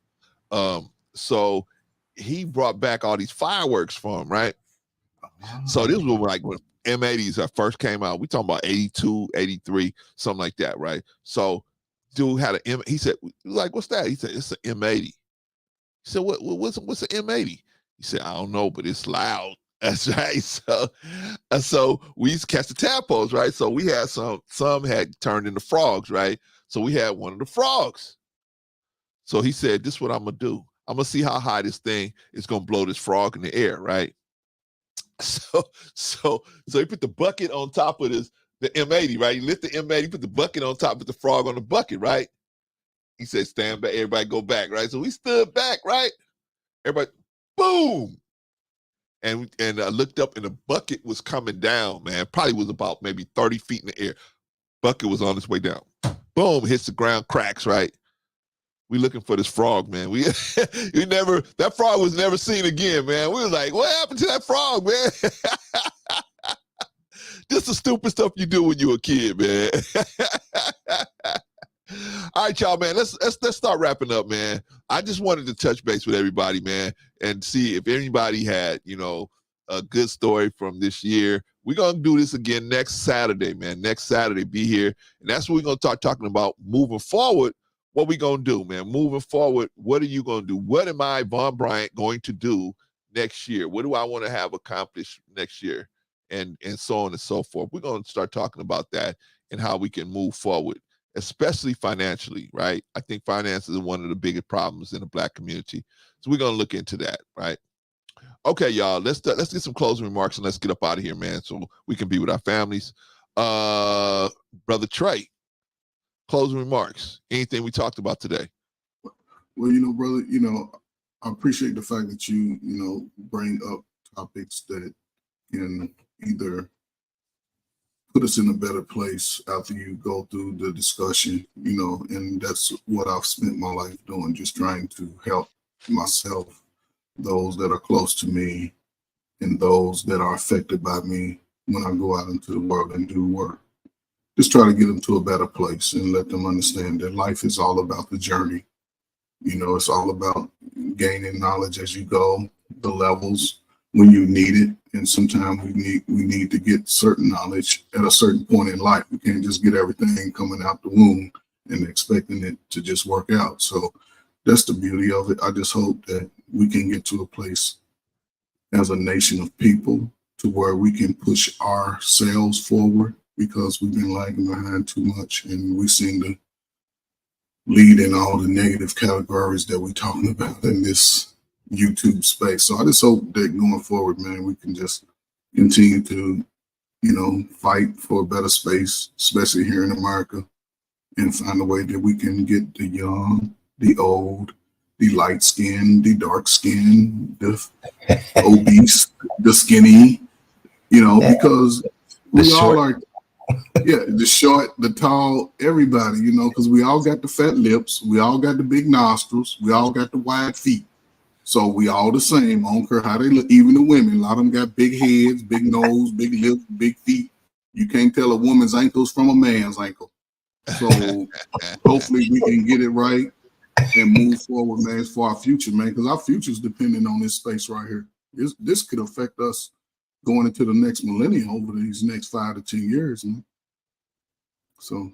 So he brought back all these fireworks for him, right? So this was like when M80s first came out. We talking about 82, 83, something like that, right? So dude had he said, like, what's that? He said, it's an M80. He said, what's an M80? He said, I don't know, but it's loud. That's right. So we used to catch the tadpoles, right? So we had some had turned into frogs, right? So we had one of the frogs. So he said, this is what I'm gonna do. I'm gonna see how high this thing is gonna blow this frog in the air, right? So he put the bucket on top of the M80, right? He lit the M80, put the bucket on top, put the frog on the bucket, right? He said, stand back, everybody go back, right? So we stood back, right? Everybody, boom. And I looked up and the bucket was coming down, man. Probably was about maybe 30 feet in the air. Bucket was on its way down. Boom, hits the ground, cracks, right? We looking for this frog, man. That frog was never seen again, man. We was like, what happened to that frog, man? Just the stupid stuff you do when you're a kid, man. All right, y'all, man. Let's start wrapping up, man. I just wanted to touch base with everybody, man, and see if anybody had, a good story from this year. We're gonna do this again next Saturday, man. Next Saturday, be here, and that's what we're gonna start talking about moving forward. What we gonna do, man? Moving forward, what are you gonna do? What am I, Von Bryant, going to do next year? What do I want to have accomplished next year? And so on and so forth. We're gonna start talking about that and how we can move forward, especially financially, right? I think finances are one of the biggest problems in the Black community. So we're gonna look into that, right? Okay, y'all, let's get some closing remarks and let's get up out of here, man, so we can be with our families. Brother Trey, closing remarks. Anything we talked about today? Well, brother, I appreciate the fact that you, bring up topics that can either put us in a better place after you go through the discussion, and that's what I've spent my life doing, just trying to help myself, those that are close to me, and those that are affected by me when I go out into the world and do work. just try to get them to a better place and let them understand that life is all about the journey. You know, it's all about gaining knowledge as you go, the levels when you need it. And sometimes we need to get certain knowledge at a certain point in life. We can't just get everything coming out the womb and expecting it to just work out. So that's the beauty of it. I just hope that we can get to a place as a nation of people to where we can push ourselves forward, because we've been lagging behind too much, and we seem to lead in all the negative categories that we're talking about in this YouTube space. So I just hope that going forward, man, we can just continue to, you know, fight for a better space, especially here in America, and find a way that we can get the young, the old, the light skin, the dark skin, the obese, the skinny, you know, because we all are, yeah, the short, the tall, everybody, you know, because we all got the fat lips, we all got the big nostrils, we all got the wide feet. So we all the same. I don't care how they look. Even the women, a lot of them got big heads, big nose, big lips, big feet. You can't tell a woman's ankles from a man's ankle. So hopefully we can get it right and move forward, man, for our future, man, because our future is dependent on this space right here. This could affect us going into the next millennium over these next 5 to 10 years, man. So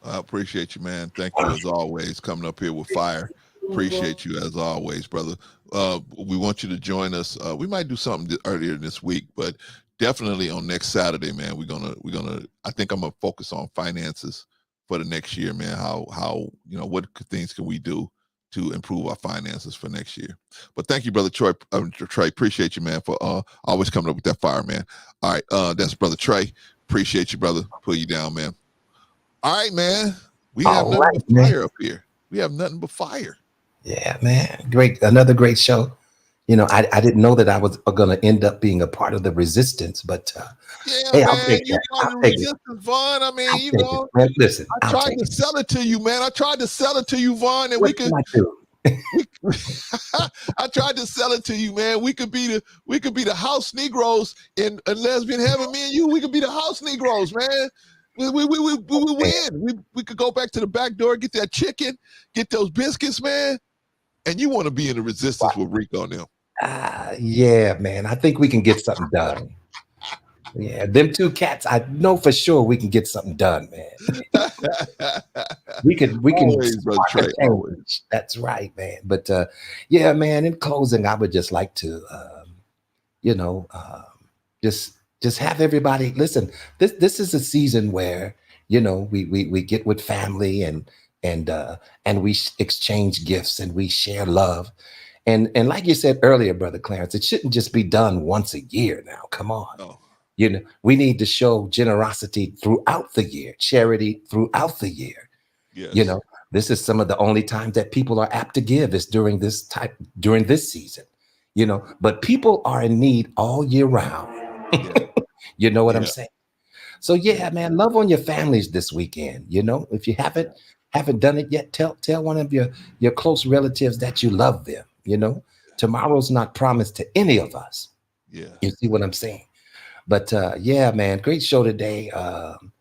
I appreciate you, man. Thank you as always, coming up here with fire. Appreciate you as always, brother. We want you to join us. We might do something earlier this week, but definitely on next Saturday, man. We're gonna. I think I'm gonna focus on finances for the next year, man. How you know, what things can we do to improve our finances for next year? But thank you, brother Troy. Trey, appreciate you, man, for always coming up with that fire, man. All right, that's brother Trey. Appreciate you, brother. Pull you down, man. All right, man. We have nothing but fire up here. We have nothing but fire. Yeah, man. Great. Another great show. You know, I didn't know that I was going to end up being a part of the resistance, but yeah, hey, man, I'll take you that. part of the resistance, Vaughn. I mean, you know, man, listen, I tried to sell it to you, man. I tried to sell it to you, Vaughn, and what can I do? I tried to sell it to you, man. We could be the house Negroes in lesbian heaven. Me and you, we could be the house Negroes, man. We win. We could go back to the back door, get that chicken, get those biscuits, man. And you want to be in the resistance with Rico now. Yeah, man. I think we can get something done. Yeah, them two cats, I know for sure we can get something done, man. we can always, brother Trey, always. That's right, man. But yeah, man, in closing, I would just like to just have everybody listen. This is a season where, you know, we get with family and we exchange gifts and we share love. And like you said earlier, Brother Clarence, it shouldn't just be done once a year now. Come on. Oh. You know, we need to show generosity throughout the year, charity throughout the year. Yes. You know, this is some of the only times that people are apt to give is during this season, you know, but people are in need all year round. Yeah. You know what I'm saying? So yeah, man, love on your families this weekend. You know, if you haven't done it yet, tell one of your close relatives that you love them. You know, tomorrow's not promised to any of us. Yeah. You see what I'm saying? But yeah, man, great show today. What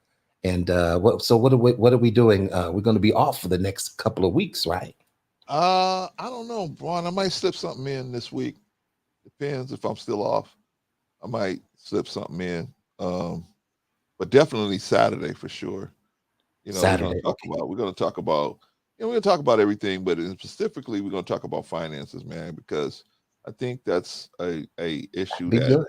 are we doing? We're going to be off for the next couple of weeks, right? I don't know, Vaughn. I might slip something in this week. Depends if I'm still off. I might slip something in. But definitely Saturday for sure. You know, Saturday. We're going to talk about we're going to talk about everything, but specifically we're going to talk about finances, man, because I think that's a issue that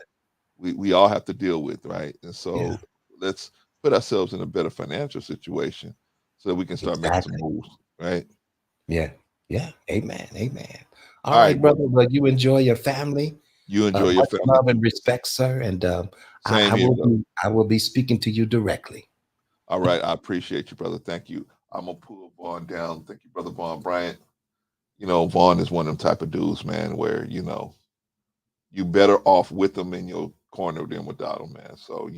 we all have to deal with, right? And so let's put ourselves in a better financial situation so that we can start making some moves, right? Yeah. Amen. All right, brother. Well, you enjoy your family. You enjoy your family. Love and respect, sir. And I will be speaking to you directly. All right. I appreciate you, brother. Thank you. I'm going to pull Vaughn down. Thank you, brother Vaughn Bryant. You know, Vaughn is one of them type of dudes, man, where, you know, you better off with them in your corner than without them, man. So,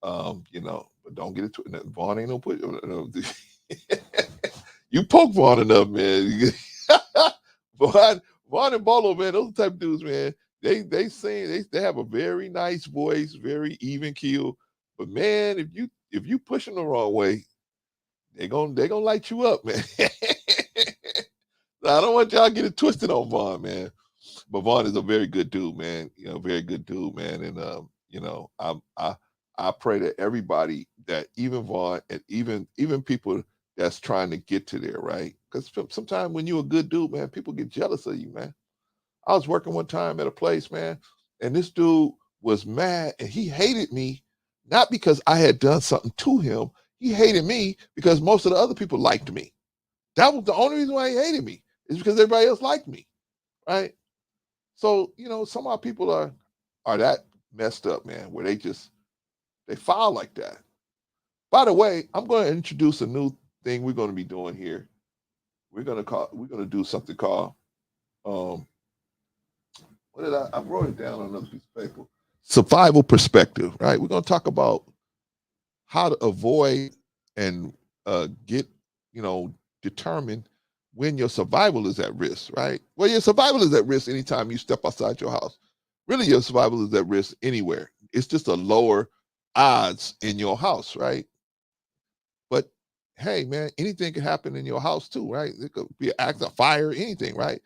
but don't get it twisted. Vaughn ain't no put. You poke Vaughn enough, man. Vaughn and Bolo, man, those type of dudes, man. They have a very nice voice, very even keel, But man, if you pushing the wrong way, they gonna light you up, man. I don't want y'all to get it twisted on Vaughn, man. But Vaughn is a very good dude, man. Very good dude, man. And I pray that everybody, that even Vaughn and even people that's trying to get to there, right? Because sometimes when you're a good dude, man, people get jealous of you, man. I was working one time at a place, man, and this dude was mad and he hated me, not because I had done something to him. He hated me because most of the other people liked me. That was the only reason why he hated me, is because everybody else liked me, right? So, some of our people are that messed up, man, where they foul like that. By the way, I'm going to introduce a new thing we're going to be doing here. We're going to do something called, I wrote it down on another piece of paper. Survival perspective, right? We're going to talk about how to avoid and determine when your survival is at risk, right? Well, your survival is at risk anytime you step outside your house. Really, your survival is at risk anywhere. It's just a lower odds in your house, right? But hey, man, anything can happen in your house too, right? It could be an act of fire, anything, right?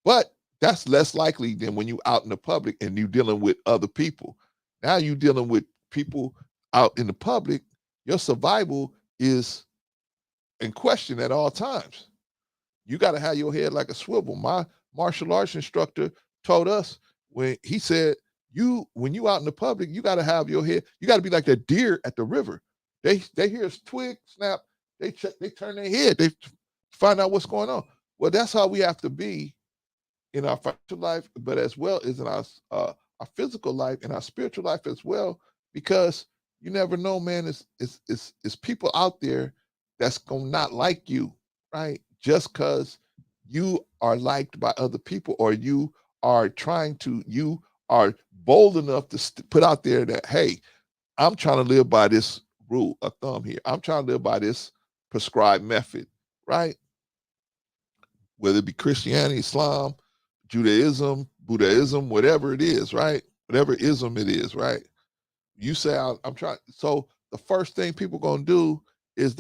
But that's less likely than when you're out in the public and you're dealing with other people. Now you're dealing with people out in the public. Your survival is in question at all times. You got to have your head like a swivel. My martial arts instructor told us, when he said, when you out in the public, you got to have your head. You got to be like that deer at the river. They hear a twig snap. They turn their head. They find out what's going on. Well, that's how we have to be in our financial life, but as well as in our physical life and our spiritual life as well, because you never know, man. It's people out there that's gonna not like you, right? Just because you are liked by other people, or you are bold enough to put out there that, hey, I'm trying to live by this rule of thumb here. I'm trying to live by this prescribed method, right? Whether it be Christianity, Islam, Judaism, Buddhism, whatever it is, right? Whatever ism it is, right? You say, I'm trying. So the first thing people going to do is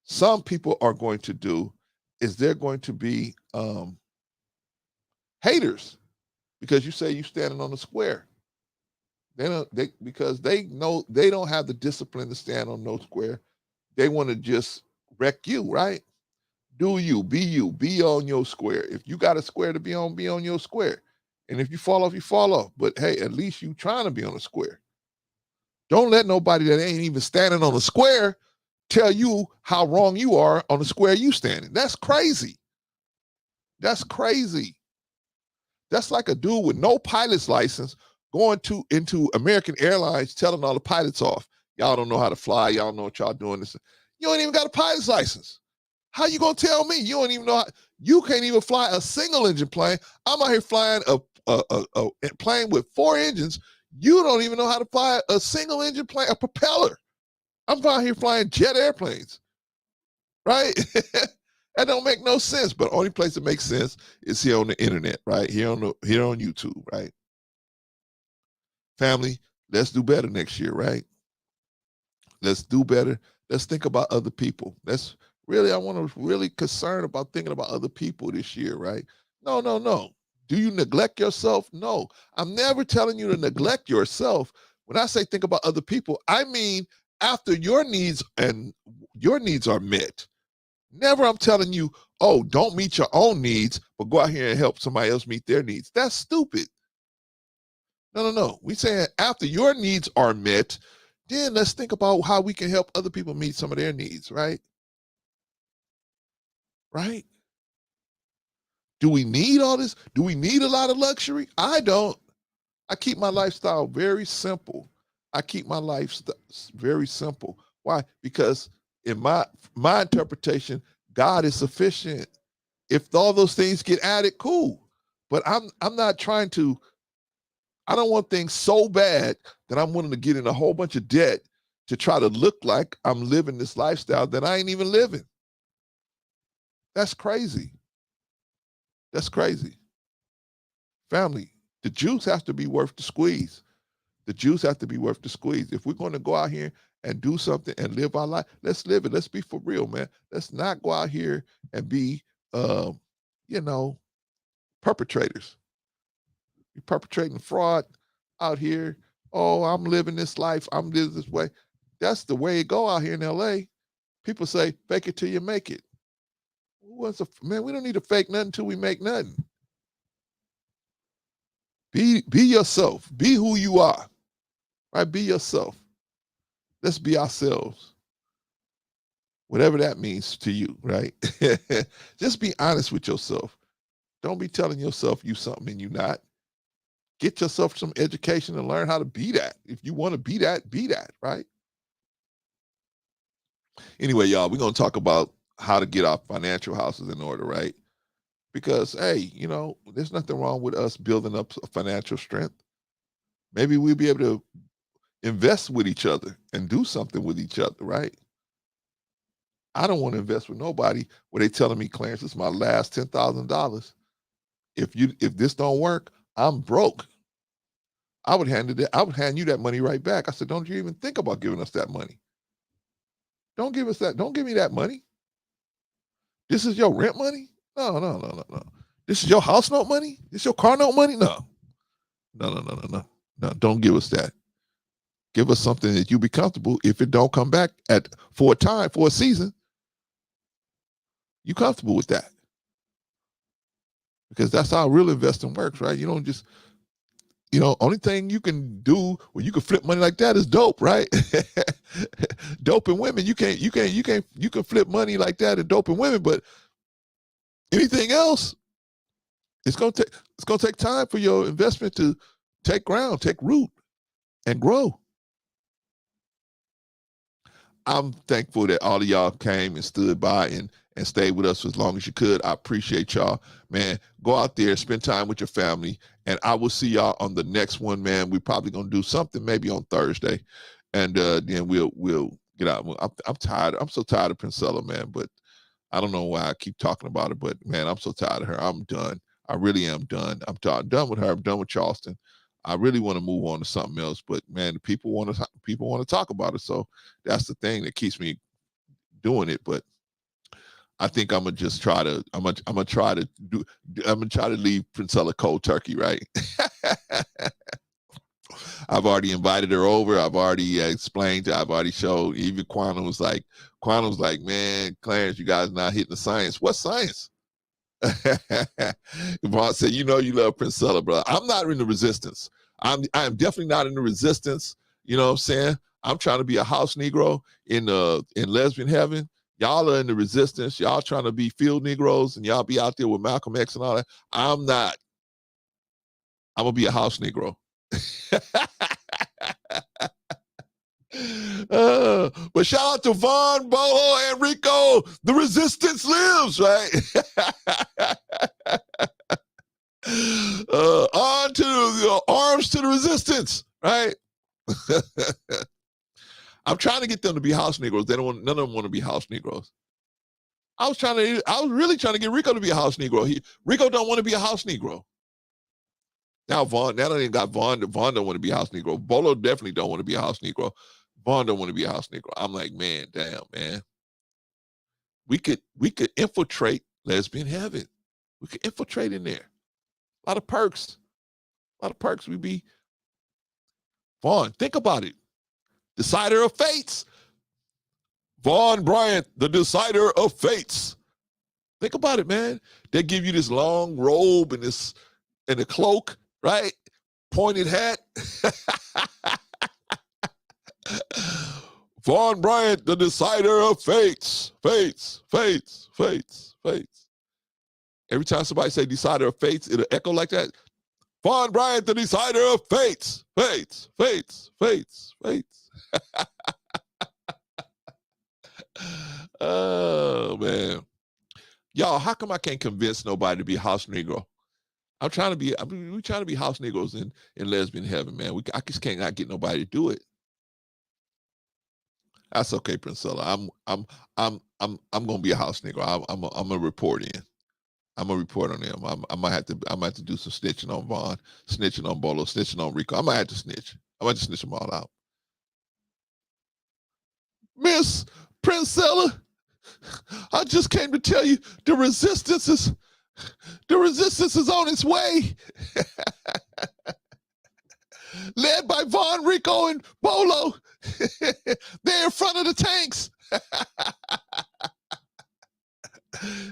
some people are going to do is they're going to be haters, because you say you standing on the square. Because they know they don't have the discipline to stand on no square. They want to just wreck you, right? Do you, be on your square. If you got a square to be on your square. And if you fall off, you fall off. But hey, at least you trying to be on a square. Don't let nobody that ain't even standing on a square tell you how wrong you are on the square you standing. That's crazy. That's crazy. That's like a dude with no pilot's license going into American Airlines telling all the pilots off. Y'all don't know how to fly. Y'all know what y'all doing. This. You ain't even got a pilot's license. How you gonna tell me you don't even know you can't even fly a single engine plane? I'm out here flying a plane with 4 engines. You don't even know how to fly a single engine plane, a propeller. I'm out here flying jet airplanes, right? That don't make no sense. But only place that makes sense is here on the internet, right? Here on YouTube, right? Family, let's do better next year, right? Let's do better. Let's think about other people. I want to really concern about thinking about other people this year, right? No. Do you neglect yourself? No. I'm never telling you to neglect yourself. When I say think about other people, I mean after your needs are met. Never I'm telling you, oh, don't meet your own needs, but go out here and help somebody else meet their needs. That's stupid. No. We saying after your needs are met, then let's think about how we can help other people meet some of their needs, right? Right? Do we need all this? Do we need a lot of luxury? I don't. I keep my lifestyle very simple. Very simple. Why? Because in my interpretation, God is sufficient. If all those things get added, cool. But I'm not trying to. I don't want things so bad that I'm willing to get in a whole bunch of debt to try to look like I'm living this lifestyle that I ain't even living. That's crazy. That's crazy. Family, the juice has to be worth the squeeze. The juice has to be worth the squeeze. If we're going to go out here and do something and live our life, let's live it. Let's be for real, man. Let's not go out here and be, perpetrators. You're perpetrating fraud out here. Oh, I'm living this life. I'm living this way. That's the way it go out here in LA. People say, fake it till you make it. Man, we don't need to fake nothing till we make nothing. Be yourself. Be who you are. Right? Be yourself. Let's be ourselves. Whatever that means to you, right? Just be honest with yourself. Don't be telling yourself you something and you not. Get yourself some education and learn how to be that. If you want to be that, right? Anyway, y'all, we're going to talk about how to get our financial houses in order, right? Because, hey, there's nothing wrong with us building up a financial strength. Maybe we'll be able to invest with each other and do something with each other, right? I don't want to invest with nobody where they telling me, Clarence, this is my last $10,000. If this don't work, I'm broke. I would hand you that money right back. I said, don't you even think about giving us that money. Don't give us that. Don't give me that money. This is your rent money? No. This is your house note money? This is your car note money? No. No, don't give us that. Give us something that you be comfortable. If it don't come back for a season, you comfortable with that. Because that's how real investing works, right? You don't just, only thing you can do where you can flip money like that is dope, right? Dope and women, you can flip money like that and dope and women, but anything else, it's gonna take time for your investment to take ground, take root, and grow. I'm thankful that all of y'all came and stood by and stayed with us for as long as you could. I appreciate y'all, man. Go out there, spend time with your family, and I will see y'all on the next one, man. We're probably gonna do something maybe on Thursday, and then we'll get out. I'm tired. I'm so tired of Princella, man. But I don't know why I keep talking about her, but man, I'm so tired of her. I'm done. I really am done. I'm done with her. I'm done with Charleston. I really want to move on to something else, but man, the people want to talk about it. So that's the thing that keeps me doing it. But I think I'm gonna just try to. I'm gonna try to leave Princella cold turkey, right? I've already invited her over. I've already explained. I've already showed. Even Quantum was like, man, Clarence, you guys not hitting the science. What science? Vaughn said, you love Princella, bro. I'm not in the resistance. I am definitely not in the resistance. You know what I'm saying? I'm trying to be a house Negro in lesbian heaven. Y'all are in the resistance. Y'all trying to be field Negroes and y'all be out there with Malcolm X and all that. I'm not. I'm gonna be a house Negro. But shout out to Vaughn, Bolo, and Rico. The resistance lives, right? On to the arms to the resistance, right? I'm trying to get them to be house Negroes. None of them want to be house Negroes. I was really trying to get Rico to be a house Negro. Rico don't want to be a house Negro. Now they ain't got Vaughn. Vaughn don't want to be a house Negro. Bolo definitely don't want to be a house Negro. Vaughn don't want to be a house Negro. I'm like, man, damn, man. We could infiltrate lesbian heaven. We could infiltrate in there. A lot of perks. We be Vaughn. Think about it. Decider of fates. Vaughn Bryant, the decider of fates. Think about it, man. They give you this long robe and a cloak, right? Pointed hat. Vaughn Bryant, the decider of fates. Fates. Every time somebody say decider of fates, it'll echo like that. Vaughn Bryant, the decider of fates. Oh, man. Y'all, how come I can't convince nobody to be a house Negro? We're trying to be house Negroes in lesbian heaven, man. I just can't not get nobody to do it. That's okay, Princella. I'm gonna be a house Negro. I'm gonna report in. I'm gonna report on them. I might have to do some snitching on Vaughn, snitching on Bolo, snitching on Rico. I might have to snitch. I might just snitch them all out. Miss Princella, I just came to tell you the resistance is on its way. Led by Von Rico and Bolo. They're in front of the tanks.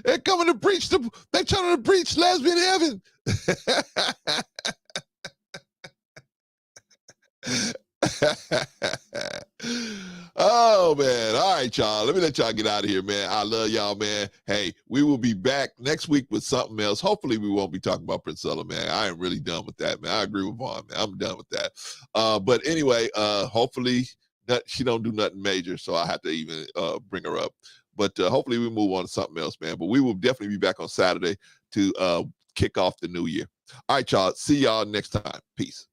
They're coming to breach they're trying to breach lesbian heaven. Oh man. All right, y'all. Let me let y'all get out of here, man. I love y'all, man. Hey, we will be back next week with something else. Hopefully we won't be talking about Princella, man. I am really done with that, man. I agree with Vaughn, man. I'm done with that. But anyway, hopefully she don't do nothing major, so I have to even bring her up. But hopefully we move on to something else, man. But we will definitely be back on Saturday to kick off the new year. All right, y'all. See y'all next time. Peace.